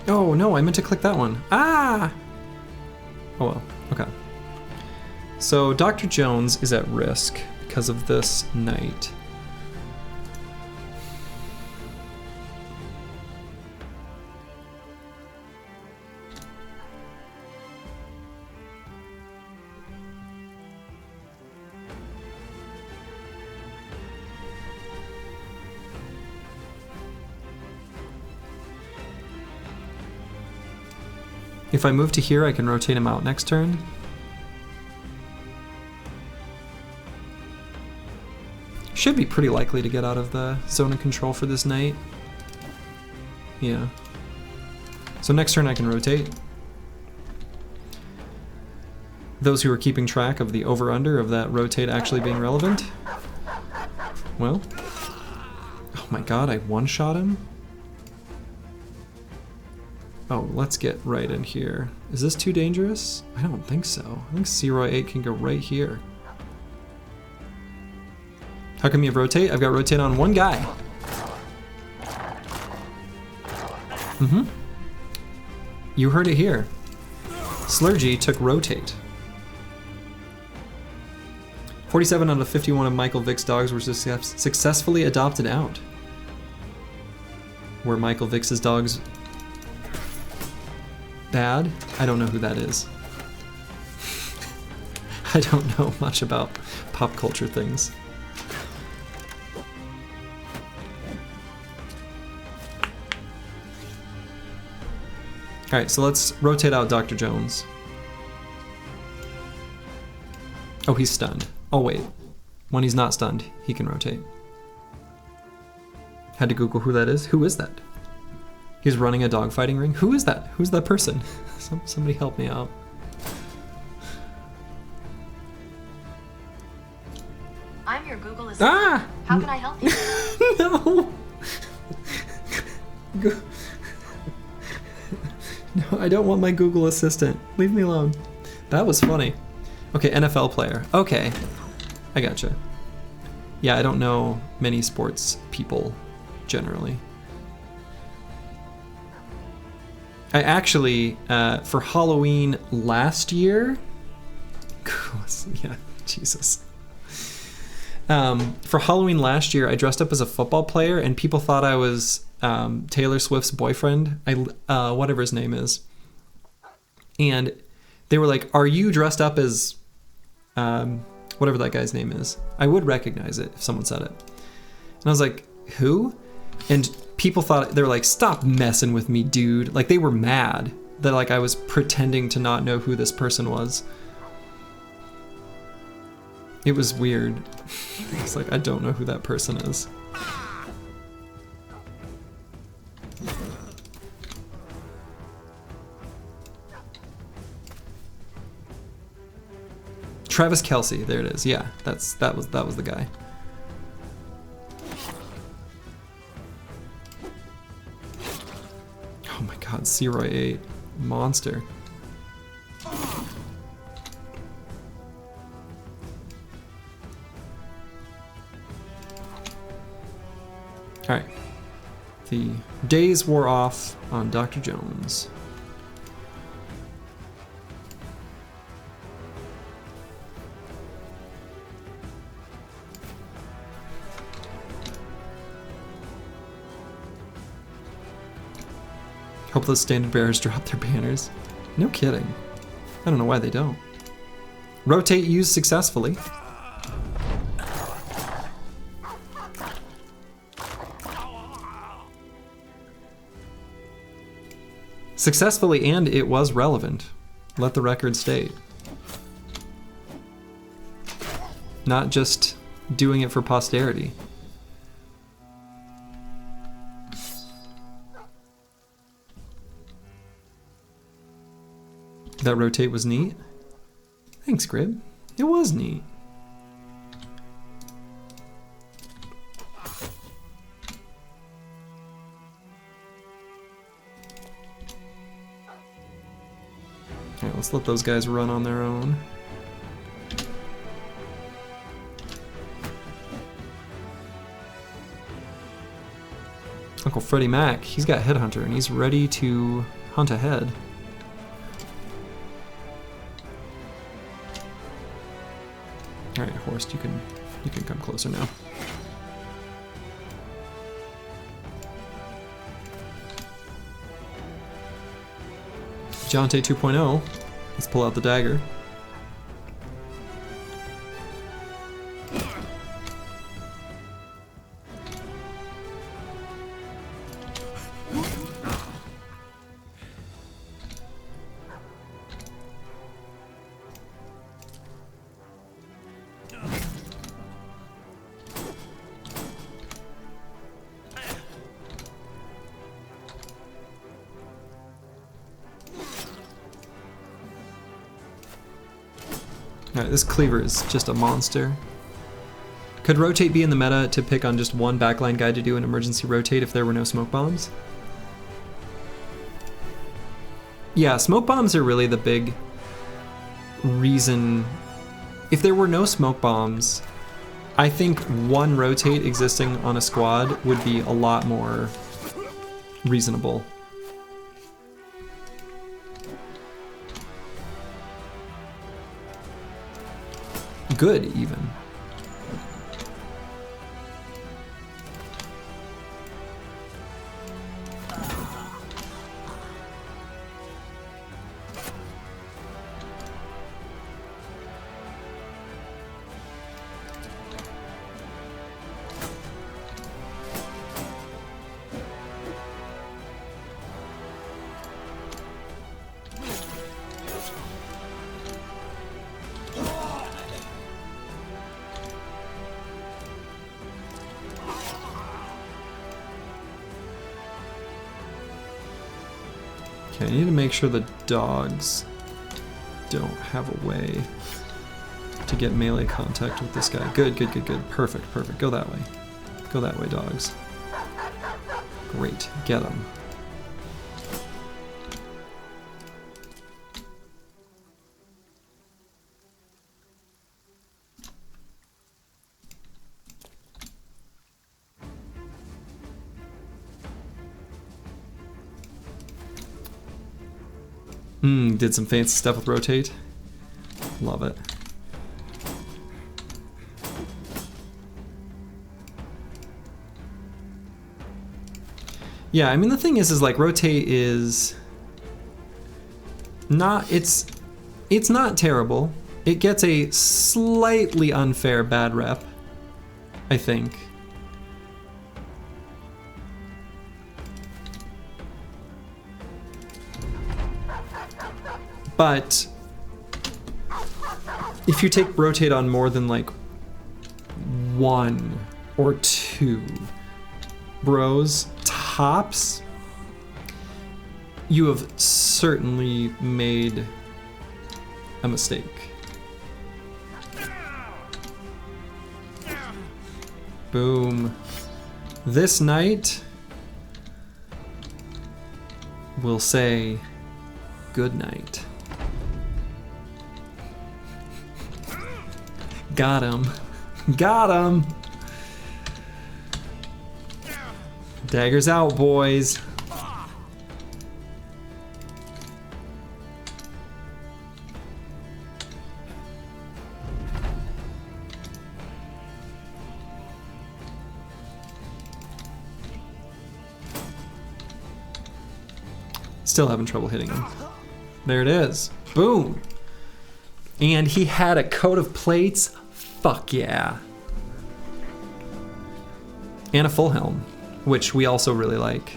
Oh no, I meant to click that one. Ah! Oh well, okay. So Dr. Jones is at risk because of this knight. If I move to here, I can rotate him out next turn. Should be pretty likely to get out of the zone of control for this knight. Yeah. So next turn I can rotate. Those who are keeping track of the over-under of that rotate actually being relevant. Well. Oh my god, I one-shot him? Oh, let's get right in here. Is this too dangerous? I don't think so. I think Searoy 8 can go right here. How come you have rotate? I've got rotate on one guy. Mm-hmm. You heard it here. Slurgy took rotate. 47 out of 51 of Michael Vick's dogs were successfully adopted out. Were Michael Vick's dogs bad? I don't know who that is. I don't know much about pop culture things. Alright, so let's rotate out Dr. Jones. Oh, he's stunned. Oh wait, when he's not stunned, he can rotate. Had to Google who that is. Who is that? He's running a dogfighting ring? Who is that? Who's that person? Somebody help me out. I'm your Google Assistant. Ah! How can I help you? No! No, I don't want my Google Assistant. Leave me alone. That was funny. Okay, NFL player. Okay, I gotcha. Yeah, I don't know many sports people, generally. I actually, for Halloween last year... yeah, Jesus. For Halloween last year, I dressed up as a football player, and people thought I was Taylor Swift's boyfriend, whatever his name is. And they were like, "Are you dressed up as whatever that guy's name is?" I would recognize it if someone said it. And I was like, "Who?" And people thought, they were like, "Stop messing with me, dude." Like, they were mad that like I was pretending to not know who this person was. It was weird. It's like, I don't know who that person is. Travis Kelce, there it is. Yeah, that was the guy. Oh my God, Searoy 8, monster. All right, the days wore off on Dr. Jones. Hope those standard bearers drop their banners. No kidding. I don't know why they don't. Rotate used successfully. Successfully, and it was relevant. Let the record state. Not just doing it for posterity. That rotate was neat. Thanks, Grib. It was neat. Alright, let's let those guys run on their own. Uncle Freddie Mac, he's got Headhunter and he's ready to hunt ahead. Alright, Horst, you can come closer now. Jonte 2.0. Let's pull out the dagger. Alright, this cleaver is just a monster. Could rotate be in the meta to pick on just one backline guy to do an emergency rotate if there were no smoke bombs? Yeah, smoke bombs are really the big reason. If there were no smoke bombs, I think one rotate existing on a squad would be a lot more reasonable. Good, even. Okay, I need to make sure the dogs don't have a way to get melee contact with this guy. Good, good, good, good. Perfect, perfect. Go that way. Go that way, dogs. Great. Get them. Did some fancy stuff with rotate. Love it. Yeah, I mean the thing is like rotate is not, it's not terrible. It gets a slightly unfair bad rep, I think. But if you take rotate on more than like 1 or 2 bros tops, you have certainly made a mistake. Boom. This night we'll say good night. Got him. Got him. Daggers out, boys. Still having trouble hitting him. There it is. Boom. And he had a coat of plates. Fuck yeah. And a full helm, which we also really like.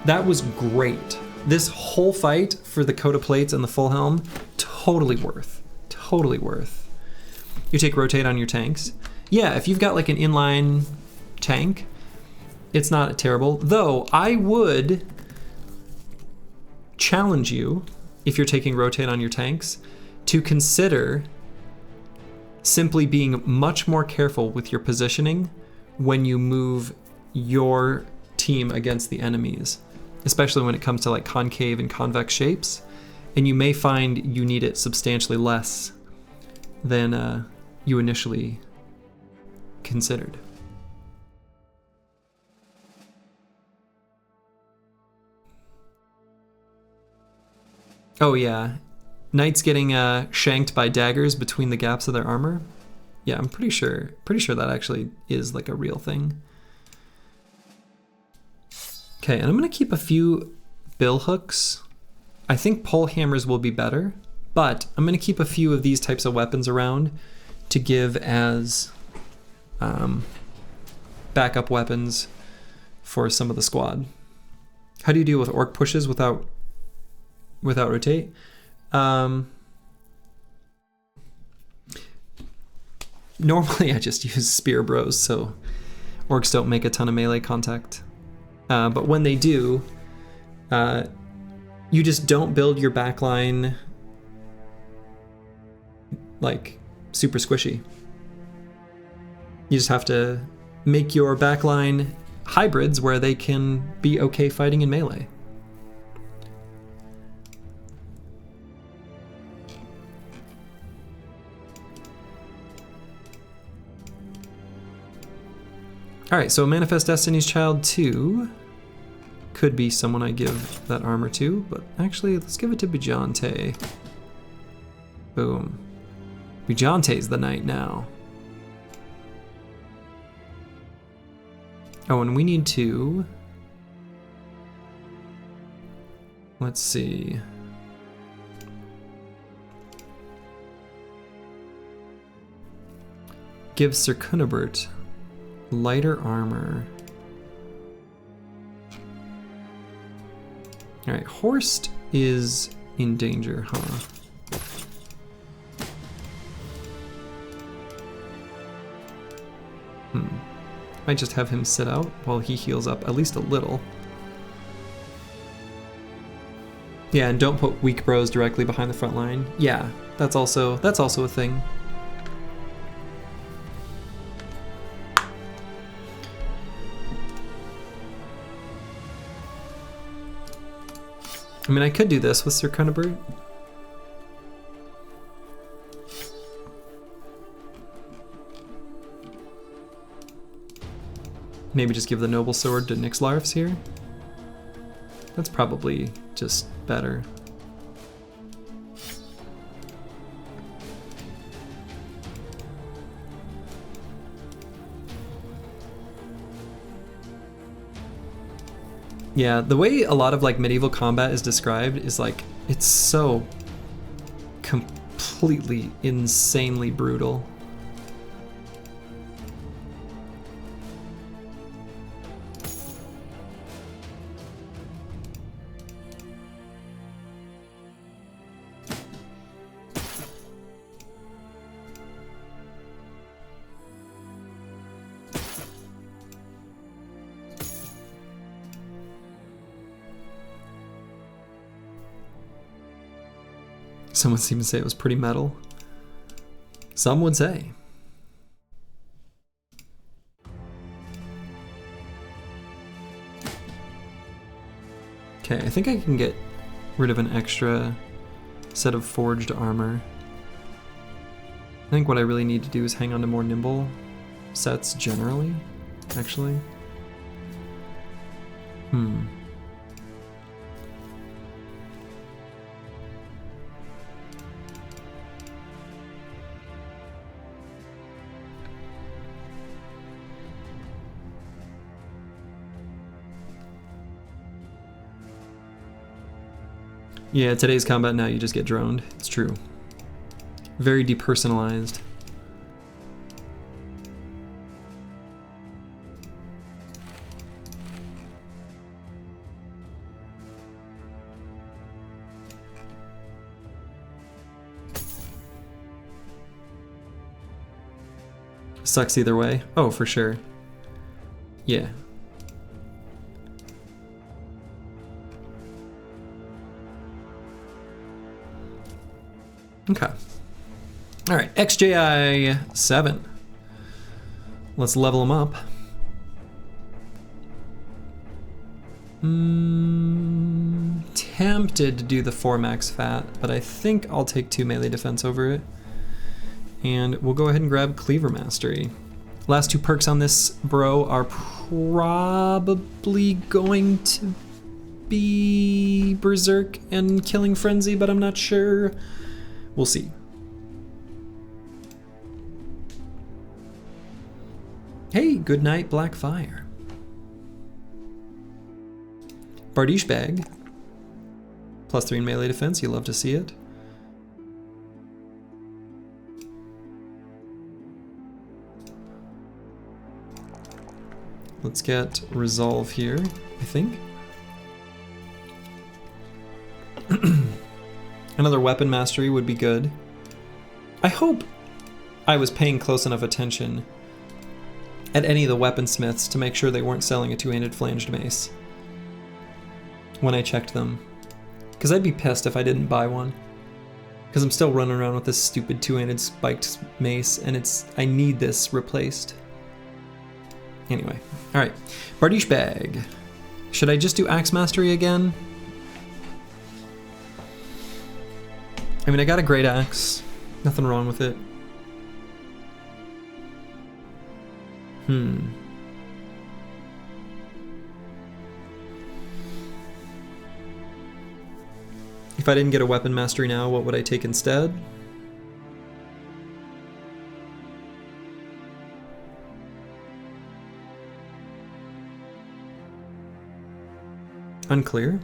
That was great. This whole fight for the coat of plates and the full helm, totally worth. Totally worth. You take rotate on your tanks. Yeah, if you've got like an inline tank, it's not terrible. Though I would challenge you, if you're taking rotate on your tanks, to consider simply being much more careful with your positioning when you move your team against the enemies, especially when it comes to like concave and convex shapes, and you may find you need it substantially less than you initially considered. Oh yeah, knights getting shanked by daggers between the gaps of their armor. Yeah, I'm pretty sure that actually is like a real thing. Okay, and I'm gonna keep a few bill hooks. I think pole hammers will be better, but I'm gonna keep a few of these types of weapons around to give as backup weapons for some of the squad. How do you deal with orc pushes without rotate? Normally I just use spear bros, so orcs don't make a ton of melee contact. But when they do, you just don't build your backline like super squishy. You just have to make your backline hybrids where they can be okay fighting in melee. Alright, so Manifest Destiny's Child 2 could be someone I give that armor to, but actually, let's give it to Bijante. Boom. Bijante's the knight now. Oh, and we need to... Let's see. Give Sir Cunibert lighter armor. Alright, Horst is in danger, huh? Might just have him sit out while he heals up at least a little. Yeah, and don't put weak bros directly behind the front line. Yeah, that's also a thing. I mean, I could do this with Sir Cunibert. Maybe just give the noble sword to Nixlarfs here. That's probably just better. Yeah, the way a lot of like medieval combat is described is like, it's so completely insanely brutal. Someone seemed to say it was pretty metal. Some would say. Okay, I think I can get rid of an extra set of forged armor. I think what I really need to do is hang on to more nimble sets generally, actually. Yeah, today's combat now you just get droned. It's true. Very depersonalized. Sucks either way. Oh, for sure. Yeah. Okay. All right, XJI 7. Let's level them up. Tempted to do the 4 max fat, but I think I'll take 2 melee defense over it. And we'll go ahead and grab Cleaver Mastery. Last 2 perks on this bro are probably going to be Berserk and Killing Frenzy, but I'm not sure. We'll see. Hey, good night, Blackfire. Bardiche Bag. +3 in melee defense, you love to see it. Let's get Resolve here, I think. Another Weapon Mastery would be good. I hope I was paying close enough attention at any of the weaponsmiths to make sure they weren't selling a 2-handed flanged mace when I checked them. Because I'd be pissed if I didn't buy one. Because I'm still running around with this stupid 2-handed spiked mace, and I need this replaced. Anyway, alright. Bardiche Bag. Should I just do Axe Mastery again? I mean, I got a great axe. Nothing wrong with it. If I didn't get a weapon mastery now, what would I take instead? Unclear.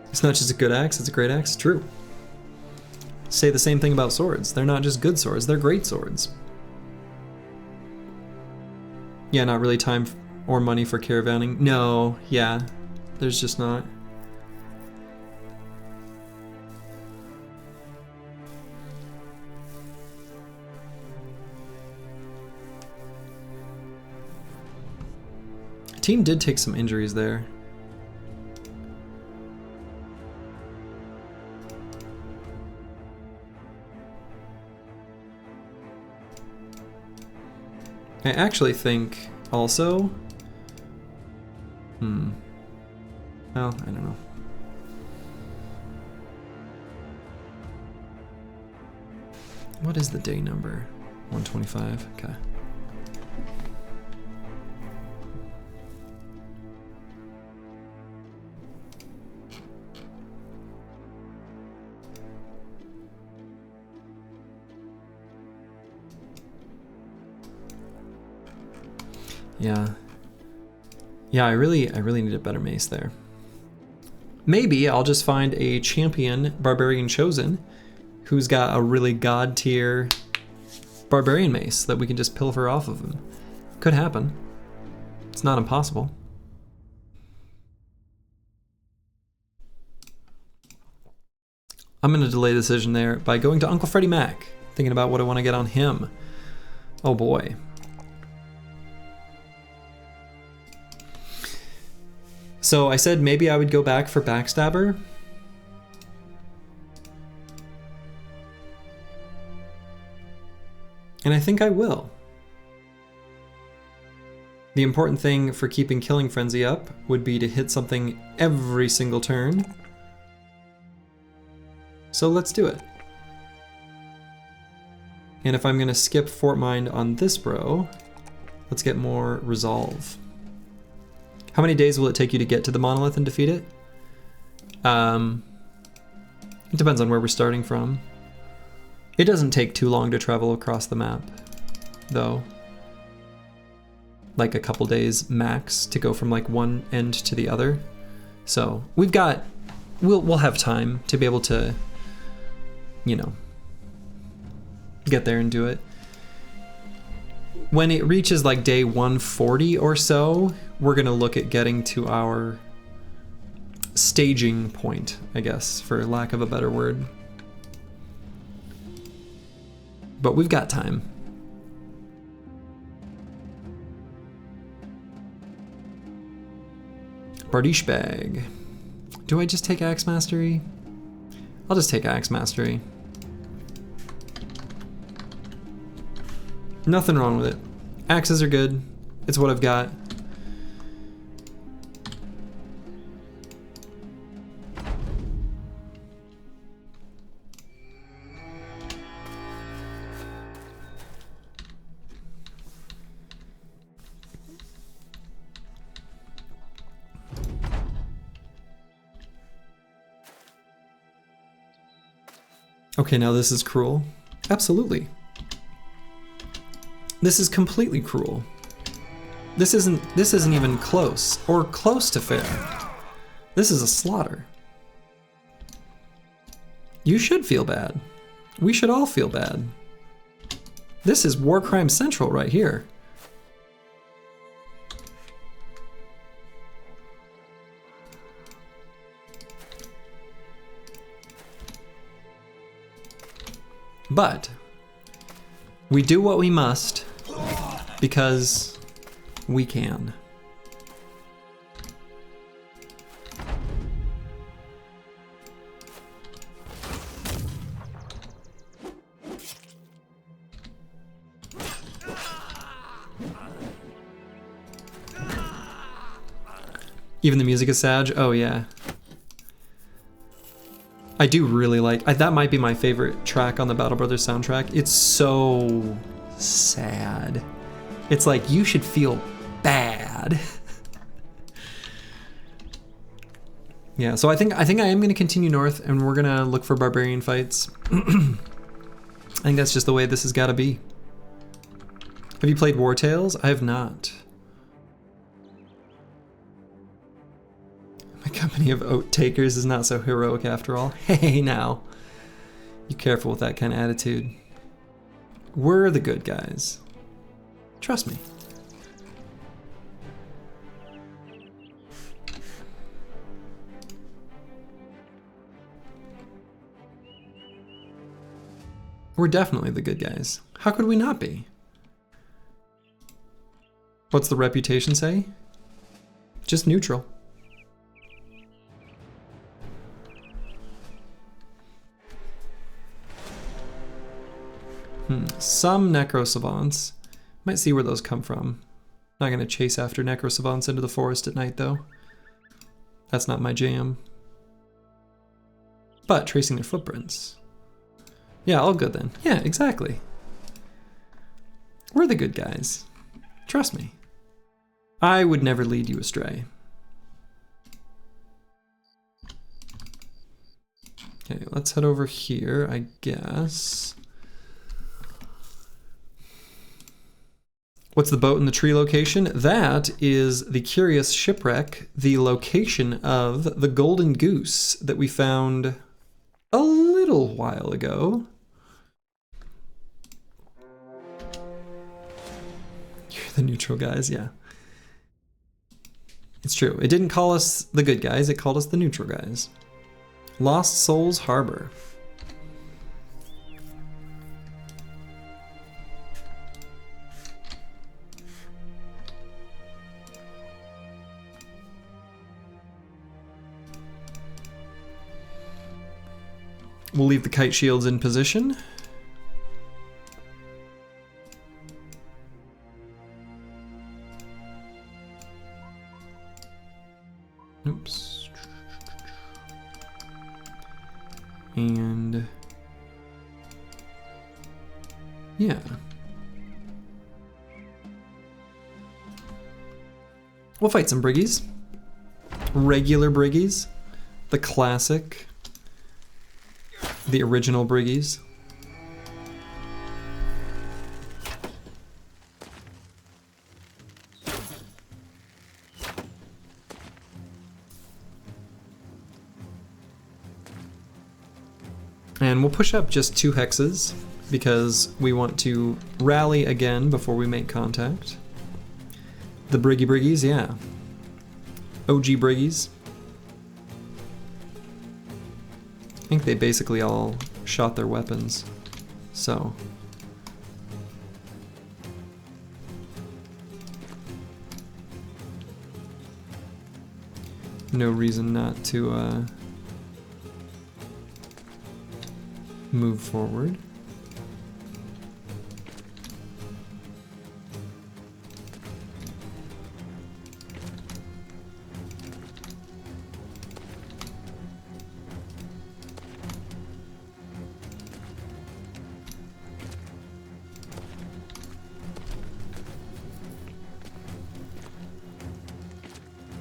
It's not just a good axe, it's a great axe. True. Say the same thing about swords. They're not just good swords, they're great swords. Yeah, not really time or money for caravanning. No, yeah, there's just not. Team did take some injuries there. I actually think also, well, I don't know. What is the day number? 125, okay. Yeah, I really need a better mace there. Maybe I'll just find a champion barbarian chosen who's got a really god tier barbarian mace that we can just pilfer off of him. Could happen. It's not impossible. I'm gonna delay the decision there by going to Uncle Freddie Mac, thinking about what I want to get on him. Oh boy. So I said maybe I would go back for Backstabber. And I think I will. The important thing for keeping Killing Frenzy up would be to hit something every single turn. So let's do it. And if I'm going to skip Fort Mind on this bro, let's get more resolve. How many days will it take you to get to the Monolith and defeat it? It depends on where we're starting from. It doesn't take too long to travel across the map, though. Like a couple days max to go from like one end to the other. So we've got, we'll have time to be able to, you know, get there and do it. When it reaches like day 140 or so, we're gonna look at getting to our staging point, I guess, for lack of a better word. But we've got time. Bardiche bag. Do I just take Axe Mastery? I'll just take Axe Mastery. Nothing wrong with it. Axes are good. It's what I've got. Okay, now this is cruel. Absolutely. This is completely cruel. This isn't even close, or close to fair. This is a slaughter. You should feel bad. We should all feel bad. This is War Crime Central right here. But we do what we must because we can. Even the music is sad? Oh yeah. I do really like, that might be my favorite track on the Battle Brothers soundtrack. It's so sad. It's like, you should feel bad. Yeah, so I think I am going to continue north, and we're going to look for barbarian fights. I think that's just the way this has got to be. Have you played War Tales? I have not. My company of Oathtakers is not so heroic after all. Hey, now. You careful with that kind of attitude. We're the good guys. Trust me. We're definitely the good guys. How could we not be? What's the reputation say? Just neutral. Some necro savants. Might see where those come from. Not gonna chase after necro savants into the forest at night though. That's not my jam. But tracing their footprints. Yeah, all good then. Yeah, exactly. We're the good guys. Trust me. I would never lead you astray. Okay, let's head over here, I guess. What's the boat in the tree location? That is the Curious Shipwreck, the location of the Golden Goose that we found a little while ago. You're the neutral guys, yeah. It's true. It didn't call us the good guys, it called us the neutral guys. Lost Souls Harbor. We'll leave the kite shields in position. Oops. And yeah. We'll fight some briggies. Regular briggies. The classic. The original briggies. And we'll push up just 2 hexes because we want to rally again before we make contact. The briggies, yeah. OG briggies. I think they basically all shot their weapons, so. No reason not to move forward.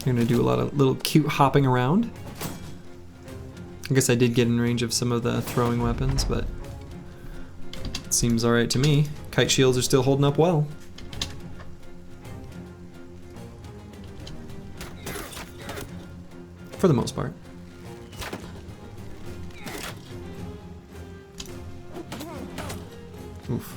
I'm gonna do a lot of little cute hopping around. I guess I did get in range of some of the throwing weapons, but it seems alright to me. Kite shields are still holding up well. For the most part. Oof.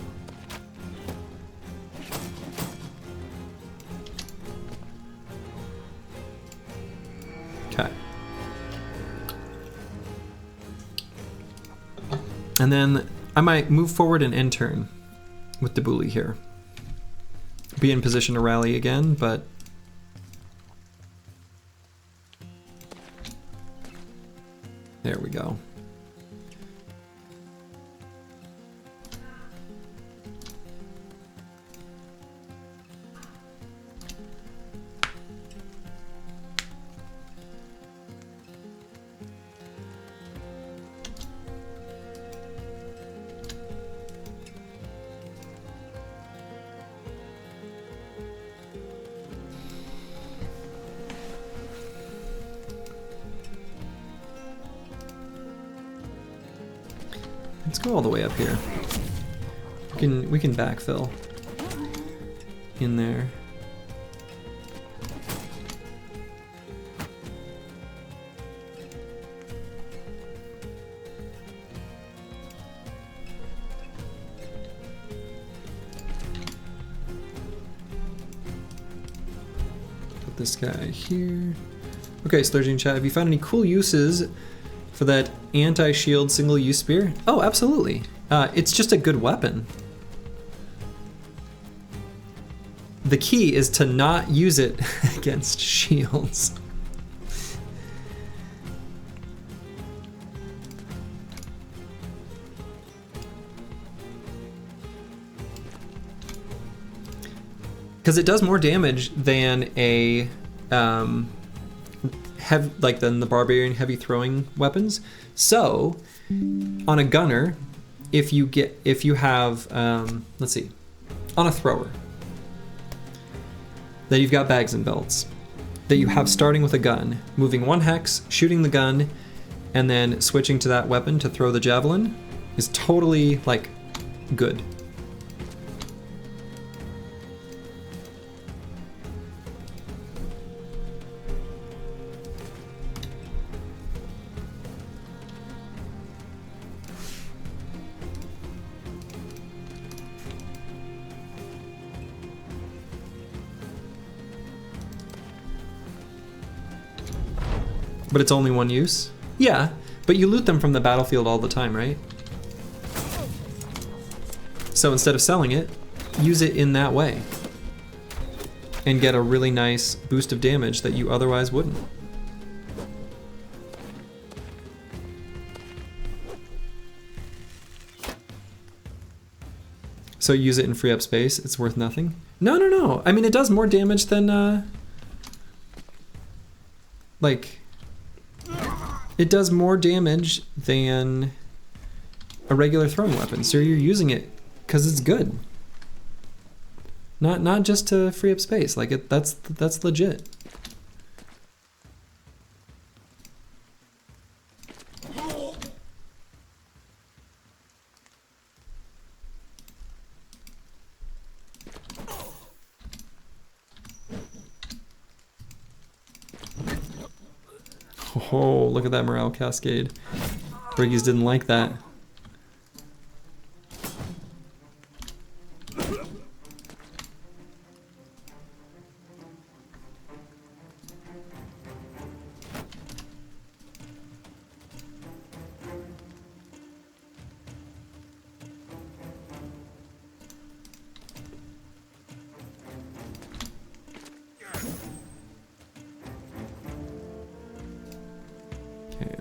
Okay. And then I might move forward and end turn with the bully here. Be in position to rally again, but there we go. Let's go all the way up here. We can backfill in there. Put this guy here. Okay, Splurging Chat, have you found any cool uses for that anti-shield single-use spear? Oh, absolutely. It's just a good weapon. The key is to not use it against shields. Because it does more damage than a than the barbarian heavy throwing weapons. So on a gunner, if you have let's see, on a thrower, that you've got bags and belts, that you have starting with a gun, moving 1 hex, shooting the gun, and then switching to that weapon to throw the javelin is totally like good. But it's only one use? Yeah, but you loot them from the battlefield all the time, right? So instead of selling it, use it in that way. And get a really nice boost of damage that you otherwise wouldn't. So use it and free up space, it's worth nothing? No. I mean, it does more damage than, it does more damage than a regular throwing weapon, so you're using it because it's good. Not just to free up space, like that's legit. Oh, look at that morale cascade. Briggies didn't like that.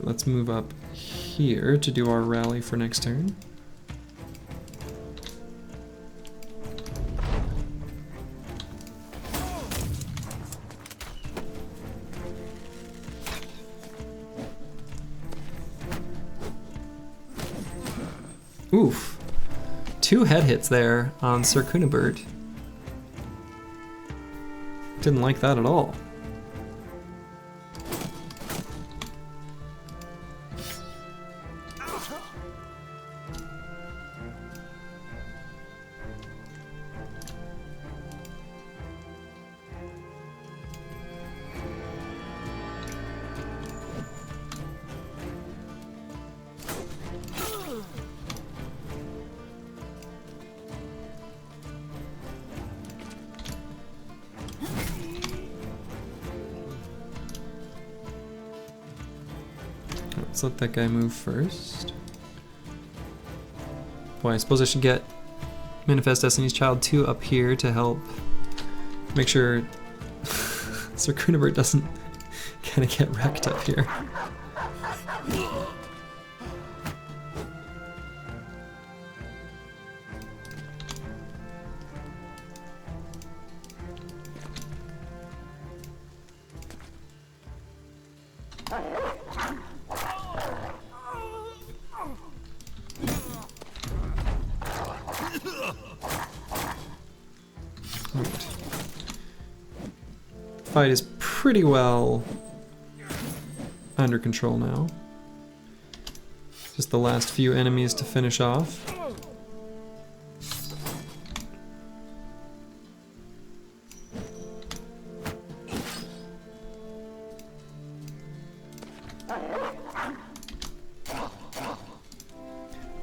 Let's move up here to do our rally for next turn. Oof. 2 head hits there on Sir Kunibert. Didn't like that at all. Let's let that guy move first. Boy, I suppose I should get Manifest Destiny's Child 2 up here to help make sure Sir Kunibert doesn't kind of get wrecked up here. Fight is pretty well under control now. Just the last few enemies to finish off.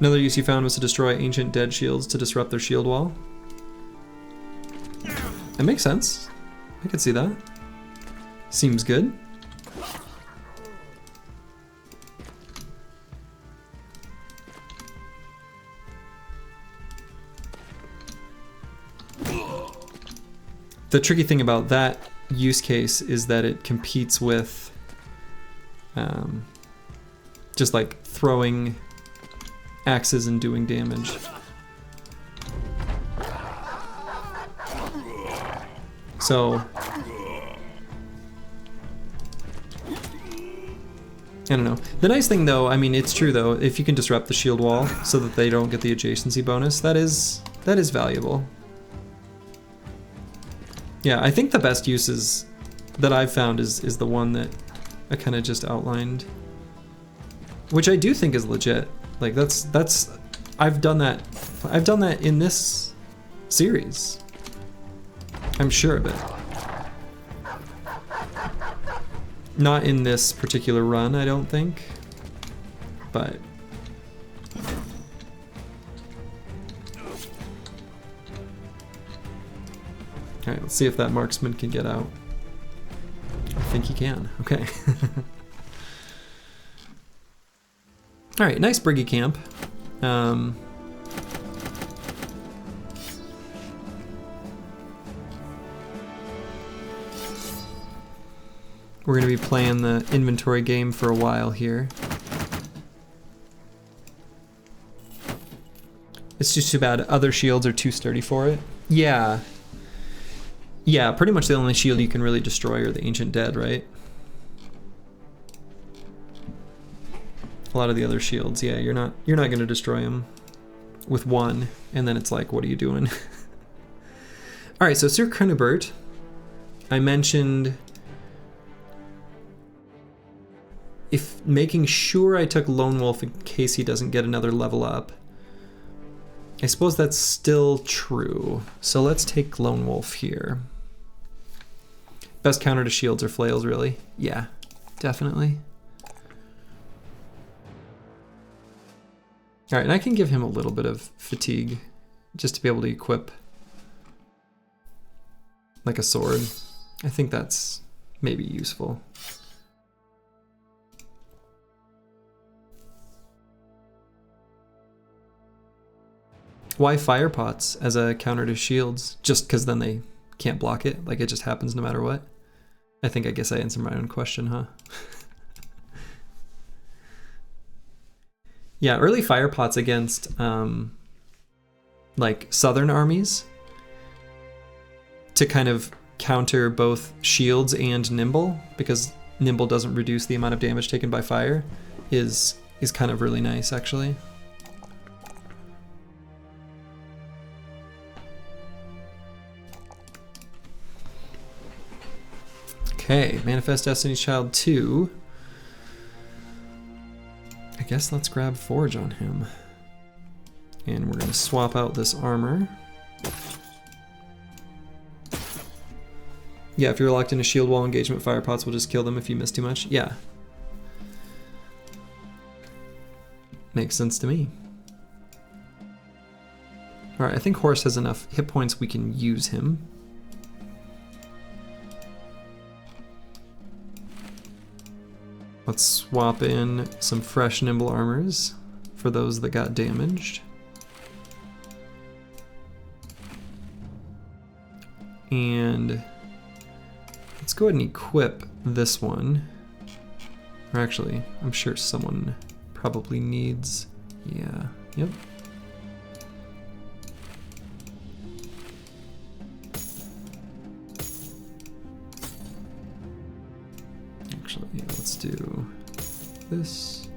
Another use you found was to destroy ancient dead shields to disrupt their shield wall. That makes sense. I could see that. Seems good. The tricky thing about that use case is that it competes with just like throwing axes and doing damage. So I don't know. The nice thing though, I mean, it's true though, if you can disrupt the shield wall so that they don't get the adjacency bonus, that is valuable. Yeah, I think the best uses that I've found is the one that I kind of just outlined, which I do think is legit. Like that's I've done that in this series. I'm sure of it. Not in this particular run, I don't think, but alright, let's see if that marksman can get out. I think he can. Okay. Alright, nice Briggy camp. We're going to be playing the inventory game for a while here. It's just too bad other shields are too sturdy for it. Yeah. Yeah, pretty much the only shield you can really destroy are the Ancient Dead, right? A lot of the other shields, yeah, you're not going to destroy them with one, and then it's like, what are you doing? All right, so Sir Cunibert, I mentioned if making sure I took Lone Wolf in case he doesn't get another level up. I suppose that's still true. So let's take Lone Wolf here. Best counter to shields or flails, really? Yeah, definitely. All right, and I can give him a little bit of fatigue just to be able to equip like a sword. I think that's maybe useful. Why fire pots as a counter to shields? Just because then they can't block it? Like it just happens no matter what? I guess I answered my own question, huh? Yeah, early fire pots against like southern armies to kind of counter both shields and nimble, because nimble doesn't reduce the amount of damage taken by fire, is kind of really nice actually. Okay, Manifest Destiny's Child 2. I guess let's grab Forge on him. And we're going to swap out this armor. Yeah, if you're locked in a shield wall engagement, fire pots will just kill them if you miss too much. Yeah. Makes sense to me. Alright, I think Horse has enough hit points we can use him. Let's swap in some fresh nimble armors for those that got damaged. And let's go ahead and equip this one. Or actually, I'm sure someone probably needs, yeah, yep. Actually, yeah, let's do this.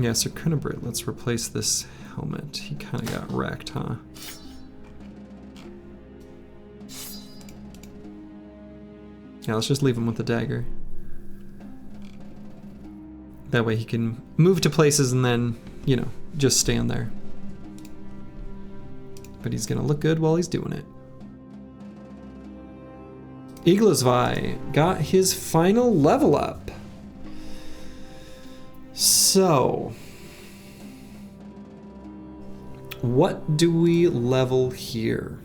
Yeah, Sir Cunibert, let's replace this helmet. He kind of got wrecked, huh? Yeah, let's just leave him with the dagger. That way he can move to places and then, you know, just stand there. But he's gonna look good while he's doing it. Iglasvi got his final level up. So, what do we level here?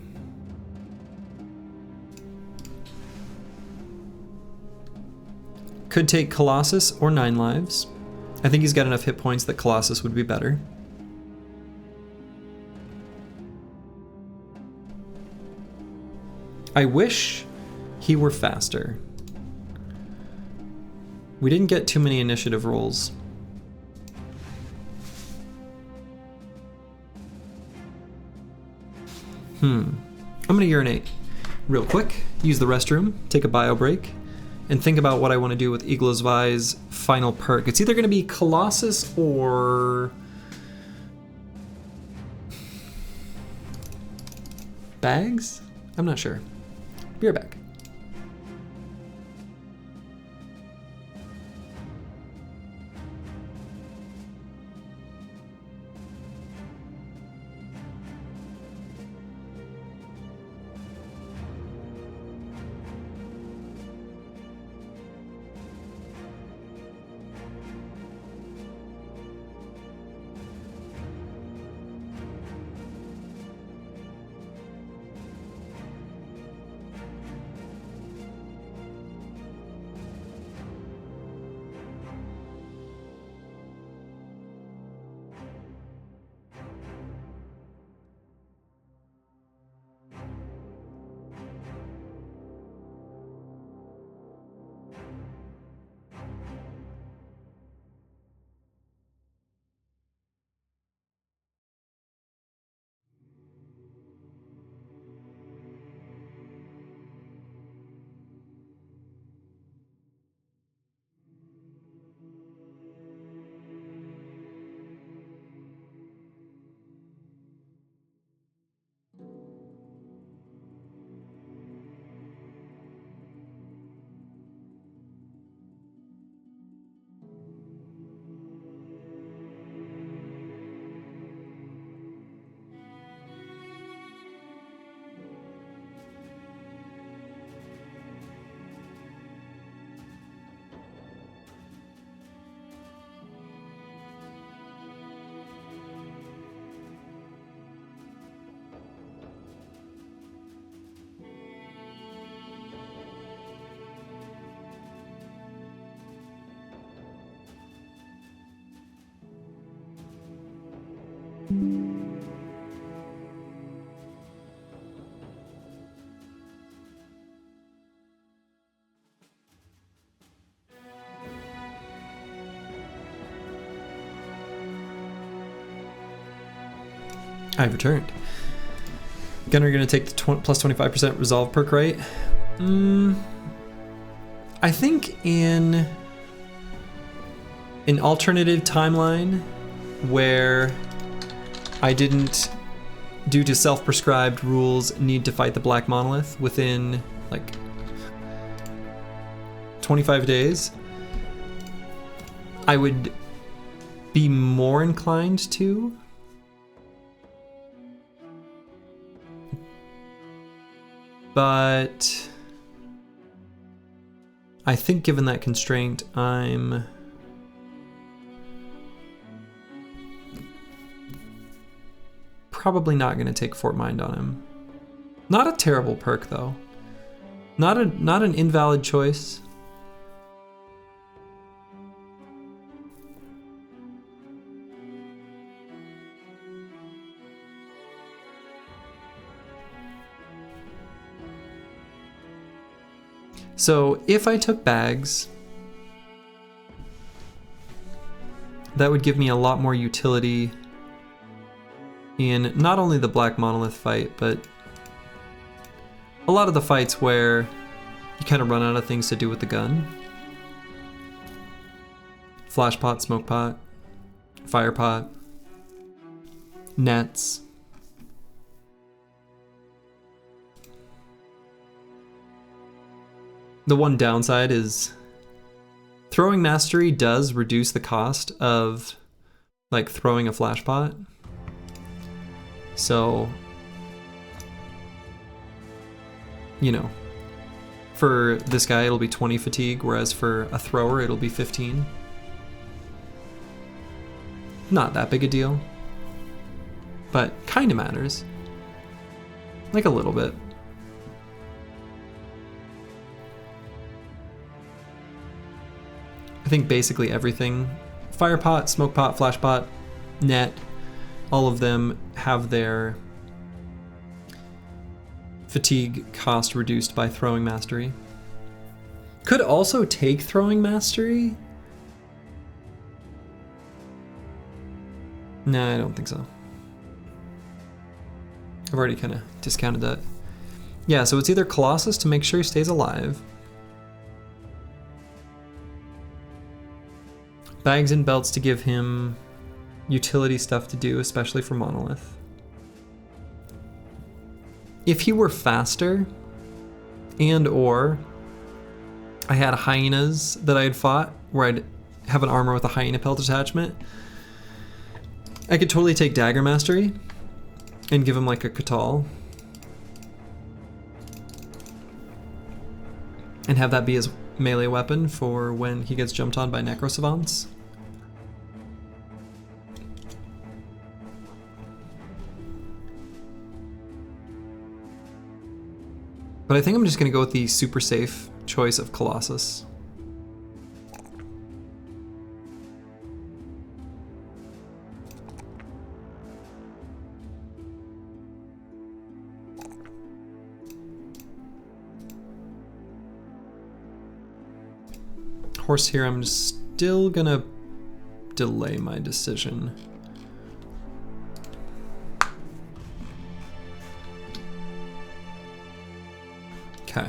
Could take Colossus or 9 lives. I think he's got enough hit points that Colossus would be better. I wish he were faster. We didn't get too many initiative rolls. I'm gonna urinate real quick, use the restroom, take a bio break, and think about what I want to do with Iglasvi's final perk. It's either gonna be Colossus or bags? I'm not sure. Be right back. I've returned. Gunner, gonna take the plus 25% resolve perk, right? I think in an alternative timeline where I didn't, due to self-prescribed rules, need to fight the Black Monolith within like 25 days, I would be more inclined to. But I think given that constraint, I'm probably not going to take Fort Mind on him. Not a terrible perk though. Not an invalid choice. So if I took bags, that would give me a lot more utility in not only the Black Monolith fight, but a lot of the fights where you kind of run out of things to do with the gun. Flash pot, smoke pot, fire pot, nets. The one downside is throwing mastery does reduce the cost of like throwing a flashpot. So, you know, for this guy it'll be 20 fatigue, whereas for a thrower it'll be 15. Not that big a deal, but kind of matters. Like a little bit. I think basically everything, fire pot, smoke pot, flash pot, net, all of them have their fatigue cost reduced by throwing mastery. Could also take throwing mastery. No, I don't think so. I've already kind of discounted that. Yeah, so it's either Colossus to make sure he stays alive, bags and belts to give him utility stuff to do, especially for Monolith. If he were faster, and or I had hyenas that I had fought, where I'd have an armor with a hyena pelt attachment, I could totally take Dagger Mastery and give him like a Katal. And have that be his melee weapon for when he gets jumped on by Necro Savants. But I think I'm just going to go with the super safe choice of Colossus. Horse here, I'm still going to delay my decision. Okay.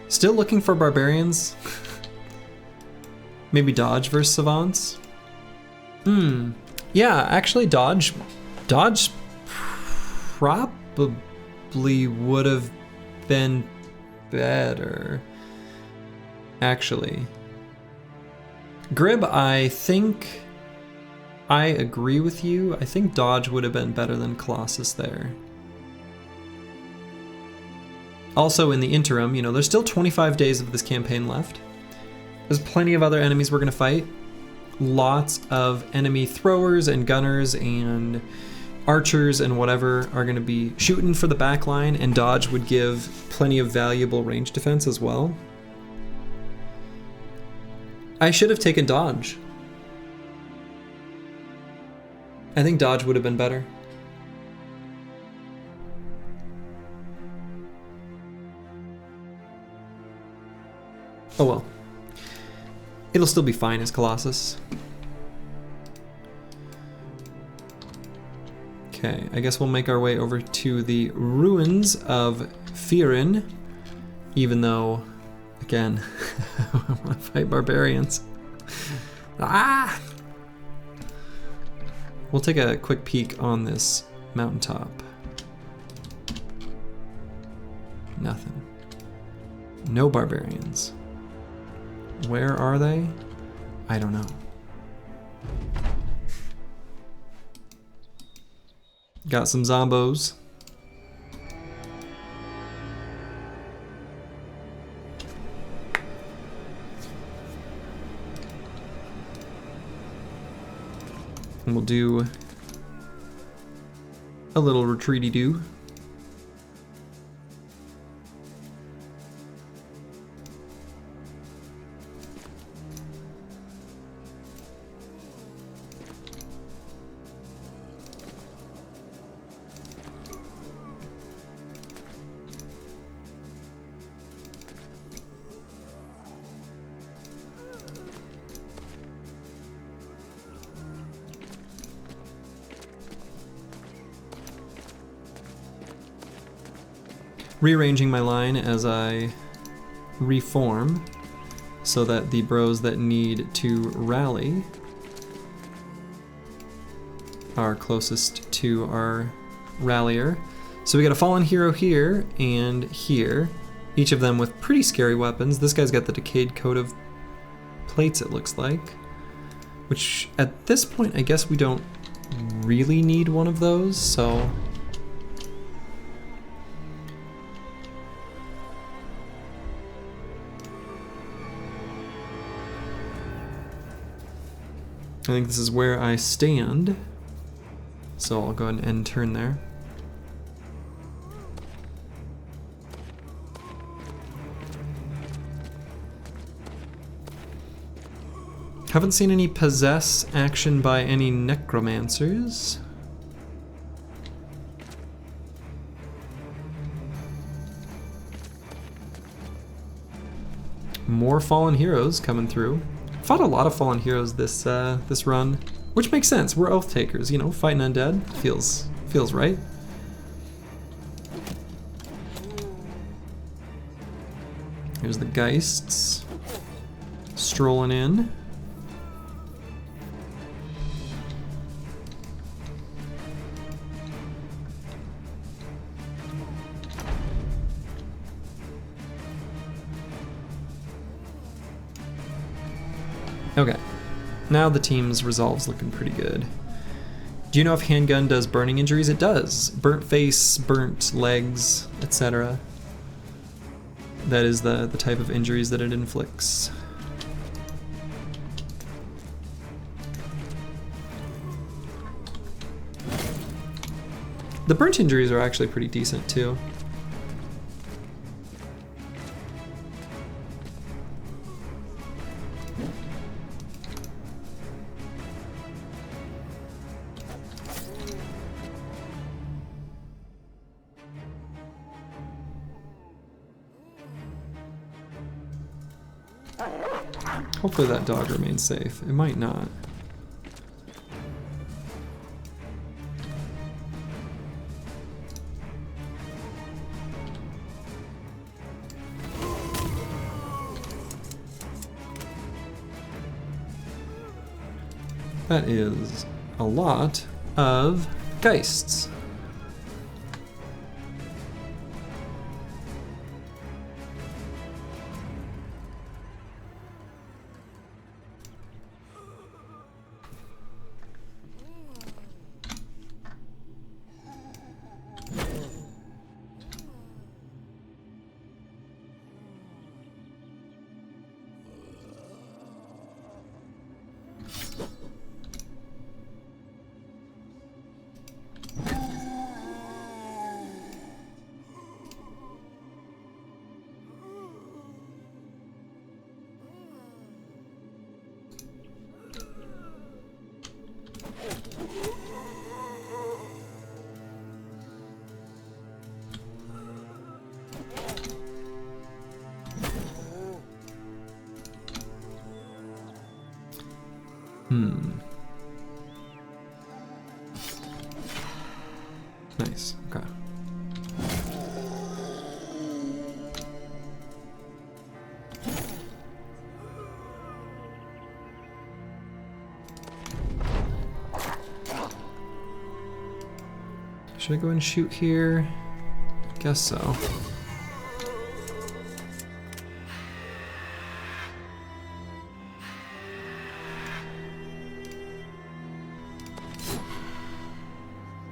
Still looking for barbarians. Maybe dodge versus savants. Yeah, actually dodge probably would have been better. Actually. Grib, I think I agree with you. I think dodge would have been better than Colossus there. Also, in the interim, you know, there's still 25 days of this campaign left. There's plenty of other enemies we're going to fight. Lots of enemy throwers and gunners and archers and whatever are going to be shooting for the back line, and dodge would give plenty of valuable range defense as well. I should have taken dodge. I think dodge would have been better. Oh well. It'll still be fine as Colossus. Okay, I guess we'll make our way over to the ruins of Firin, even though, again, I want to fight barbarians. Ah! We'll take a quick peek on this mountaintop. Nothing. No barbarians. Where are they? I don't know. Got some zombos. And we'll do a little retreaty-do. Rearranging my line as I reform so that the bros that need to rally are closest to our rallier. So we got a fallen hero here and here. Each of them with pretty scary weapons. This guy's got the decayed coat of plates, it looks like. Which, at this point, I guess we don't really need one of those, so... I think this is where I stand. So I'll go ahead and end turn there. Haven't seen any possess action by any necromancers. More fallen heroes coming through. Fought a lot of fallen heroes this this run, which makes sense. We're Oathtakers, you know, fighting undead feels right. Here's the Geists strolling in. Okay, now the team's resolve's looking pretty good. Do you know if handgun does burning injuries? It does. Burnt face, burnt legs, etc. That is the type of injuries that it inflicts. The burnt injuries are actually pretty decent too. Hopefully that dog remains safe. It might not. That is a lot of Geists. Nice, okay. Should I go and shoot here? Guess so.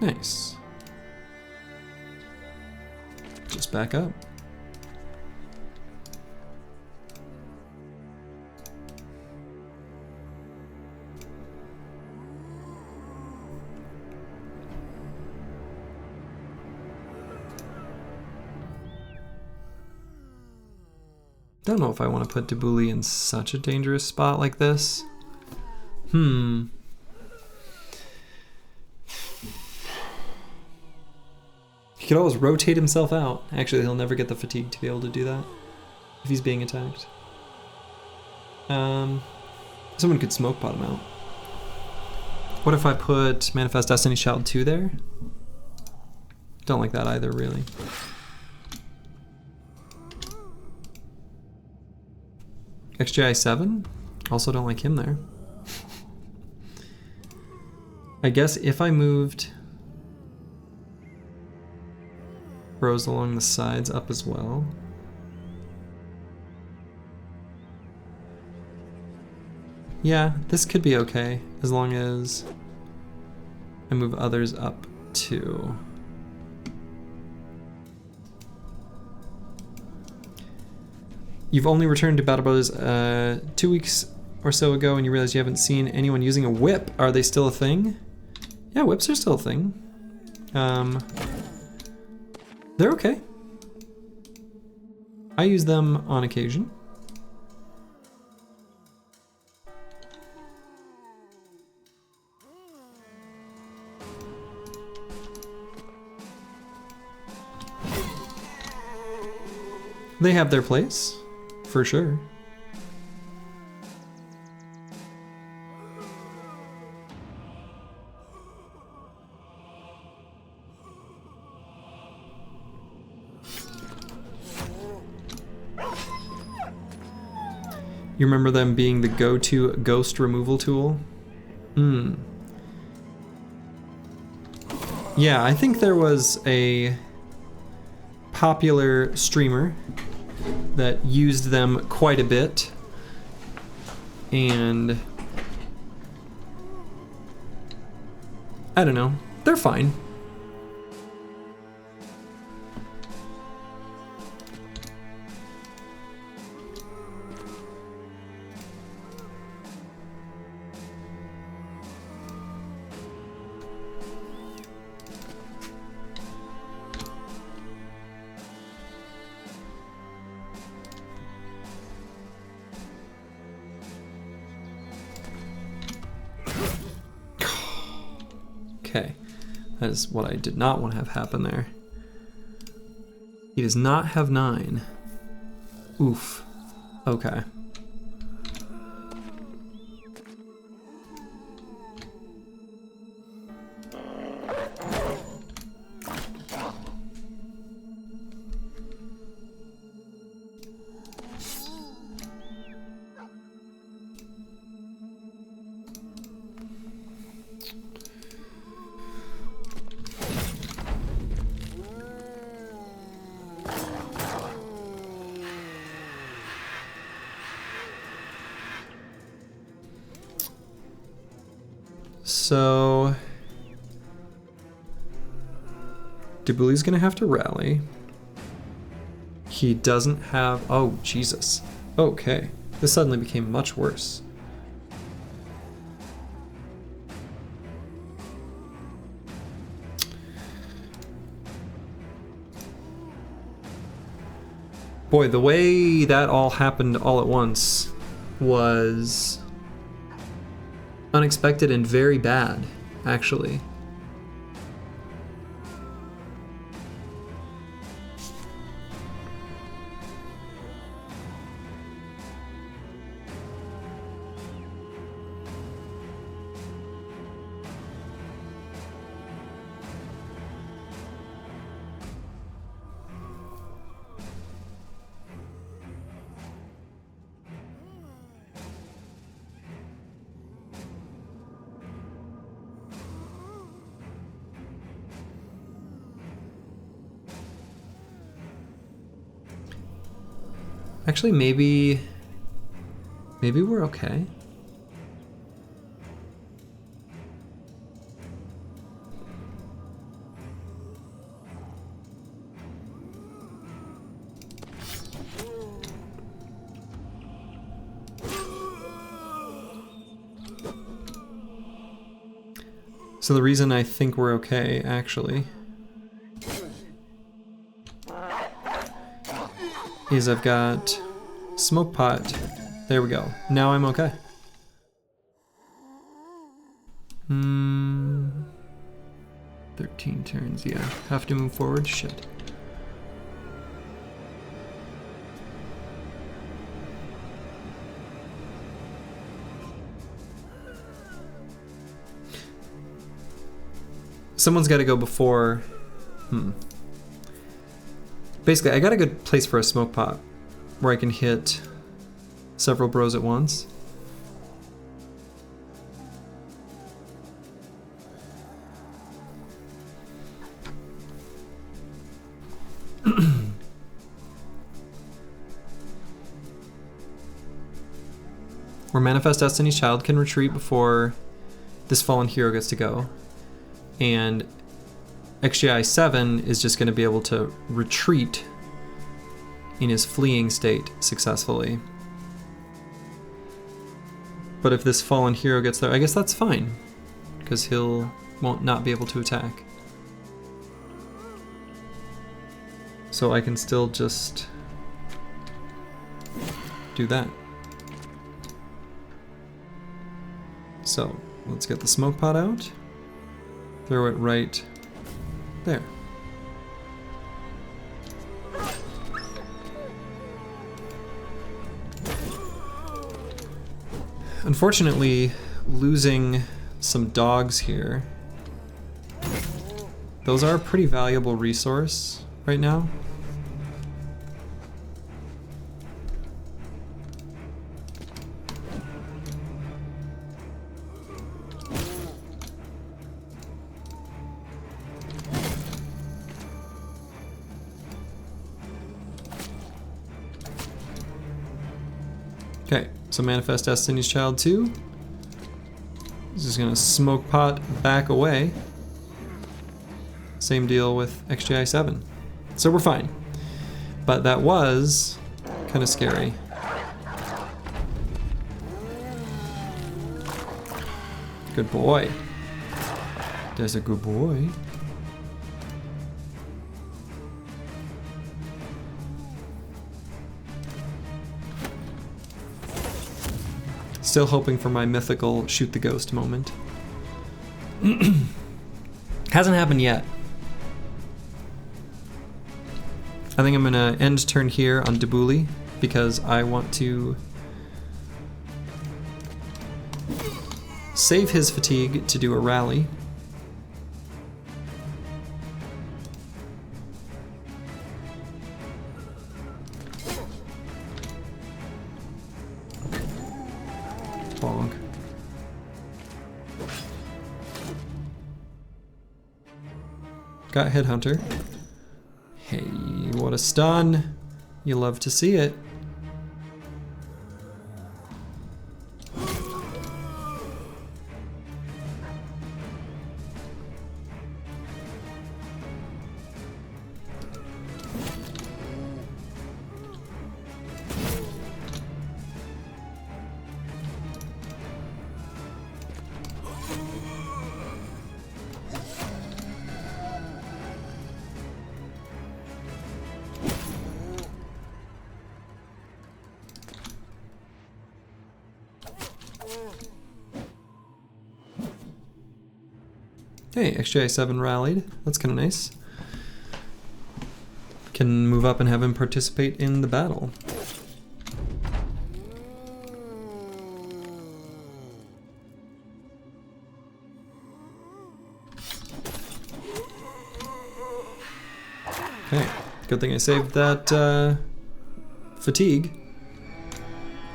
Nice. Just back up. Don't know if I want to put Debuli in such a dangerous spot like this. He could always rotate himself out. Actually, he'll never get the fatigue to be able to do that if he's being attacked. Someone could smoke pot him out. What if I put Manifest Destiny Child 2 there? Don't like that either, really. XGI 7? Also don't like him there. I guess if I moved rows along the sides up as well. Yeah, this could be okay as long as I move others up too. You've only returned to Battle Brothers 2 weeks or so ago and you realize you haven't seen anyone using a whip. Are they still a thing? Yeah, whips are still a thing. They're okay. I use them on occasion. They have their place, for sure. You remember them being the go-to ghost removal tool? Yeah, I think there was a popular streamer that used them quite a bit, and I don't know, they're fine. Okay, that is what I did not want to have happen there. He does not have 9. Oof. Okay. So Dubuli's gonna have to rally. He doesn't have, oh Jesus. Okay, this suddenly became much worse. Boy, the way that all happened all at once was unexpected and very bad, actually. Actually, maybe we're okay. So the reason I think we're okay, actually, is I've got smoke pot. There we go. Now I'm okay. 13 turns, yeah. Have to move forward? Shit. Someone's got to go before... Basically, I got a good place for a smoke pot where I can hit several bros at once. where Manifest Destiny's Child can retreat before this fallen hero gets to go. And XGI 7 is just going to be able to retreat in his fleeing state successfully. But if this fallen hero gets there, I guess that's fine, because won't not be able to attack. So I can still just do that. So let's get the smoke pot out, throw it right there. Unfortunately, losing some dogs here. Those are a pretty valuable resource right now. Okay, so Manifest Destiny's Child 2. This is gonna smoke pot back away. Same deal with XGI 7. So we're fine. But that was kind of scary. Good boy. There's a good boy. Still hoping for my mythical shoot the ghost moment. Hasn't happened yet. I think I'm gonna end turn here on Debuli because I want to save his fatigue to do a rally. Bonk. Got Headhunter. Hey, what a stun. You love to see it. Hey, XGI 7 rallied. That's kind of nice. Can move up and have him participate in the battle. Okay, good thing I saved that fatigue.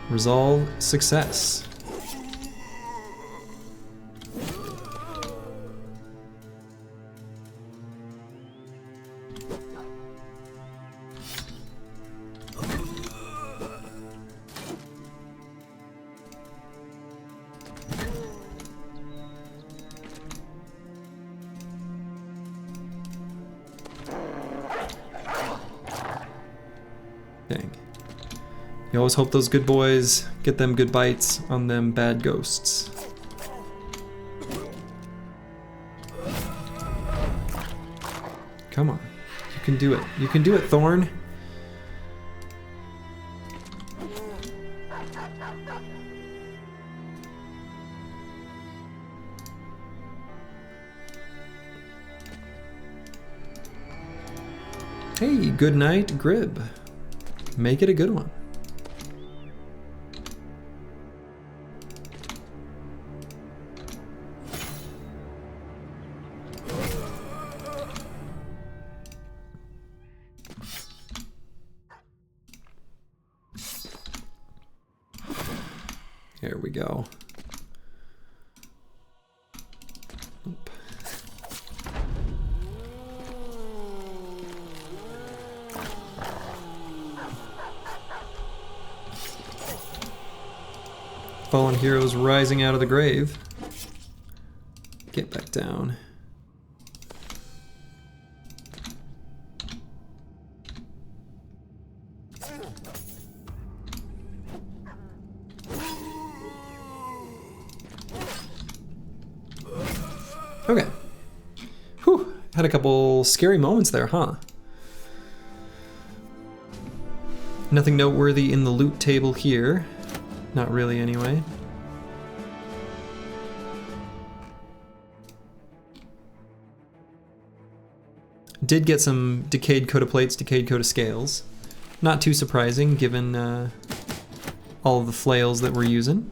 Resolve success. Dang. You always hope those good boys get them good bites on them bad ghosts. Come on. You can do it. You can do it, Thorn. Hey, good night, Grib. Make it a good one. Here we go. Oop. Fallen heroes rising out of the grave. Get back down. Okay. Whew. Had a couple scary moments there, huh? Nothing noteworthy in the loot table here. Not really, anyway. Did get some decayed coat of plates, decayed coat of scales. Not too surprising, given all of the flails that we're using.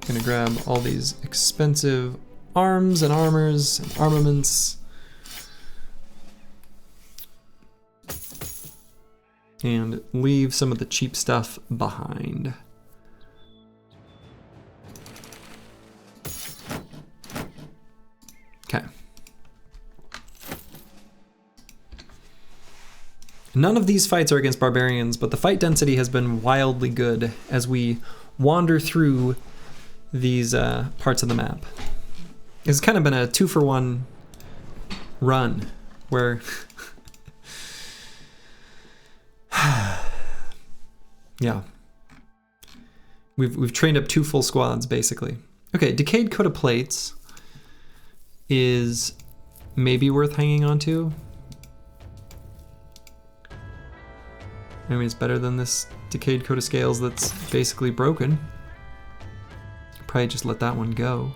Gonna grab all these expensive arms and armors and armaments. And leave some of the cheap stuff behind. Okay. None of these fights are against barbarians, but the fight density has been wildly good as we wander through these parts of the map. It's kind of been a 2-for-1 run where yeah, we've trained up 2 full squads basically. Okay, decayed coat of plates is maybe worth hanging on to. I mean, it's better than this decayed coat of scales that's basically broken. Probably just let that one go.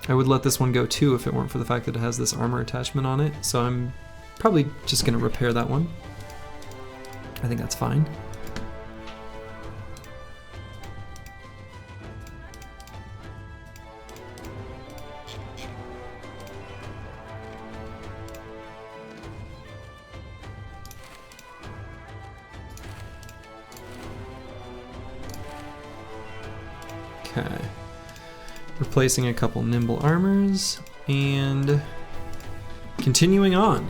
I would let this one go too if it weren't for the fact that it has this armor attachment on it, so I'm probably just gonna repair that one. I think that's fine. Okay, replacing a couple nimble armors and continuing on.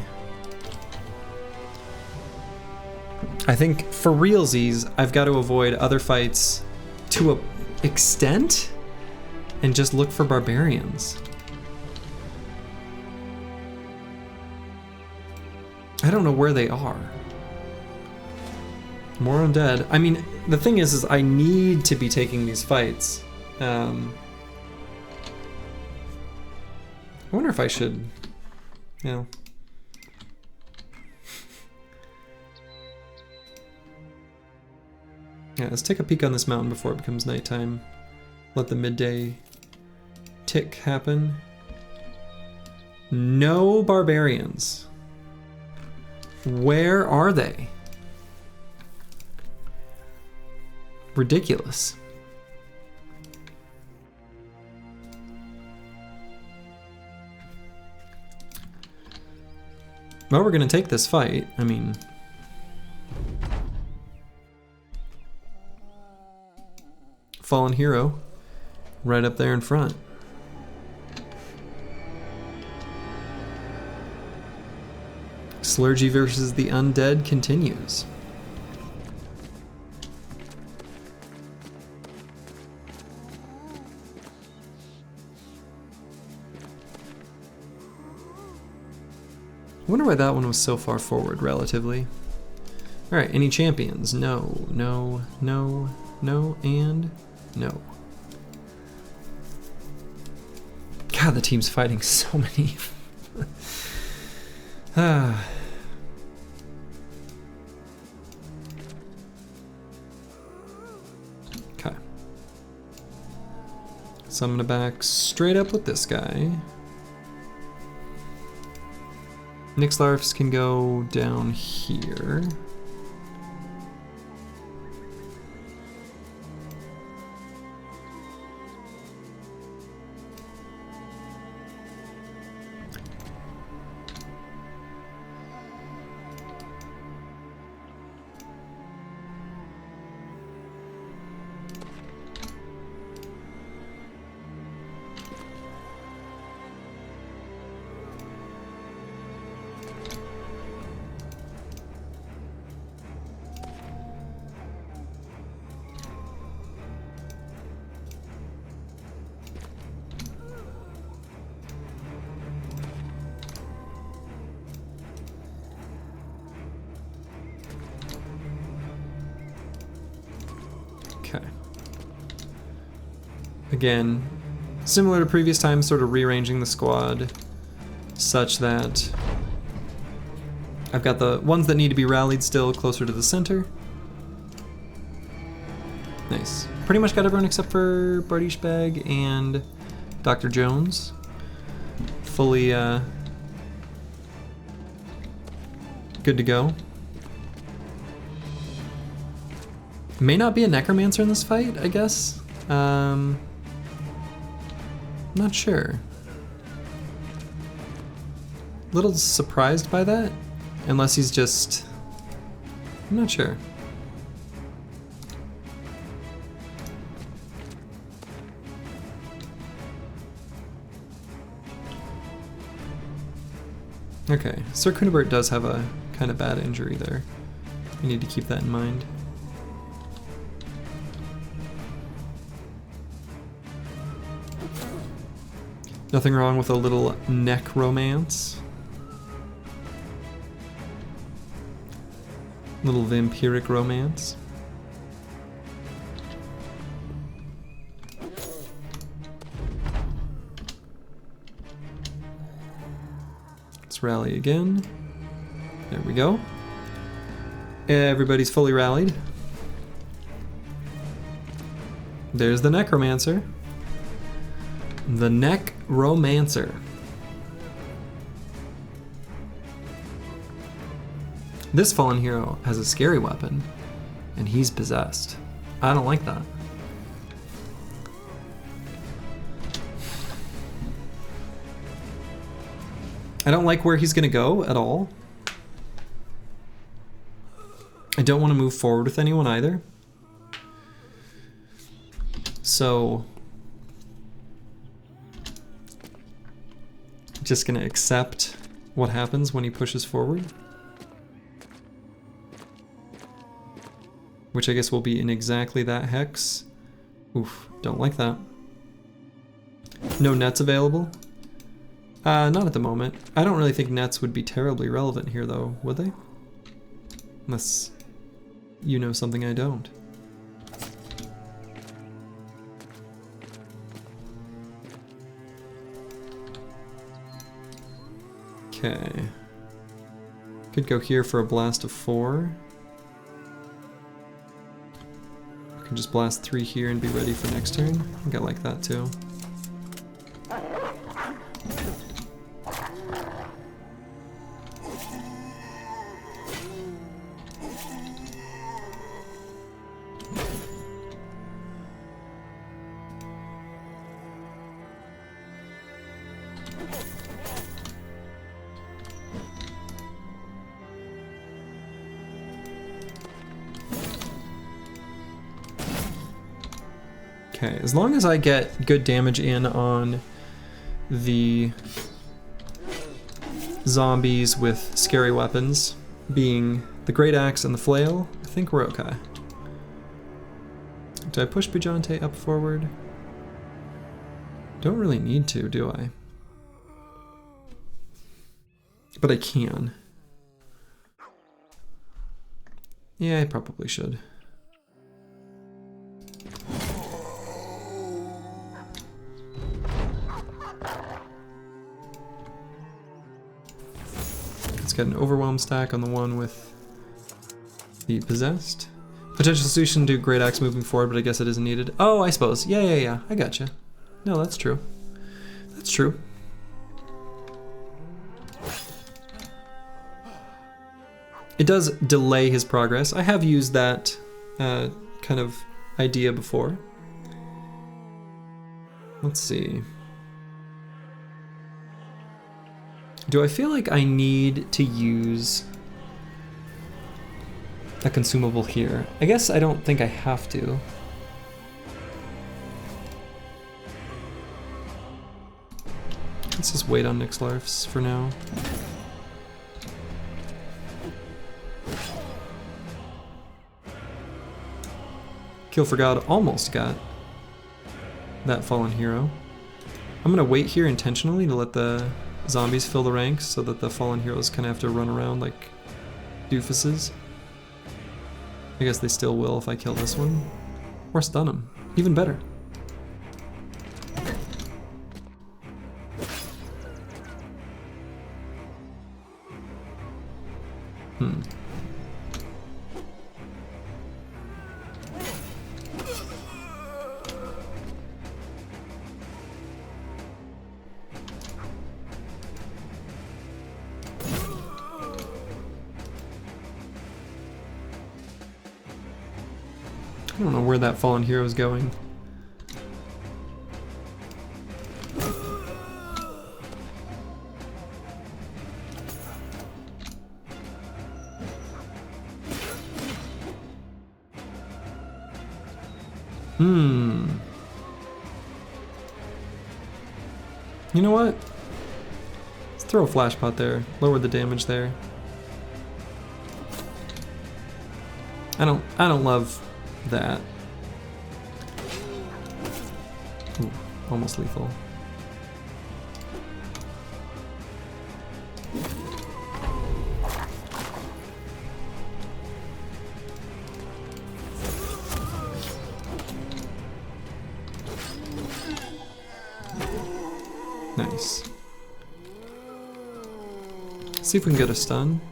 I think for realsies, I've got to avoid other fights to an extent and just look for barbarians. I don't know where they are. More undead. I mean, the thing is I need to be taking these fights. I wonder if I should, you know. Yeah, let's take a peek on this mountain before it becomes nighttime. Let the midday tick happen. No barbarians. Where are they? Ridiculous. Well, we're gonna take this fight. I mean, fallen hero right up there in front. Slurgy versus the undead continues. I wonder why that one was so far forward, relatively. Alright, any champions? No, no, no, no, and no. God, the team's fighting so many. Okay. So I'm gonna back straight up with this guy. Nixlarfs can go down here. Again, similar to previous times, sort of rearranging the squad such that I've got the ones that need to be rallied still closer to the center. Nice. Pretty much got everyone except for Bardishbag and Dr. Jones. Fully good to go. May not be a necromancer in this fight, I guess. Not sure. Little surprised by that, unless he's just... I'm not sure. Okay, Sir Kunibert does have a kind of bad injury there. You need to keep that in mind. Nothing wrong with a little neck romance. Little vampiric romance. Let's rally again. There we go. Everybody's fully rallied. There's the necromancer. The Necromancer. This fallen hero has a scary weapon, and he's possessed. I don't like that. I don't like where he's gonna go at all. I don't want to move forward with anyone either. So... just gonna accept what happens when he pushes forward. Which I guess will be in exactly that hex. Oof, don't like that. No nets available? Not at the moment. I don't really think nets would be terribly relevant here though, would they? Unless you know something I don't. Okay. Could go here for a blast of 4. I can just blast 3 here and be ready for next turn. I think I like that too. Okay, as long as I get good damage in on the zombies with scary weapons, being the Great Axe and the Flail, I think we're okay. Do I push Bujante up forward? Don't really need to, do I? But I can. Yeah, I probably should. Let's get an overwhelm stack on the one with the possessed. Potential solution to Great Axe moving forward, but I guess it isn't needed. Oh, I suppose. Yeah. I gotcha. No, that's true. That's true. It does delay his progress. I have used that kind of idea before. Let's see. Do I feel like I need to use a consumable here? I guess I don't think I have to. Let's just wait on Nixlarfs for now. Kill for God almost got that fallen hero. I'm gonna wait here intentionally to let the zombies fill the ranks so that the fallen heroes kind of have to run around like doofuses. I guess they still will if I kill this one. Or stun him. Even better. I don't know where that fallen hero is going. You know what? Let's throw a flash pot there. Lower the damage there. I don't love that. Ooh, almost lethal. Nice. See if we can get a stun.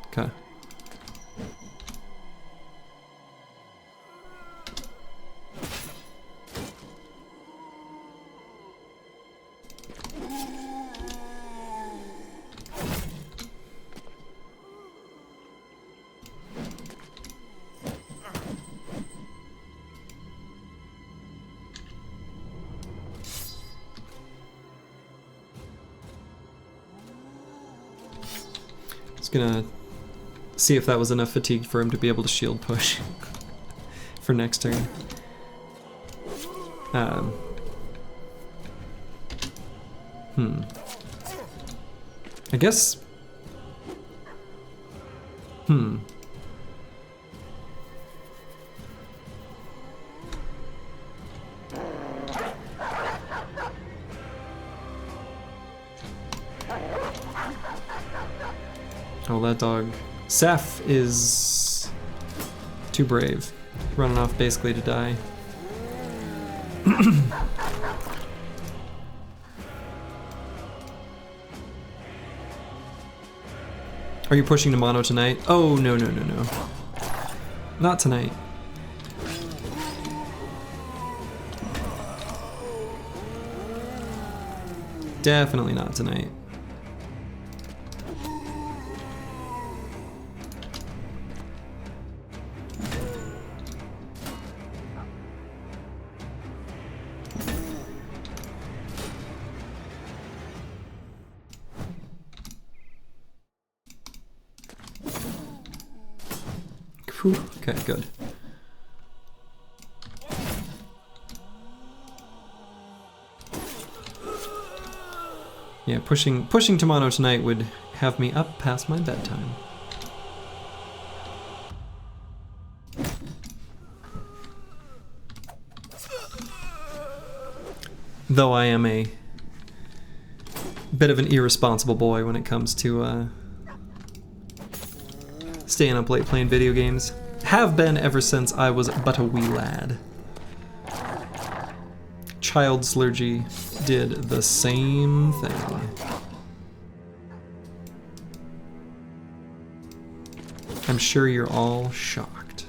Okay. Gonna see if that was enough fatigue for him to be able to shield push for next turn. I guess. Oh, that dog. Seth is too brave. Running off basically to die. Are you pushing to mono tonight? Oh, no, no, no, no. Not tonight. Definitely not tonight. Okay, good. Yeah, pushing to mono tonight would have me up past my bedtime. Though I am a bit of an irresponsible boy when it comes to staying up late playing video games. Have been ever since I was but a wee lad. Child Slurgy did the same thing. I'm sure you're all shocked.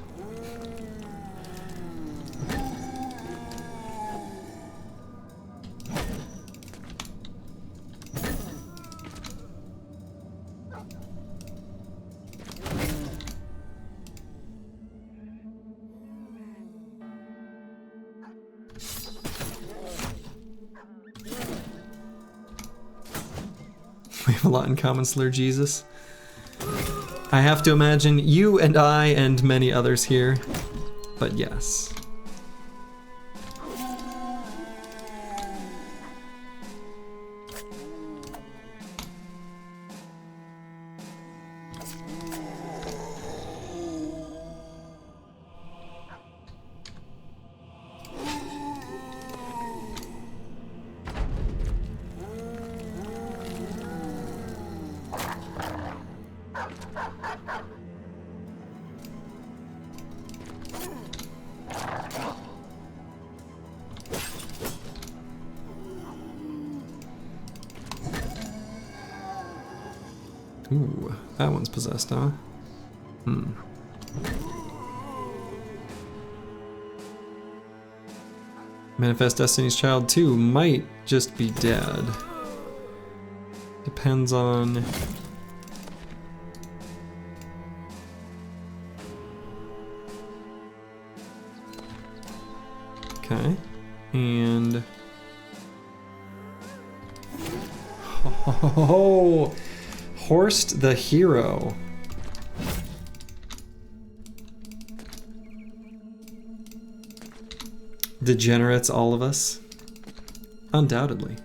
We have a lot in common, Slur Jesus. I have to imagine you and I and many others here, but yes. Ooh, that one's possessed, huh? Hmm. Manifest Destiny's Child 2 might just be dead. Depends on... Okay. And... Oh! Horst the Hero. Degenerates, all of us. Undoubtedly.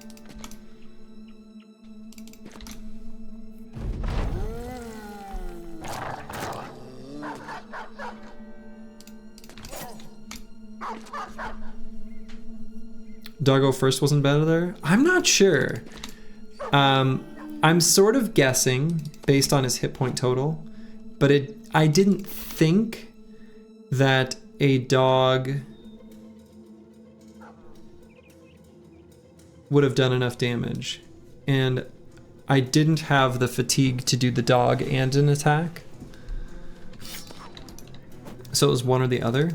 Doggo First wasn't better there? I'm not sure. I'm sort of guessing based on his hit point total, but I didn't think that a dog would have done enough damage, and I didn't have the fatigue to do the dog and an attack, so it was one or the other.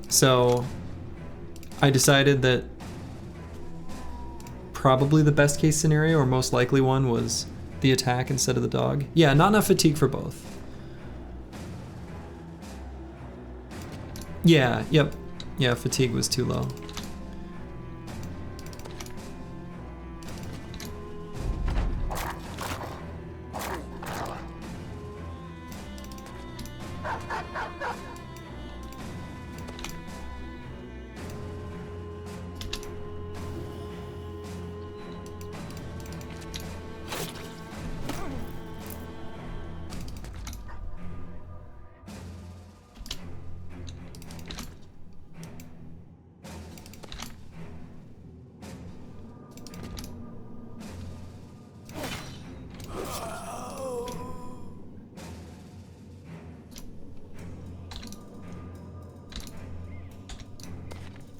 So I decided that probably the best case scenario, or most likely one, was the attack instead of the dog. Yeah, not enough fatigue for both. Yeah, yep. Yeah, fatigue was too low.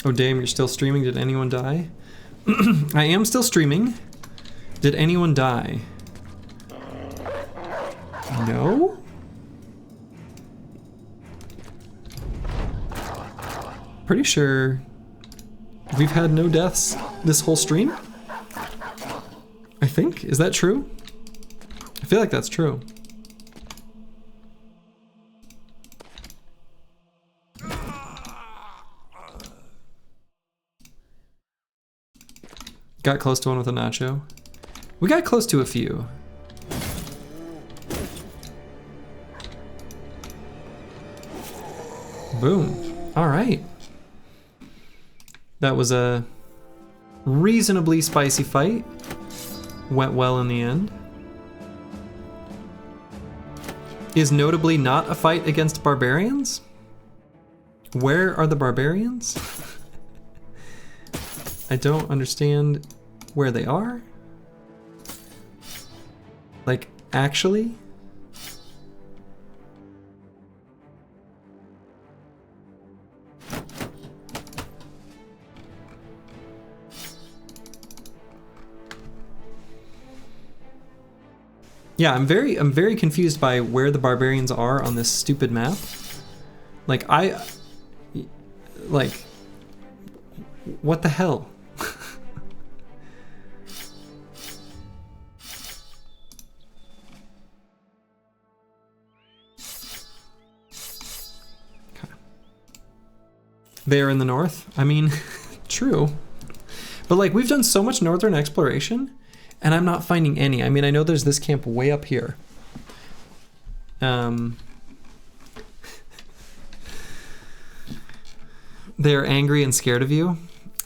Oh damn, you're still streaming? Did anyone die? I am still streaming. Did anyone die? No? Pretty sure we've had no deaths this whole stream? I think. Is that true? I feel like that's true. Got close to one with a nacho. We got close to a few. Boom. All right. That was a reasonably spicy fight. Went well in the end. Is notably not a fight against barbarians? Where are the barbarians? I don't understand where they are. Like, actually? Yeah, I'm very confused by where the barbarians are on this stupid map. Like, what the hell? They're in the north. I mean, true. But like, we've done so much northern exploration, and I'm not finding any. I mean, I know there's this camp way up here. They're angry and scared of you.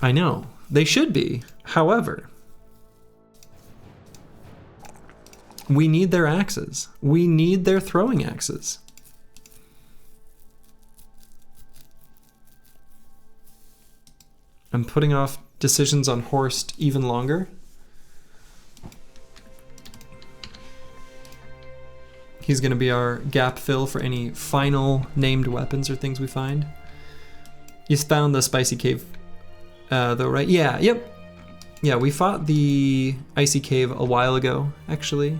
I know. They should be. However, we need their axes. We need their throwing axes. I'm putting off decisions on Horst even longer. He's going to be our gap fill for any final named weapons or things we find. You found the spicy cave though, right? Yeah, yep. Yeah, we fought the icy cave a while ago, actually,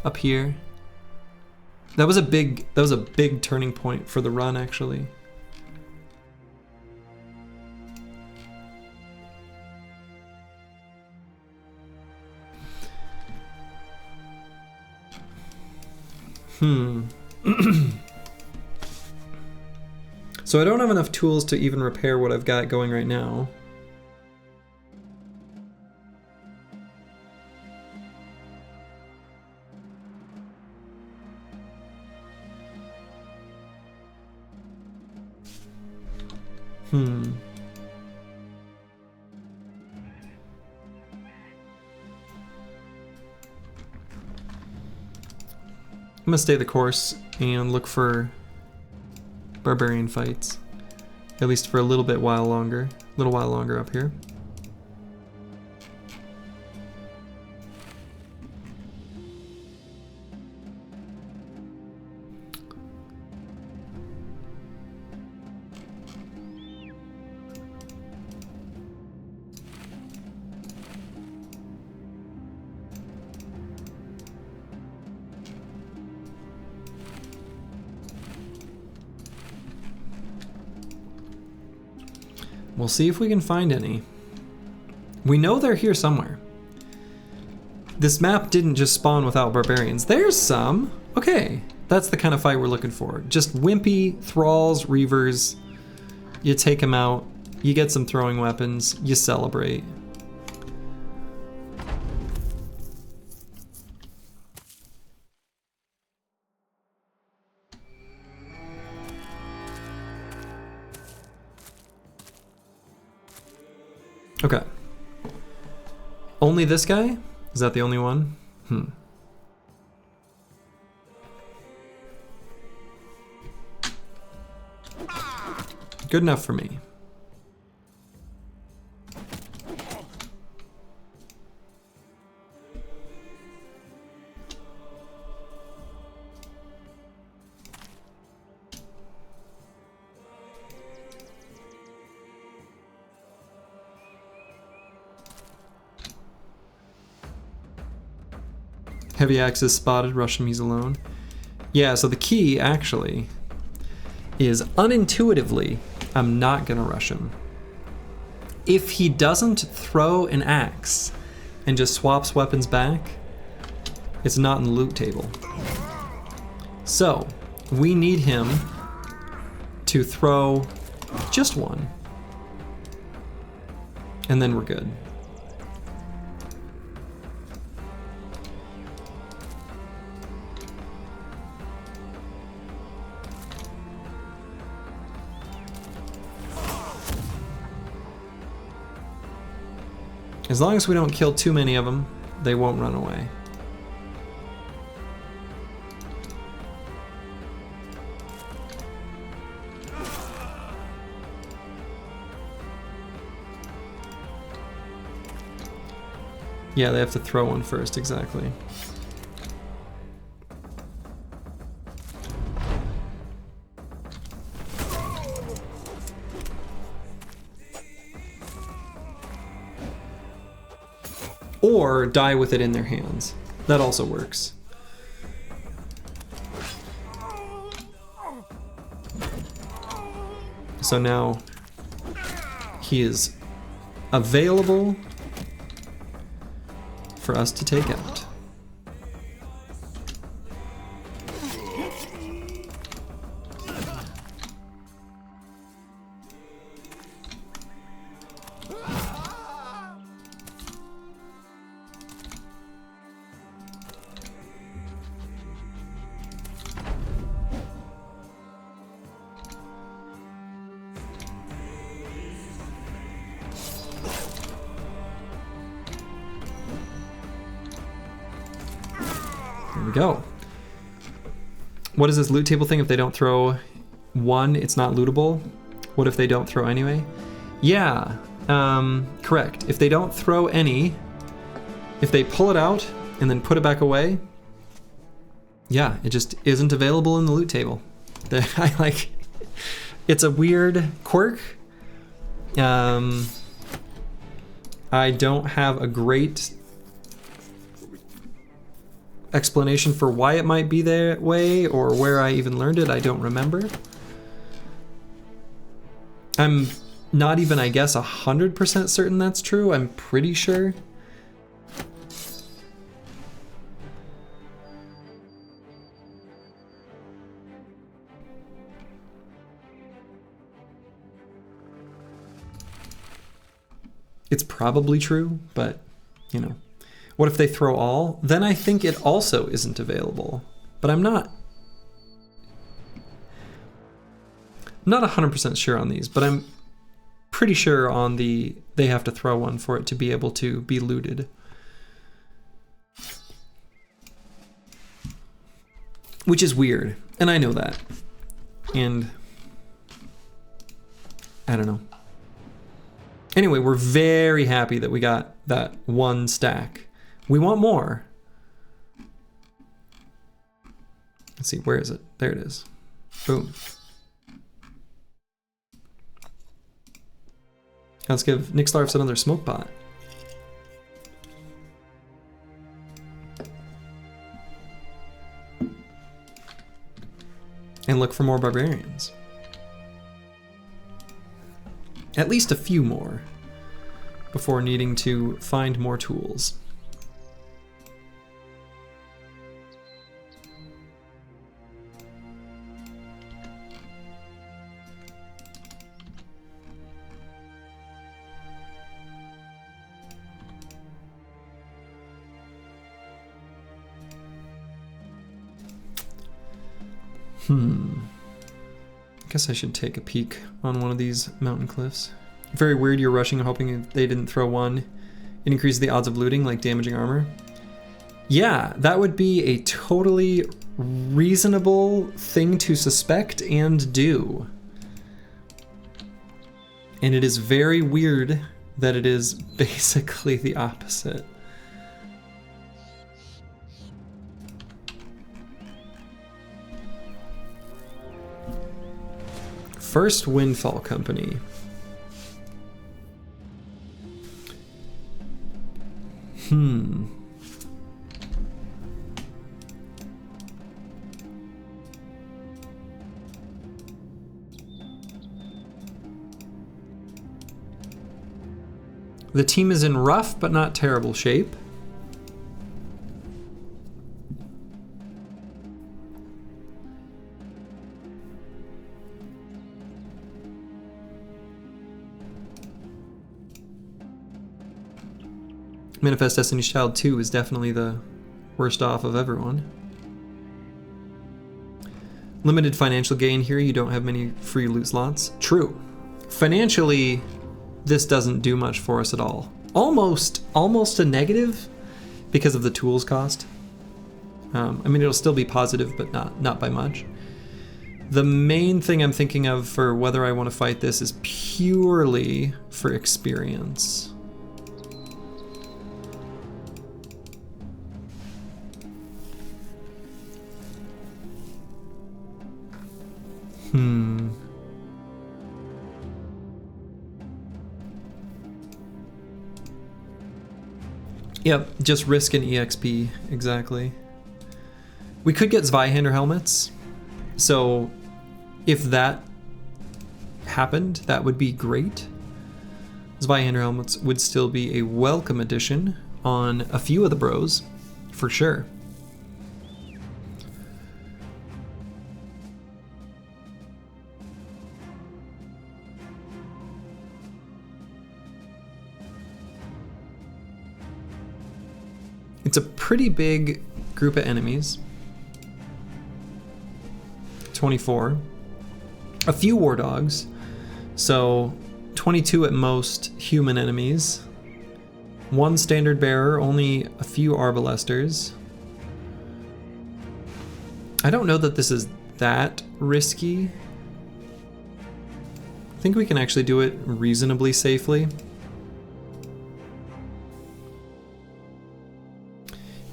up here. That was a big turning point for the run, actually. So I don't have enough tools to even repair what I've got going right now. I'm gonna stay the course and look for barbarian fights, at least for a little while longer up here. We'll see if we can find any. We know they're here somewhere. This map didn't just spawn without barbarians. There's some. Okay, that's the kind of fight we're looking for. Just wimpy thralls, reavers. You take them out, you get some throwing weapons, you celebrate. Okay. Only this guy? Is that the only one? Good enough for me. Heavy axes spotted, rush him, he's alone. Yeah, so the key actually is unintuitively, I'm not gonna rush him. If he doesn't throw an axe and just swaps weapons back, it's not in the loot table. So we need him to throw just one, and then we're good. As long as we don't kill too many of them, they won't run away. Yeah, they have to throw one first, exactly. Or die with it in their hands. That also works. So now he is available for us to take out. There we go. What is this loot table thing? If they don't throw one, it's not lootable. What if they don't throw anyway? Yeah, correct. If they don't throw any, if they pull it out and then put it back away, yeah, it just isn't available in the loot table. It's a weird quirk. I don't have a great explanation for why it might be that way or where I even learned it. I don't remember. I'm not even, I guess, 100% certain that's true. I'm pretty sure. It's probably true, but, you know. What if they throw all? Then I think it also isn't available. But I'm not 100% sure on these, but I'm pretty sure on the they have to throw one for it to be able to be looted. Which is weird, and I know that. And I don't know. Anyway, we're very happy that we got that one stack. We want more. Let's see, where is it? There it is. Boom. Let's give Nick Slarfs another smoke pot. And look for more barbarians. At least a few more before needing to find more tools. Guess I should take a peek on one of these mountain cliffs. Very weird you're rushing hoping they didn't throw one. It increases the odds of looting, like damaging armor. Yeah, that would be a totally reasonable thing to suspect and do. And it is very weird that it is basically the opposite. First Windfall Company. The team is in rough but not terrible shape. Manifest Destiny's Child 2 is definitely the worst off of everyone. Limited financial gain here, you don't have many free loot slots. True. Financially, this doesn't do much for us at all. Almost a negative because of the tools cost. I mean, it'll still be positive, but not by much. The main thing I'm thinking of for whether I want to fight this is purely for experience. Yep, just risk an EXP, exactly. We could get Zweihander helmets, so if that happened, that would be great. Zweihander helmets would still be a welcome addition on a few of the bros, for sure. It's a pretty big group of enemies. 24. A few war dogs. So 22 at most human enemies. One standard bearer, only a few arbalesters. I don't know that this is that risky. I think we can actually do it reasonably safely.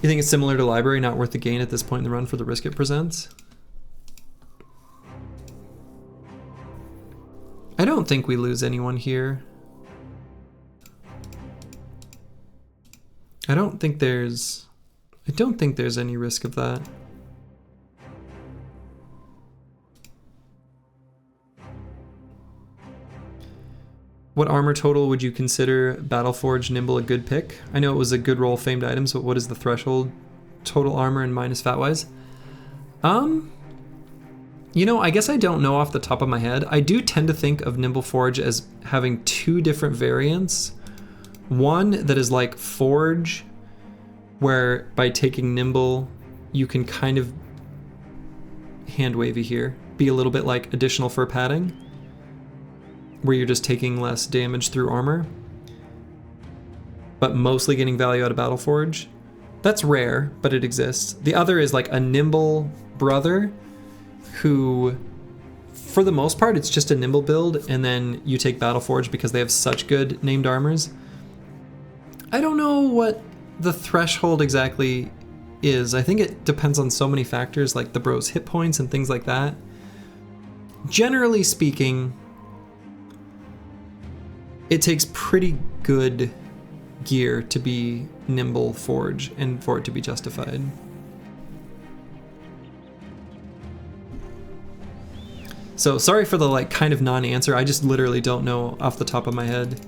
You think it's similar to library, not worth the gain at this point in the run for the risk it presents? I don't think we lose anyone here. I don't think there's any risk of that. What armor total would you consider Battleforge Nimble a good pick? I know it was a good roll famed items, but what is the threshold total armor and minus fat-wise? You know, I guess I don't know off the top of my head. I do tend to think of Nimble Forge as having two different variants. One that is like Forge, where by taking Nimble, you can kind of hand wavy here, be a little bit like additional fur padding, where you're just taking less damage through armor, but mostly getting value out of Battleforge. That's rare, but it exists. The other is like a Nimble brother, who, for the most part, it's just a Nimble build, and then you take Battleforge because they have such good named armors. I don't know what the threshold exactly is. I think it depends on so many factors, like the bro's hit points and things like that. Generally speaking, it takes pretty good gear to be Nimble Forge and for it to be justified. So sorry for the like kind of non-answer. I just literally don't know off the top of my head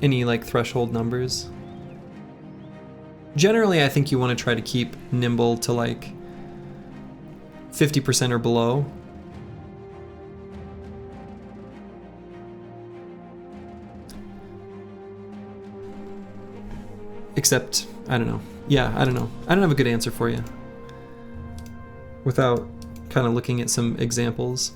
any like threshold numbers. Generally, I think you want to try to keep Nimble to like 50% or below. Except, I don't know. Yeah, I don't know. I don't have a good answer for you without kind of looking at some examples.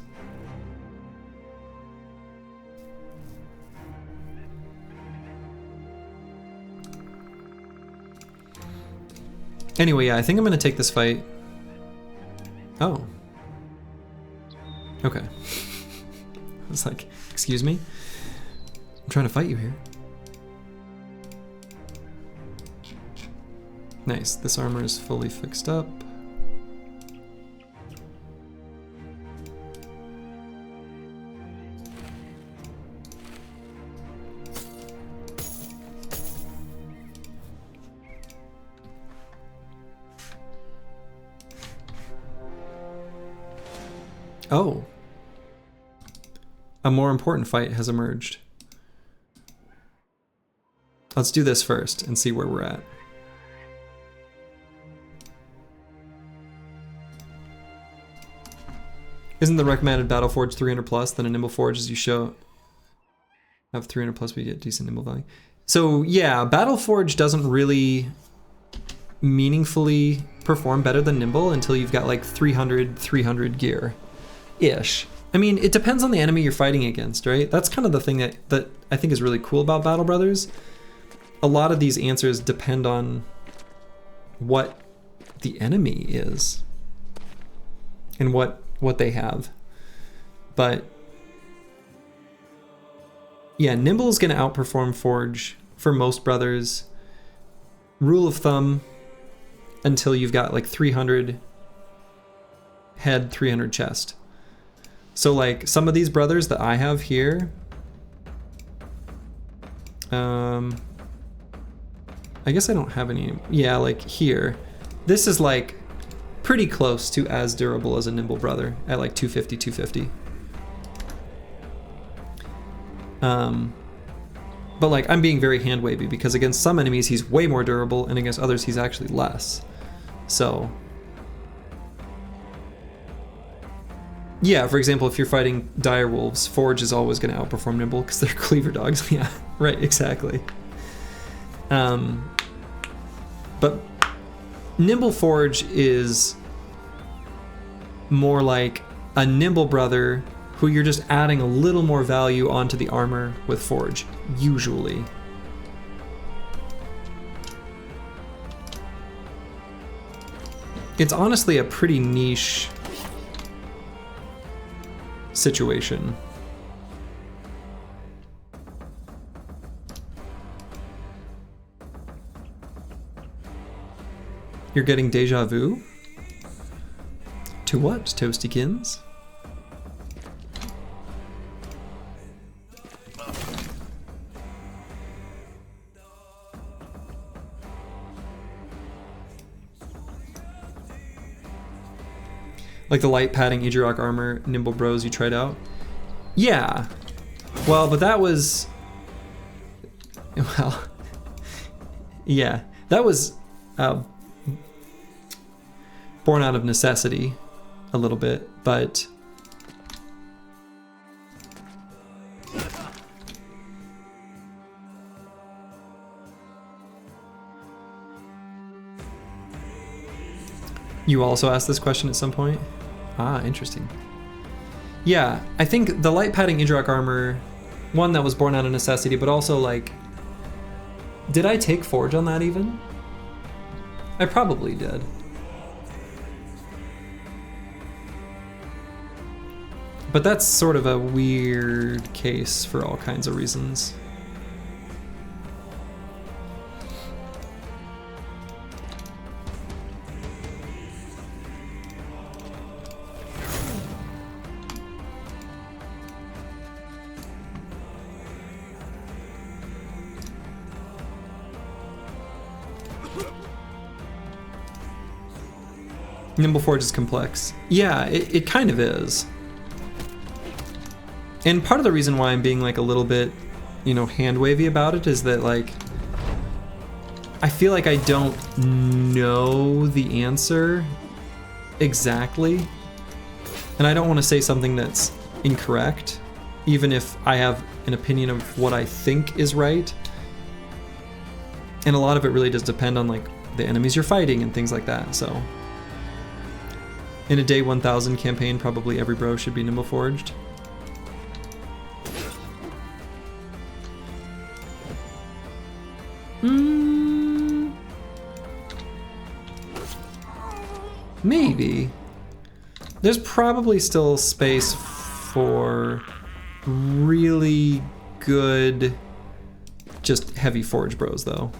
Anyway, yeah, I think I'm gonna take this fight. Oh. Okay. I was like, excuse me? I'm trying to fight you here. Nice, this armor is fully fixed up. Oh. A more important fight has emerged. Let's do this first and see where we're at. Isn't the recommended Battleforge 300 plus, then a Nimble Forge as you show have 300 plus, we get decent Nimble value. So yeah, Battleforge doesn't really meaningfully perform better than Nimble until you've got like 300 gear-ish. I mean, it depends on the enemy you're fighting against, right? That's kind of the thing that I think is really cool about Battle Brothers. A lot of these answers depend on what the enemy is and what they have. But yeah, Nimble is going to outperform Forge for most brothers. Rule of thumb, until you've got like 300 head, 300 chest. So like some of these brothers that I have here, I guess I don't have any. Yeah, like here, this is like pretty close to as durable as a Nimble brother at like 250, 250. But like I'm being very hand wavy because against some enemies he's way more durable and against others he's actually less. So yeah, for example, if you're fighting dire wolves, Forge is always going to outperform Nimble because they're cleaver dogs. Yeah, right, exactly. But Nimble Forge is more like a Nimble brother who you're just adding a little more value onto the armor with Forge, usually. It's honestly a pretty niche situation. You're getting deja vu? To what, Toastykins? Like the light padding Idrok armor, nimble bros you tried out? Yeah. Well, but that was... Well... Yeah. That was born out of necessity a little bit, but... You also asked this question at some point? Ah, interesting. Yeah, I think the light padding Idrok armor, one that was born out of necessity, but also like, did I take Forge on that even? I probably did. But that's sort of a weird case for all kinds of reasons. Nimble Forge is complex. Yeah, it kind of is. And part of the reason why I'm being like a little bit, you know, hand wavy about it is that like, I feel like I don't know the answer exactly. And I don't want to say something that's incorrect, even if I have an opinion of what I think is right. And a lot of it really does depend on like the enemies you're fighting and things like that, so. In a day 1000 campaign, probably every bro should be nimble forged. Maybe. There's probably still space for really good, just heavy forge bros though.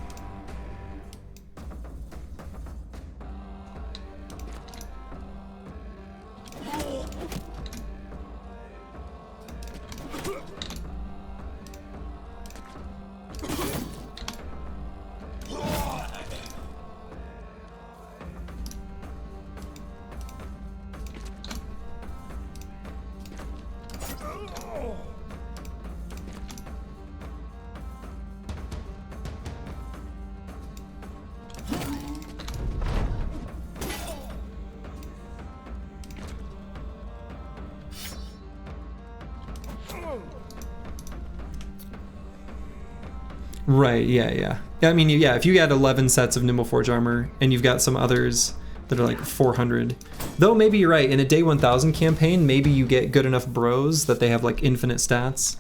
Right, yeah. I mean, yeah, if you had 11 sets of Nimble Forge armor and you've got some others that are like 400, though maybe you're right, in a day 1000 campaign, maybe you get good enough bros that they have like infinite stats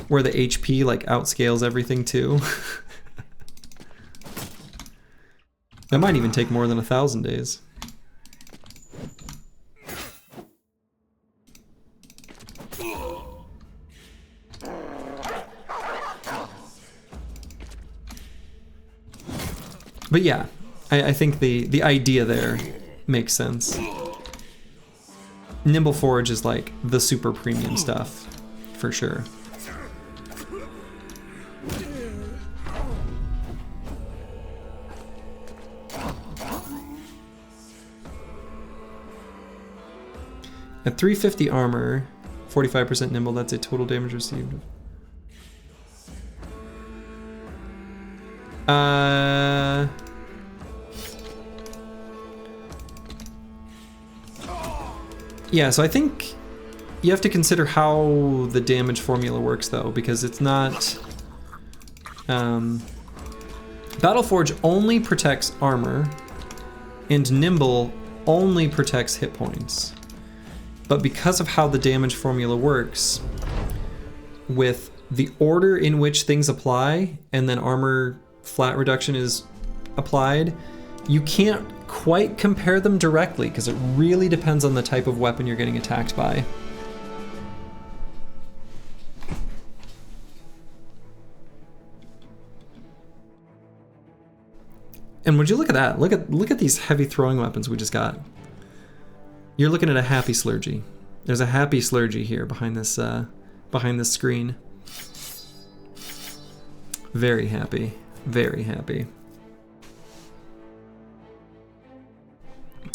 where the HP like outscales everything too. That might even take more than 1000 days. But yeah, I think the idea there makes sense. Nimble Forge is like the super premium stuff, for sure. At 350 armor, 45% nimble, that's a total damage received. Yeah, so I think you have to consider how the damage formula works though, because it's not... Battleforge only protects armor, and Nimble only protects hit points. But because of how the damage formula works, with the order in which things apply, and then armor flat reduction is applied, you can't quite compare them directly because it really depends on the type of weapon you're getting attacked by. And would you look at that? Look at these heavy throwing weapons we just got. You're looking at a happy Slurgy. There's a happy Slurgy here behind this screen. Very happy. Very happy.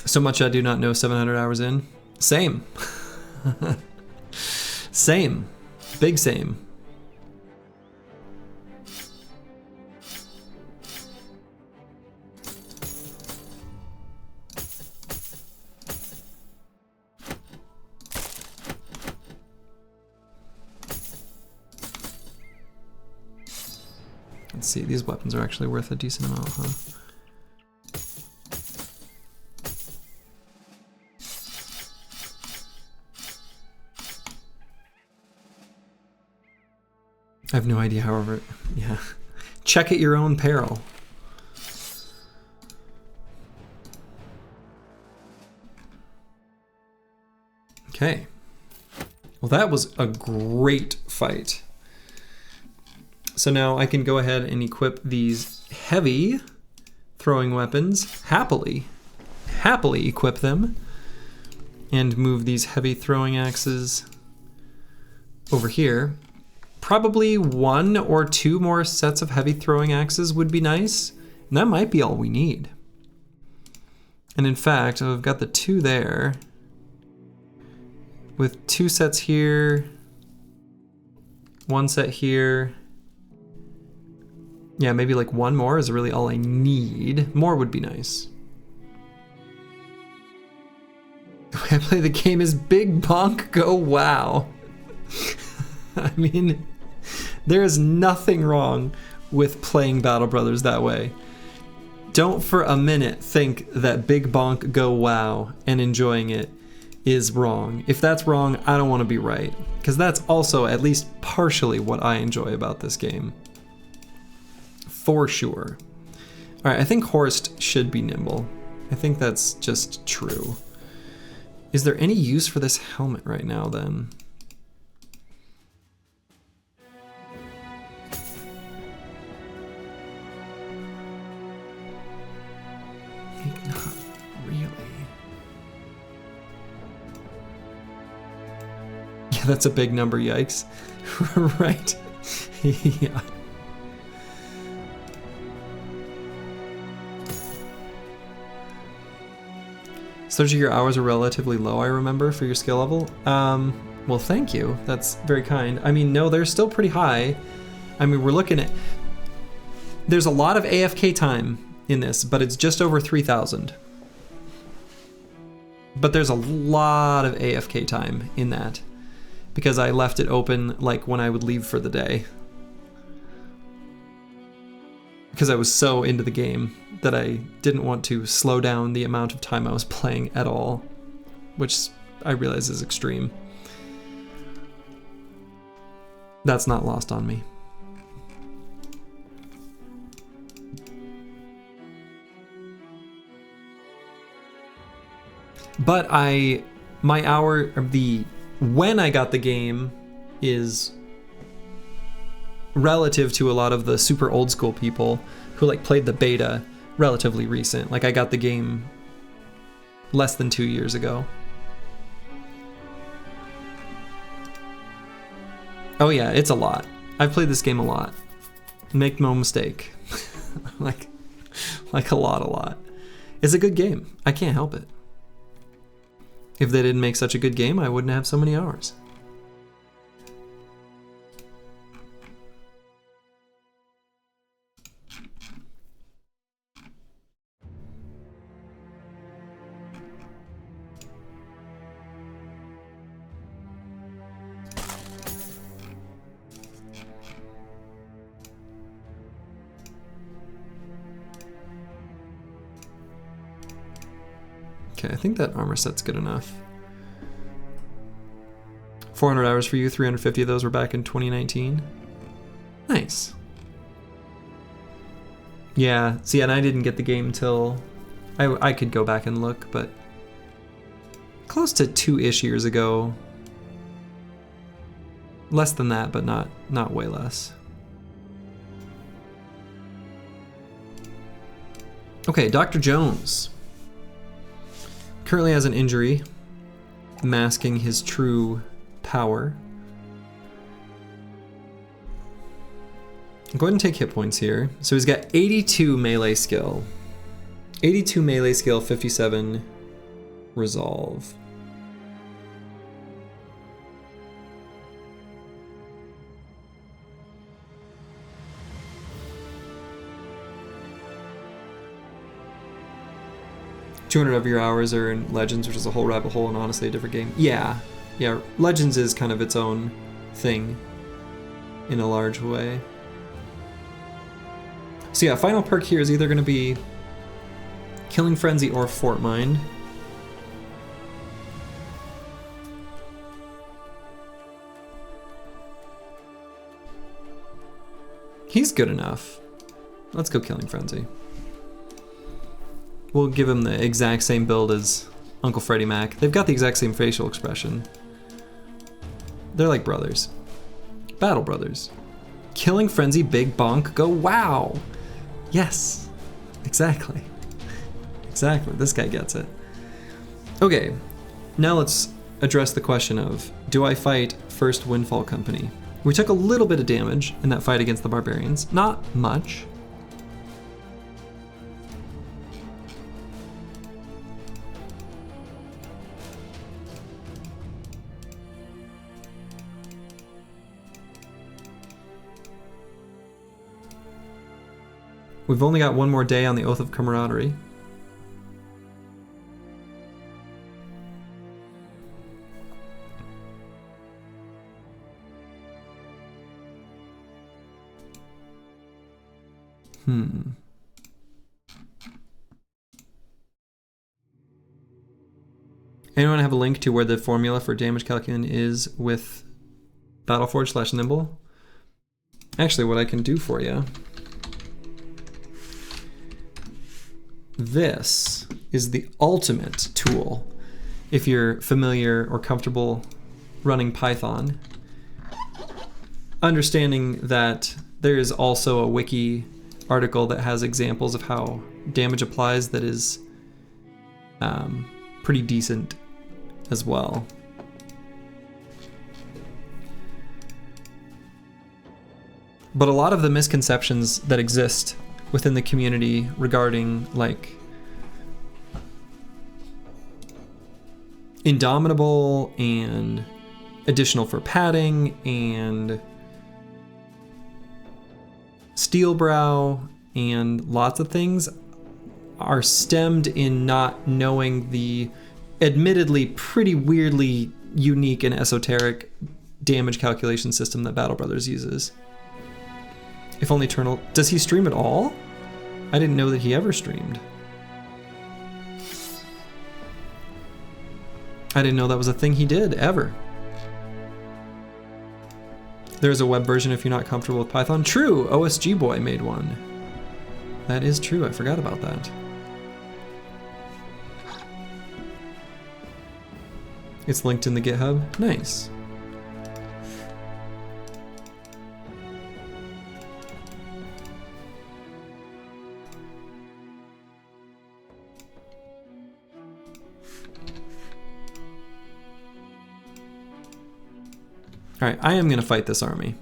So much I do not know 700 hours in. Same. Same. Big same. Let's see, these weapons are actually worth a decent amount, huh? I have no idea, however, yeah. Check at your own peril. Okay. Well, that was a great fight. So now I can go ahead and equip these heavy throwing weapons, happily equip them, and move these heavy throwing axes over here. Probably 1 or 2 more sets of heavy throwing axes would be nice, and that might be all we need. And in fact, I've got the 2 there, with 2 sets here, 1 set here. Yeah, maybe like 1 more is really all I need. More would be nice. The way I play the game is big bonk go wow. I mean, there is nothing wrong with playing Battle Brothers that way. Don't for a minute think that big bonk go wow and enjoying it is wrong. If that's wrong, I don't want to be right, because that's also at least partially what I enjoy about this game. For sure. All right, I think Horst should be nimble. I think that's just true. Is there any use for this helmet right now then? Not really. Yeah, that's a big number, yikes. Right. Yeah. So your hours are relatively low, I remember, for your skill level. Well, thank you. That's very kind. I mean, no, they're still pretty high. I mean, we're looking at... There's a lot of AFK time in this, but it's just over 3,000. But there's a lot of AFK time in that, because I left it open like when I would leave for the day. Because I was so into the game that I didn't want to slow down the amount of time I was playing at all, which I realize is extreme. That's not lost on me. But when I got the game is relative to a lot of the super old school people who like played the beta relatively recent. Like I got the game less than 2 years ago. Oh yeah, it's a lot. I've played this game a lot. Make no mistake. like a lot. It's a good game. I can't help it. If they didn't make such a good game, I wouldn't have so many hours. Okay, I think that armor set's good enough. 400 hours for you, 350 of those were back in 2019. Nice. Yeah, see, and I didn't get the game till... I could go back and look, but... close to 2-ish years ago. Less than that, but not way less. Okay, Dr. Jones. Currently has an injury, masking his true power. Go ahead and take hit points here. So he's got 82 melee skill. 82 melee skill, 57 resolve. 200 of your hours are in Legends, which is a whole rabbit hole and honestly a different game. Yeah, Legends is kind of its own thing in a large way. So yeah, final perk here is either going to be Killing Frenzy or Fort Mind. He's good enough. Let's go Killing Frenzy. We'll give him the exact same build as Uncle Freddie Mac. They've got the exact same facial expression. They're like brothers. Battle brothers. Killing Frenzy, big bonk, go wow! Yes, exactly. Exactly, this guy gets it. Okay, now let's address the question of, do I fight First Windfall Company? We took a little bit of damage in that fight against the barbarians, not much. We've only got one more day on the Oath of Camaraderie. Anyone have a link to where the formula for damage calculation is with Battleforge/Nimble? Actually, what I can do for you. This is the ultimate tool if you're familiar or comfortable running Python. Understanding that there is also a wiki article that has examples of how damage applies that is pretty decent as well. But a lot of the misconceptions that exist within the community regarding like Indomitable and additional for padding and Steelbrow and lots of things are stemmed in not knowing the admittedly pretty weirdly unique and esoteric damage calculation system that Battle Brothers uses. If only Eternal... Does he stream at all? I didn't know that he ever streamed. I didn't know that was a thing he did, ever. There's a web version if you're not comfortable with Python. True, OSG Boy made one. That is true, I forgot about that. It's linked in the GitHub. Nice. Alright, I am going to fight this army.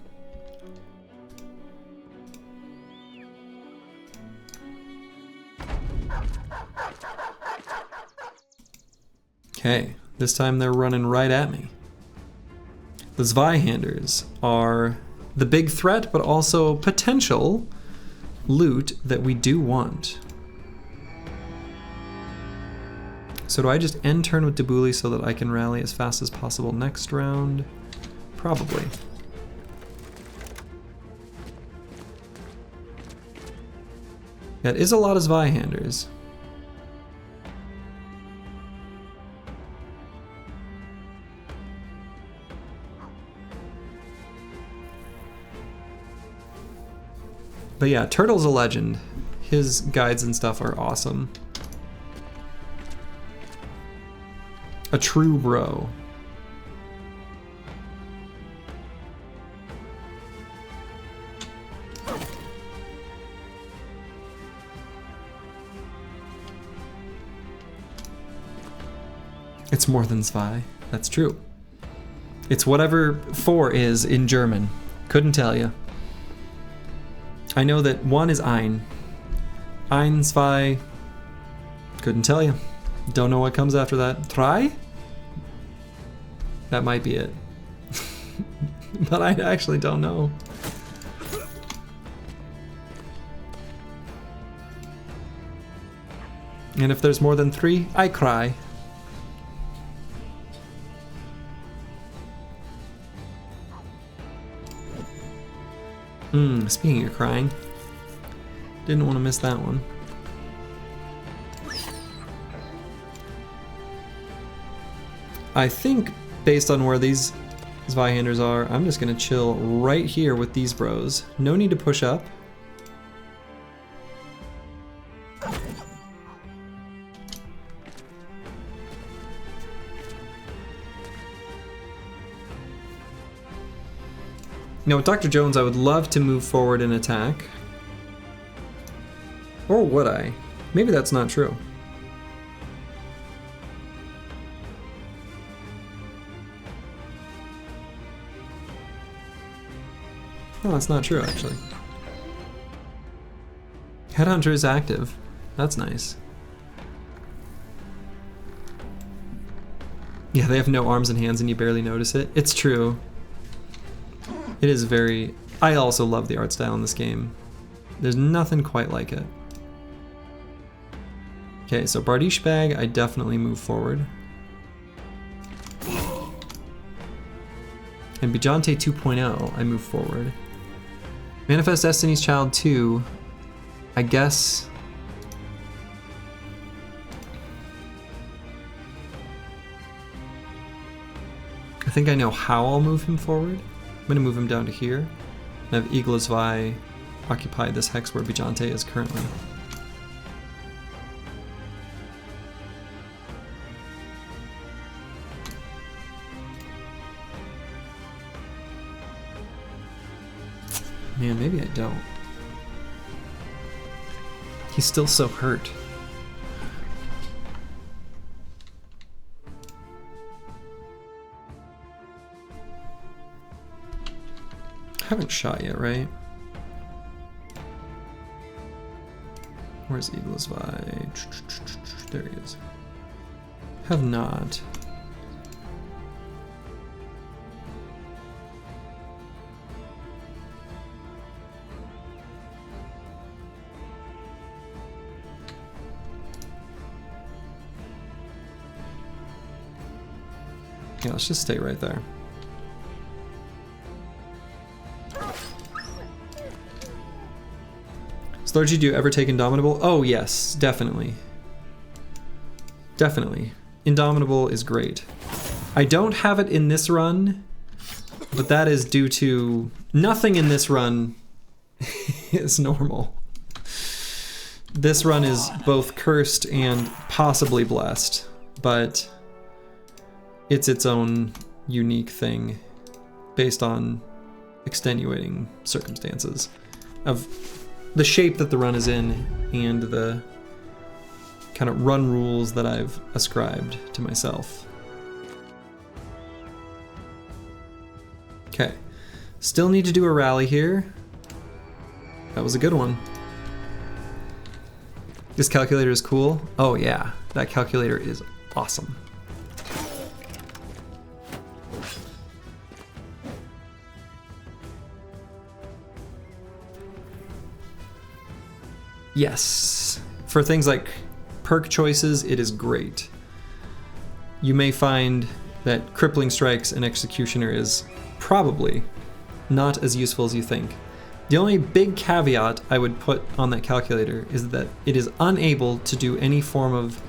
Okay, this time they're running right at me. The Zweihanders are the big threat, but also potential loot that we do want. So do I just end turn with Debuli so that I can rally as fast as possible next round? Probably. That is a lot of Zweihanders. But yeah, Turtle's a legend. His guides and stuff are awesome. A true bro. It's more than zwei. That's true. It's whatever 4 is in German. Couldn't tell you. I know that 1 is ein. Ein, zwei. Couldn't tell you. Don't know what comes after that. Drei? That might be it. But I actually don't know. And if there's more than 3, I cry. Speaking of crying, didn't want to miss that one. I think based on where these Zweihanders are, I'm just gonna chill right here with these bros. No need to push up. Now with Dr. Jones, I would love to move forward and attack. Or would I? Maybe that's not true. Oh, that's not true, actually. Headhunter is active. That's nice. Yeah, they have no arms and hands and you barely notice it. It's true. It is very... I also love the art style in this game. There's nothing quite like it. Okay, so Bardiche Bag, I definitely move forward. And Bijante 2.0, I move forward. Manifest Destiny's Child 2, I guess... I think I know how I'll move him forward. I'm gonna move him down to here. And have Eagle-Zwei occupy this hex where Bijante is currently. Man, maybe I don't. He's still so hurt. I haven't shot yet, right? Where's Eagle-Zwei? There he is. Have not. Yeah, let's just stay right there. Slurgy, do you ever take Indomitable? Oh yes, definitely. Definitely. Indomitable is great. I don't have it in this run, but that is due to nothing in this run is normal. This run is both cursed and possibly blessed, but it's its own unique thing based on extenuating circumstances of the shape that the run is in and the kind of run rules that I've ascribed to myself. Okay, still need to do a rally here. That was a good one. This calculator is cool. Oh yeah, that calculator is awesome. Yes, for things like perk choices, it is great. You may find that Crippling Strikes and Executioner is probably not as useful as you think. The only big caveat I would put on that calculator is that it is unable to do any form of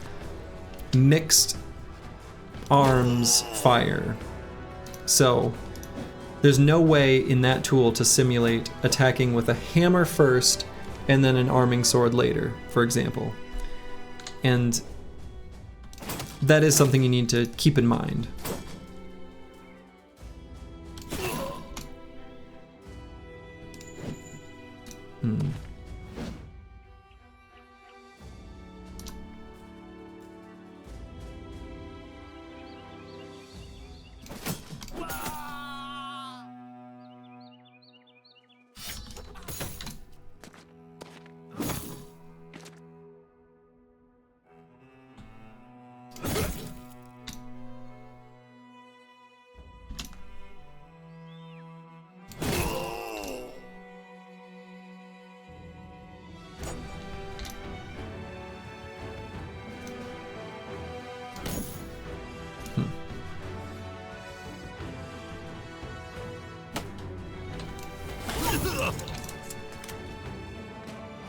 mixed arms fire. So there's no way in that tool to simulate attacking with a hammer first and then an arming sword later, for example. And that is something you need to keep in mind.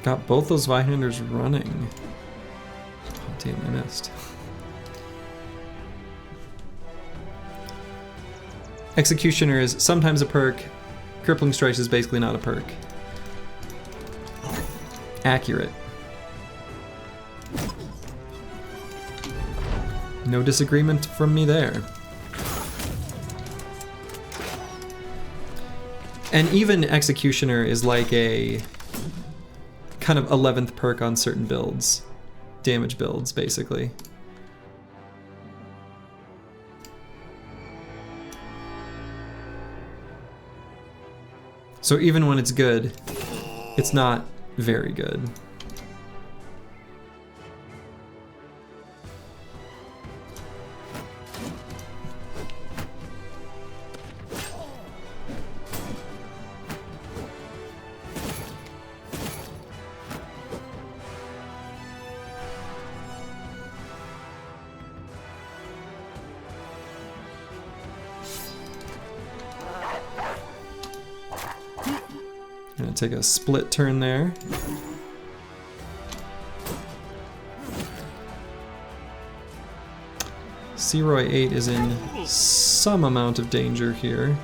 Got both those Zweihanders running. Oh, damn, I missed. Executioner is sometimes a perk. Crippling Strikes is basically not a perk. Accurate. No disagreement from me there. And even Executioner is like a kind of 11th perk on certain builds. Damage builds, basically. So even when it's good, it's not very good. Gonna take a split turn there. Searoy 8 is in some amount of danger here.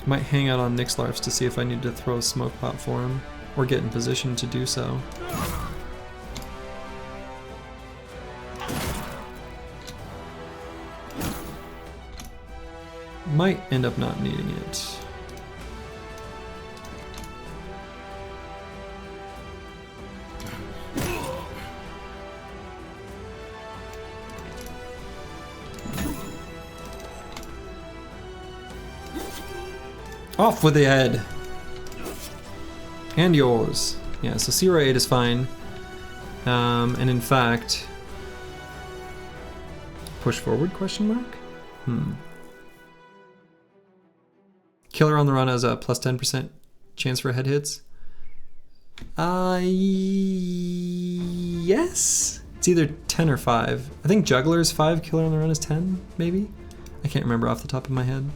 Might hang out on Nixlarfs to see if I need to throw a smoke pop for him, or get in position to do so. Might end up not needing it. Off with the head! And yours. Yeah, so Searoy 8 is fine. And in fact... Push forward, question mark? Killer on the run has a plus 10% chance for head hits. Yes? It's either 10 or 5. I think Juggler is 5, Killer on the run is 10, maybe? I can't remember off the top of my head.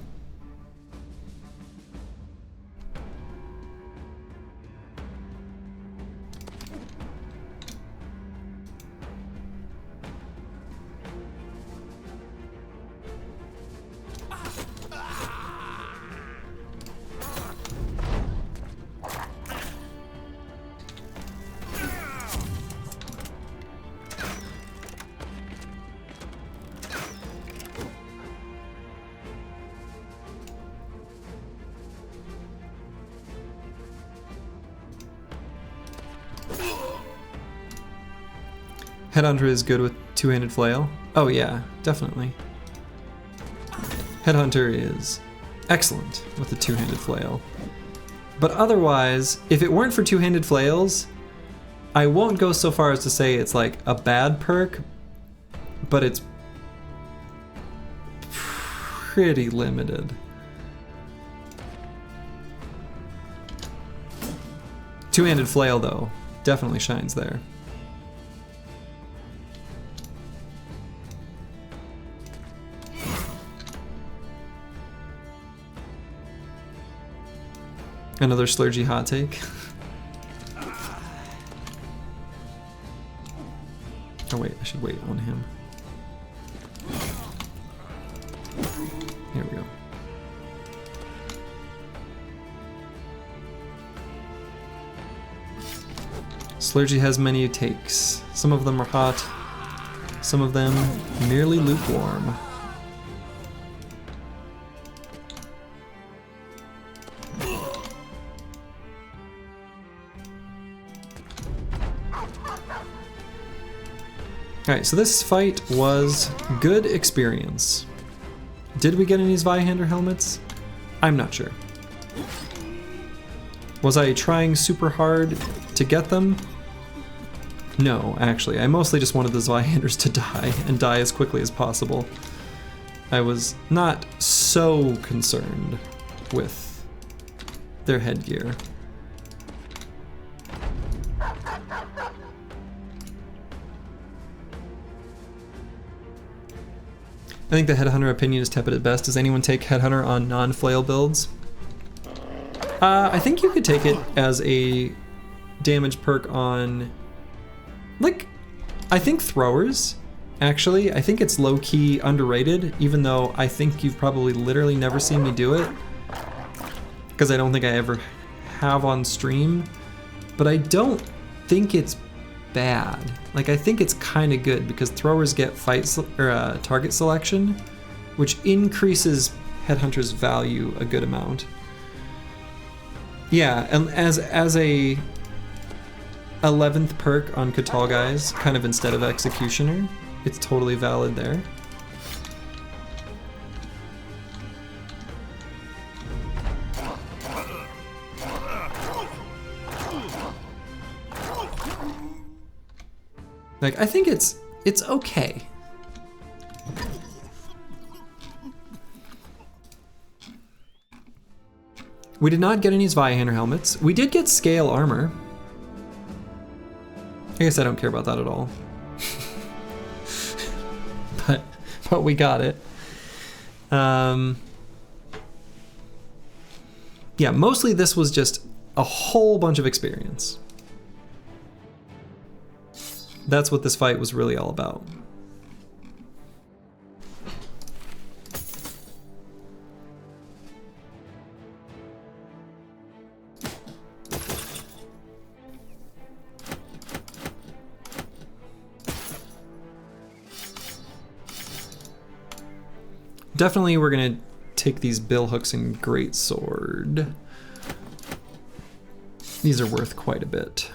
Headhunter is good with two-handed flail. Oh yeah, definitely. Headhunter is excellent with the two-handed flail. But otherwise, if it weren't for two-handed flails, I won't go so far as to say it's like a bad perk, but it's pretty limited. Two-handed flail though, definitely shines there. Another Slurgy hot take. Oh wait, I should wait on him. Here we go. Slurgy has many takes. Some of them are hot, some of them merely lukewarm. Alright, so this fight was good experience. Did we get any Zweihander helmets? I'm not sure. Was I trying super hard to get them? No, actually. I mostly just wanted the Zweihanders to die, and die as quickly as possible. I was not so concerned with their headgear. think the Headhunter opinion is tepid at best. Does anyone take Headhunter on non-flail builds? I think you could take it as a damage perk on, like, I think throwers, actually. I think it's low-key underrated, even though I think you've probably literally never seen me do it, because I don't think I ever have on stream, but I don't think it's bad. Like, I think it's kind of good because throwers get target selection, which increases Headhunter's value a good amount. Yeah, and as a 11th perk on Catal guys, kind of instead of Executioner, it's totally valid there. Like, I think it's okay. We did not get any Zweihander helmets. We did get scale armor. I guess I don't care about that at all. but we got it. Yeah, mostly this was just a whole bunch of experience. That's what this fight was really all about. Definitely we're gonna take these bill hooks and greatsword. These are worth quite a bit.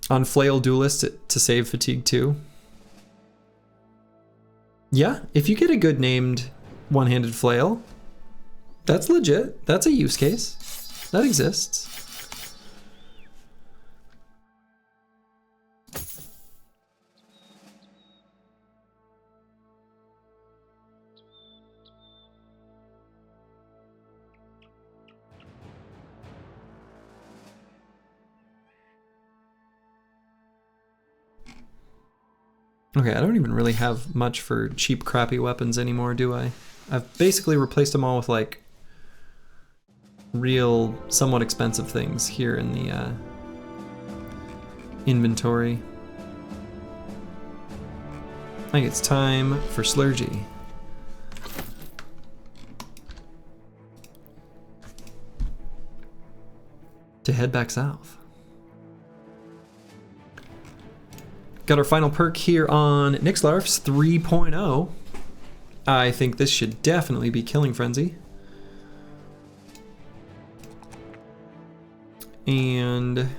On flail duelist to save fatigue too. Yeah, if you get a good named one-handed flail, that's legit. That's a use case. That exists. Okay, I don't even really have much for cheap, crappy weapons anymore, do I? I've basically replaced them all with, like, real, somewhat expensive things here in the inventory. I think it's time for Slurgy. To head back south. Got our final perk here on Nixlarf's 3.0. I think this should definitely be Killing Frenzy. And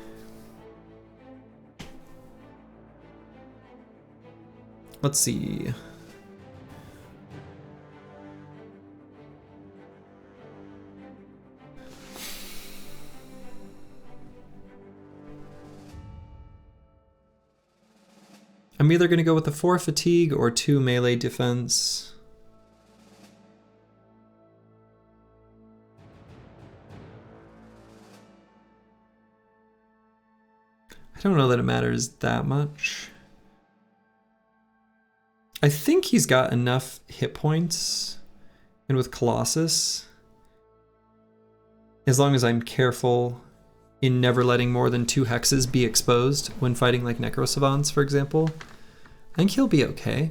let's see. I'm either going to go with the 4 fatigue or 2 melee defense. I don't know that it matters that much. I think he's got enough hit points, and with Colossus, as long as I'm careful in never letting more than 2 hexes be exposed when fighting like Necro Savants, for example, I think he'll be okay.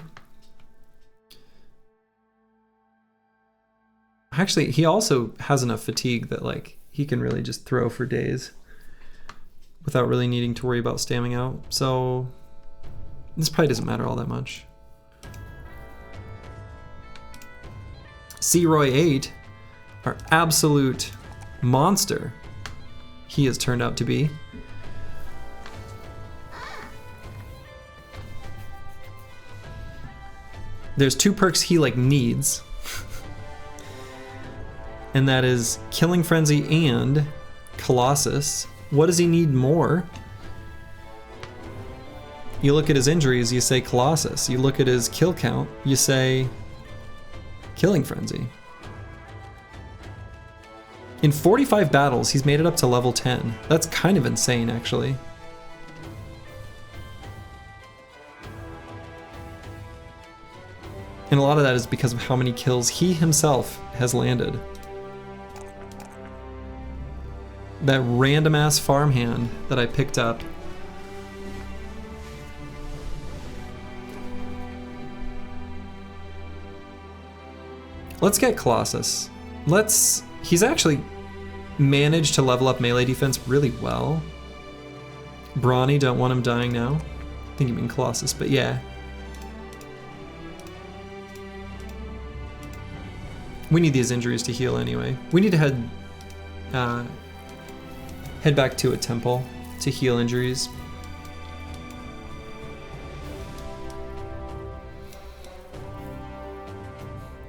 Actually, he also has enough fatigue that, like, he can really just throw for days without really needing to worry about stamming out. So this probably doesn't matter all that much. C-Roy 8, our absolute monster, he has turned out to be. There's 2 perks he like needs. And that is Killing Frenzy and Colossus. What does he need more? You look at his injuries, you say Colossus. You look at his kill count, you say Killing Frenzy. In 45 battles, he's made it up to level 10. That's kind of insane, actually. And a lot of that is because of how many kills he himself has landed. That random ass farmhand that I picked up. Let's get Colossus. He's actually managed to level up melee defense really well. Brawny, don't want him dying now. I think you mean Colossus, but yeah. We need these injuries to heal anyway. We need to head back to a temple to heal injuries.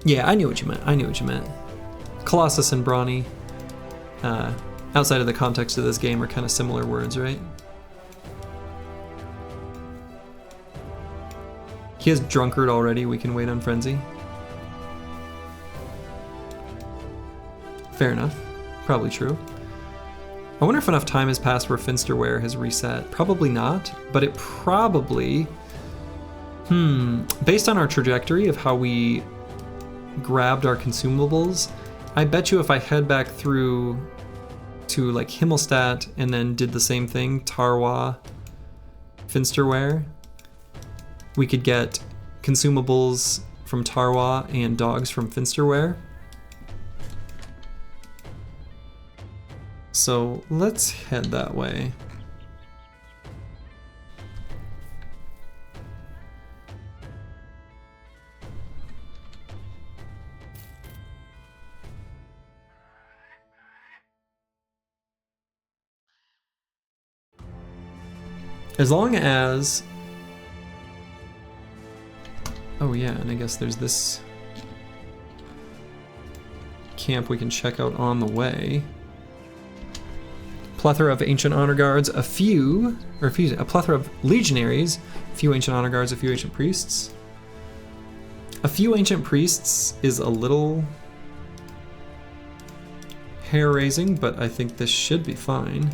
Yeah, I knew what you meant. Colossus and Brawny, outside of the context of this game, are kind of similar words, right? He has Drunkard already, we can wait on Frenzy. Fair enough. Probably true. I wonder if enough time has passed where Finsterware has reset. Probably not, but it probably... Based on our trajectory of how we grabbed our consumables, I bet you if I head back through to like Himmelstadt and then did the same thing, Tarwa, Finsterware, we could get consumables from Tarwa and dogs from Finsterware. So let's head that way. As long as... Oh yeah, and I guess there's this camp we can check out on the way. Plethora of ancient honor guards, a plethora of legionaries, a few ancient honor guards, a few ancient priests. A few ancient priests is a little hair-raising, but I think this should be fine.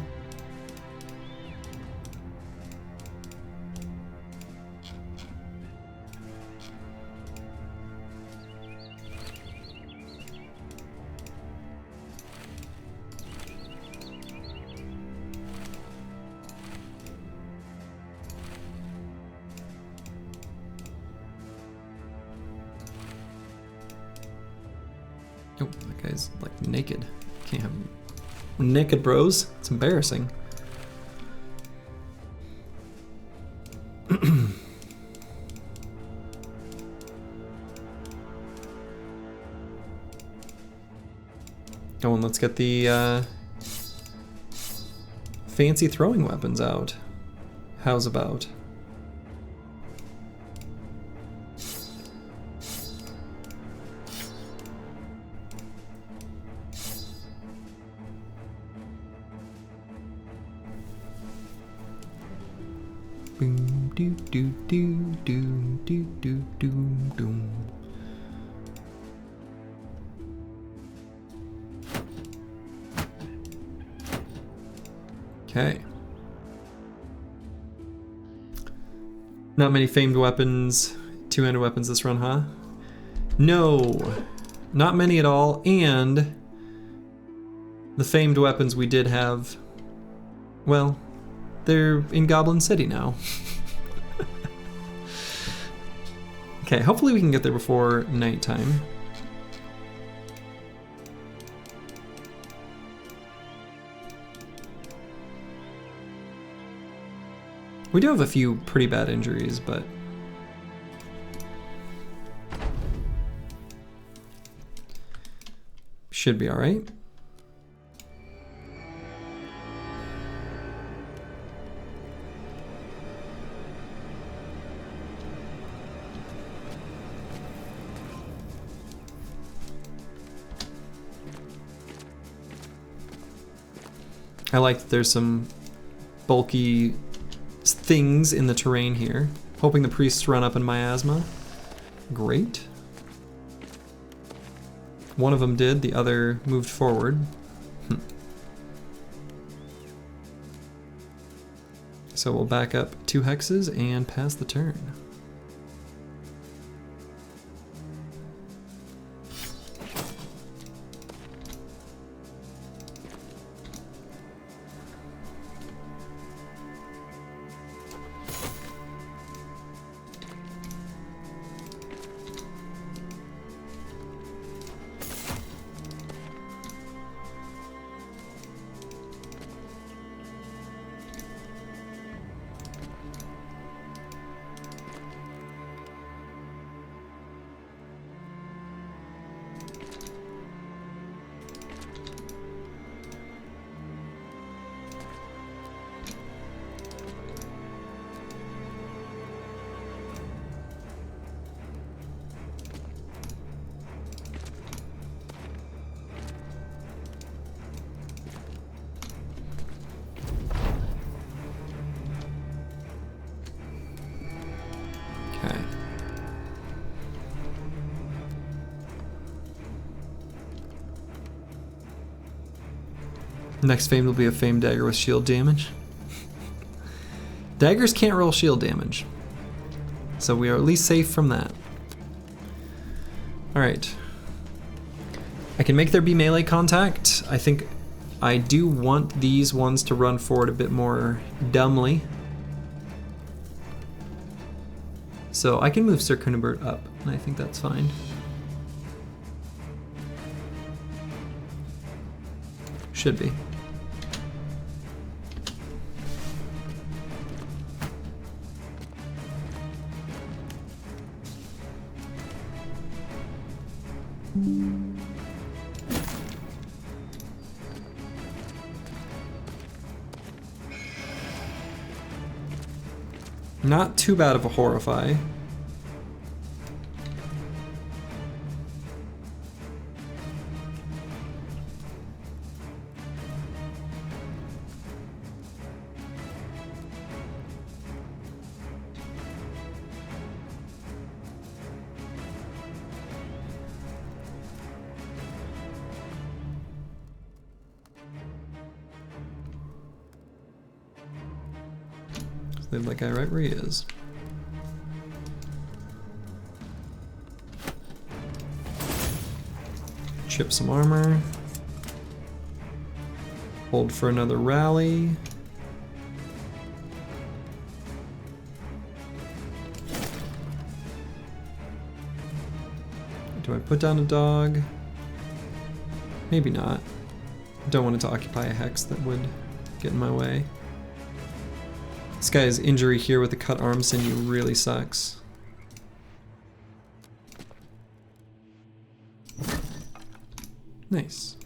Oh, that guy's like naked. Can't have naked bros. It's embarrassing. Oh, and let's get the fancy throwing weapons out. How's about? Boom, doo, doo, doo, doo, doo, doo, doom, doom. Okay. Not many famed weapons, two-handed weapons this run, huh? No, not many at all, and the famed weapons we did have, well, they're in Goblin City now. Okay, hopefully we can get there before nighttime. We do have a few pretty bad injuries, but should be all right. I like that there's some bulky things in the terrain here. Hoping the priests run up in miasma. Great. One of them did, the other moved forward. So we'll back up 2 hexes and pass the turn. Next fame will be a fame dagger with shield damage. Daggers can't roll shield damage, so we are at least safe from that. Alright. I can make there be melee contact. I think I do want these ones to run forward a bit more dumbly. So I can move Sir Kunibert up, and I think that's fine. Should be. Not too bad of a horrify. Leave that guy right where he is. Chip some armor. Hold for another rally. Do I put down a dog? Maybe not. Don't want it to occupy a hex that would get in my way. This guy's injury here with the cut arm sinew really sucks. Nice.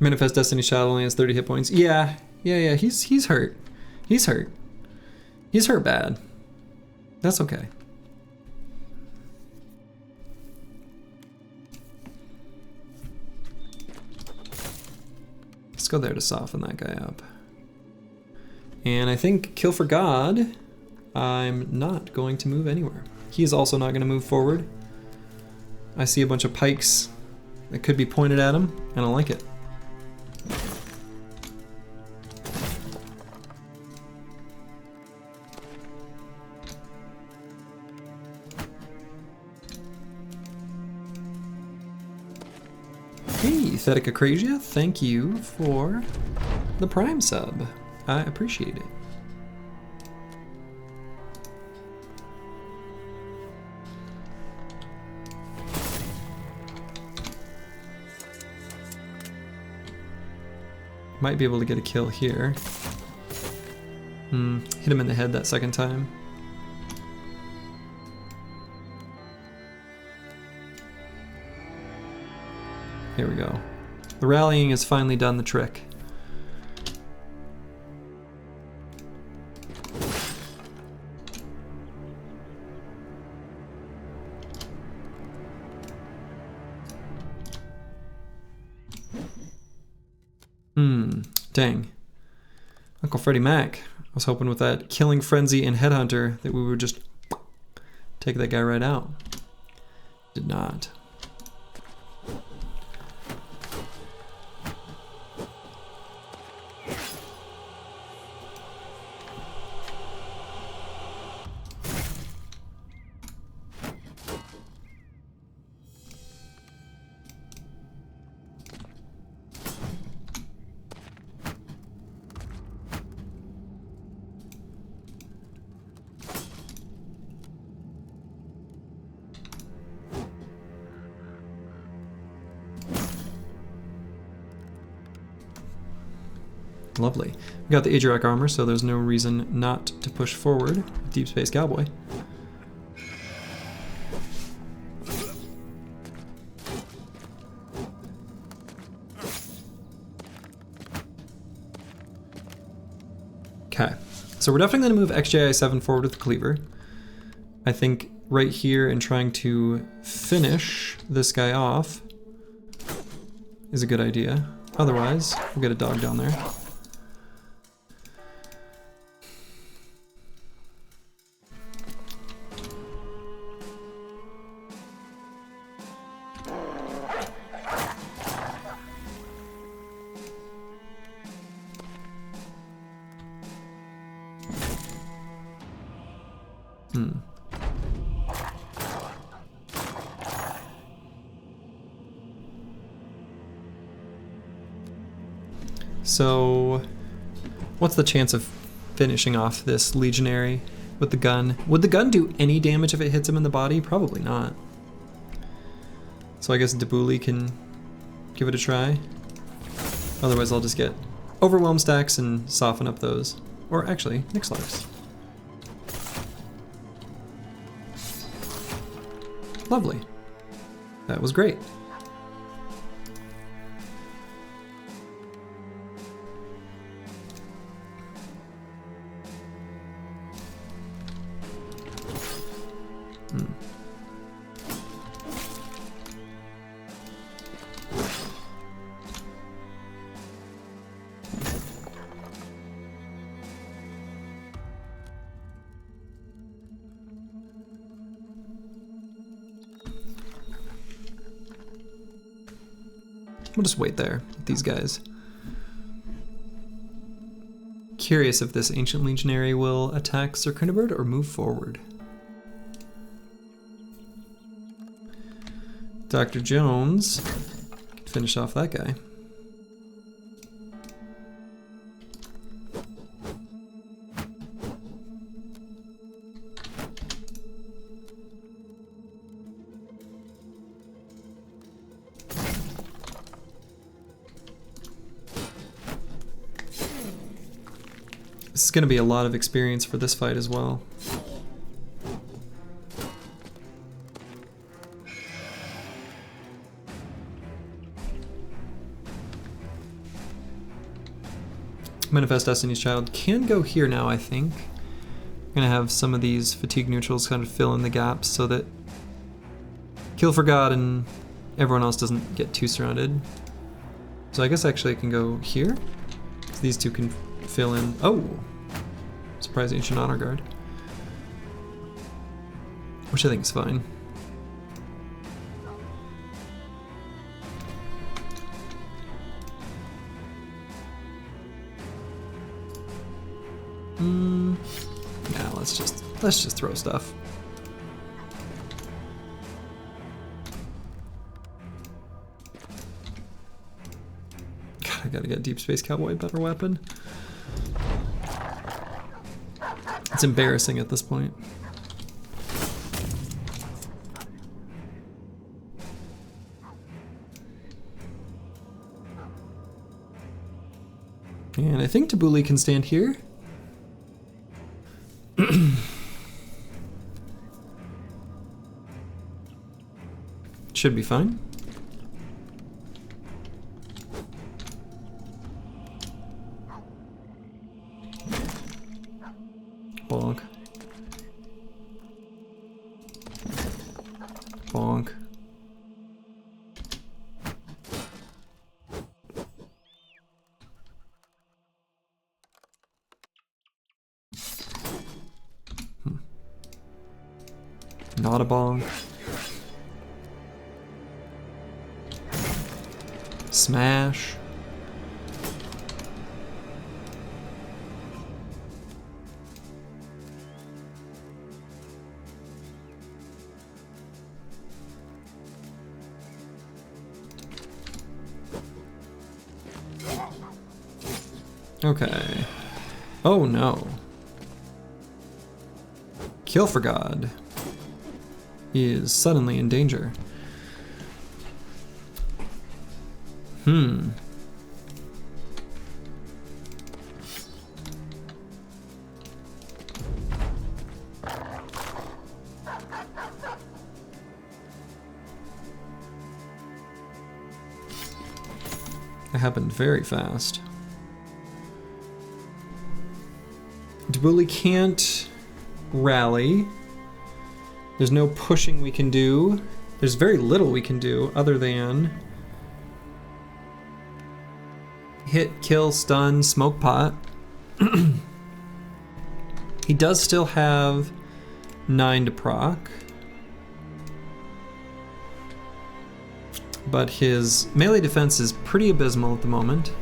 Manifest Destiny Shadow only has 30 hit points. Yeah, he's hurt. He's hurt. He's hurt bad. That's okay. Let's go there to soften that guy up. And I think Kill for God, I'm not going to move anywhere. He is also not going to move forward. I see a bunch of pikes that could be pointed at him. I don't like it. Hey, Thetica Crazia, thank you for the Prime sub. I appreciate it. Might be able to get a kill here. Hit him in the head that second time. Here we go. The rallying has finally done the trick. Dang. Uncle Freddie Mac. I was hoping with that Killing Frenzy and Headhunter that we would just take that guy right out. Did not. Lovely. We got the Adriac armor, so there's no reason not to push forward with Deep Space Cowboy. Okay, so we're definitely going to move XJI-7 forward with the cleaver. I think right here and trying to finish this guy off is a good idea. Otherwise, we'll get a dog down there. So, what's the chance of finishing off this legionary with the gun? Would the gun do any damage if it hits him in the body? Probably not. So I guess Debuli can give it a try. Otherwise I'll just get overwhelm stacks and soften up those. Or actually, Nixlarks. Lovely. That was great. We'll just wait there with these guys. Curious if this Ancient Legionary will attack Sir Cundabird or move forward. Dr. Jones can finish off that guy. This is going to be a lot of experience for this fight as well. Manifest Destiny's Child can go here now, I think. I'm going to have some of these fatigue neutrals kind of fill in the gaps so that Kill for God and everyone else doesn't get too surrounded. So I guess actually I can go here. So these two can fill in. Oh! Surprise Ancient Honor Guard. Which I think is fine. Yeah, let's just throw stuff. God, I gotta get Deep Space Cowboy a better weapon. It's embarrassing at this point. And I think Tabuli can stand here. Should be fine. Bonk. Bonk. Not a bonk. Smash. Okay. Oh no. Kill for God is suddenly in danger. That happened very fast. Debuli can't rally. There's no pushing we can do. There's very little we can do other than hit, kill, stun, smoke pot. He does still have 9 to proc. But his melee defense is pretty abysmal at the moment.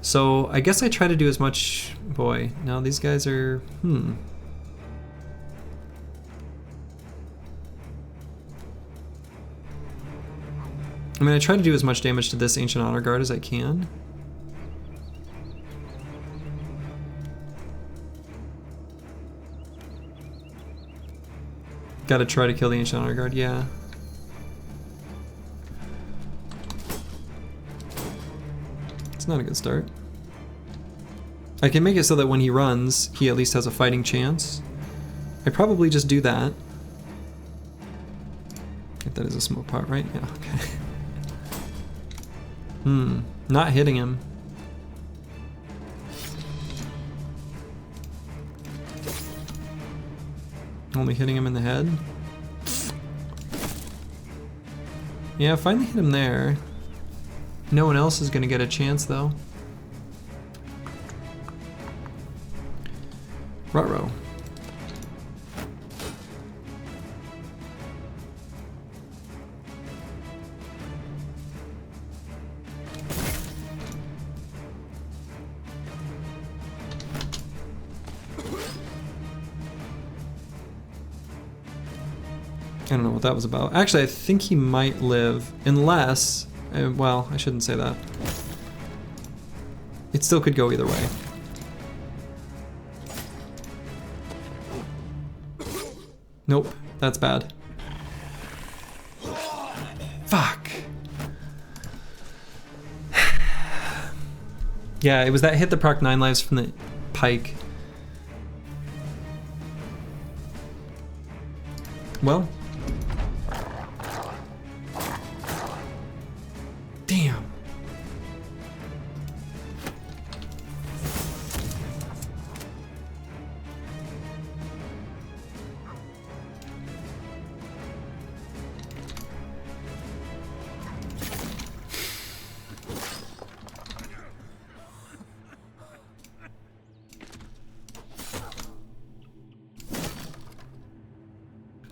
So I guess I try to do as much... Boy, now these guys are... I mean, I try to do as much damage to this Ancient Honor Guard as I can. Gotta try to kill the Ancient Honor Guard, yeah. It's not a good start. I can make it so that when he runs, he at least has a fighting chance. I'd probably just do that. If that is a smoke pot, right? Yeah, okay. Not hitting him. Only hitting him in the head. Yeah, finally hit him there. No one else is gonna get a chance though. Ruh-roh. I don't know what that was about. Actually, I think he might live, unless... well, I shouldn't say that. It still could go either way. Nope, that's bad. Fuck. Yeah, it was that hit that proc 9 lives from the pike. Well. Damn.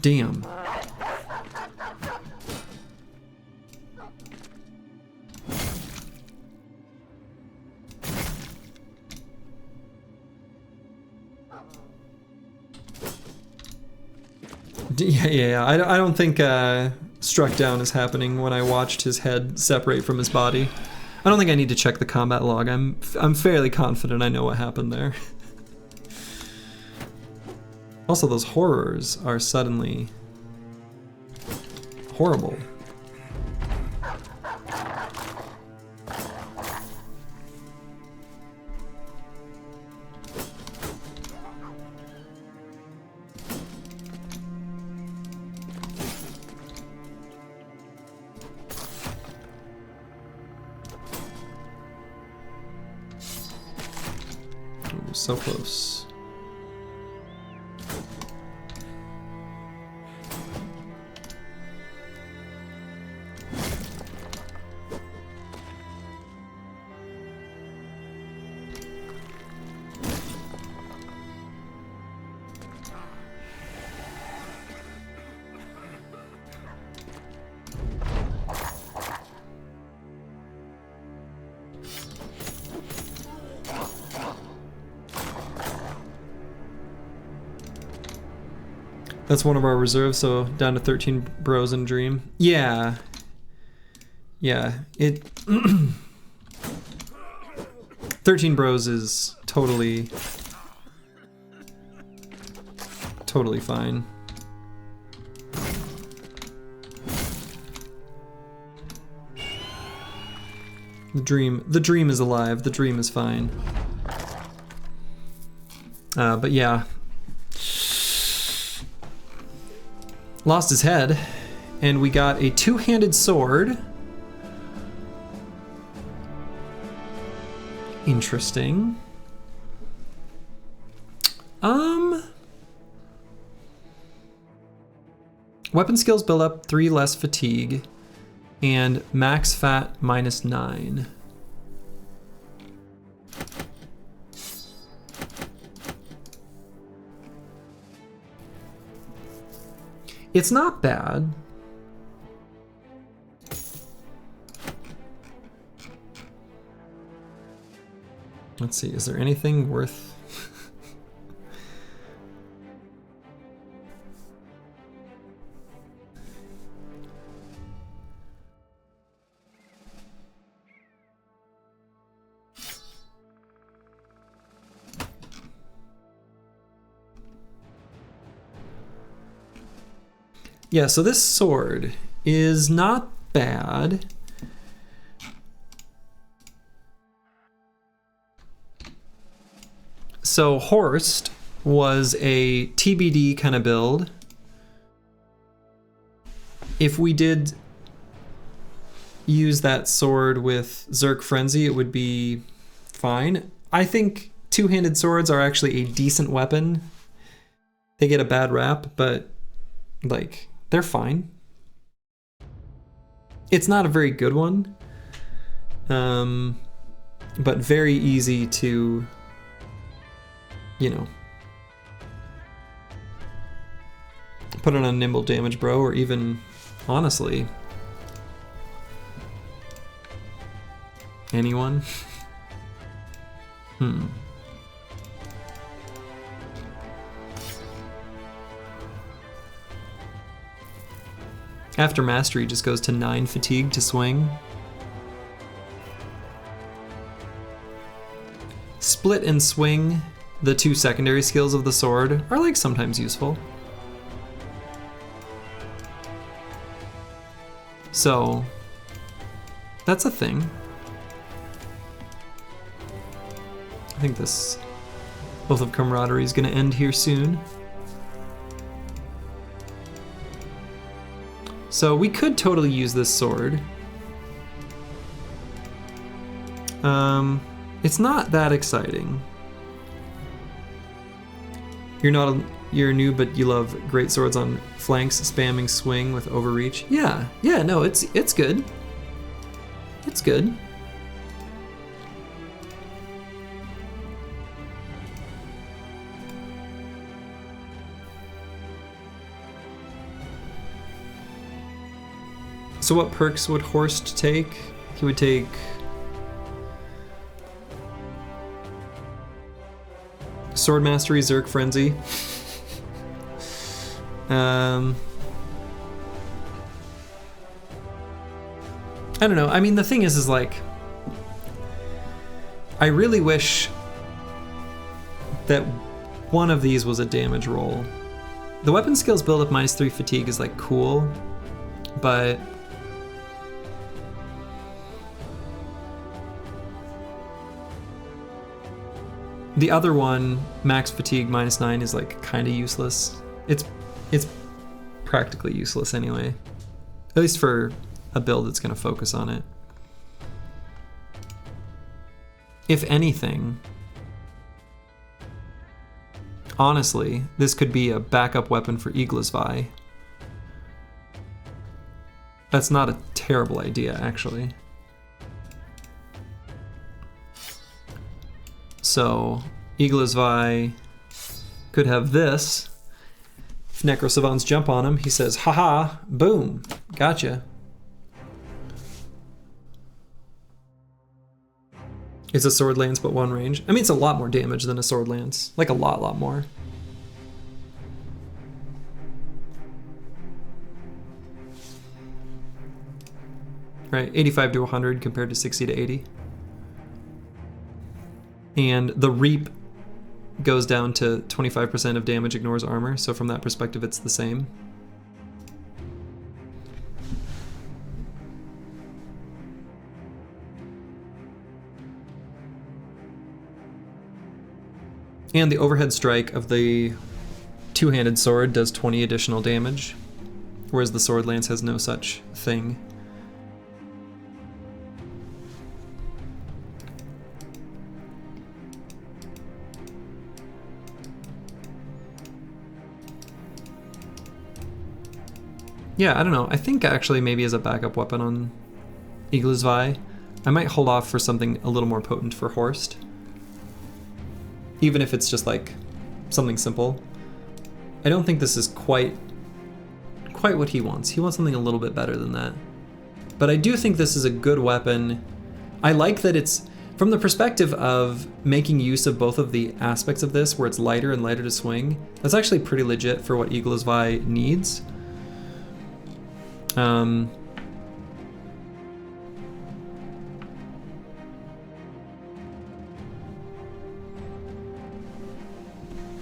Damn. Yeah. I don't think struck down is happening when I watched his head separate from his body. I don't think I need to check the combat log. I'm fairly confident I know what happened there. Also, those horrors are suddenly horrible. Ooh, so close. That's one of our reserves, so down to 13 bros in Dream. Yeah. Yeah, it... 13 bros is totally fine. The dream is alive. The dream is fine. But yeah. Lost his head, and we got a two-handed sword. Interesting. Weapon skills build up 3 less fatigue, and max fat -9. It's not bad. Let's see, is there anything worth... Yeah, so this sword is not bad. So Horst was a TBD kind of build. If we did use that sword with Zerk Frenzy, it would be fine. I think two-handed swords are actually a decent weapon. They get a bad rap, but like, they're fine. It's not a very good one, but very easy to, you know, put it on nimble damage bro, or even, honestly, anyone. After mastery just goes to 9 fatigue to swing. Split and swing, the two secondary skills of the sword, are like sometimes useful. So that's a thing. I think this Oath of Camaraderie is going to end here soon. So we could totally use this sword. It's not that exciting. You're new, but you love great swords on flanks, spamming swing with overreach. Yeah, no, it's good. It's good. So what perks would Horst take? He would take Sword Mastery, Zerk Frenzy. I don't know. I mean, the thing is like, I really wish that one of these was a damage roll. The weapon skills build up -3 fatigue is like cool, but the other one, max fatigue -9, is like kind of useless. It's practically useless anyway. At least for a build that's going to focus on it. If anything, honestly, this could be a backup weapon for Eaglisvi. That's not a terrible idea, actually. So, Eaglisvi could have this. If Necrosavants jump on him, he says, haha, boom, gotcha. It's a sword lance but 1 range. I mean, it's a lot more damage than a sword lance. Like a lot more. Right, 85 to 100 compared to 60 to 80. And the Reap goes down to 25% of damage ignores armor, so from that perspective it's the same. And the overhead strike of the two-handed sword does 20 additional damage, whereas the sword lance has no such thing. Yeah, I don't know. I think actually maybe as a backup weapon on Eaglisvi, I might hold off for something a little more potent for Horst. Even if it's just like something simple. I don't think this is quite what he wants. He wants something a little bit better than that. But I do think this is a good weapon. I like that it's, from the perspective of making use of both of the aspects of this, where it's lighter and lighter to swing, that's actually pretty legit for what Eaglisvi needs.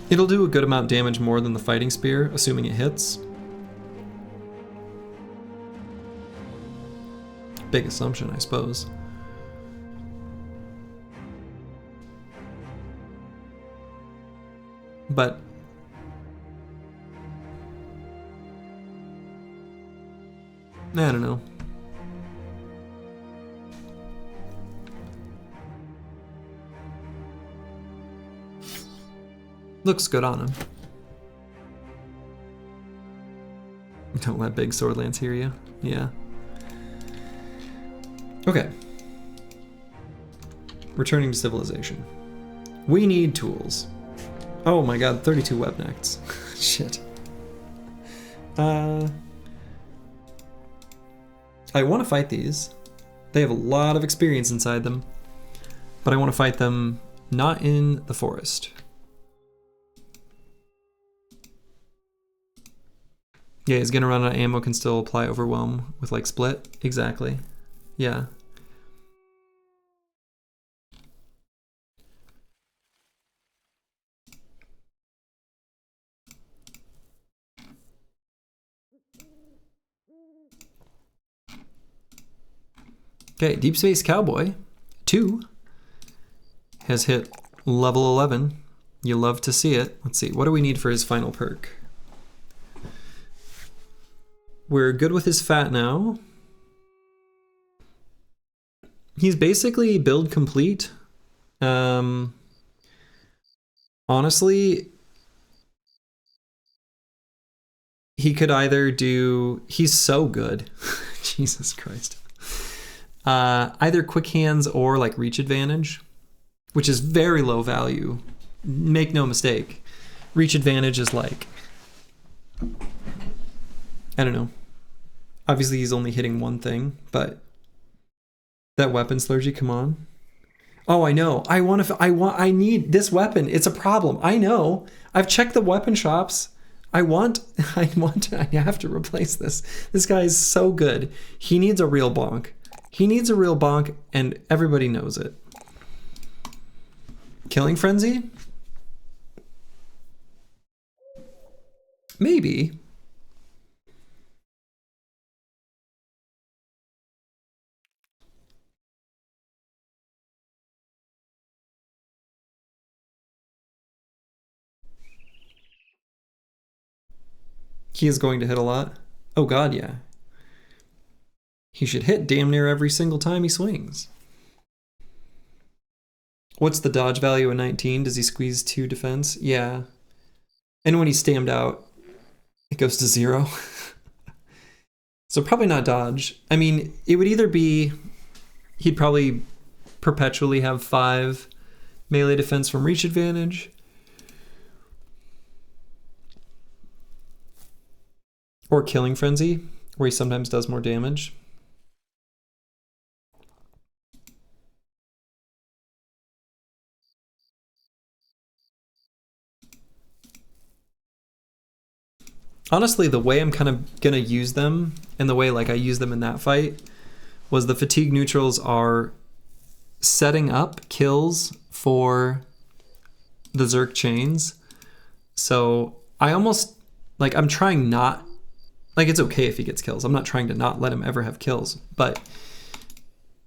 It'll do a good amount of damage more than the fighting spear, assuming it hits. big assumption, I suppose. But I don't know. Looks good on him. Don't let big sword lance hear you. Yeah. Okay. Returning to civilization. We need tools. Oh my god, 32 web necks. Shit. I want to fight these. They have a lot of experience inside them. But I want to fight them not in the forest. Yeah, he's gonna run out of ammo, can still apply overwhelm with like split. Exactly. Yeah. Okay, Deep Space Cowboy 2 has hit level 11. You love to see it. Let's see, what do we need for his final perk? We're good with his fat now. He's basically build complete. Honestly, he could either do... He's so good. Jesus Christ. Either quick hands or like reach advantage, which is very low value. Make no mistake. Reach advantage is like... I don't know. Obviously, he's only hitting one thing, but that weapon slurgy, come on. Oh, I know. I need this weapon. It's a problem. I know. I've checked the weapon shops. I have to replace this. This guy is so good. He needs a real bonk. He needs a real bonk, and everybody knows it. Killing Frenzy? Maybe. He is going to hit a lot. Oh god, yeah. He should hit damn near every single time he swings. What's the dodge value in 19? Does he squeeze 2 defense? Yeah. And when he's stammed out, it goes to 0. So probably not dodge. I mean, it would either be... He'd probably perpetually have 5 melee defense from reach advantage. Or Killing Frenzy, where he sometimes does more damage. Honestly, the way I'm kind of gonna use them, and the way like I use them in that fight, was the fatigue neutrals are setting up kills for the Zerk chains. So I almost, like, I'm trying not, like, it's okay if he gets kills. I'm not trying to not let him ever have kills, but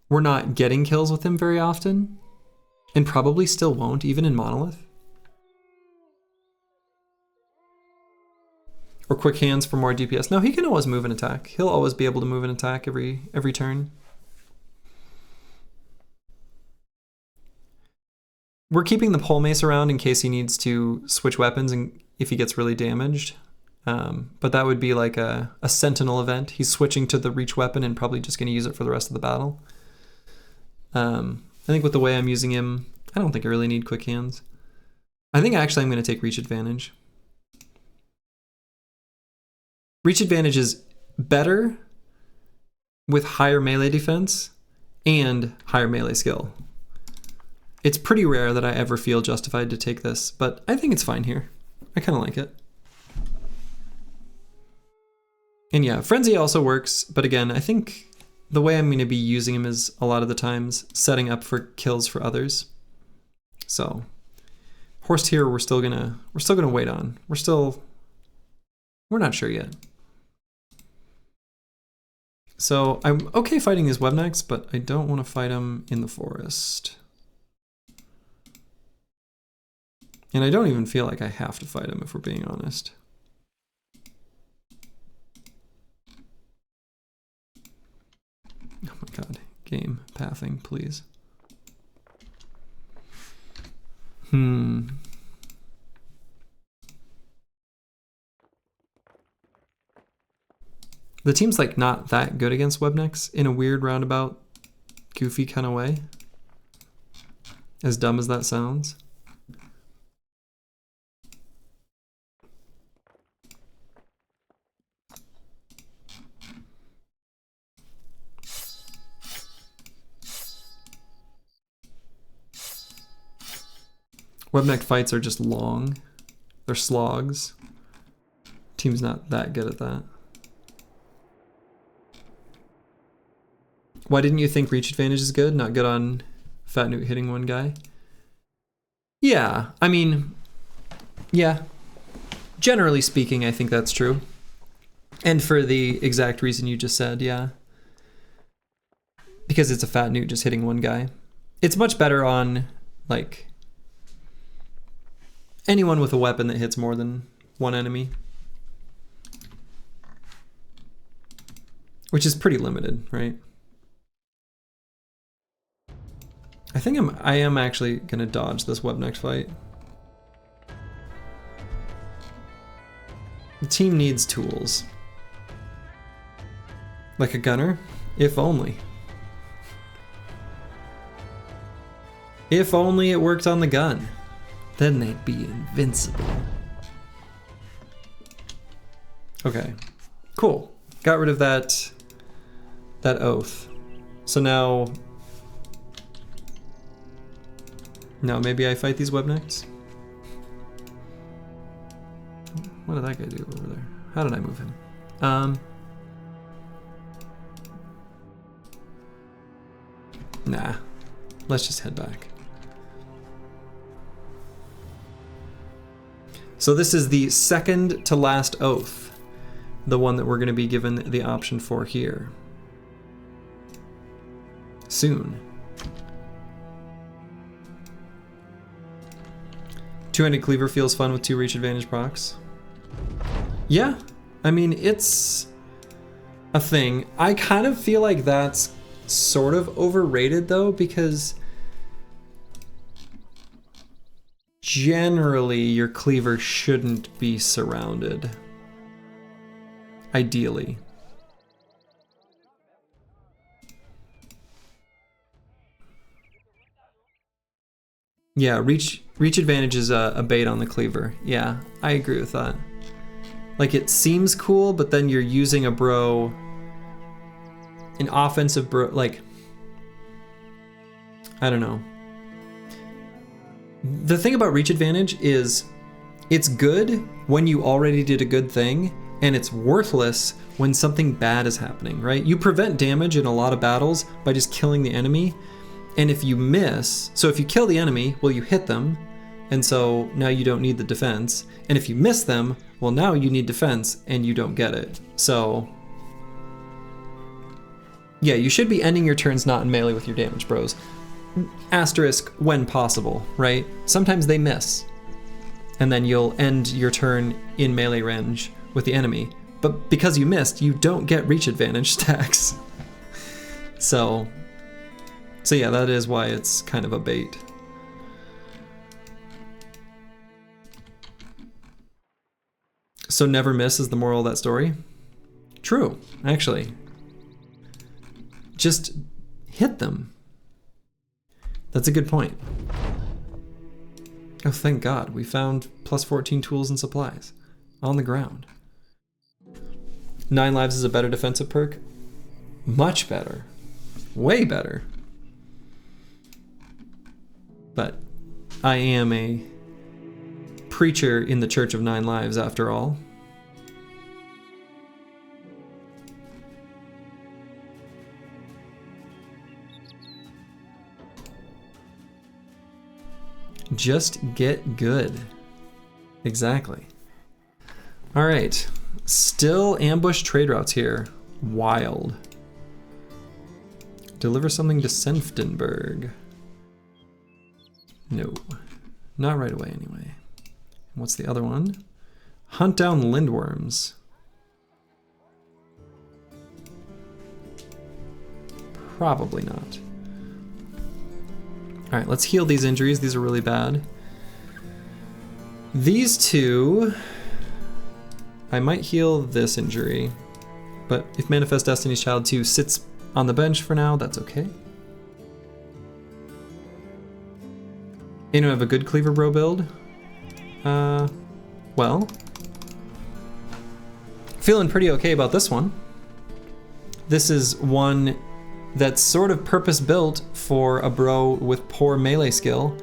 we're not getting kills with him very often, and probably still won't, even in Monolith. Or quick hands for more DPS. No, he can always move and attack. He'll always be able to move and attack every turn. We're keeping the pole mace around in case he needs to switch weapons and if he gets really damaged. But that would be like a sentinel event. He's switching to the reach weapon and probably just going to use it for the rest of the battle. I think with the way I'm using him, I don't think I really need quick hands. I think actually I'm going to take reach advantage. Reach advantage is better with higher melee defense and higher melee skill. It's pretty rare that I ever feel justified to take this, but I think it's fine here. I kind of like it. And yeah, Frenzy also works, but again, I think the way I'm going to be using him is a lot of the times setting up for kills for others. So, Horse Tier we're still gonna wait on. We're not sure yet. So I'm okay fighting these webnecks, but I don't want to fight them in the forest. And I don't even feel like I have to fight them if we're being honest. Oh my god, game pathing, please. The team's like not that good against webnecks in a weird roundabout, goofy kind of way. As dumb as that sounds. Webneck fights are just long. They're slogs. Team's not that good at that. Why didn't you think reach advantage is good? Not good on Fat Newt hitting one guy? Yeah, I mean, yeah. Generally speaking, I think that's true. And for the exact reason you just said, yeah. Because it's a Fat Newt just hitting one guy. It's much better on, like, anyone with a weapon that hits more than one enemy. Which is pretty limited, right? I think I am actually gonna dodge this webneck fight. The team needs tools. Like a gunner? If only. If only it worked on the gun. Then they'd be invincible. Okay, cool. Got rid of that oath. So now maybe I fight these webnecks? What did that guy do over there? How did I move him? Nah, let's just head back. So this is the second to last oath, the one that we're going to be given the option for here. Soon. Two-handed cleaver feels fun with 2 reach advantage procs. Yeah, I mean, it's a thing. I kind of feel like that's sort of overrated though, because generally your cleaver shouldn't be surrounded. Ideally. Yeah, reach advantage is a bait on the cleaver. Yeah, I agree with that. Like, it seems cool, but then you're using a bro, an offensive bro, like, I don't know. The thing about reach advantage is it's good when you already did a good thing, and it's worthless when something bad is happening, right? You prevent damage in a lot of battles by just killing the enemy. And if you miss, so if you kill the enemy, well, you hit them, and so now you don't need the defense. And if you miss them, well, now you need defense, and you don't get it. So, yeah, you should be ending your turns not in melee with your damage bros. Asterisk, when possible, right? Sometimes they miss, and then you'll end your turn in melee range with the enemy. But because you missed, you don't get reach advantage stacks. So yeah, that is why it's kind of a bait. So never miss is the moral of that story? True, actually. Just hit them. That's a good point. Oh, thank God, we found plus 14 tools and supplies on the ground. 9 lives is a better defensive perk? Much better. Way better. But I am a preacher in the Church of 9 Lives after all. Just get good. Exactly. All right. Still ambush trade routes here. Wild. Deliver something to Senftenberg. No. Not right away, anyway. What's the other one? Hunt down lindworms. Probably not. Alright, let's heal these injuries. These are really bad. These two... I might heal this injury. But if Manifest Destiny's Child 2 sits on the bench for now, that's okay. Anyone have a good Cleaver Bro build? Well... Feeling pretty okay about this one. This is one that's sort of purpose-built for a bro with poor melee skill.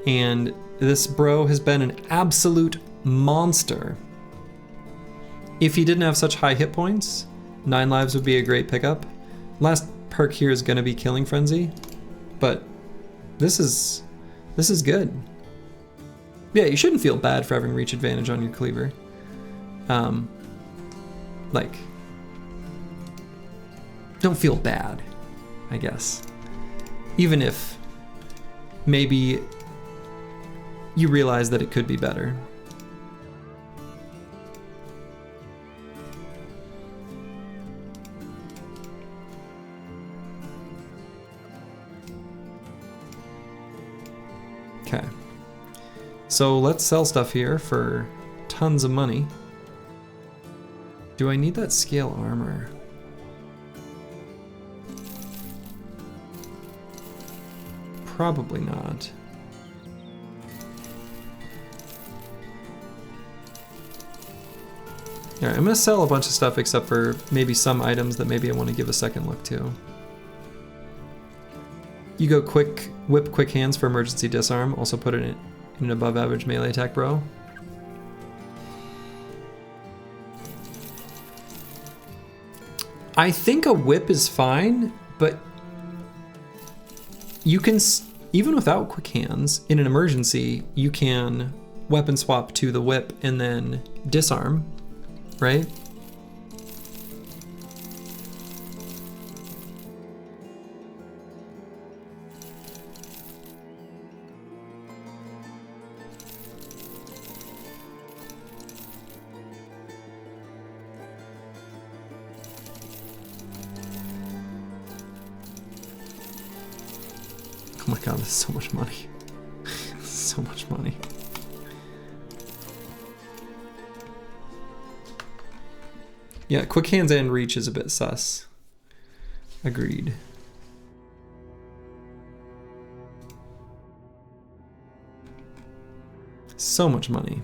And this bro has been an absolute monster. If he didn't have such high hit points, 9 lives would be a great pickup. Last perk here is going to be Killing Frenzy, but this is good. Yeah, you shouldn't feel bad for having reach advantage on your cleaver. Like, don't feel bad, I guess. Even if maybe you realize that it could be better. Okay. So let's sell stuff here for tons of money. Do I need that scale armor? Probably not. Alright, I'm gonna sell a bunch of stuff except for maybe some items that maybe I want to give a second look to. You go whip quick hands for emergency disarm, also put it in an above average melee attack bro. I think a whip is fine, but you can, even without quick hands, in an emergency, you can weapon swap to the whip and then disarm, right? Oh my god, this is so much money. So much money. Yeah, quick hands and reach is a bit sus. Agreed. So much money.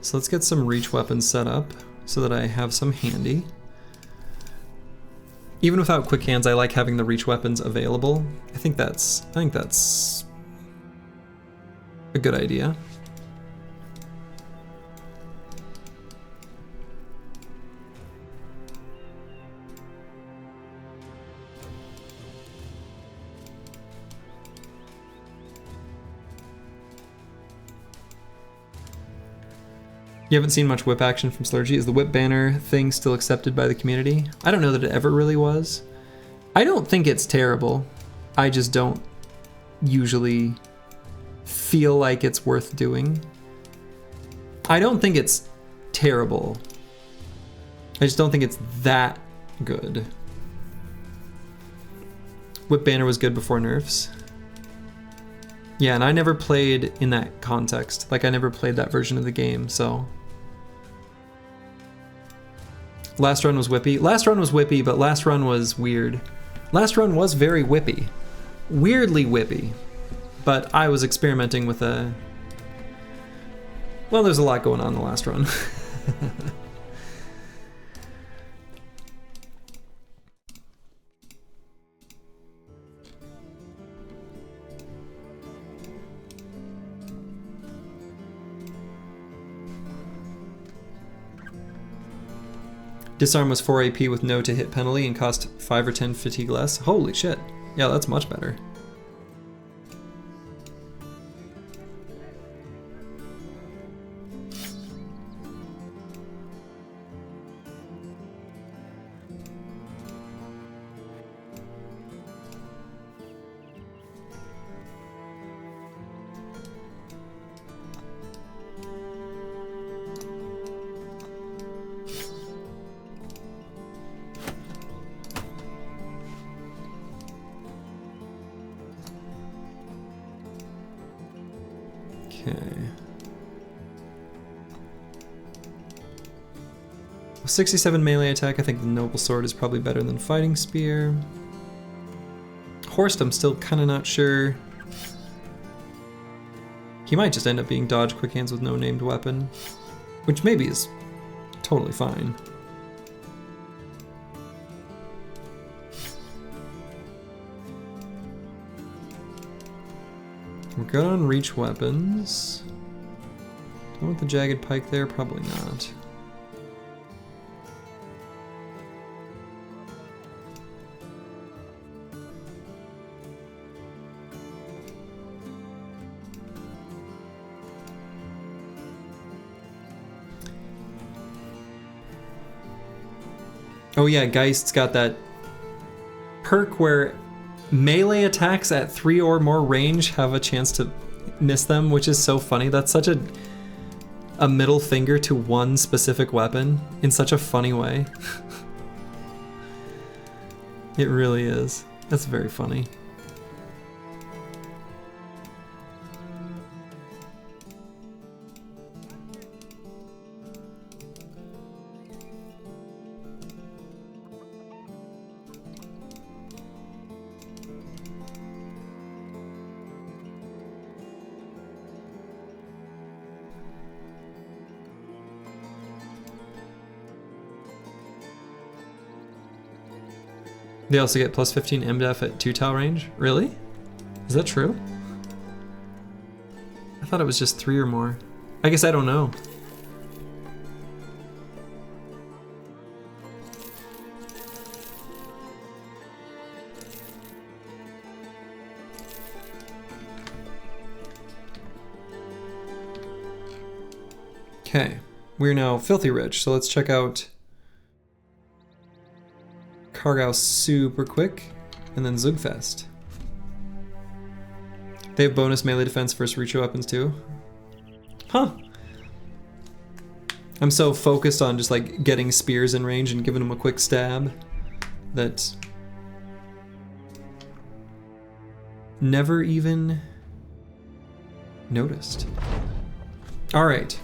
So let's get some reach weapons set up so that I have some handy. Even without quick hands, I like having the reach weapons available. I think that's a good idea. You haven't seen much whip action from Slurgy. Is the whip banner thing still accepted by the community? I don't know that it ever really was. I don't think it's terrible. I just don't usually feel like it's worth doing. I don't think it's terrible. I just don't think it's that good. Whip banner was good before nerfs. Yeah, and I never played in that context. Like, I never played that version of the game, so... Last run was whippy. Last run was whippy, but last run was weird. Last run was very whippy. Weirdly whippy. But I was experimenting with a... Well, there's a lot going on in the last run. Disarm was 4 AP with no to hit penalty and cost 5 or 10 fatigue less. Holy shit. Yeah, that's much better. Okay. 67 melee attack. I think the Noble Sword is probably better than Fighting Spear. Horst, I'm still kind of not sure. He might just end up being Dodge Quick Hands with no named weapon, which maybe is totally fine. We're good on reach weapons. Do I want the jagged pike there? Probably not. Oh yeah, Geist's got that perk where melee attacks at 3 or more range have a chance to miss them, which is so funny. That's such a middle finger to one specific weapon in such a funny way. It really is. That's very funny. They also get plus 15 MDF at 2 tile range? Really? Is that true? I thought it was just 3 or more. I guess I don't know. Okay, we're now filthy rich, so let's check out Kargau super quick, and then Zugfest. They have bonus melee defense versus reach weapons too. Huh. I'm so focused on just like getting spears in range and giving them a quick stab that never even noticed. All right.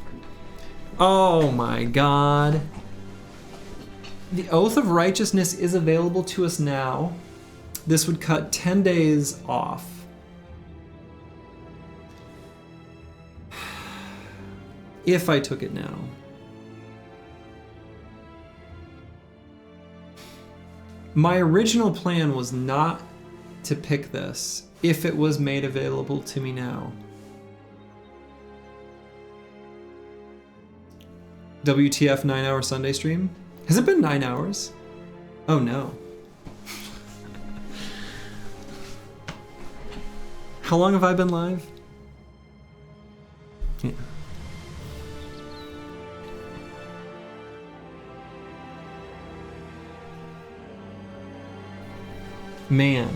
Oh my god. The Oath of Righteousness is available to us now. This would cut 10 days off. If I took it now. My original plan was not to pick this if it was made available to me now. WTF 9-hour Sunday stream? Has it been 9 hours? Oh no. How long have I been live? Yeah. Man.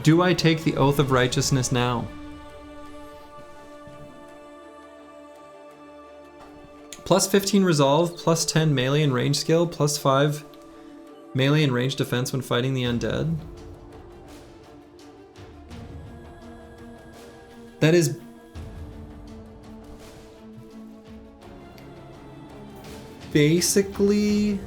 Do I take the Oath of Righteousness now? Plus 15 resolve, plus 10 melee and range skill, plus 5 melee and range defense when fighting the undead. That is basically...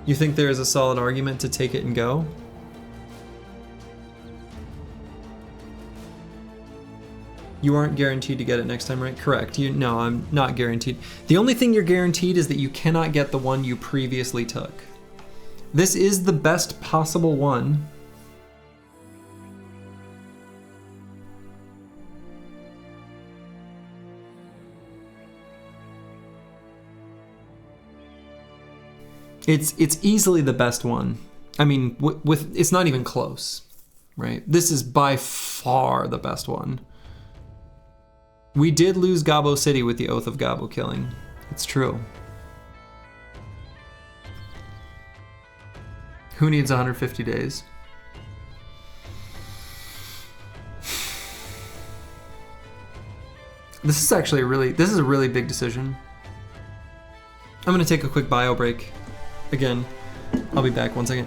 You think there is a solid argument to take it and go? You aren't guaranteed to get it next time, right? Correct. No, I'm not guaranteed. The only thing you're guaranteed is that you cannot get the one you previously took. This is the best possible one. It's easily the best one. I mean, with it's not even close, right? This is by far the best one. We did lose Gabo City with the Oath of Gabo killing. It's true. Who needs 150 days? This is actually a really big decision. I'm gonna take a quick bio break. Again, I'll be back 1 second.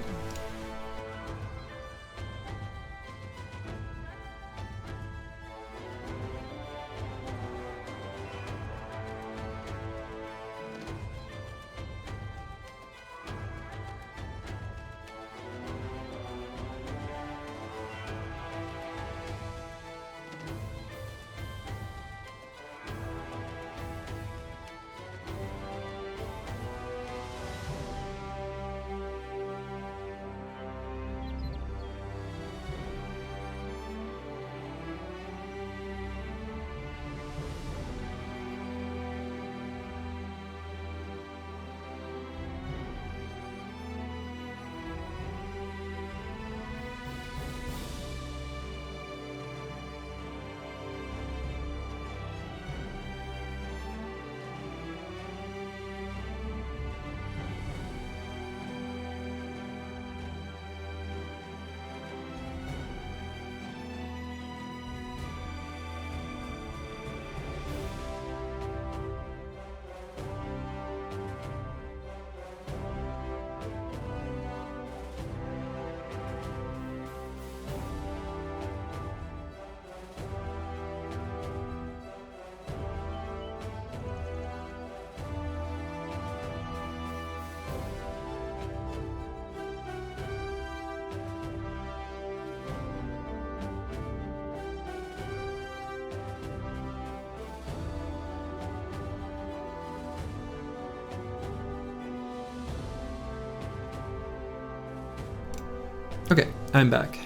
Okay, I'm back.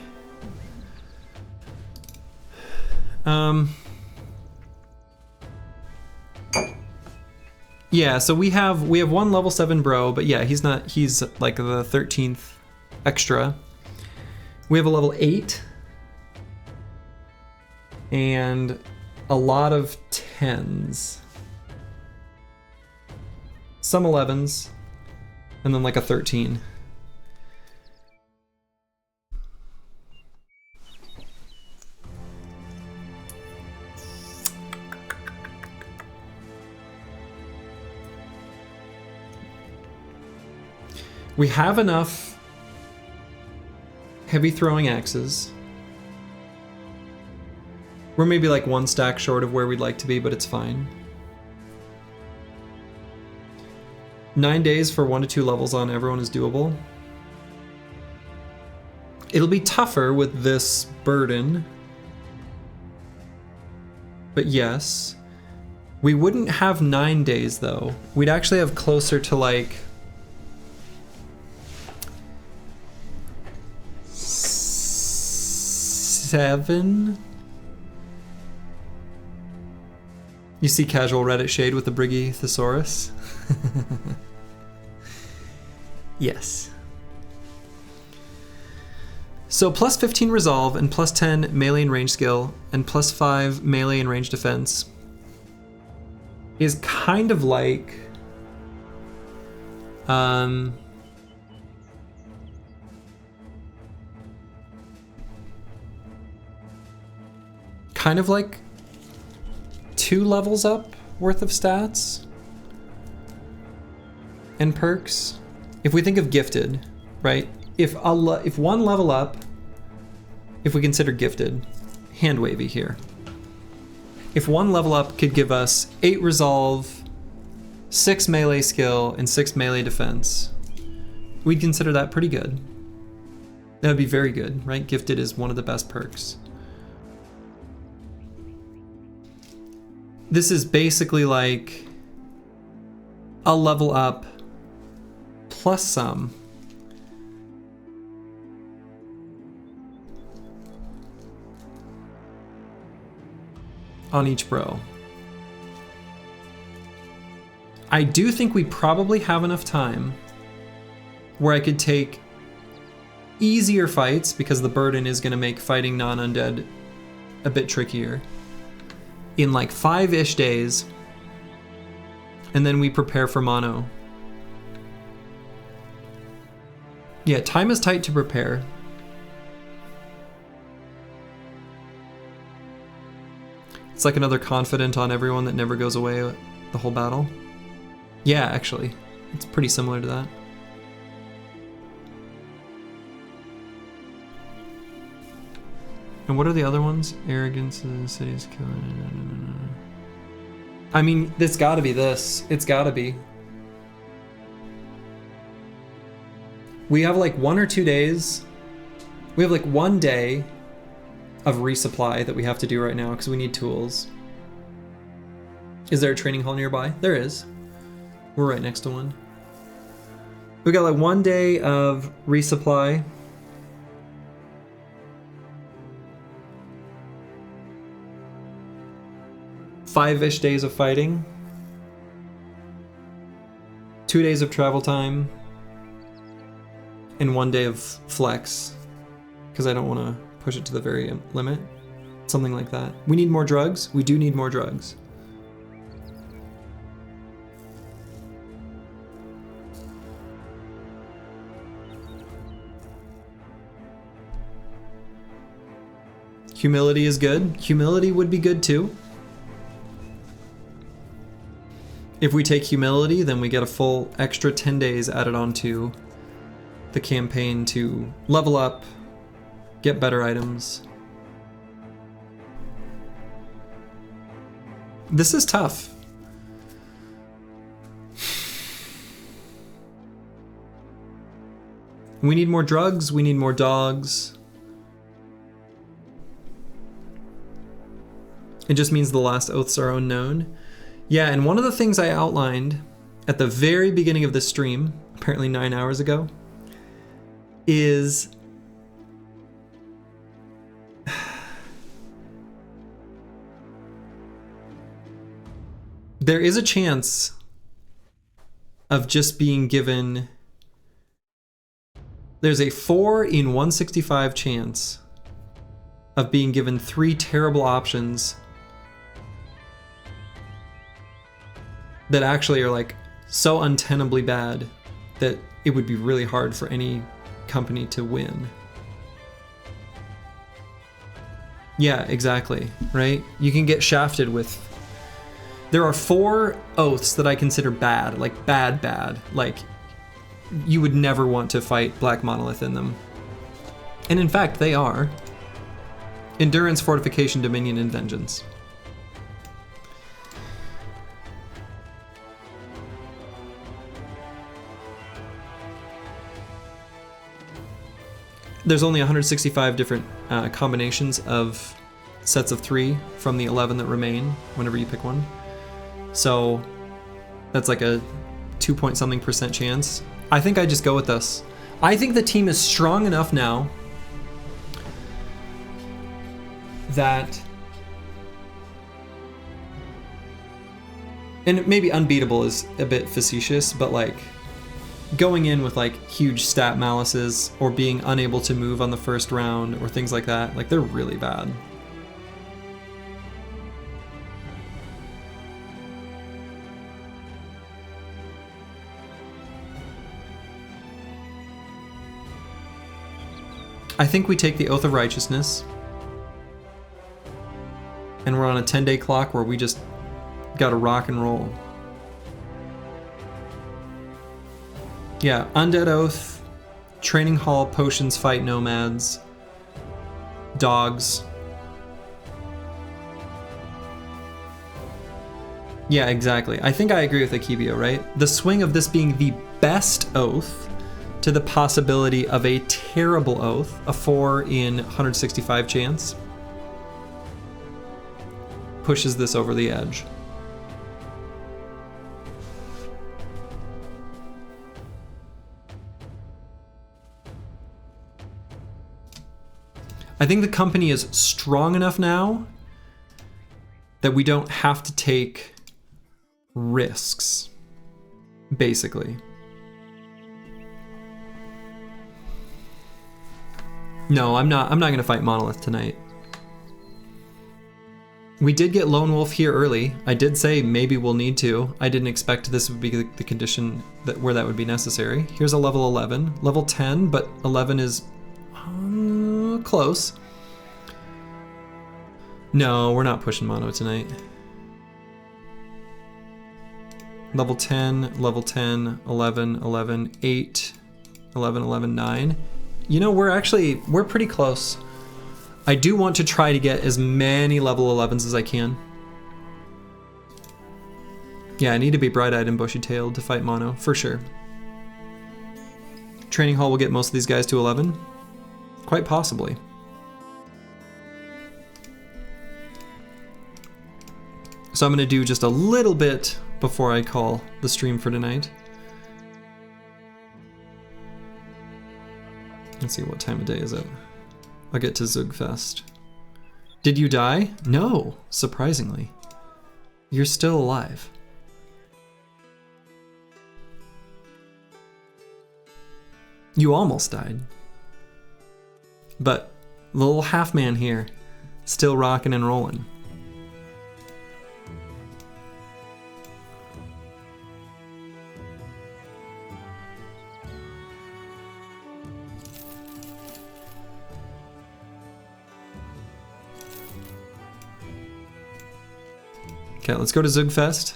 Yeah, so we have one level 7 bro, but yeah, he's like the 13th extra. We have a level 8 and a lot of 10s. Some 11s and then like a 13. We have enough heavy throwing axes. We're maybe like 1 stack short of where we'd like to be, but it's fine. 9 days for 1 to 2 levels on everyone is doable. It'll be tougher with this burden. But yes. We wouldn't have 9 days though. We'd actually have closer to like 7. You see casual Reddit shade with the Briggy Thesaurus? Yes. So plus 15 resolve and plus 10 melee and range skill and plus 5 melee and range defense is kind of like kind of like 2 levels up worth of stats and perks. If we think of gifted, right? If 1 level up, if we consider gifted, hand wavy here. If 1 level up could give us 8 resolve, 6 melee skill, and 6 melee defense, we'd consider that pretty good. That would be very good, right? Gifted is one of the best perks. This is basically like a level up plus some. On each bro. I do think we probably have enough time where I could take easier fights, because the burden is going to make fighting non-undead a bit trickier, in like 5-ish days, and then we prepare for mono. Yeah, time is tight to prepare. It's like another confident on everyone that never goes away the whole battle. Yeah, actually, it's pretty similar to that. And what are the other ones? Arrogance of the city's killing. I mean, it's gotta be this. It's gotta be. We have like 1 or 2 days. We have like 1 day of resupply that we have to do right now because we need tools. Is there a training hall nearby? There is. We're right next to one. We got like 1 day of resupply. Five-ish days of fighting. 2 days of travel time. And 1 day of flex. Because I don't want to push it to the very limit. Something like that. We need more drugs. We do need more drugs. Humility is good. Humility would be good too. If we take humility, then we get a full extra 10 days added onto the campaign to level up, get better items. This is tough. We need more drugs, we need more dogs. It just means the last oaths are unknown. Yeah, and one of the things I outlined at the very beginning of this stream, apparently 9 hours ago, is there is a chance of just being given, there's a 4 in 165 chance of being given 3 terrible options that actually are like so untenably bad that it would be really hard for any company to win. Yeah, exactly, right? You can get shafted with... There are 4 oaths that I consider bad, like bad. Like, you would never want to fight Black Monolith in them. And in fact, they are. Endurance, Fortification, Dominion, and Vengeance. There's only 165 different combinations of sets of 3 from the 11 that remain whenever you pick one. So that's like a 2-point-something% chance. I think I just go with this. I think the team is strong enough now that, and maybe unbeatable is a bit facetious, but like going in with like huge stat malices or being unable to move on the first round or things like that, like they're really bad. I think we take the Oath of Righteousness and we're on a 10-day clock where we just gotta rock and roll. Yeah, Undead Oath, Training Hall, Potions, Fight Nomads, Dogs. Yeah, exactly. I think I agree with Akibio, right? The swing of this being the best oath to the possibility of a terrible oath, a 4 in 165 chance, pushes this over the edge. I think the company is strong enough now that we don't have to take risks, basically. No, I'm not gonna fight Monolith tonight. We did get Lone Wolf here early. I did say maybe we'll need to. I didn't expect this would be the condition where that would be necessary. Here's a level 11. Level 10, but 11 is close. No, we're not pushing mono tonight. Level 10, 11, 11, 8, 11, 11, 9. You know, we're pretty close. I do want to try to get as many level 11s as I can. Yeah, I need to be bright-eyed and bushy-tailed to fight mono, for sure. Training hall will get most of these guys to 11? Quite possibly. So I'm gonna do just a little bit before I call the stream for tonight. Let's see, what time of day is it? I'll get to Zugfest. Did you die? No, surprisingly. You're still alive. You almost died. But the little half man here, still rocking and rolling. Okay, let's go to Zugfest.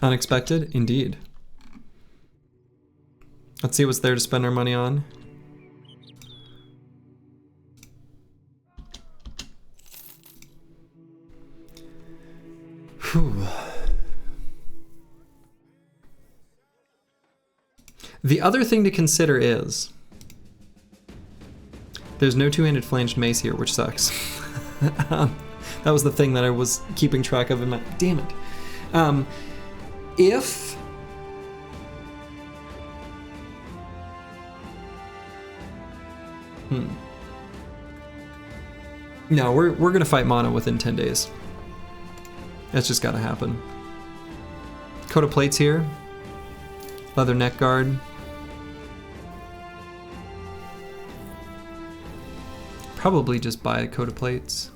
Unexpected, indeed. Let's see what's there to spend our money on. Whew. The other thing to consider is there's no two-handed flanged mace here, which sucks. That was the thing that I was keeping track of in my... Damn it. If... No, we're gonna fight mono within 10 days. That's just gotta happen. Coat of plates here. Leather neck guard. Probably just buy a coat of plates.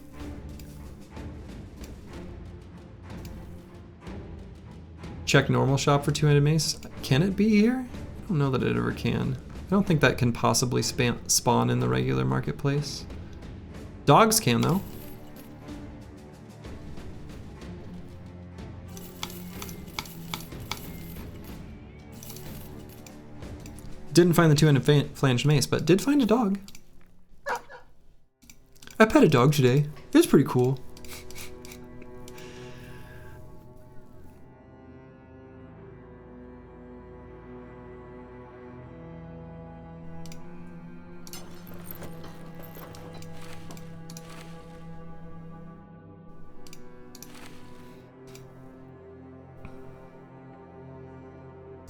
Check normal shop for two-handed mace. Can it be here? I don't know that it ever can. I don't think that can possibly spawn in the regular marketplace. Dogs can though. Didn't find the two-handed flanged mace, but did find a dog. I pet a dog today. It was pretty cool.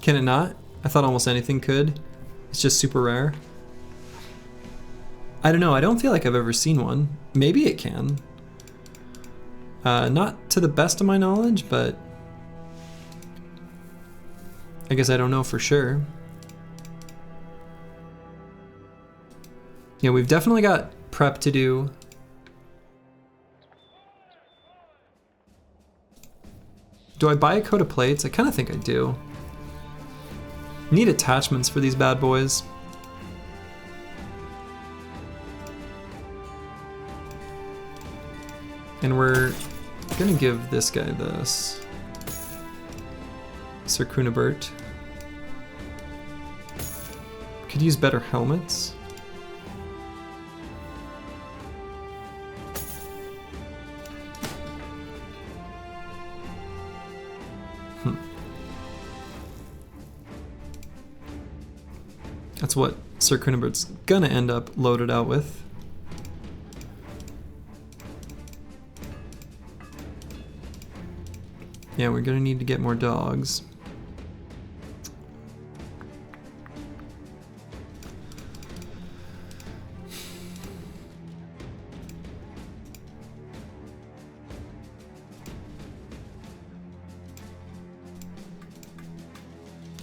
Can it not? I thought almost anything could. It's just super rare. I don't know, I don't feel like I've ever seen one. Maybe it can. Not to the best of my knowledge, but I guess I don't know for sure. Yeah, we've definitely got prep to do. Do I buy a coat of plates? I kind of think I do. Need attachments for these bad boys. And we're gonna give this guy this. Sir Kunibert. Could use better helmets. That's what Sir Kunibert's gonna end up loaded out with. Yeah, we're gonna need to get more dogs.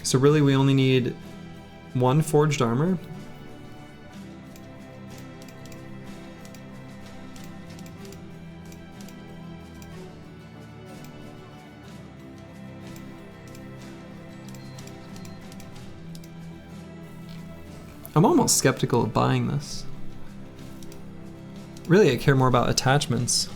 So really we only need 1 forged armor. I'm almost skeptical of buying this. Really, I care more about attachments.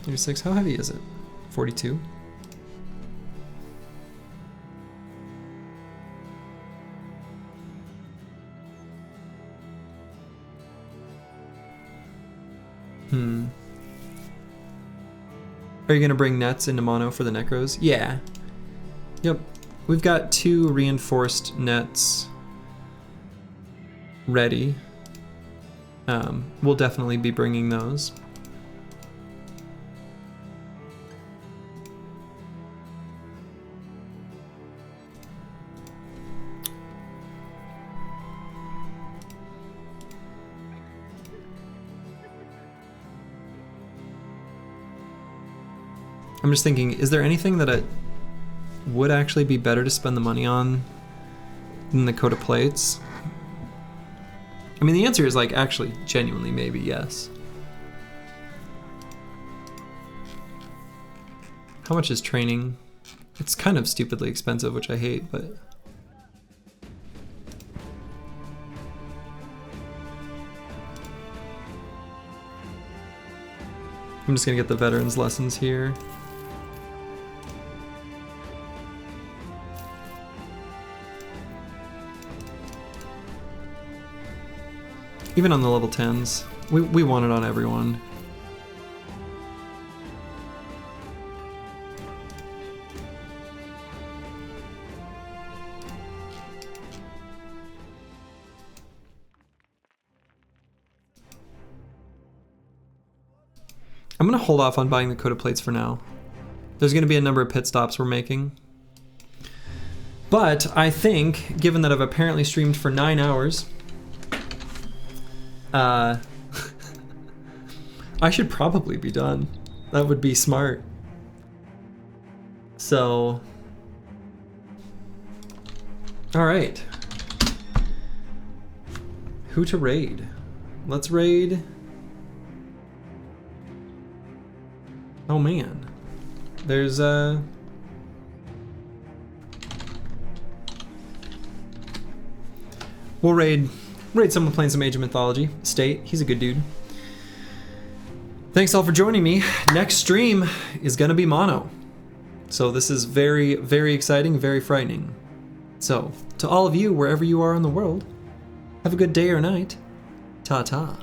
36, how heavy is it? 42? Are you gonna bring nets into mono for the necros? Yeah. Yep. We've got 2 reinforced nets ready. We'll definitely be bringing those. I'm just thinking, is there anything that it would actually be better to spend the money on than the coat of plates? I mean, the answer is like actually genuinely maybe yes. How much is training? It's kind of stupidly expensive, which I hate, but I'm just gonna get the veterans lessons here. Even on the level 10s, we want it on everyone. I'm gonna hold off on buying the coat of plates for now. There's gonna be a number of pit stops we're making. But I think, given that I've apparently streamed for 9 hours, I should probably be done. That would be smart. So, all right. Who to raid? Let's raid. Oh man, there's we'll raid someone playing some Age of Mythology. State, he's a good dude. Thanks all for joining me. Next stream is gonna be mono. So this is very, very exciting, very frightening. So, to all of you, wherever you are in the world, have a good day or night. Ta-ta.